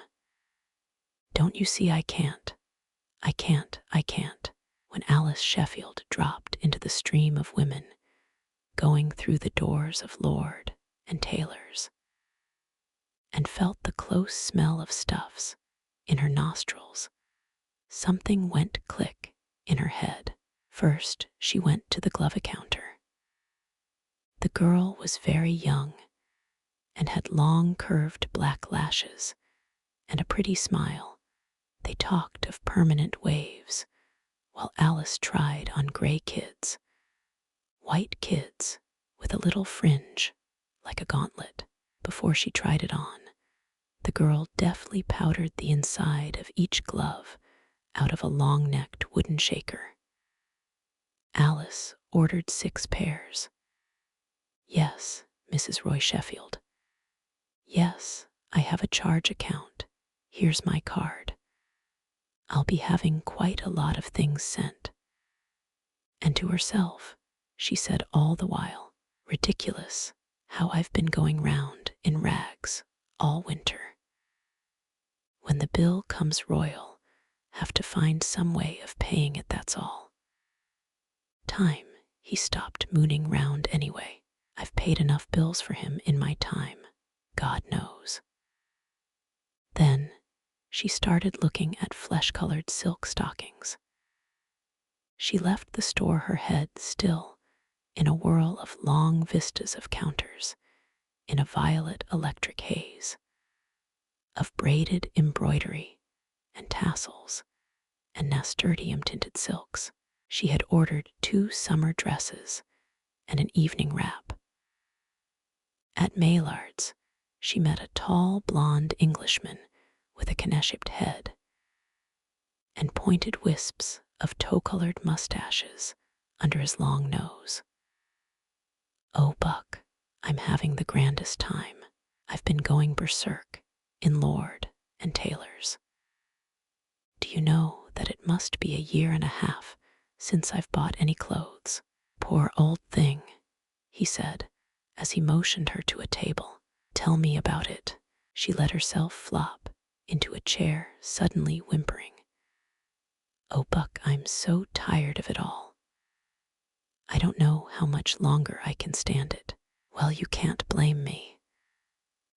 Don't you see I can't? I can't, I can't. When Alice Sheffield dropped into the stream of women, going through the doors of Lord and Taylor's, and felt the close smell of stuffs in her nostrils, something went click in her head. First, she went to the glove counter. The girl was very young and had long curved black lashes and a pretty smile. They talked of permanent waves, while Alice tried on gray kids, white kids with a little fringe like a gauntlet. Before she tried it on, the girl deftly powdered the inside of each glove out of a long-necked wooden shaker. Alice ordered 6 pairs. Yes, Mrs. Roy Sheffield. Yes, I have a charge account. Here's my card. I'll be having quite a lot of things sent. And to herself, she said all the while, ridiculous how I've been going round in rags all winter. When the bill comes royal, have to find some way of paying it, that's all. Time, he stopped mooning round anyway. I've paid enough bills for him in my time, God knows. Then she started looking at flesh-colored silk stockings. She left the store, her head still in a whirl of long vistas of counters, in a violet electric haze, of braided embroidery and tassels and nasturtium-tinted silks. She had ordered 2 summer dresses and an evening wrap. At Maillard's, she met a tall blonde Englishman with a Kneshipped head and pointed wisps of tow-colored mustaches under his long nose. Oh, Buck, I'm having the grandest time. I've been going berserk in Lord and Taylor's. Do you know that it must be 1.5 years since I've bought any clothes? Poor old thing, he said, as he motioned her to a table. Tell me about it. She let herself flop into a chair, suddenly whimpering. Oh, Buck, I'm so tired of it all. I don't know how much longer I can stand it. Well, you can't blame me.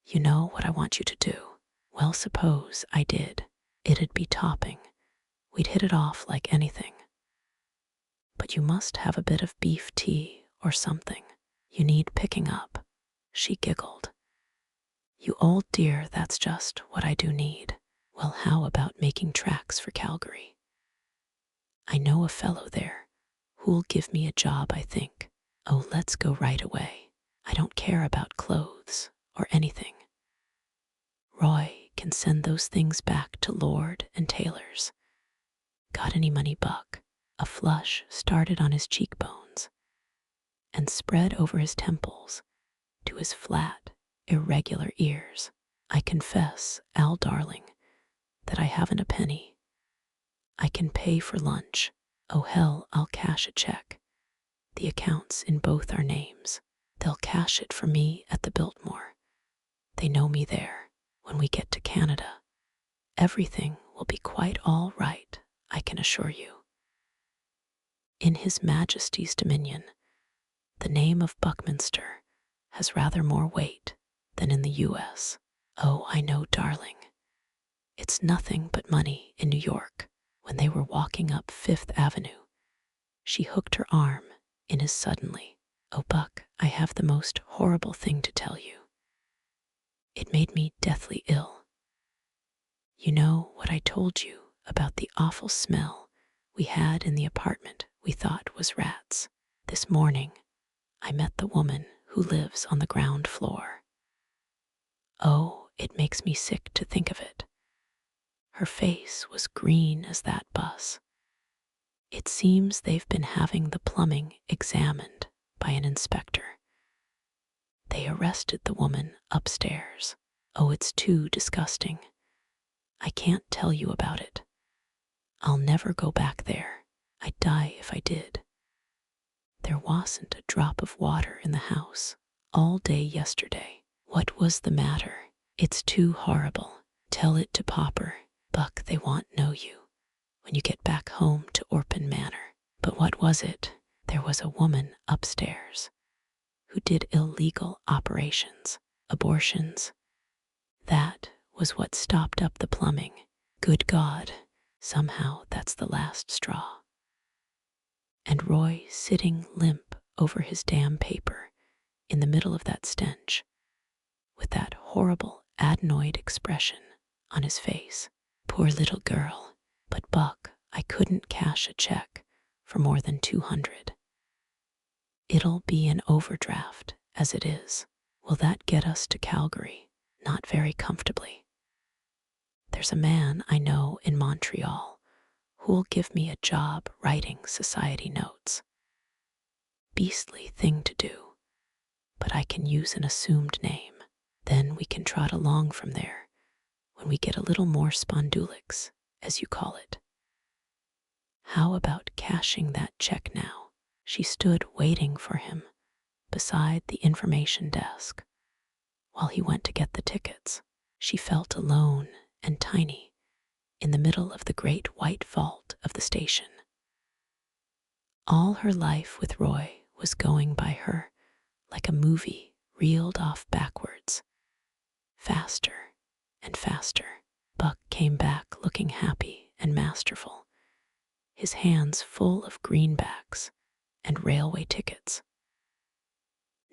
You know what I want you to do. Well, suppose I did. It'd be topping. We'd hit it off like anything. But you must have a bit of beef tea or something. You need picking up. She giggled. You old dear, that's just what I do need. Well, how about making tracks for Calgary? I know a fellow there who'll give me a job, I think. Oh, let's go right away. I don't care about clothes or anything. Roy can send those things back to Lord and Taylor's. Got any money, Buck? A flush started on his cheekbones and spread over his temples to his flat, irregular ears. I confess, Al darling, that I haven't a penny. I can pay for lunch. Oh hell, I'll cash a check. The account's in both our names. They'll cash it for me at the Biltmore. They know me there. When we get to Canada, everything will be quite all right, I can assure you. In His Majesty's Dominion, the name of Buckminster has rather more weight than in the U.S. Oh, I know, darling. It's nothing but money in New York. When they were walking up Fifth Avenue, she hooked her arm in his suddenly. Oh, Buck, I have the most horrible thing to tell you. It made me deathly ill. You know what I told you about the awful smell we had in the apartment we thought was rats? This morning, I met the woman who lives on the ground floor. Oh, it makes me sick to think of it. Her face was green as that bus. It seems they've been having the plumbing examined by an inspector. They arrested the woman upstairs. Oh, it's too disgusting. I can't tell you about it. I'll never go back there. I'd die if I did. There wasn't a drop of water in the house all day yesterday. What was the matter? It's too horrible. Tell it to Popper. Buck, they want know you when you get back home to Orpin Manor. But what was it? There was a woman upstairs who did illegal operations, abortions. That was what stopped up the plumbing. Good God, somehow that's the last straw. And Roy sitting limp over his damn paper in the middle of that stench, with that horrible adenoid expression on his face. Poor little girl. But Buck, I couldn't cash a check for more than 200. It'll be an overdraft as it is. Will that get us to Calgary? Not very comfortably. There's a man I know in Montreal who'll give me a job writing society notes. Beastly thing to do, but I can use an assumed name. Then we can trot along from there when we get a little more spondulix, as you call it. How about cashing that check now? She stood waiting for him beside the information desk while he went to get the tickets. She felt alone and tiny in the middle of the great white vault of the station. All her life with Roy was going by her like a movie reeled off backwards, faster and faster. Buck came back looking happy and masterful, his hands full of greenbacks and railway tickets.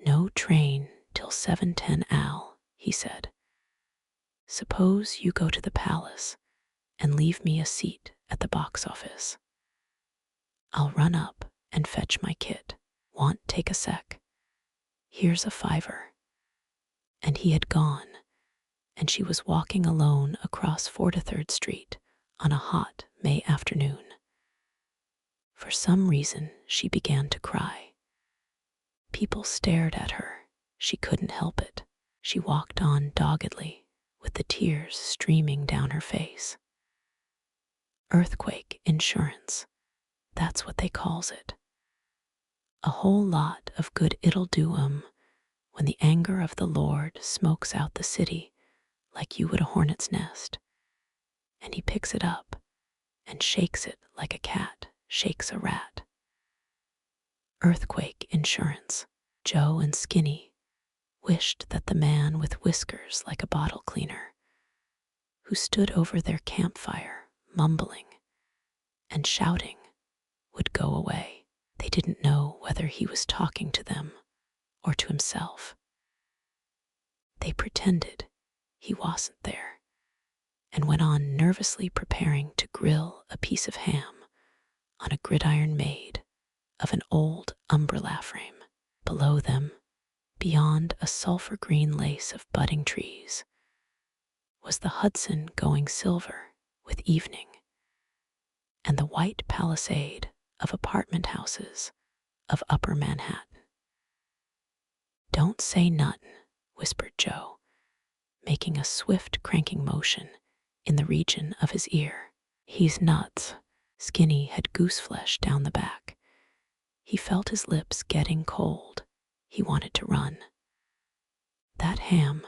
No train till 7:10, Al, he said. Suppose you go to the palace and leave me a seat at the box office. I'll run up and fetch my kit. Want take a sec? Here's a $5. And he had gone, and she was walking alone across 43rd Street on a hot May afternoon. For some reason, she began to cry. People stared at her. She couldn't help it. She walked on doggedly, with the tears streaming down her face. Earthquake insurance, that's what they calls it. A whole lot of good it'll do 'em when the anger of the Lord smokes out the city like you would a hornet's nest, and he picks it up and shakes it like a cat shakes a rat. Earthquake insurance. Joe and Skinny wished that the man with whiskers like a bottle cleaner, who stood over their campfire mumbling and shouting, would go away. They didn't know whether he was talking to them or to himself. They pretended he wasn't there and went on nervously preparing to grill a piece of ham on a gridiron made of an old umbrella frame. Below them, beyond a sulphur green lace of budding trees, was the Hudson going silver with evening, and the white palisade of apartment houses of Upper Manhattan. Don't say nothin', whispered Joe, making a swift cranking motion in the region of his ear. He's nuts. Skinny had gooseflesh down the back. He felt his lips getting cold. He wanted to run. That ham.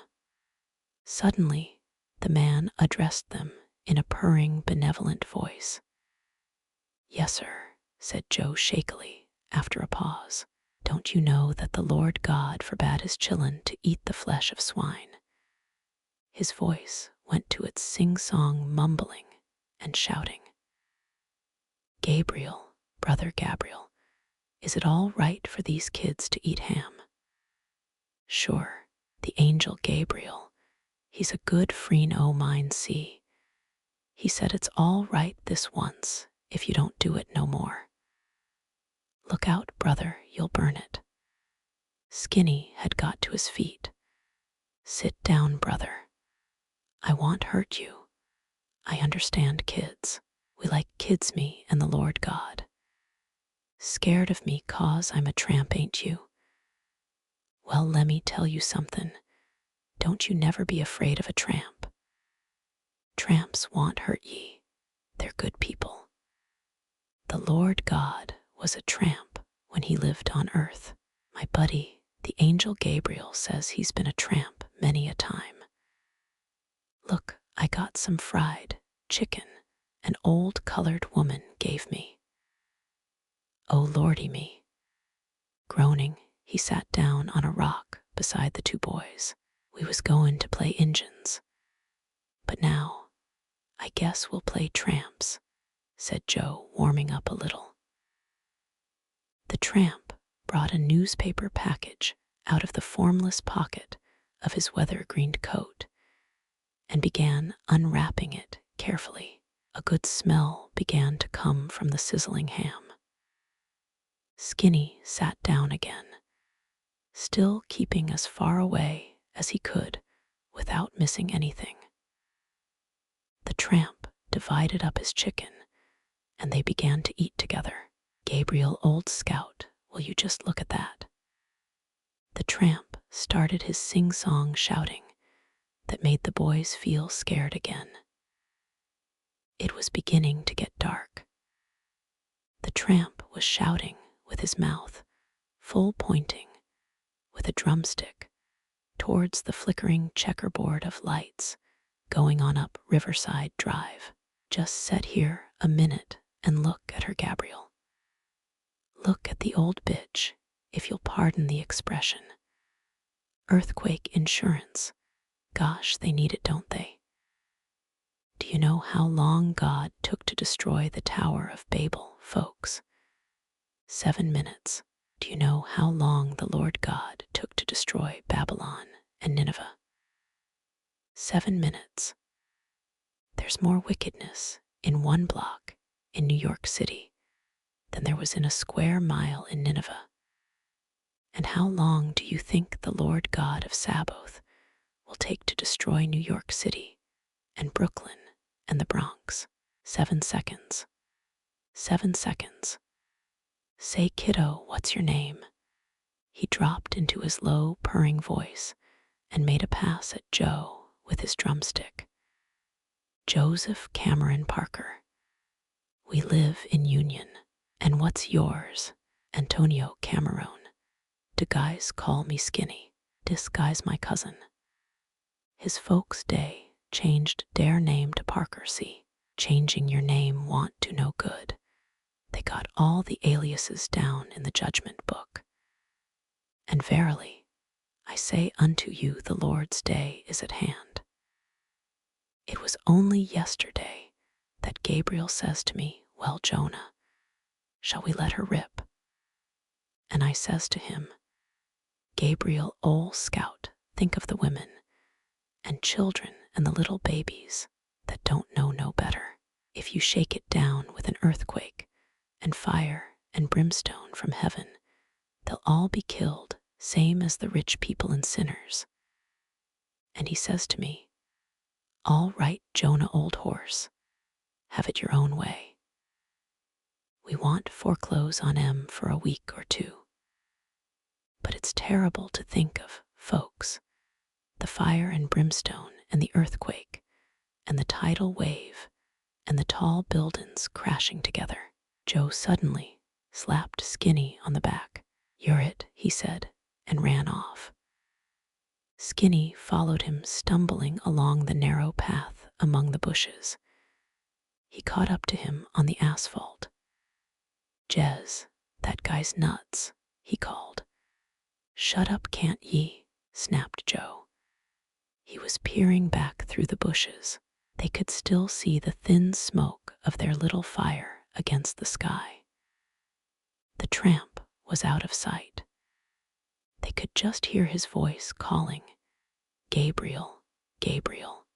Suddenly, the man addressed them in a purring, benevolent voice. Yes, sir, said Joe shakily after a pause. Don't you know that the Lord God forbade his chillun to eat the flesh of swine? His voice went to its sing-song mumbling and shouting. Gabriel, brother Gabriel, is it all right for these kids to eat ham? Sure, the angel Gabriel, he's a good freen o' mine, see. He said it's all right this once if you don't do it no more. Look out, brother, you'll burn it. Skinny had got to his feet. Sit down, brother. I won't hurt you. I understand kids. We like kids, me and the Lord God. Scared of me 'cause I'm a tramp, ain't you? Well, lemme tell you something. Don't you never be afraid of a tramp. Tramps won't hurt ye. They're good people. The Lord God was a tramp when he lived on Earth. My buddy, the angel Gabriel, says he's been a tramp many a time. Look, I got some fried chicken an old colored woman gave me. Oh, lordy me. Groaning, he sat down on a rock beside the two boys. We was goin' to play Injuns. But now, I guess we'll play tramps, said Joe, warming up a little. The tramp brought a newspaper package out of the formless pocket of his weather-greened coat and began unwrapping it carefully. A good smell began to come from the sizzling ham. Skinny sat down again, still keeping as far away as he could without missing anything. The tramp divided up his chicken, and they began to eat together. Gabriel, old scout, will you just look at that? The tramp started his sing-song shouting that made the boys feel scared again. It was beginning to get dark. The tramp was shouting with his mouth full, pointing with a drumstick towards the flickering checkerboard of lights going on up Riverside Drive. Just sit here a minute and look at her, Gabriel. Look at the old bitch, if you'll pardon the expression. Earthquake insurance. Gosh, they need it, don't they? Do you know how long God took to destroy the Tower of Babel, folks? 7 minutes. Do you know how long the Lord God took to destroy Babylon and Nineveh? 7 minutes. There's more wickedness in one block in New York City than there was in a square mile in Nineveh. And how long do you think the Lord God of Sabaoth will take to destroy New York City and Brooklyn and the Bronx? 7 seconds. 7 seconds. Say, kiddo, what's your name? He dropped into his low, purring voice and made a pass at Joe with his drumstick. Joseph Cameron Parker. We live in Union. And what's yours? Antonio Cameron. Do guys call me Skinny? Dis guy's my cousin. His folks day changed their name to Parker. See, changing your name want to no good. They got all the aliases down in the judgment book. And verily, I say unto you, the Lord's day is at hand. It was only yesterday that Gabriel says to me, well, Jonah, shall we let her rip? And I says to him, Gabriel, old scout, think of the women and children and the little babies that don't know no better. If you shake it down with an earthquake and fire and brimstone from heaven, they'll all be killed, same as the rich people and sinners. And he says to me, all right, Jonah, old horse, have it your own way. We want foreclose on 'em for a week or two. But it's terrible to think of, folks, the fire and brimstone and the earthquake and the tidal wave and the tall buildings crashing together. Joe suddenly slapped Skinny on the back. You're it, he said, and ran off. Skinny followed him, stumbling along the narrow path among the bushes. He caught up to him on the asphalt. Jez, that guy's nuts, he called. Shut up, can't ye? Snapped Joe. He was peering back through the bushes. They could still see the thin smoke of their little fire against the sky. The tramp was out of sight. They could just hear his voice calling, Gabriel, Gabriel.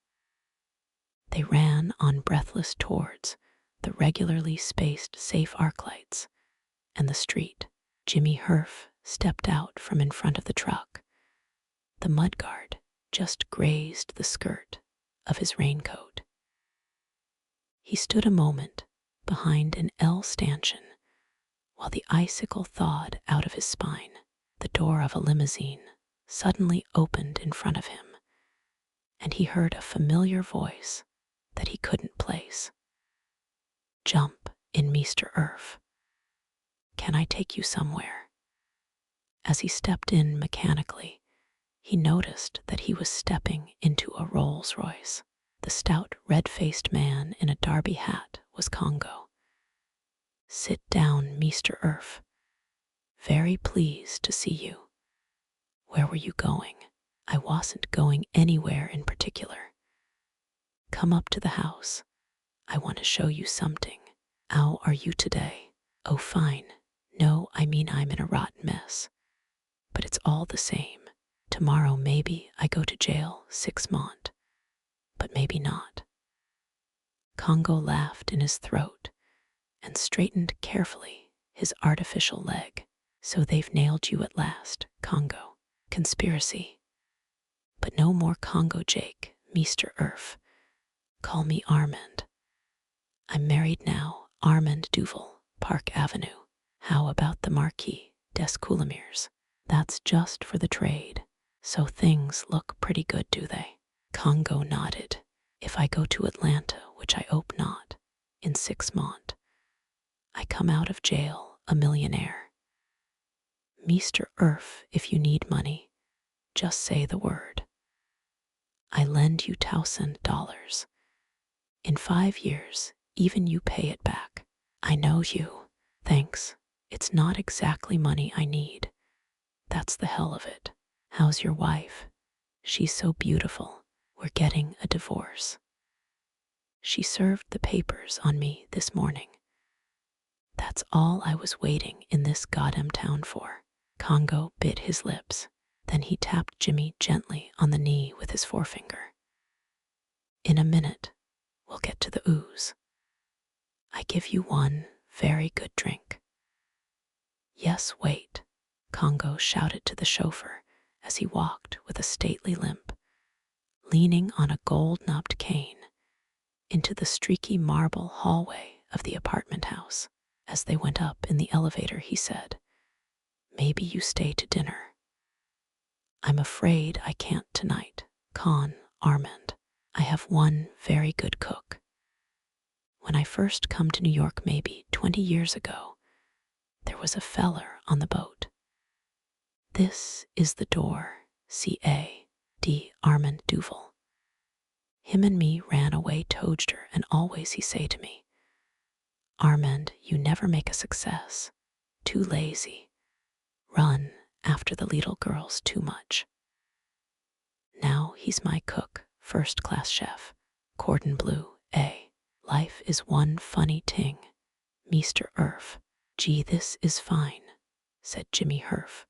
They ran on breathless towards the regularly spaced safe arc lights and the street. Jimmy Herf stepped out from in front of the truck. The mudguard just grazed the skirt of his raincoat. He stood a moment behind an L stanchion while the icicle thawed out of his spine. The door of a limousine suddenly opened in front of him, and he heard a familiar voice that he couldn't place. Jump in, Mr. Herf. Can I take you somewhere?" As he stepped in mechanically, he noticed that he was stepping into a Rolls-Royce. The stout, red-faced man in a derby hat was Congo. "Sit down, Mr. Herf. Very pleased to see you. Where were you going?" "I wasn't going anywhere in particular. Come up to the house. I want to show you something." "How are you today?" "Oh, fine. No, I mean I'm in a rotten mess. But it's all the same. Tomorrow maybe I go to jail 6 months, but maybe not." Congo laughed in his throat and straightened carefully his artificial leg. "So they've nailed you at last, Congo. Conspiracy. But no more Congo Jake, Mr. Herf. Call me Armand. I'm married now, Armand Duval, Park Avenue. How about the Marquis des Coulommiers? That's just for the trade. So things look pretty good, do they?" Congo nodded. "If I go to Atlanta, which I hope not, in 6 months, I come out of jail a millionaire. Mr. Herf, if you need money, just say the word. I lend you $1,000. In 5 years, even you pay it back. I know you. Thanks. It's not exactly money I need. That's the hell of it. How's your wife? She's so beautiful. We're getting a divorce. She served the papers on me this morning. That's all I was waiting in this goddamn town for." Congo bit his lips. Then he tapped Jimmy gently on the knee with his forefinger. "In a minute, we'll get to the ooze. I give you one very good drink." "Yes, wait," Congo shouted to the chauffeur as he walked with a stately limp, leaning on a gold-knobbed cane, into the streaky marble hallway of the apartment house. As they went up in the elevator, he said, "Maybe you stay to dinner." "I'm afraid I can't tonight, Armand. I have one very good cook. When I first come to New York maybe 20 years ago, there was a feller on the boat. This is the door, C.A.D. Armand Duval. Him and me ran away toadster, and always he say to me, 'Armand, you never make a success. Too lazy. Run after the little girls too much.' Now he's my cook, first-class chef, cordon bleu, eh? Life is one funny ting, Mr. Herf." "Gee, this is fine," said Jimmy Herf,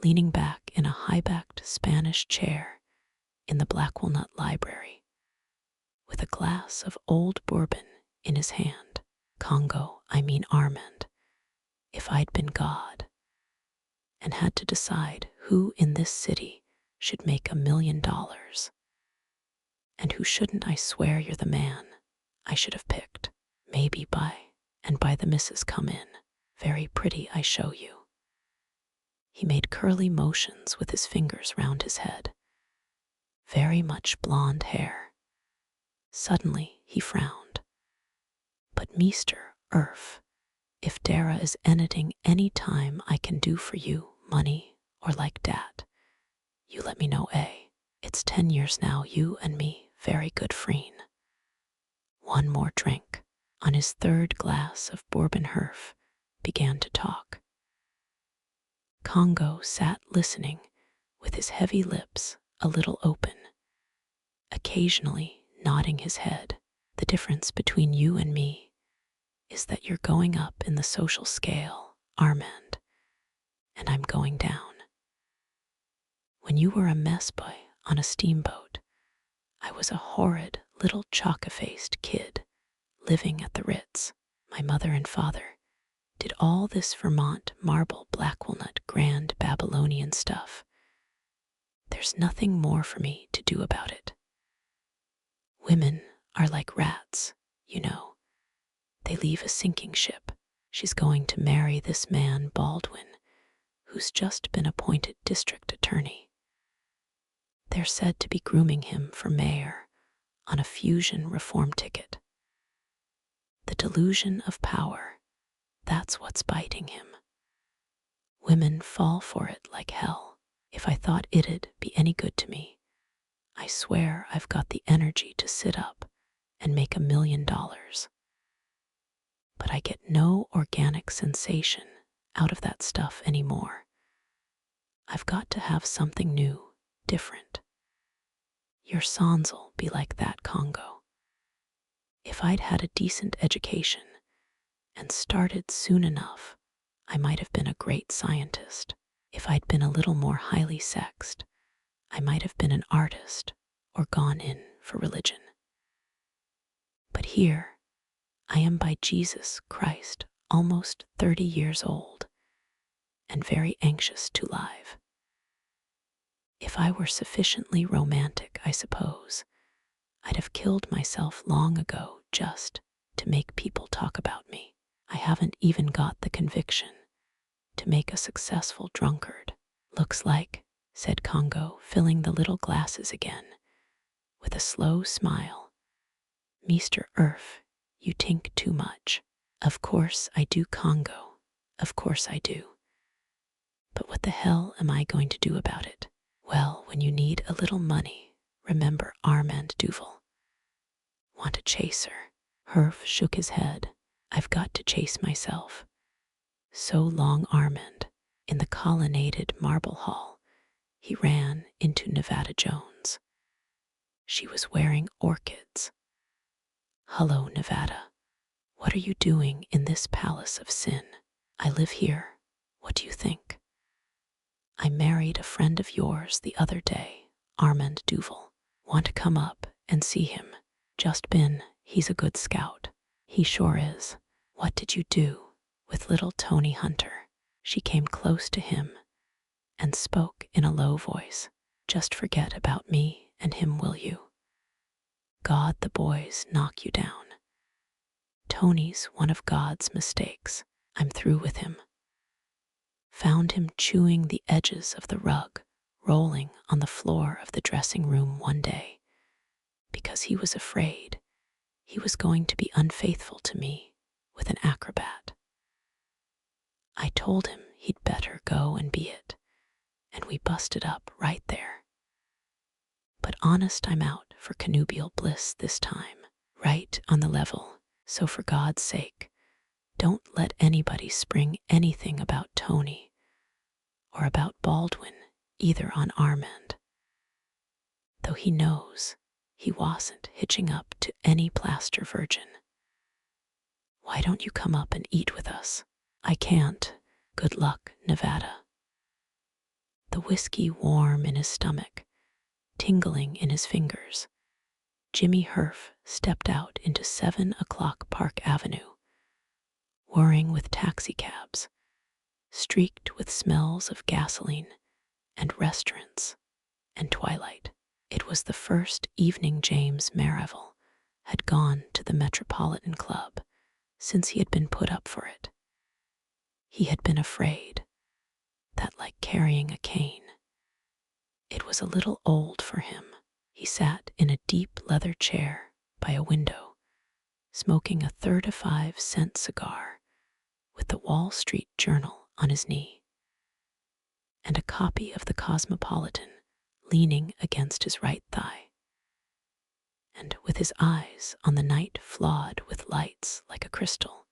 leaning back in a high-backed Spanish chair in the black walnut library, with a glass of old bourbon in his hand. I mean Armand, if I'd been God and had to decide who in this city should make $1 million and who shouldn't, I swear you're the man I should have picked. Maybe by the missus come in. Very pretty, I show you." He made curly motions with his fingers round his head. Very much blonde hair. Suddenly he frowned. "But Mr. Herf, if Dara is anything any time I can do for you, money or like dat, you let me know, eh? It's 10 years now, you and me, very good frien." One more drink. On his third glass of bourbon, Herf began to talk. Congo sat listening with his heavy lips a little open, occasionally nodding his head. "The difference between you and me is that you're going up in the social scale, Armand, and I'm going down. When you were a mess boy on a steamboat, I was a horrid little chalk-faced kid living at the Ritz. My mother and father did all this Vermont marble black walnut grand Babylonian stuff. There's nothing more for me to do about it. Women are like rats, you know. They leave a sinking ship. She's going to marry this man Baldwin, who's just been appointed district attorney. They're said to be grooming him for mayor on a fusion reform ticket. The delusion of power, That's what's biting him. Women fall for it like hell. If I thought it'd be any good to me, I swear I've got the energy to sit up and make $1,000,000. But I get no organic sensation out of that stuff anymore. I've got to have something new, different. Your sons'll be like that, Congo. If I'd had a decent education and started soon enough, I might have been a great scientist. If I'd been a little more highly sexed, I might have been an artist or gone in for religion. But here, I am by Jesus Christ almost 30 years old and very anxious to live. If I were sufficiently romantic, I suppose, I'd have killed myself long ago just to make people talk about me. I haven't even got the conviction to make a successful drunkard. Looks like, said Congo, filling the little glasses again, with a slow smile. Mr. Herf, you tink too much. Of course I do, Congo. Of course I do. But what the hell am I going to do about it? Well, when you need a little money, remember Armand Duval. Want a chaser? Herf shook his head. I've got to chase myself. So long, Armand. In the colonnaded marble hall, he ran into Nevada Jones. She was wearing orchids. Hello, Nevada. What are you doing in this palace of sin? I live here. What do you think? I married a friend of yours the other day, Armand Duval. Want to come up and see him? Just been. He's a good scout. He sure is. What did you do with little Tony Hunter? She came close to him and spoke in a low voice. Just forget about me and him, will you? God, the boys knock you down. Tony's one of God's mistakes. I'm through with him. Found him chewing the edges of the rug, rolling on the floor of the dressing room one day, because he was afraid he was going to be unfaithful to me with an acrobat. I told him he'd better go and be it, and we busted up right there. But honest, I'm out for connubial bliss this time, right on the level, so for God's sake, don't let anybody spring anything about Tony or about Baldwin either on Armand. Though he knows he wasn't hitching up to any plaster virgin. Why don't you come up and eat with us? I can't. Good luck, Nevada. The whiskey warm in his stomach, tingling in his fingers, Jimmy Herf stepped out into 7 o'clock Park Avenue, whirring with taxicabs, streaked with smells of gasoline and restaurants and twilight. It was the first evening James Merivale had gone to the Metropolitan Club since he had been put up for it. He had been afraid that, like carrying a cane, it was a little old for him. He sat in a deep leather chair by a window, smoking a 35-cent cigar with the Wall Street Journal on his knee, and a copy of the Cosmopolitan leaning against his right thigh. And with his eyes on the night flawed with lights like a crystal,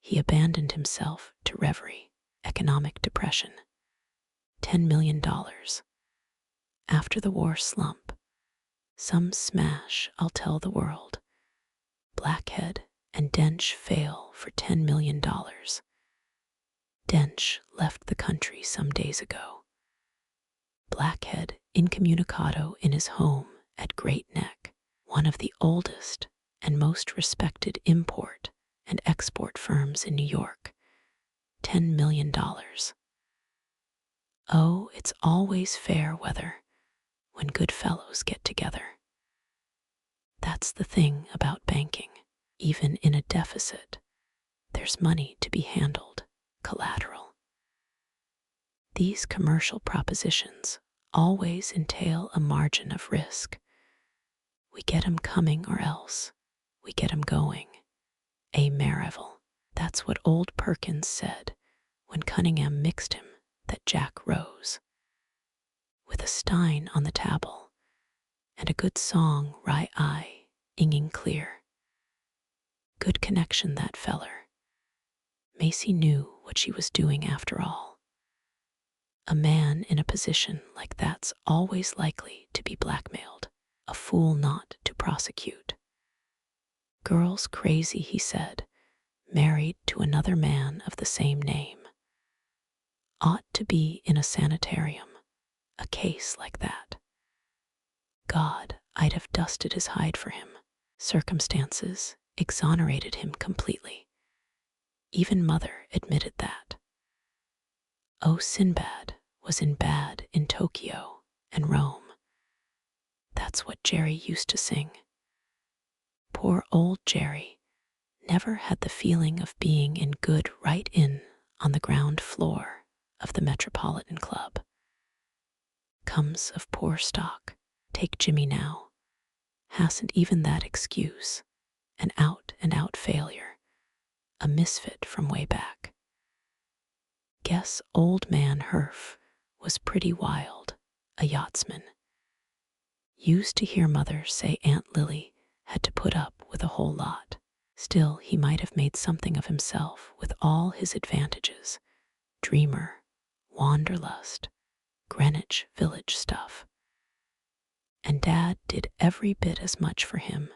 he abandoned himself to reverie, economic depression, $10 million. After the war slump, some smash, I'll tell the world. Blackhead and Dench fail for $10 million. Dench left the country some days ago. Blackhead incommunicado in his home at Great Neck, one of the oldest and most respected import and export firms in New York. $10 million. Oh, it's always fair weather when good fellows get together. That's the thing about banking. Even in a deficit, there's money to be handled, collateral. These commercial propositions always entail a margin of risk. We get 'em coming or else we get 'em going. A Merivale. That's what old Perkins said when Cunningham mixed him that Jack rose. With a stein on the table, and a good song wry-eye, inging clear. Good connection, that feller. Macy knew what she was doing after all. A man in a position like that's always likely to be blackmailed, a fool not to prosecute. Girl's crazy, he said, married to another man of the same name. Ought to be in a sanitarium, a case like that. God, I'd have dusted his hide for him. Circumstances exonerated him completely. Even Mother admitted that. Oh, Sinbad was in Tokyo and Rome. That's what Jerry used to sing. Poor old Jerry never had the feeling of being in good right in on the ground floor of the Metropolitan Club. Comes of poor stock. Take Jimmy now. Hasn't even that excuse. An out-and-out failure. A misfit from way back. Guess old man Herf was pretty wild, a yachtsman. Used to hear Mother say Aunt Lily had to put up with a whole lot. Still, he might have made something of himself with all his advantages. Dreamer, wanderlust, Greenwich Village stuff. And Dad did every bit as much for him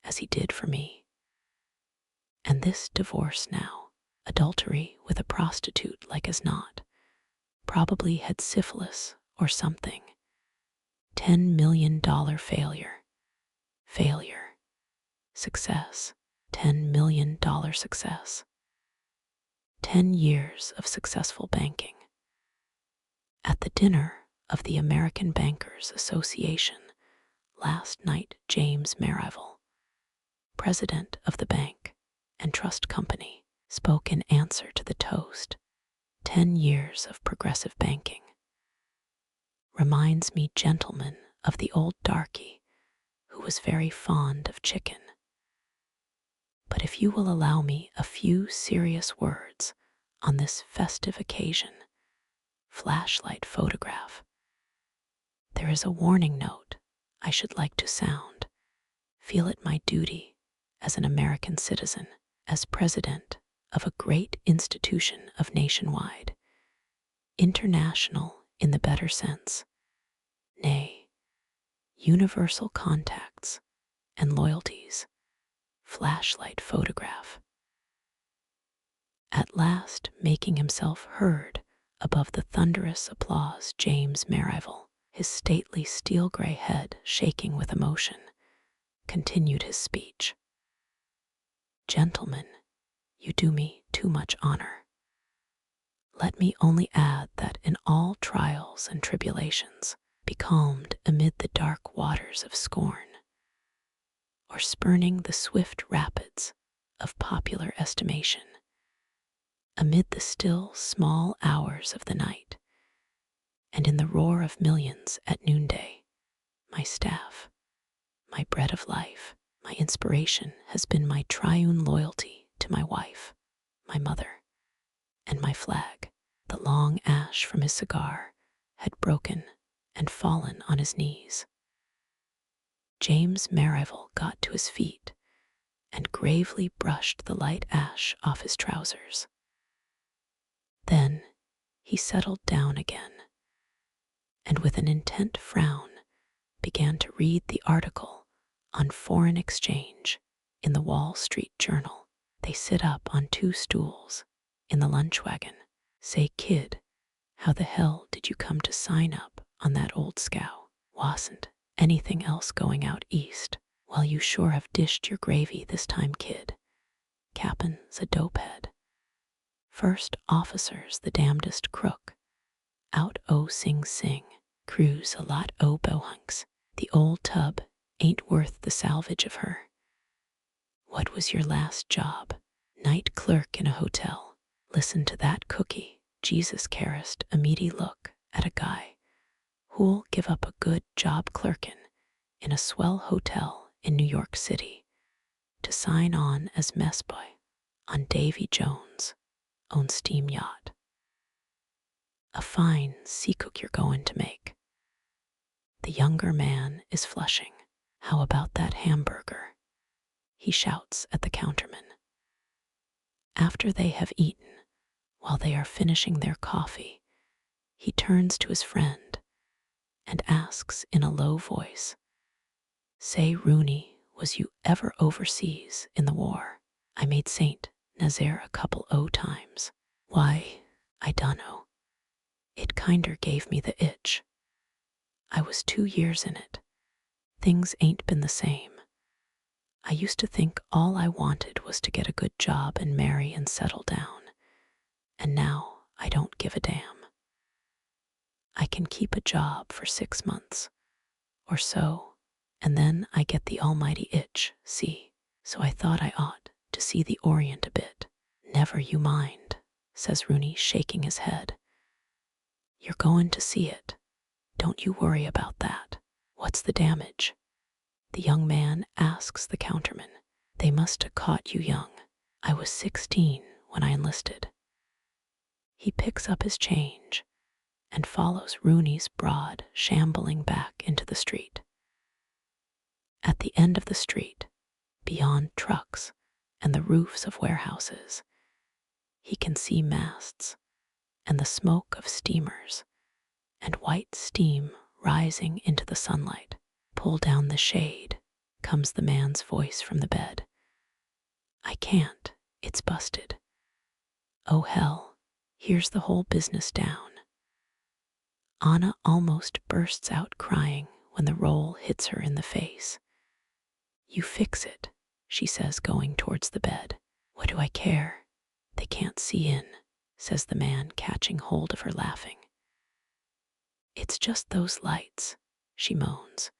as he did for me. And this divorce now, adultery with a prostitute like as not, probably had syphilis or something. $10 million failure. Failure. Success. $10 million success. 10 years of successful banking. At the dinner of the American Bankers Association last night, James Merivale, president of the bank and trust company, spoke in answer to the toast, 10 years of progressive banking. Reminds me, gentlemen, of the old darky who was very fond of chicken. But if you will allow me a few serious words on this festive occasion, flashlight photograph, there is a warning note I should like to sound. Feel it my duty as an American citizen, as president of a great institution of nationwide, international in the better sense, nay, universal contacts and loyalties, flashlight photograph. At last making himself heard above the thunderous applause, James Merivale, his stately steel-gray head shaking with emotion, continued his speech. Gentlemen, you do me too much honor. Let me only add that in all trials and tribulations, be calmed amid the dark waters of scorn, or spurning the swift rapids of popular estimation, amid the still small hours of the night, and in the roar of millions at noonday, my staff, my bread of life, my inspiration has been my triune loyalty to my wife, my mother, and my flag. The long ash from his cigar had broken and fallen on his knees. James Merivale got to his feet and gravely brushed the light ash off his trousers. Then he settled down again, and with an intent frown began to read the article on foreign exchange in the Wall Street Journal. They sit up on 2 stools in the lunch wagon. Say, kid, how the hell did you come to sign up on that old scow? Wasn't anything else going out east? Well, you sure have dished your gravy this time, kid. Cap'n's a dopehead. First officer's the damnedest crook. Out o' Sing Sing. Crew's a lot o' bohunks. The old tub ain't worth the salvage of her. What was your last job? Night clerk in a hotel. Listen to that cookie. Jesus Christ, a meaty look at a guy who'll give up a good job clerkin' in a swell hotel in New York City to sign on as mess boy. on Davy Jones' own steam yacht. A fine sea cook you're going to make. The younger man is flushing. How about that hamburger? He shouts at the counterman. After they have eaten, while they are finishing their coffee, he turns to his friend and asks in a low voice, "Say, Rooney, was you ever overseas in the war? I made St. Nazaire a couple o' times. Why, I dunno. It kinder gave me the itch. I was 2 years in it. Things ain't been the same. I used to think all I wanted was to get a good job and marry and settle down. And now I don't give a damn. I can keep a job for 6 months or so, and then I get the almighty itch, see? So I thought I ought to see the Orient a bit." "Never you mind," says Rooney, shaking his head. "You're going to see it. Don't you worry about that. What's the damage?" the young man asks the counterman. "They must have caught you young. I was 16 when I enlisted." He picks up his change and follows Rooney's broad, shambling back into the street. At the end of the street, beyond trucks and the roofs of warehouses, he can see masts and the smoke of steamers and white steam rising into the sunlight. "Pull down the shade," comes the man's voice from the bed. "I can't, it's busted." "Oh hell, here's the whole business down." Anna almost bursts out crying when the roll hits her in the face. "You fix it," she says, going towards the bed. "What do I care? They can't see in," says the man, catching hold of her, laughing. "It's just those lights," she moans,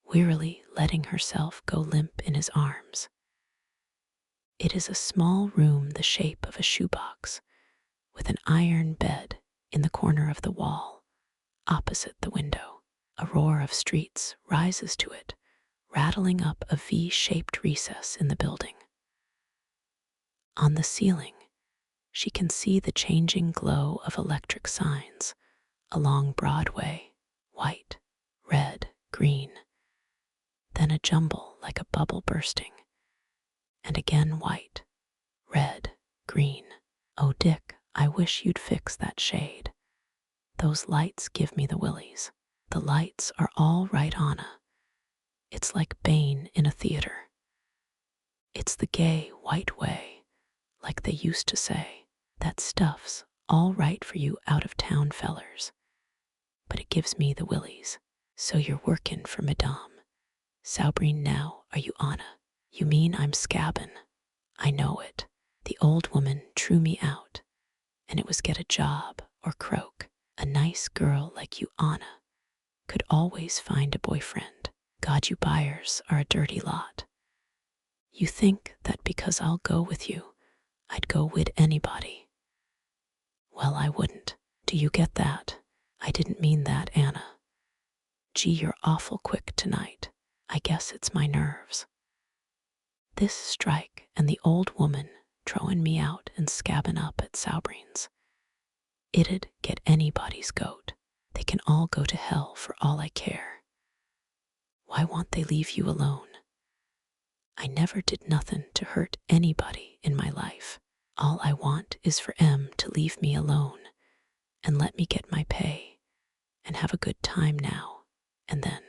wearily letting herself go limp in his arms. It is a small room the shape of a shoebox, with an iron bed in the corner of the wall, opposite the window. A roar of streets rises to it, rattling up a V-shaped recess in the building. On the ceiling, she can see the changing glow of electric signs along Broadway, white, red, green, then a jumble like a bubble bursting, and again white, red, green. "Oh, Dick, I wish you'd fix that shade. Those lights give me the willies." "The lights are all right, Anna. It's like Bane in a theater. It's the gay white way, like they used to say. That stuff's all right for you out-of-town fellers, but it gives me the willies." "So you're workin' for Madame Saubrine now, are you, Anna? You mean I'm scabbin'? I know it. The old woman threw me out, and it was get a job or croak. A nice girl like you, Anna, could always find a boyfriend. God, you buyers are a dirty lot. You think that because I'll go with you, I'd go wid anybody. Well, I wouldn't. Do you get that? I didn't mean that, Anna. Gee, you're awful quick tonight. I guess it's my nerves. This strike and the old woman throwing me out and scabbing up at Saubrine's. It'd get anybody's goat. They can all go to hell for all I care. Why won't they leave you alone? I never did nothing to hurt anybody in my life. All I want is for Em to leave me alone and let me get my pay and have a good time now and then.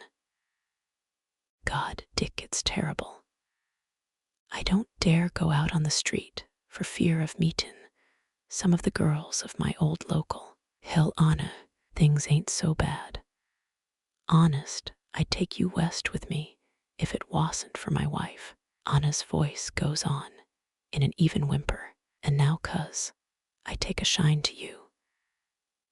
God, Dick, it's terrible. I don't dare go out on the street for fear of meetin' some of the girls of my old local. Hell, Anna, things ain't so bad. Honest, I'd take you west with me if it wasn't for my wife." Anna's voice goes on in an even whimper. "And now, 'cause I take a shine to you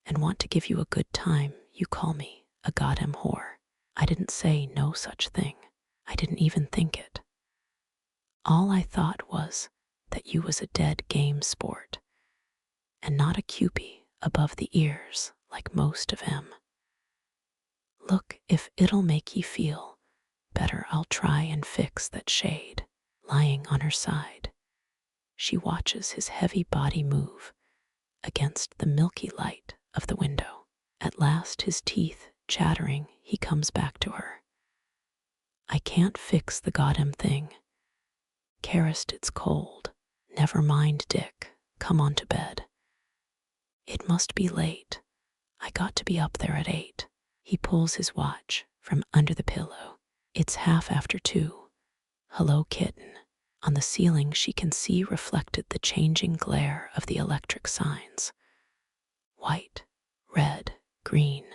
and want to give you a good time, you call me a goddamn whore. I didn't say no such thing. I didn't even think it. All I thought was that you was a dead game sport and not a cupie above the ears like most of 'em. Look, if it'll make ye feel better, I'll try and fix that shade." Lying on her side, she watches his heavy body move against the milky light of the window. At last, his teeth chattering, he comes back to her. I can't fix the goddamn thing. Carist, it's cold. Never mind, Dick. Come on to bed. It must be late. I got to be up there at 8. He pulls his watch from under the pillow. It's 2:30. Hello, kitten. On the ceiling, she can see reflected the changing glare of the electric signs. White, red, green.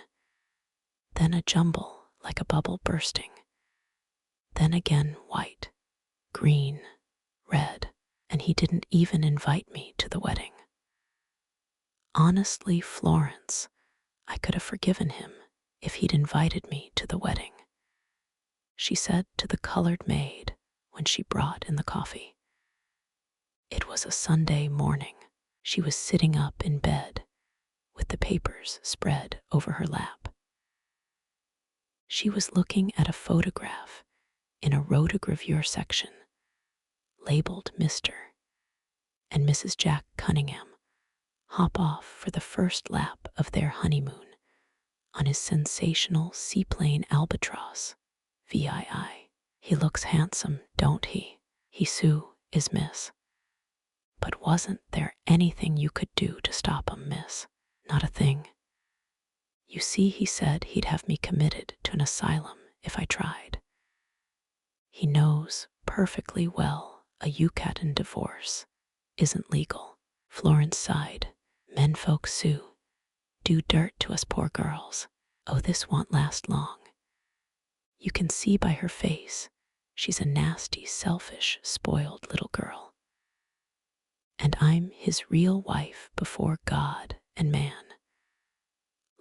Then a jumble like a bubble bursting. Then again white, green, red, and he didn't even invite me to the wedding. Honestly, Florence, I could have forgiven him if he'd invited me to the wedding, she said to the colored maid when she brought in the coffee. It was a Sunday morning. She was sitting up in bed with the papers spread over her lap. She was looking at a photograph in a rotogravure section labeled Mr. and Mrs. Jack Cunningham hop off for the first lap of their honeymoon on his sensational seaplane Albatross, VII. He looks handsome, don't he? He Sue is Miss. But wasn't there anything you could do to stop him, Miss? Not a thing. You see, he said he'd have me committed to an asylum if I tried. He knows perfectly well a Yucatan divorce isn't legal. Florence sighed. Menfolk Sue do dirt to us poor girls. Oh, this won't last long. You can see by her face she's a nasty, selfish, spoiled little girl. And I'm his real wife before God and man.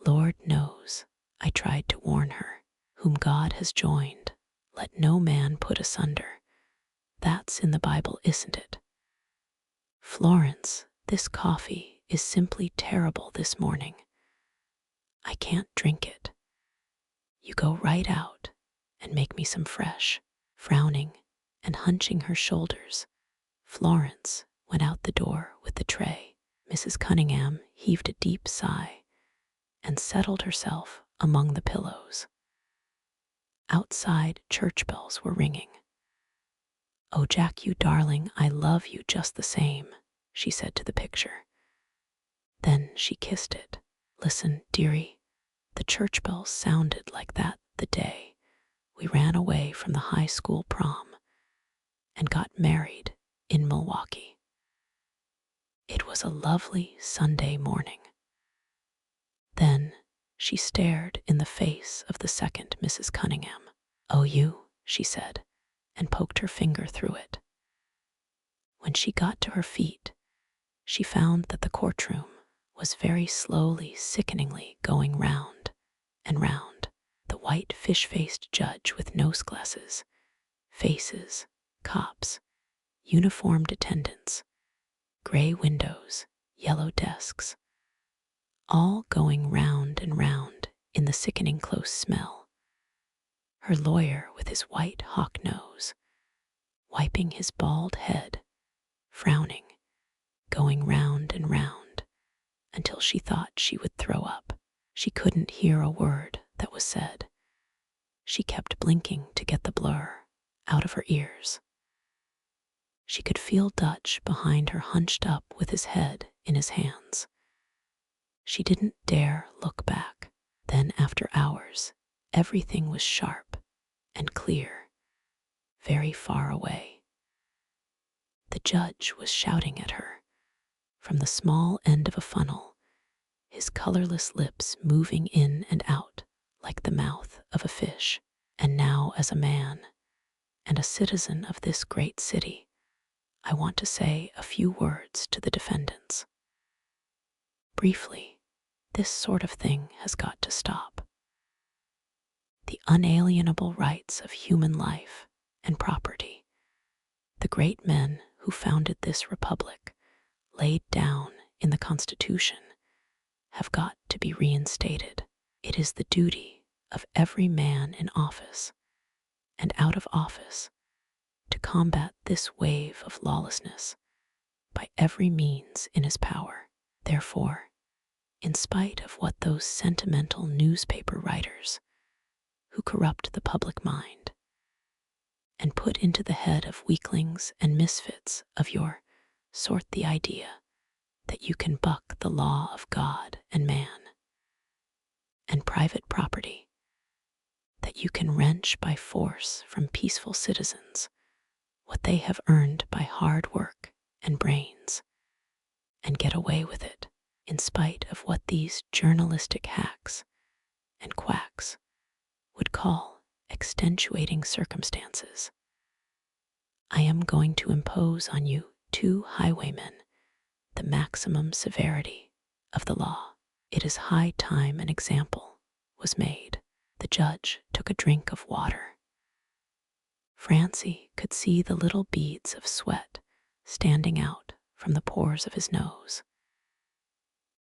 Lord knows I tried to warn her. Whom God has joined, let no man put asunder. That's in the Bible, isn't it? Florence, this coffee is simply terrible this morning. I can't drink it. You go right out and make me some fresh. Frowning and hunching her shoulders, Florence went out the door with the tray. Mrs. Cunningham heaved a deep sigh and settled herself among the pillows. Outside, church bells were ringing. Oh, Jack, you darling, I love you just the same, she said to the picture. Then she kissed it. Listen, dearie, the church bells sounded like that the day we ran away from the high school prom and got married in Milwaukee. It was a lovely Sunday morning. Then she stared in the face of the second Mrs. Cunningham. Oh, you, she said, and poked her finger through it. When she got to her feet, she found that the courtroom was very slowly, sickeningly going round and round. The white fish-faced judge with nose glasses, faces, cops, uniformed attendants, gray windows, yellow desks, all going round and round in the sickening close smell. Her lawyer with his white hawk nose, wiping his bald head, frowning, going round and round until she thought she would throw up. She couldn't hear a word that was said. She kept blinking to get the blur out of her ears. She could feel Dutch behind her, hunched up with his head in his hands. She didn't dare look back. Then, after hours, everything was sharp and clear, very far away. The judge was shouting at her from the small end of a funnel, his colorless lips moving in and out like the mouth of a fish. And now, as a man and a citizen of this great city, I want to say a few words to the defendants. Briefly, this sort of thing has got to stop. The unalienable rights of human life and property, the great men who founded this republic, laid down in the Constitution, have got to be reinstated. It is the duty of every man in office and out of office to combat this wave of lawlessness by every means in his power. Therefore, in spite of what those sentimental newspaper writers who corrupt the public mind and put into the head of weaklings and misfits of your sort the idea that you can buck the law of God and man and private property, that you can wrench by force from peaceful citizens what they have earned by hard work and brains, and get away with it in spite of what these journalistic hacks and quacks would call extenuating circumstances. I am going to impose on you 2 highwaymen the maximum severity of the law. It is high time an example was made. The judge took a drink of water. Francie could see the little beads of sweat standing out from the pores of his nose.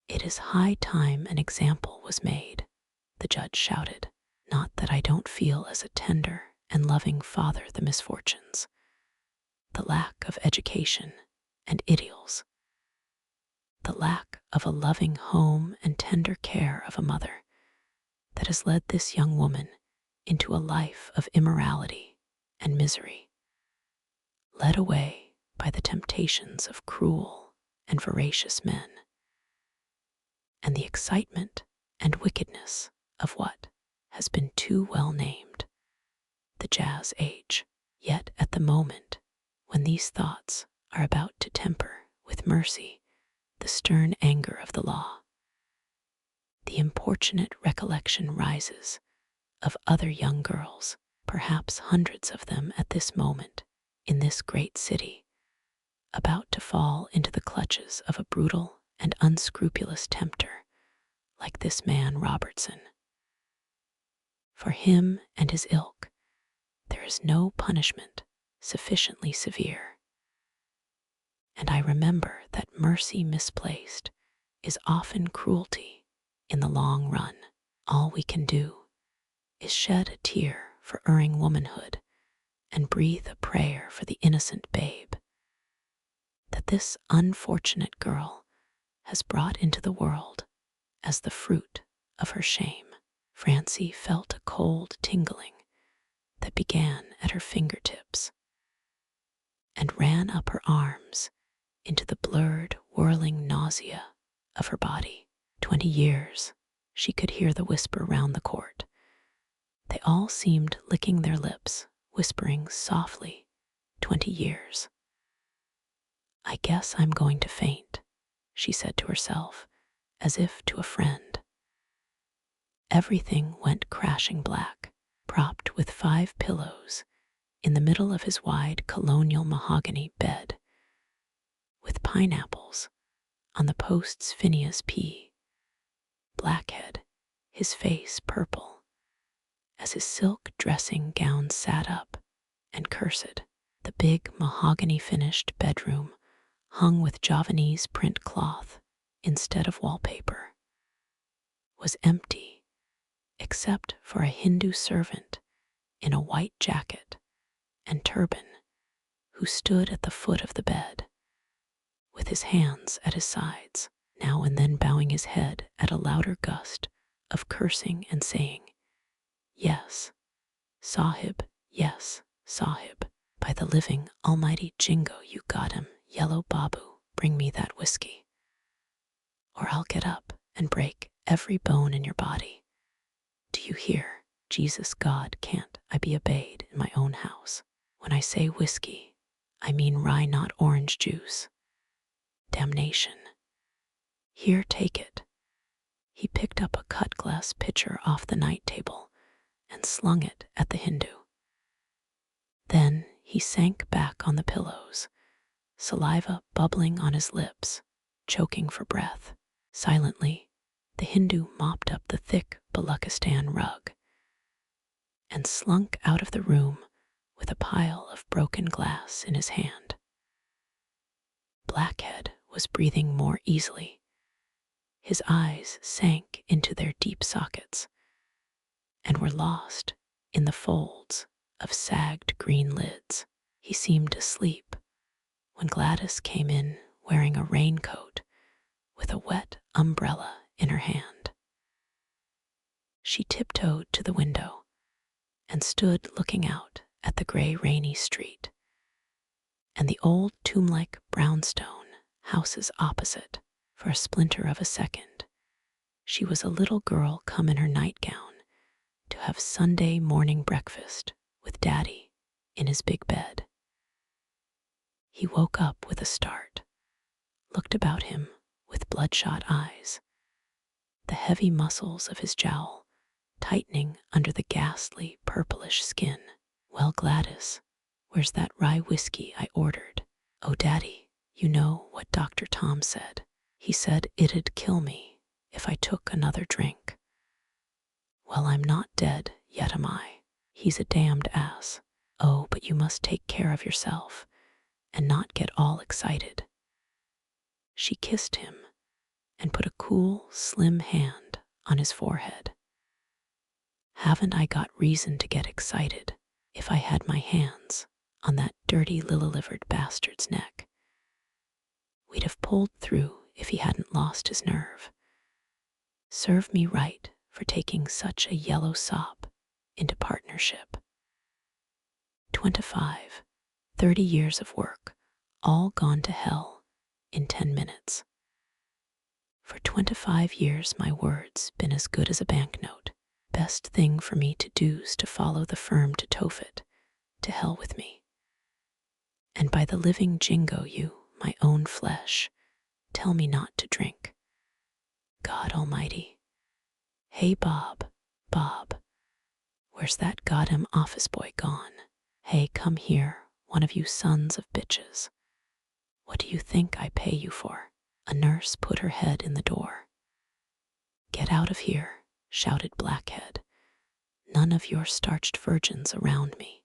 It is high time an example was made, the judge shouted. Not that I don't feel as a tender and loving father the misfortunes, the lack of education and ideals, the lack of a loving home and tender care of a mother that has led this young woman into a life of immorality and misery, led away by the temptations of cruel and voracious men, and the excitement and wickedness of what has been too well named the jazz age. Yet at the moment when these thoughts are about to temper with mercy the stern anger of the law, the importunate recollection rises of other young girls, perhaps hundreds of them at this moment in this great city, about to fall into the clutches of a brutal and unscrupulous tempter like this man Robertson. For him and his ilk, there is no punishment sufficiently severe. And I remember that mercy misplaced is often cruelty in the long run. All we can do is shed a tear for erring womanhood and breathe a prayer for the innocent babe that this unfortunate girl has brought into the world as the fruit of her shame. Francie felt a cold tingling that began at her fingertips and ran up her arms into the blurred, whirling nausea of her body. 20 years, she could hear the whisper round the court. They all seemed licking their lips, whispering softly, 20 years. I guess I'm going to faint, she said to herself, as if to a friend. Everything went crashing black, propped with 5 pillows in the middle of his wide colonial mahogany bed, with pineapples on the post's Phineas P. Blackhead, his face purple, as his silk dressing gown sat up and cursed. The big mahogany-finished bedroom, hung with Javanese print cloth instead of wallpaper, was empty except for a Hindu servant in a white jacket and turban who stood at the foot of the bed, with his hands at his sides, now and then bowing his head at a louder gust of cursing and saying, "Yes, Sahib, yes, Sahib. By the living almighty Jingo, you got him, Yellow Babu, bring me that whiskey, or I'll get up and break every bone in your body. Do you hear? Jesus God, can't I be obeyed in my own house? When I say whiskey, I mean rye, not orange juice. Damnation. Here, take it." He picked up a cut-glass pitcher off the night table and slung it at the Hindu. Then he sank back on the pillows, saliva bubbling on his lips, choking for breath. Silently, the Hindu mopped up the thick Baluchistan rug and slunk out of the room with a pile of broken glass in his hand. Blackhead was breathing more easily. His eyes sank into their deep sockets and were lost in the folds of sagged green lids. He seemed asleep when Gladys came in wearing a raincoat with a wet umbrella in her hand. She tiptoed to the window and stood looking out at the gray, rainy street and the old tomb-like brownstone houses opposite. For a splinter of a second, she was a little girl come in her nightgown to have Sunday morning breakfast with Daddy in his big bed. He woke up with a start, looked about him with bloodshot eyes, the heavy muscles of his jowl tightening under the ghastly purplish skin. "Well, Gladys, where's that rye whiskey I ordered?" "Oh, Daddy, you know what Dr. Tom said. He said it'd kill me if I took another drink." "Well, I'm not dead yet, am I? He's a damned ass. Oh, but you must take care of yourself and not get all excited." She kissed him and put a cool, slim hand on his forehead. "Haven't I got reason to get excited if I had my hands on that dirty lily-livered bastard's neck? We'd have pulled through if he hadn't lost his nerve. Serve me right for taking such a yellow sop into partnership. 25, 30 years of work, all gone to hell in 10 minutes. For 25 years my word's been as good as a banknote. Best thing for me to do's to follow the firm to Tophet. To hell with me. And by the living jingo, you, my own flesh, tell me not to drink. God Almighty. Hey, Bob, where's that goddamn office boy gone? Hey, come here, one of you sons of bitches. What do you think I pay you for?" A nurse put her head in the door. "Get out of here," shouted Blackhead. "None of your starched virgins around me."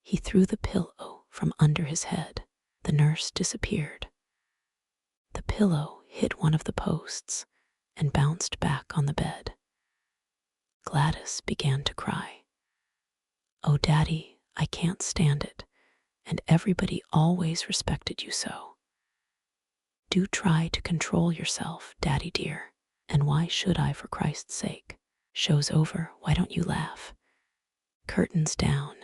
He threw the pillow from under his head. The nurse disappeared. The pillow hit one of the posts and bounced back on the bed. Gladys began to cry. "Oh, Daddy, I can't stand it, and everybody always respected you so. Do try to control yourself, Daddy dear. And why should I, for Christ's sake? Show's over, why don't you laugh? Curtains down.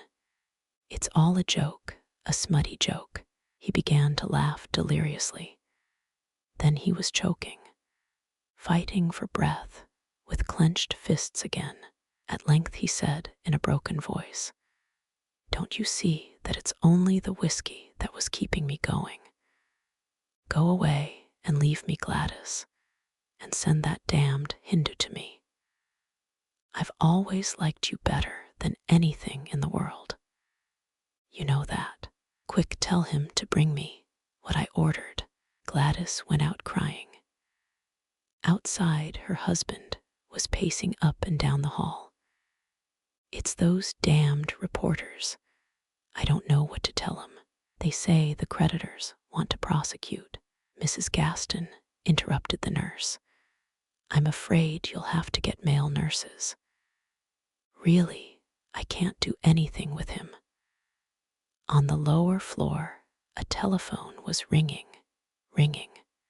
It's all a joke, a smutty joke." He began to laugh deliriously. Then he was choking, fighting for breath, with clenched fists again. At length he said in a broken voice, "Don't you see that it's only the whiskey that was keeping me going? Go away and leave me, Gladys, and send that damned Hindu to me. I've always liked you better than anything in the world. You know that. Quick, tell him to bring me what I ordered." Gladys went out crying. Outside, her husband was pacing up and down the hall. "It's those damned reporters. I don't know what to tell 'em. They say the creditors want to prosecute." "Mrs. Gaston," interrupted the nurse, "I'm afraid you'll have to get male nurses. Really, I can't do anything with him." On the lower floor, a telephone was ringing.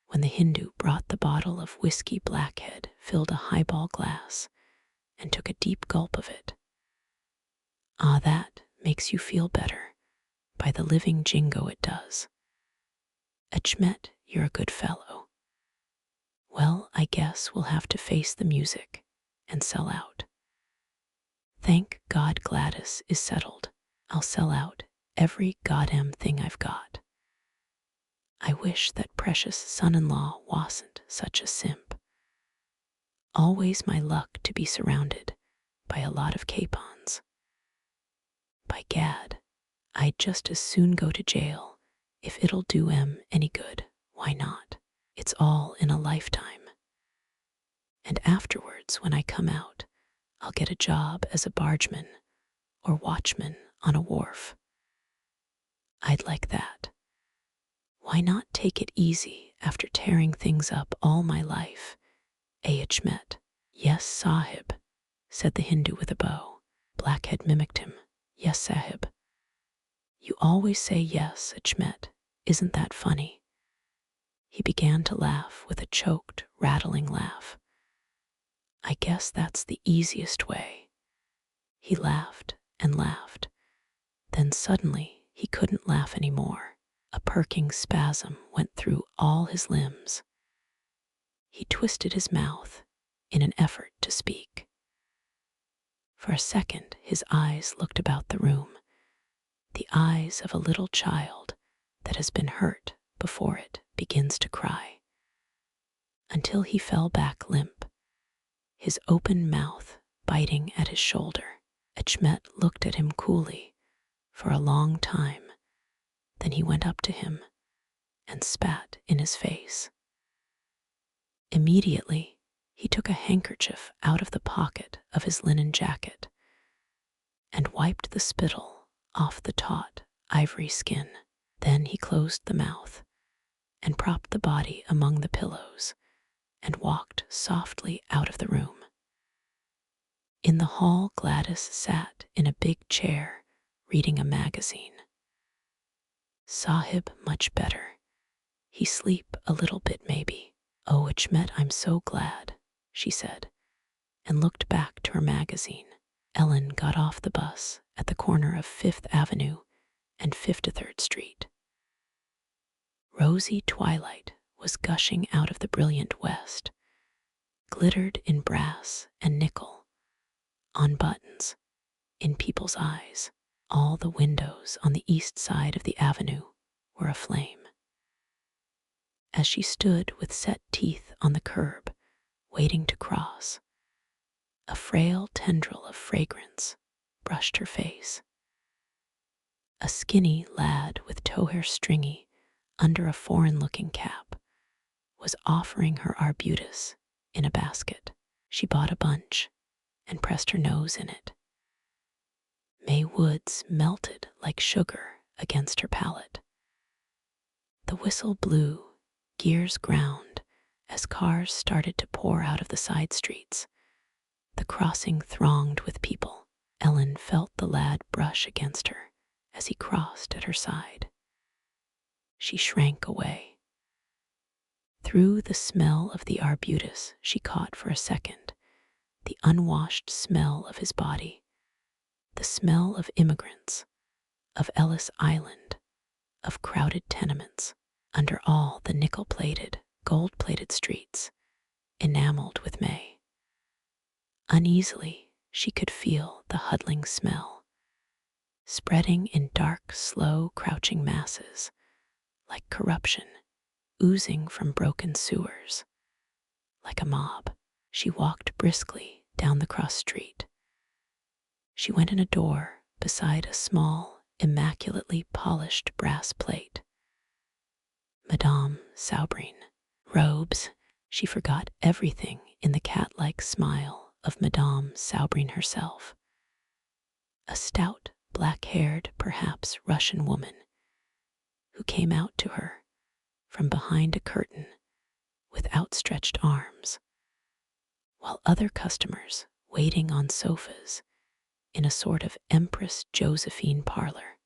When the Hindu brought the bottle of whiskey, Blackhead filled a highball glass and took a deep gulp of it. "Ah, that makes you feel better. By the living jingo it does. Achmet, you're a good fellow. Well, I guess we'll have to face the music and sell out." "Thank God Gladys is settled. I'll sell out every goddamn thing I've got. I wish that precious son-in-law wasn't such a simp. Always my luck to be surrounded by a lot of capons. By gad, I'd just as soon go to jail if it'll do 'em any good. Why not? It's all in a lifetime. And afterwards, when I come out, I'll get a job as a bargeman or watchman on a wharf. I'd like that. Why not take it easy after tearing things up all my life? Achmet." "Yes, Sahib," said the Hindu with a bow. Blackhead mimicked him. "Yes, Sahib. You always say yes, Achmet. Isn't that funny? He began to laugh with a choked, rattling laugh. I guess that's the easiest way. He laughed and laughed. Then suddenly he couldn't laugh anymore. A perking spasm went through all his limbs. He twisted his mouth in an effort to speak. For a second, his eyes looked about the room, the eyes of a little child that has been hurt before it begins to cry, until he fell back limp, his open mouth biting at his shoulder. Achmet looked at him coolly for a long time. Then he went up to him and spat in his face. Immediately, he took a handkerchief out of the pocket of his linen jacket and wiped the spittle off the taut ivory skin. Then he closed the mouth and propped the body among the pillows and walked softly out of the room. In the hall, Gladys sat in a big chair reading a magazine. Sahib much better. He sleep a little bit maybe. Oh, Achmet, I'm so glad, she said, and looked back to her magazine. Ellen got off the bus at the corner of 5th Avenue and 53rd Street. Rosy twilight was gushing out of the brilliant west, glittered in brass and nickel, on buttons, in people's eyes. All the windows on the east side of the avenue were aflame. As she stood with set teeth on the curb, waiting to cross, a frail tendril of fragrance brushed her face. A skinny lad with tow hair stringy under a foreign-looking cap was offering her arbutus in a basket. She bought a bunch and pressed her nose in it. May woods melted like sugar against her palate. The whistle blew, gears ground as cars started to pour out of the side streets. The crossing thronged with people. Ellen felt the lad brush against her as he crossed at her side. She shrank away. Through the smell of the arbutus she caught for a second the unwashed smell of his body, the smell of immigrants, of Ellis Island, of crowded tenements, under all the nickel-plated, gold-plated streets, enameled with May. Uneasily, she could feel the huddling smell, spreading in dark, slow, crouching masses, like corruption, oozing from broken sewers. Like a mob, she walked briskly down the cross street. She went in a door beside a small, immaculately polished brass plate. Madame Saubrine. Robes. She forgot everything in the cat-like smile of Madame Saubrine herself. A stout, black-haired, perhaps Russian woman, who came out to her from behind a curtain with outstretched arms, while other customers, waiting on sofas in a sort of Empress Josephine parlor,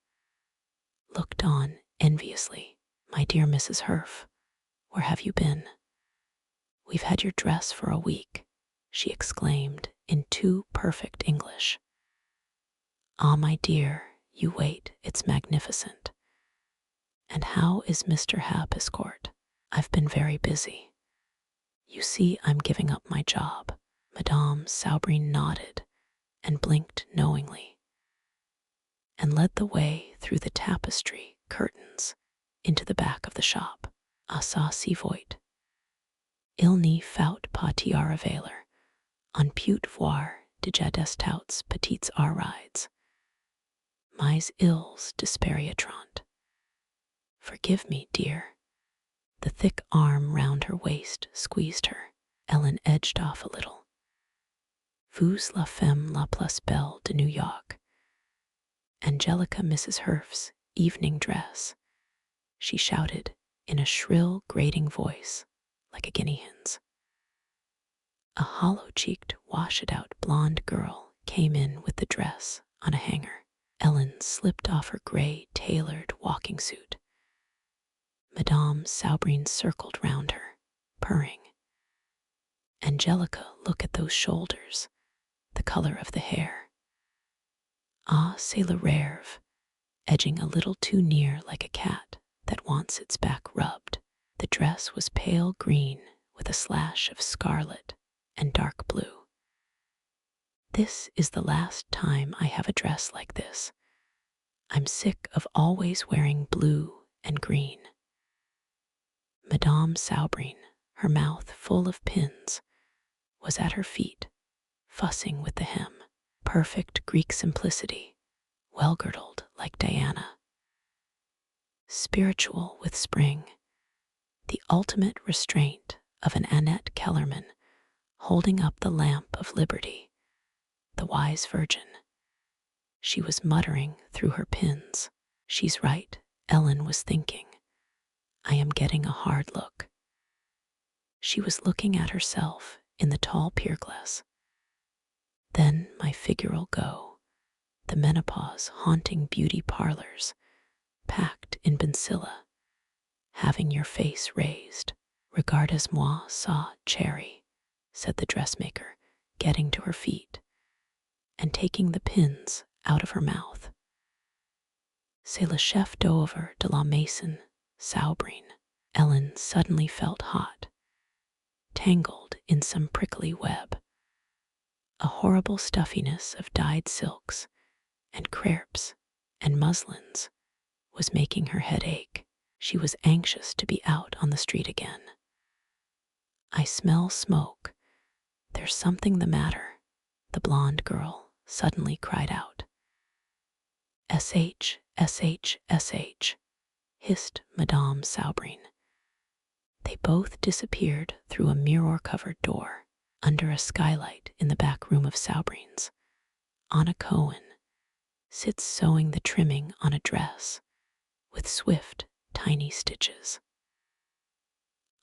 looked on enviously. My dear Mrs. Herf, where have you been? We've had your dress for a week, she exclaimed in too perfect English. Ah, my dear, you wait, it's magnificent. And how is Mr. Hapiscourt? I've been very busy. You see, I'm giving up my job. Madame Saubrine nodded and blinked knowingly, and led the way through the tapestry curtains into the back of the shop. Ah, ça si voit. Il n'y faut pas tirer veiller. On peut voir déjà des touts petites arides. Mais ils disparaîtront. Forgive me, dear. The thick arm round her waist squeezed her. Ellen edged off a little. Vous la femme la plus belle de New York. Angelica Mrs. Herf's evening dress, she shouted in a shrill, grating voice like a guinea hen's. A hollow-cheeked, wash-it-out blonde girl came in with the dress on a hanger. Ellen slipped off her gray, tailored walking suit. Madame Saubrine circled round her, purring. Angelica, look at those shoulders, the color of the hair. Ah, c'est le rêve, edging a little too near like a cat that wants its back rubbed. The dress was pale green with a slash of scarlet and dark blue. This is the last time I have a dress like this. I'm sick of always wearing blue and green. Madame Saubrine, her mouth full of pins, was at her feet, fussing with the hem. Perfect Greek simplicity, well-girdled like Diana. Spiritual with spring, the ultimate restraint of an Annette Kellerman holding up the lamp of liberty, the wise virgin. She was muttering through her pins. She's right, Ellen was thinking. I am getting a hard look. She was looking at herself in the tall pier glass. Then my figure'll go, the menopause haunting beauty parlors, packed in Bensilla, having your face raised. Regardes-moi ça, cherry, said the dressmaker, getting to her feet and taking the pins out of her mouth. C'est le chef d'oeuvre de la maison, Saubrine. Ellen suddenly felt hot, tangled in some prickly web. A horrible stuffiness of dyed silks and crepes and muslins was making her head ache. She was anxious to be out on the street again. I smell smoke. There's something the matter, the blonde girl suddenly cried out. S.H., S.H., S.H., hissed Madame Saubrine. They both disappeared through a mirror-covered door. Under a skylight in the back room of Saubrine's, Anna Cohen sits sewing the trimming on a dress with swift, tiny stitches.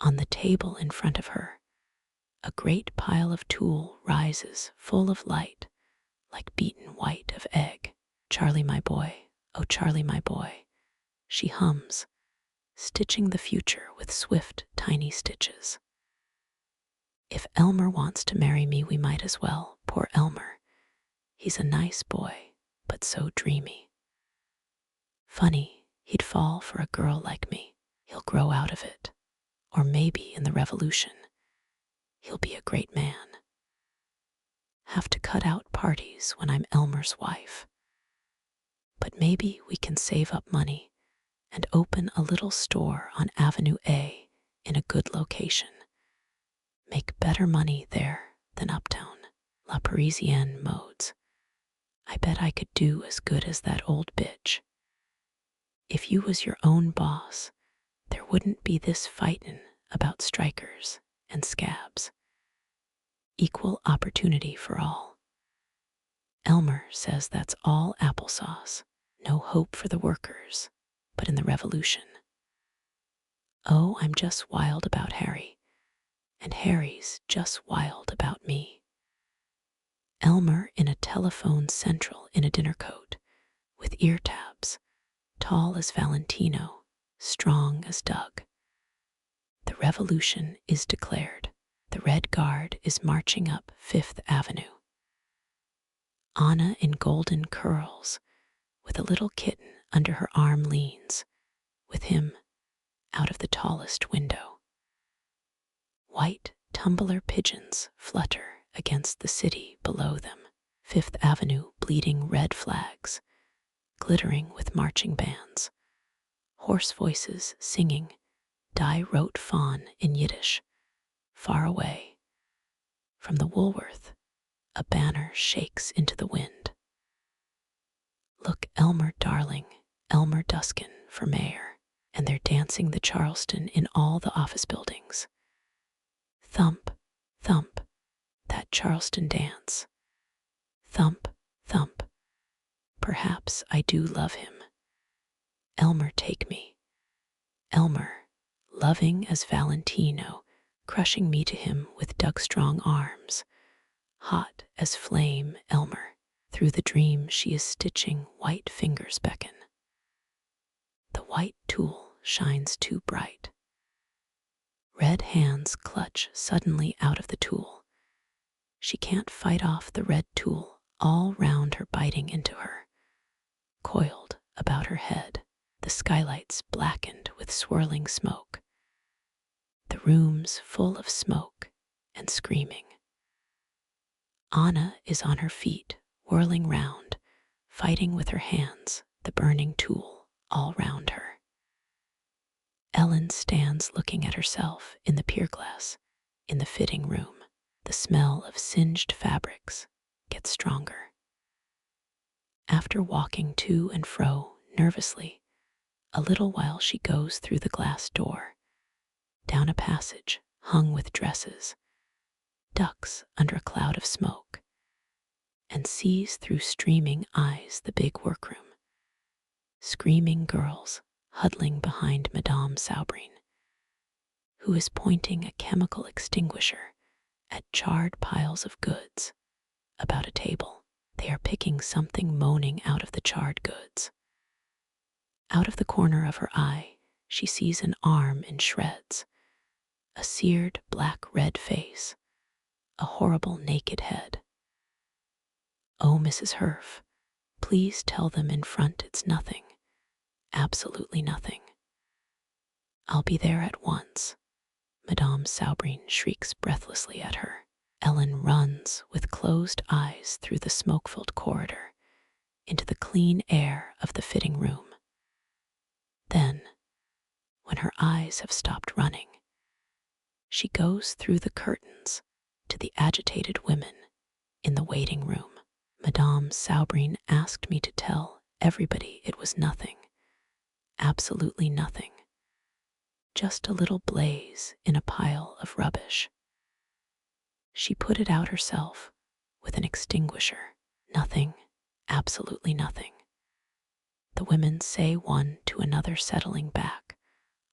On the table in front of her, a great pile of tulle rises full of light like beaten white of egg. Charlie, my boy, oh Charlie, my boy, she hums, stitching the future with swift, tiny stitches. If Elmer wants to marry me, we might as well. Poor Elmer. He's a nice boy, but so dreamy. Funny, he'd fall for a girl like me. He'll grow out of it. Or maybe in the revolution, he'll be a great man. Have to cut out parties when I'm Elmer's wife. But maybe we can save up money and open a little store on Avenue A in a good location. Make better money there than uptown. La Parisienne modes. I bet I could do as good as that old bitch. If you was your own boss, there wouldn't be this fightin' about strikers and scabs. Equal opportunity for all. Elmer says that's all applesauce. No hope for the workers, but in the revolution. Oh, I'm just wild about Harry. And Harry's just wild about me. Elmer in a telephone central in a dinner coat, with ear tabs, tall as Valentino, strong as Doug. The revolution is declared. The Red Guard is marching up Fifth Avenue. Anna in golden curls, with a little kitten under her arm leans, with him out of the tallest window. White tumbler pigeons flutter against the city below them. Fifth Avenue bleeding red flags, glittering with marching bands. Hoarse voices singing Die Rot Fawn in Yiddish. Far away, from the Woolworth, a banner shakes into the wind. Look, Elmer darling, Elmer Duskin for mayor, and they're dancing the Charleston in all the office buildings. Thump, thump, that Charleston dance. Thump, thump. Perhaps I do love him. Elmer, take me. Elmer, loving as Valentino, crushing me to him with Doug-strong arms. Hot as flame, Elmer. Through the dream she is stitching, white fingers beckon. The white tulle shines too bright. Red hands clutch suddenly out of the tulle. She can't fight off the red tulle all round her, biting into her, coiled about her head, the skylights blackened with swirling smoke, the rooms full of smoke and screaming. Anna is on her feet, whirling round, fighting with her hands the burning tulle all round her. Ellen stands looking at herself in the pier glass in the fitting room. The smell of singed fabrics gets stronger. After walking to and fro nervously a little while, she goes through the glass door, down a passage hung with dresses, ducks under a cloud of smoke, and sees through streaming eyes the big workroom. Screaming girls huddling behind Madame Saubrin, who is pointing a chemical extinguisher at charred piles of goods about a table. They are picking something moaning out of the charred goods. Out of the corner of her eye, she sees an arm in shreds, a seared black-red face, a horrible naked head. Oh, Mrs. Herf, please tell them in front it's nothing, absolutely nothing. I'll be there at once. Madame Saubrin shrieks breathlessly at her. Ellen runs with closed eyes through the smoke-filled corridor into the clean air of the fitting room. Then, when her eyes have stopped running, she goes through the curtains to the agitated women in the waiting room. Madame Saubrin asked me to tell everybody it was nothing, absolutely nothing, just a little blaze in a pile of rubbish. She put it out herself with an extinguisher. Nothing, absolutely nothing. The women say one to another, settling back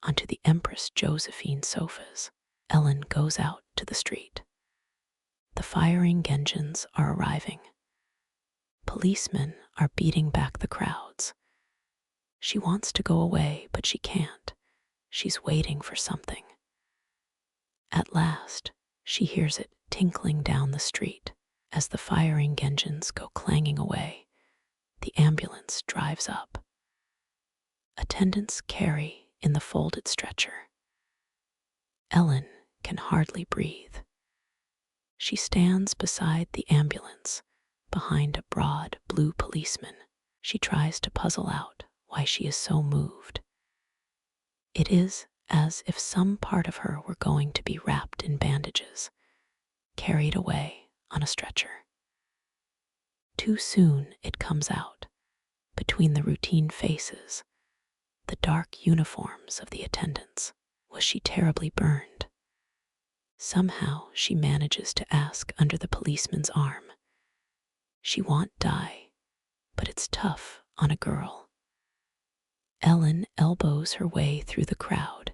onto the Empress Josephine sofas. Ellen goes out to the street. The firing engines are arriving. Policemen are beating back the crowds. She wants to go away, but she can't. She's waiting for something. At last, she hears it tinkling down the street. As the firing engines go clanging away, the ambulance drives up. Attendants carry in the folded stretcher. Ellen can hardly breathe. She stands beside the ambulance, behind a broad blue policeman. She tries to puzzle out why she is so moved. It is as if some part of her were going to be wrapped in bandages, carried away on a stretcher. Too soon it comes out, between the routine faces, the dark uniforms of the attendants. Was she terribly burned? Somehow she manages to ask under the policeman's arm. She won't die, but it's tough on a girl. Ellen elbows her way through the crowd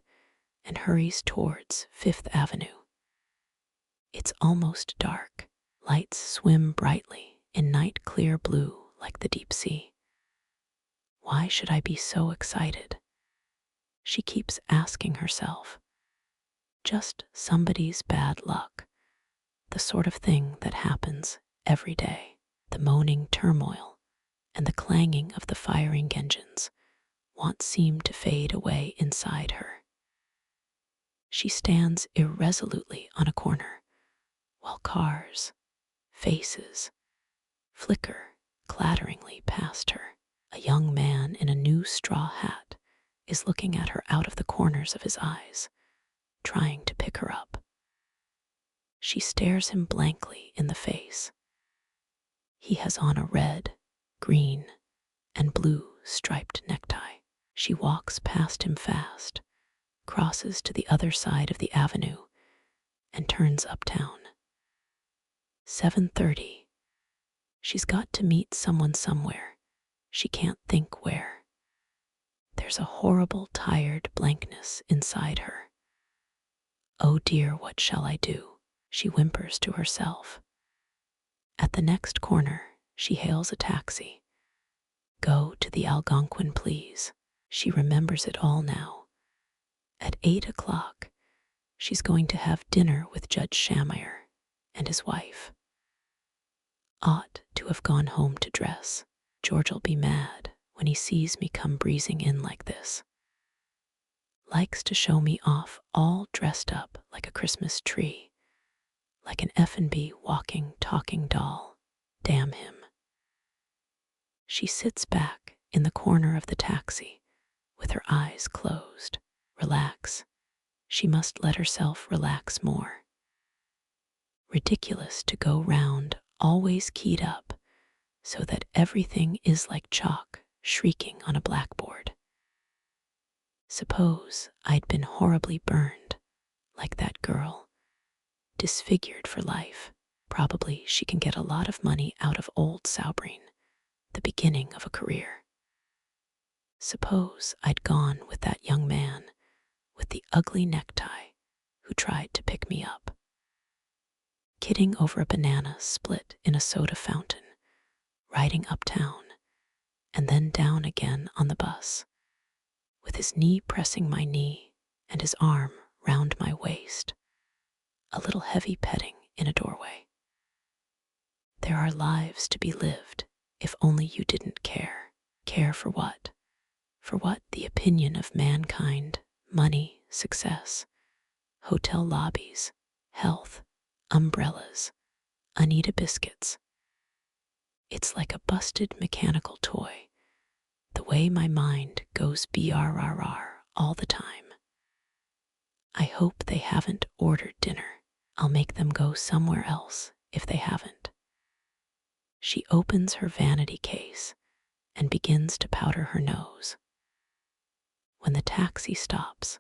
and hurries towards Fifth Avenue. It's almost dark. Lights swim brightly in night clear blue like the deep sea. Why should I be so excited? She keeps asking herself. Just somebody's bad luck, the sort of thing that happens every day. The moaning turmoil and the clanging of the firing engines won't seem to fade away inside her. She stands irresolutely on a corner, while cars, faces, flicker clatteringly past her. A young man in a new straw hat is looking at her out of the corners of his eyes, trying to pick her up. She stares him blankly in the face. He has on a red, green, and blue striped necktie. She walks past him fast, crosses to the other side of the avenue, and turns uptown. 7:30. She's got to meet someone somewhere. She can't think where. There's a horrible, tired blankness inside her. Oh dear, what shall I do? She whimpers to herself. At the next corner, she hails a taxi. Go to the Algonquin, please. She remembers it all now. At 8 o'clock, she's going to have dinner with Judge Shamire and his wife. Ought to have gone home to dress. George'll be mad when he sees me come breezing in like this. Likes to show me off all dressed up like a Christmas tree, like an F&B walking, talking doll. Damn him. She sits back in the corner of the taxi with her eyes closed. Relax. She must let herself relax more. Ridiculous to go round always keyed up so that everything is like chalk shrieking on a blackboard. Suppose I'd been horribly burned, like that girl, disfigured for life. Probably she can get a lot of money out of old Saubrine, the beginning of a career. Suppose I'd gone with that young man with the ugly necktie who tried to pick me up. Kidding over a banana split in a soda fountain, riding uptown, and then down again on the bus, with his knee pressing my knee and his arm round my waist, a little heavy petting in a doorway. There are lives to be lived if only you didn't care. Care for what? For what? The opinion of mankind, money, success, hotel lobbies, health, umbrellas, Anita biscuits. It's like a busted mechanical toy, the way my mind goes brrrr all the time. I hope they haven't ordered dinner. I'll make them go somewhere else if they haven't. She opens her vanity case and begins to powder her nose. When the taxi stops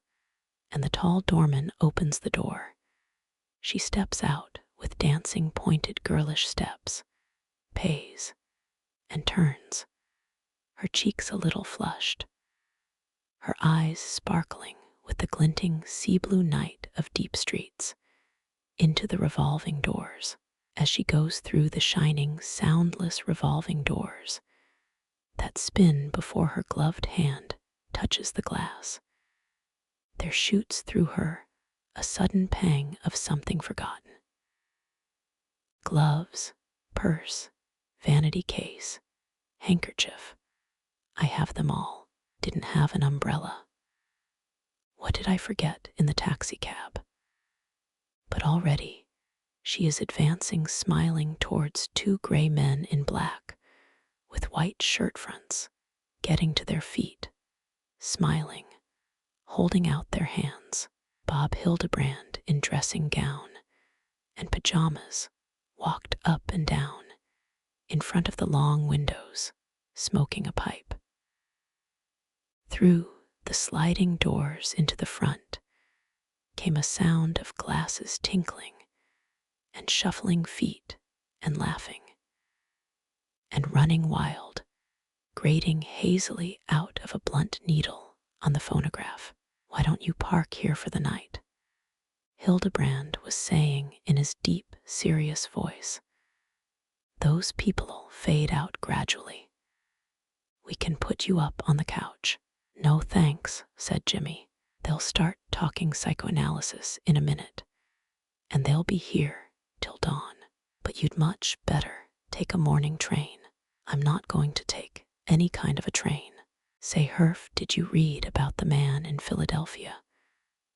and the tall doorman opens the door, she steps out with dancing pointed girlish steps, pays, and turns, her cheeks a little flushed, her eyes sparkling with the glinting sea blue night of deep streets, into the revolving doors. As she goes through the shining, soundless revolving doors that spin before her gloved hand touches the glass, there shoots through her a sudden pang of something forgotten. Gloves, purse, vanity case, handkerchief. I have them all. Didn't have an umbrella. What did I forget in the taxicab? But already she is advancing, smiling towards two gray men in black with white shirt fronts, getting to their feet, smiling, holding out their hands. Bob Hildebrand in dressing gown and pajamas walked up and down in front of the long windows, smoking a pipe. Through the sliding doors into the front came a sound of glasses tinkling and shuffling feet and laughing and running wild, grating hazily out of a blunt needle on the phonograph. Why don't you park here for the night? Hildebrand was saying in his deep, serious voice. Those people'll fade out gradually. We can put you up on the couch. No thanks, said Jimmy. They'll start talking psychoanalysis in a minute, and they'll be here till dawn. But you'd much better take a morning train. I'm not going to take any kind of a train. Say, Herf, did you read about the man in Philadelphia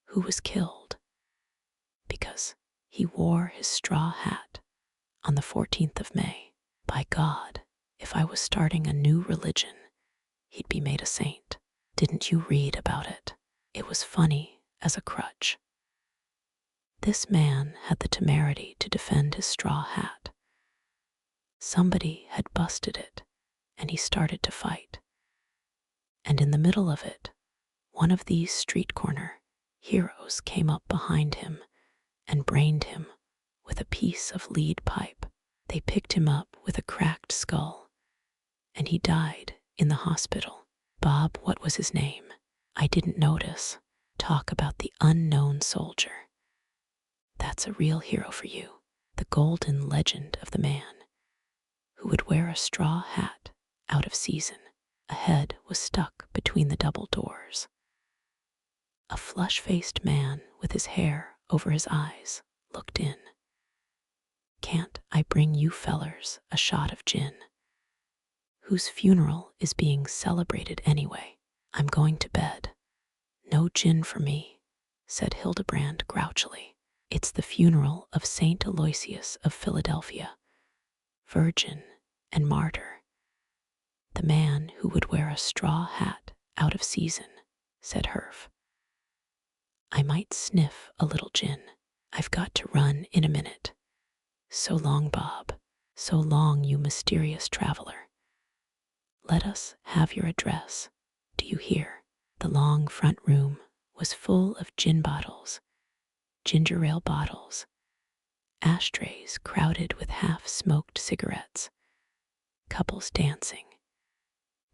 who was killed because he wore his straw hat on the 14th of May? By God, if I was starting a new religion, he'd be made a saint. Didn't you read about it? It was funny as a crutch. This man had the temerity to defend his straw hat. Somebody had busted it, and he started to fight. And in the middle of it, one of these street corner heroes came up behind him and brained him with a piece of lead pipe. They picked him up with a cracked skull, and he died in the hospital. Bob, what was his name? I didn't notice. Talk about the unknown soldier. That's a real hero for you, the golden legend of the man who would wear a straw hat out of season. A head was stuck between the double doors. A flush-faced man with his hair over his eyes looked in. "Can't I bring you fellers a shot of gin? Whose funeral is being celebrated anyway? I'm going to bed." "No gin for me," said Hildebrand grouchily. "It's the funeral of Saint Aloysius of Philadelphia, virgin and martyr. The man who would wear a straw hat out of season," said Herf. "I might sniff a little gin. I've got to run in a minute. So long, Bob. So long, you mysterious traveler. Let us have your address. Do you hear?" The long front room was full of gin bottles, ginger ale bottles, ashtrays crowded with half-smoked cigarettes, couples dancing,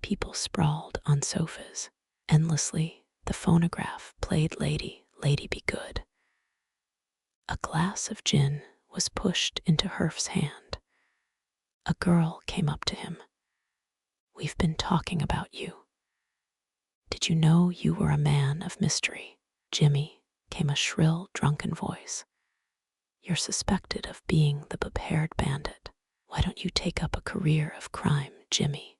people sprawled on sofas. Endlessly, the phonograph played Lady, Lady Be Good. A glass of gin was pushed into Herf's hand. A girl came up to him. "We've been talking about you. Did you know you were a man of mystery?" "Jimmy," came a shrill, drunken voice. "You're suspected of being the prepared bandit. Why don't you take up a career of crime, Jimmy?"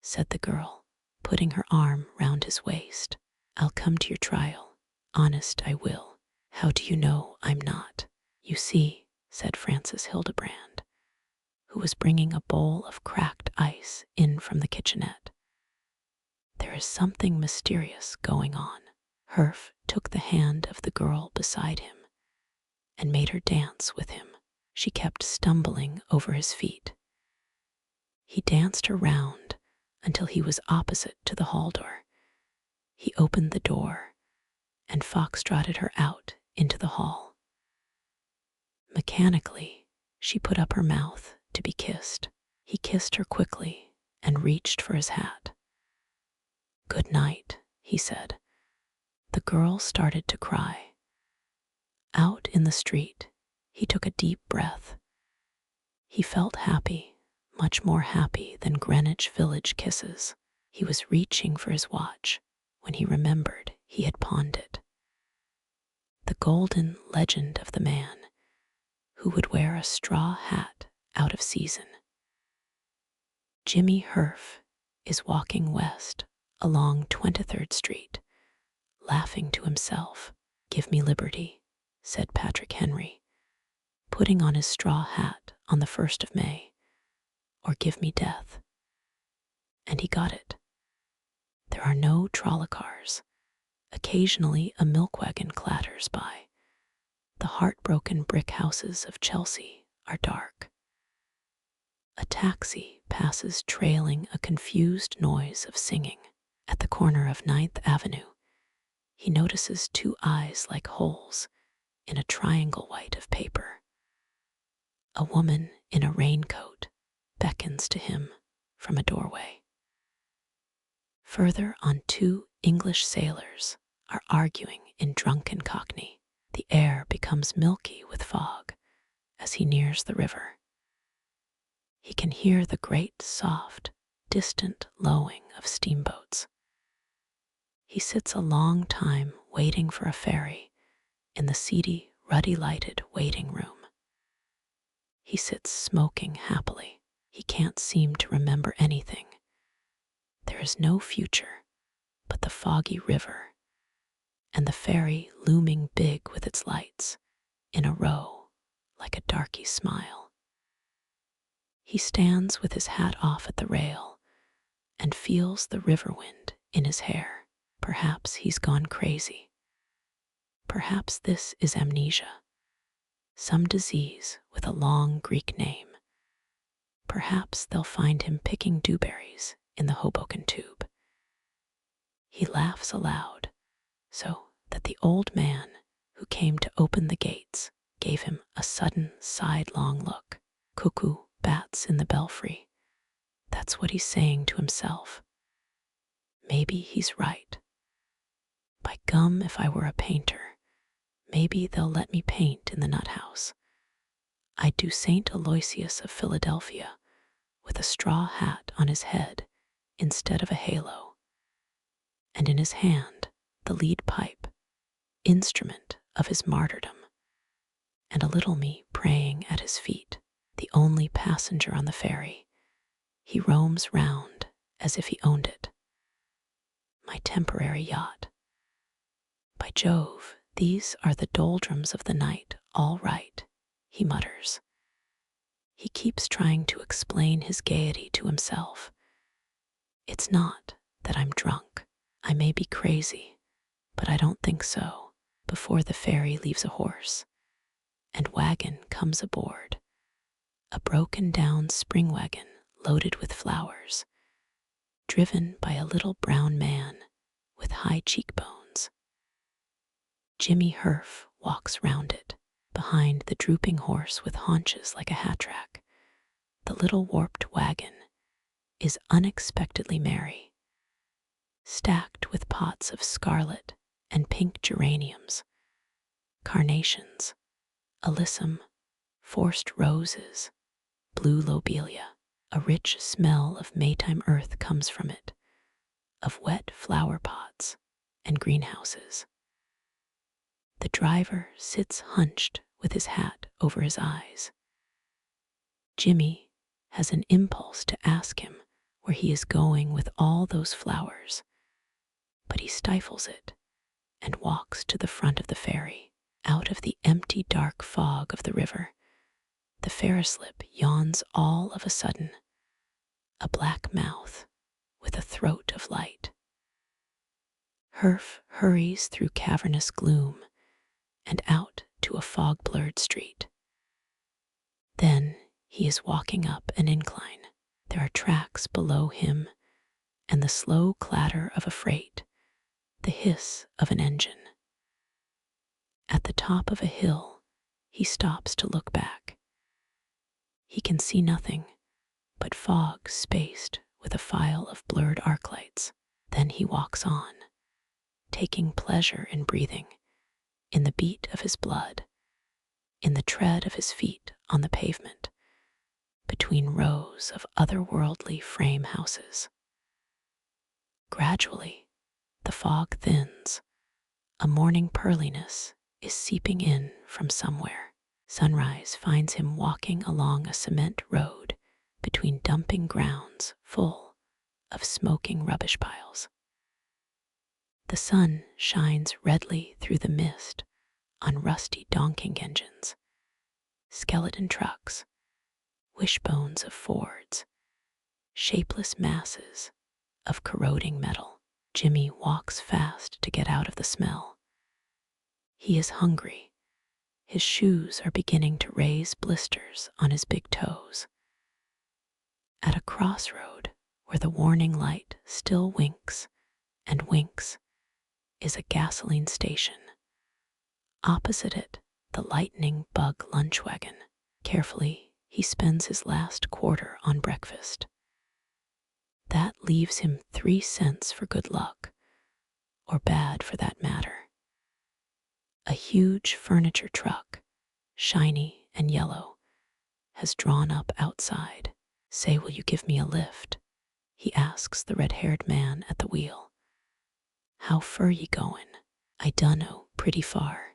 said the girl, putting her arm round his waist. "I'll come to your trial. Honest, I will. How do you know I'm not?" "You see," said Francis Hildebrand, who was bringing a bowl of cracked ice in from the kitchenette. "There is something mysterious going on." Herf took the hand of the girl beside him and made her dance with him. She kept stumbling over his feet. He danced her round until he was opposite to the hall door. He opened the door and foxtrotted her out into the hall. Mechanically, she put up her mouth to be kissed. He kissed her quickly and reached for his hat. "Good night," he said. The girl started to cry. Out in the street, he took a deep breath. He felt happy, much more happy than Greenwich Village kisses. He was reaching for his watch when he remembered he had pawned it. The golden legend of the man who would wear a straw hat out of season. Jimmy Herf is walking west along 23rd Street, laughing to himself. "Give me liberty," said Patrick Henry, putting on his straw hat on the 1st of May, "or give me death." And he got it. There are no trolley cars. Occasionally a milk wagon clatters by. The heartbroken brick houses of Chelsea are dark. A taxi passes trailing a confused noise of singing. At the corner of 9th Avenue, he notices two eyes like holes in a triangle white of paper. A woman in a raincoat beckons to him from a doorway. Further on, two English sailors are arguing in drunken Cockney. The air becomes milky with fog as he nears the river. He can hear the great, soft, distant lowing of steamboats. He sits a long time waiting for a ferry in the seedy, ruddy-lighted waiting room. He sits smoking happily. He can't seem to remember anything. There is no future but the foggy river and the ferry looming big with its lights in a row like a darky smile. He stands with his hat off at the rail and feels the river wind in his hair. Perhaps he's gone crazy. Perhaps this is amnesia, some disease with a long Greek name. Perhaps they'll find him picking dewberries in the Hoboken tube. He laughs aloud, so that the old man who came to open the gates gave him a sudden sidelong look. Cuckoo bats in the belfry. That's what he's saying to himself. Maybe he's right. By gum, if I were a painter, maybe they'll let me paint in the nut house. I'd do Saint Aloysius of Philadelphia with a straw hat on his head instead of a halo, and in his hand the lead pipe, instrument of his martyrdom, and a little me praying at his feet, the only passenger on the ferry. He roams round as if he owned it. My temporary yacht. By Jove, these are the doldrums of the night, all right, he mutters. He keeps trying to explain his gaiety to himself. It's not that I'm drunk. I may be crazy, but I don't think so. Before the ferry leaves a horse and wagon comes aboard, a broken-down spring wagon loaded with flowers, driven by a little brown man with high cheekbones. Jimmy Herf walks round it, behind the drooping horse with haunches like a hat-rack. The little warped wagon is unexpectedly merry, stacked with pots of scarlet and pink geraniums, carnations, alyssum, forced roses, blue lobelia. A rich smell of Maytime earth comes from it, of wet flower pots and greenhouses. The driver sits hunched with his hat over his eyes. Jimmy has an impulse to ask him where he is going with all those flowers, but he stifles it and walks to the front of the ferry. Out of the empty dark fog of the river, the ferris lip yawns all of a sudden, a black mouth with a throat of light. Herf hurries through cavernous gloom and out to a fog-blurred street. Then he is walking up an incline. There are tracks below him and the slow clatter of a freight, the hiss of an engine. At the top of a hill, he stops to look back. He can see nothing but fog spaced with a file of blurred arc lights. Then he walks on, taking pleasure in breathing, in the beat of his blood, in the tread of his feet on the pavement, between rows of otherworldly frame houses. Gradually, the fog thins. A morning pearliness is seeping in from somewhere. Sunrise finds him walking along a cement road between dumping grounds full of smoking rubbish piles. The sun shines redly through the mist on rusty donking engines, skeleton trucks, wishbones of Fords, shapeless masses of corroding metal. Jimmy walks fast to get out of the smell. He is hungry. His shoes are beginning to raise blisters on his big toes. At a crossroad where the warning light still winks and winks is a gasoline station. Opposite it, the lightning bug lunch wagon. Carefully, he spends his last quarter on breakfast. That leaves him 3 cents for good luck, or bad for that matter. A huge furniture truck, shiny and yellow, has drawn up outside. "Say, will you give me a lift?" he asks the red-haired man at the wheel. "How fur ye goin'?" "I dunno, pretty far."